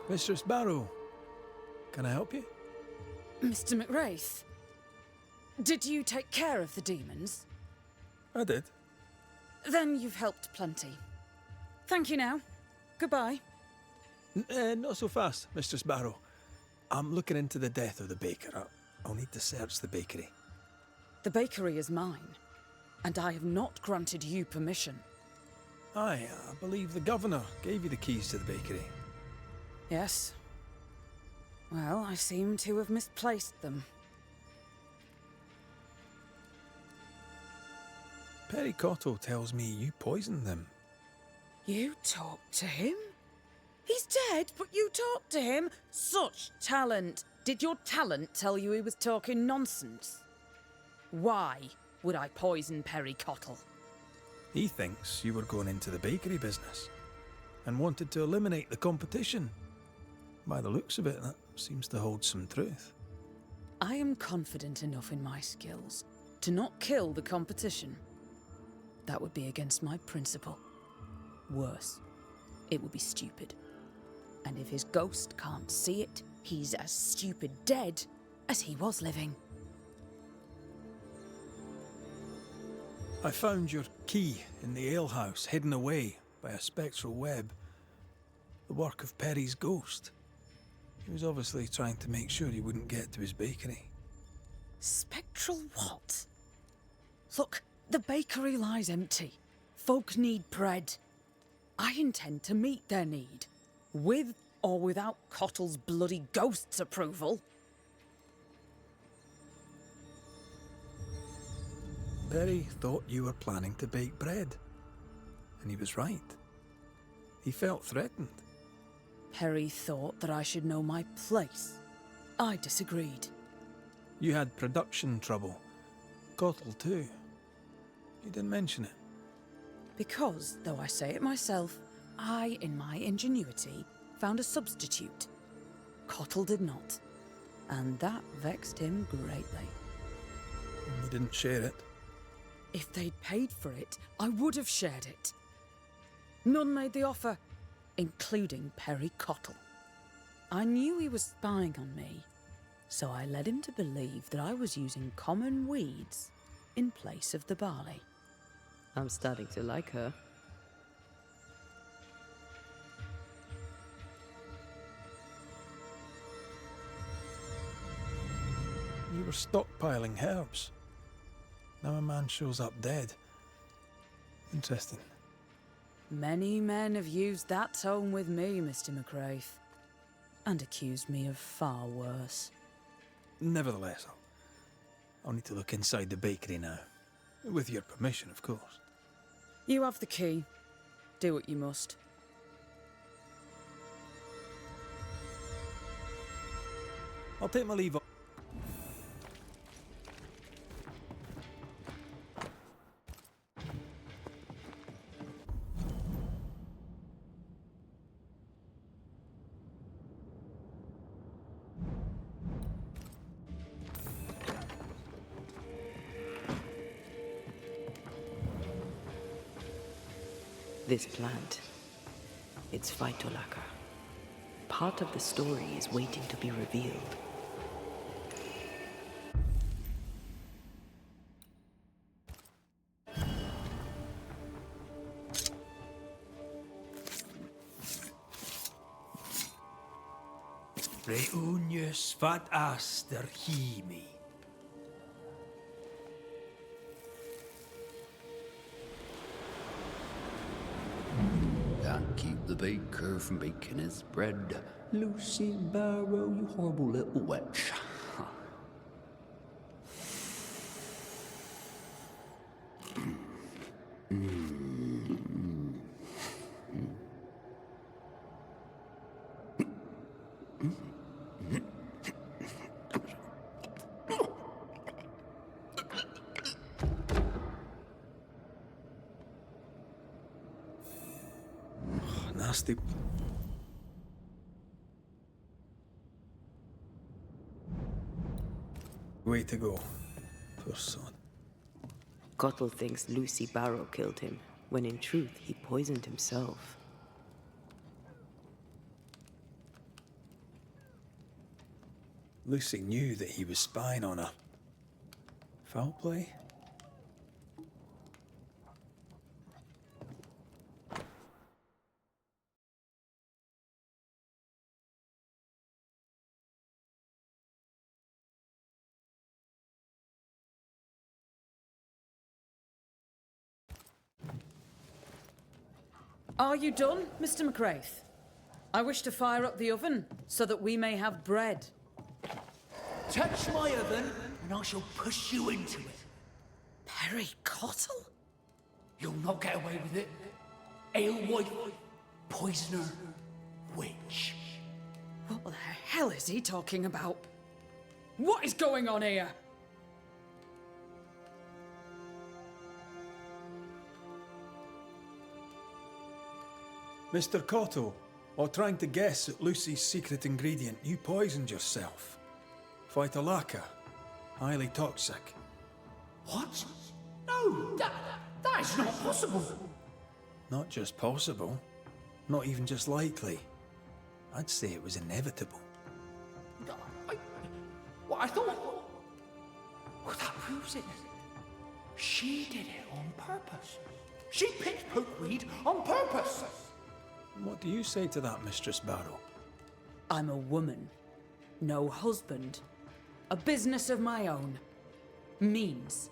Mistress Barrow, can I help you? Mr. McWraith, did you take care of the demons? I did. Then you've helped plenty. Thank you now. Goodbye. Not so fast, Mistress Barrow. I'm looking into the death of the baker. I'll need to search the bakery. The bakery is mine, and I have not granted you permission. Aye, I believe the governor gave you the keys to the bakery. Yes. Well, I seem to have misplaced them. Perry Cottle tells me you poisoned them. You talked to him? He's dead, but you talked to him? Such talent! Did your talent tell you he was talking nonsense? Why would I poison Perry Cottle? He thinks you were going into the bakery business and wanted to eliminate the competition. By the looks of it, that seems to hold some truth. I am confident enough in my skills to not kill the competition. That would be against my principle. Worse, it would be stupid. And if his ghost can't see it, he's as stupid dead as he was living. I found your key in the alehouse, hidden away by a spectral web. The work of Perry's ghost. He was obviously trying to make sure he wouldn't get to his bakery. Spectral what? Look, the bakery lies empty. Folk need bread. I intend to meet their need, with or without Cottle's bloody ghost's approval. Perry thought you were planning to bake bread. And he was right. He felt threatened. Perry thought that I should know my place. I disagreed. You had production trouble. Cottle too. You didn't mention it. Because, though I say it myself, I, in my ingenuity, found a substitute. Cottle did not. And that vexed him greatly. You didn't share it. If they'd paid for it, I would have shared it. None made the offer, including Perry Cottle. I knew he was spying on me, so I led him to believe that I was using common weeds in place of the barley. I'm starting to like her. You were stockpiling herbs. Now a man shows up dead. Interesting. Many men have used that tone with me, Mr. McWraith, and accused me of far worse. Nevertheless, I'll need to look inside the bakery now. With your permission, of course. You have the key. Do what you must. I'll take my leave. This plant, it's phytolacca. Part of the story is waiting to be revealed. Reunius fat aster himi. Can't keep the baker from baking his bread. Lucy Barrow, you horrible little witch. Nasty. Way to go. Poor son. Cottle thinks Lucy Barrow killed him, when in truth he poisoned himself. Lucy knew that he was spying on her. Foul play? Are you done, Mr. McCraith? I wish to fire up the oven so that we may have bread. Touch my oven, and I shall push you into it. Perry Cottle? You'll not get away with it. Alewife, poisoner, witch. What the hell is he talking about? What is going on here? Mr. Cotto, while trying to guess at Lucy's secret ingredient, you poisoned yourself. Phytolacca, highly toxic. What? No, that is not possible. Not just possible, not even just likely. I'd say it was inevitable. I thought... Well, that proves it. She did it on purpose. She picked pokeweed on purpose. What do you say to that, Mistress Barrow? I'm a woman, no husband. A business of my own. Means,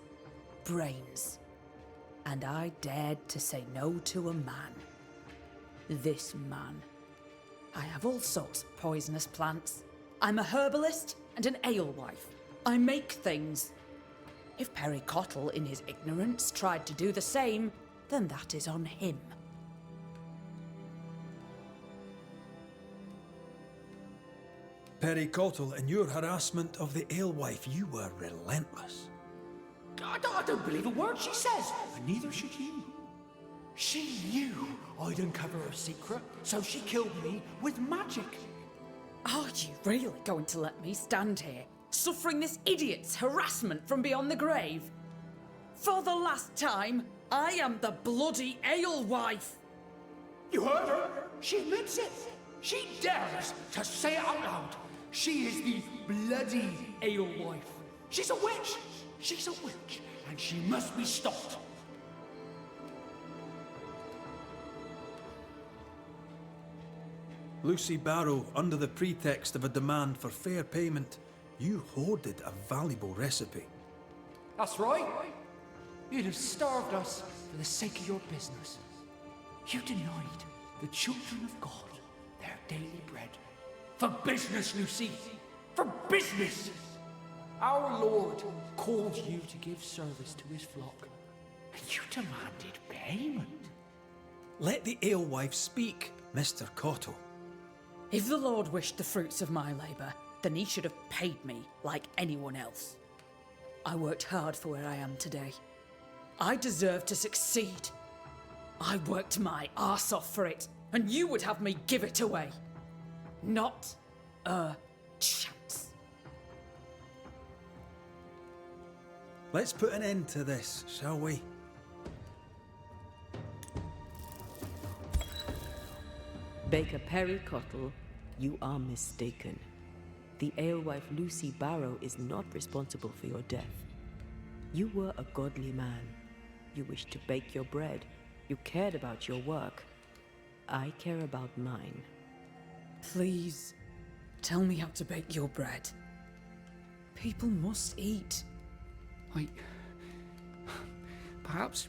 brains. And I dared to say no to a man. This man. I have all sorts of poisonous plants. I'm a herbalist and an alewife. I make things. If Perry Cottle, in his ignorance, tried to do the same, then that is on him. Perry Cottle, in your harassment of the alewife, you were relentless. I don't believe a word she says, and neither should you. She knew I'd uncover her secret, so she killed me with magic. Are you really going to let me stand here, suffering this idiot's harassment from beyond the grave? For the last time, I am the bloody alewife! You heard her? She admits it. She dares to say it out loud. She is the bloody alewife. She's a witch. She's a witch, and she must be stopped. Lucy Barrow, under the pretext of a demand for fair payment, you hoarded a valuable recipe. That's right. You'd have starved us for the sake of your business. You denied the children of God their daily bread. For business, Lucy! For business! Our Lord called you to give service to his flock, and you demanded payment. Let the alewife speak, Mr. Cottle. If the Lord wished the fruits of my labour, then he should have paid me like anyone else. I worked hard for where I am today. I deserve to succeed. I worked my arse off for it, and you would have me give it away. Not a chance. Let's put an end to this, shall we? Baker Perry Cottle, you are mistaken. The alewife Lucy Barrow is not responsible for your death. You were a godly man. You wished to bake your bread. You cared about your work. I care about mine. Please, tell me how to bake your bread. People must eat. Perhaps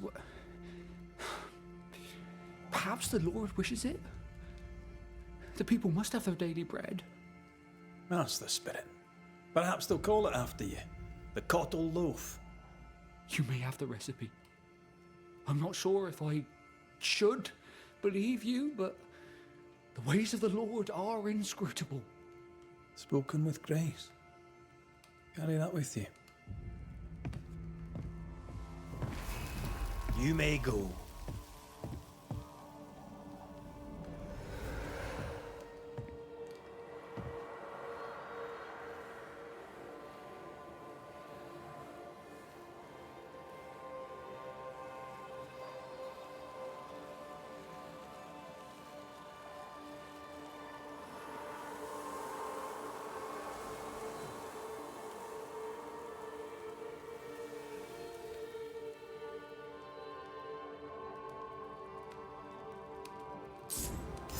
the Lord wishes it? The people must have their daily bread. That's the spirit. Perhaps they'll call it after you. The Cottle Loaf. You may have the recipe. I'm not sure if I should believe you, but the ways of the Lord are inscrutable. Spoken with grace. Carry that with you. You may go.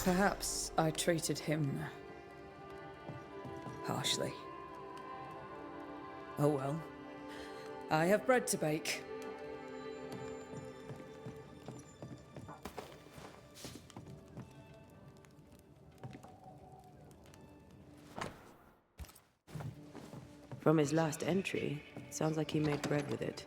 Perhaps I treated him harshly. Oh well. I have bread to bake. From his last entry, sounds like he made bread with it.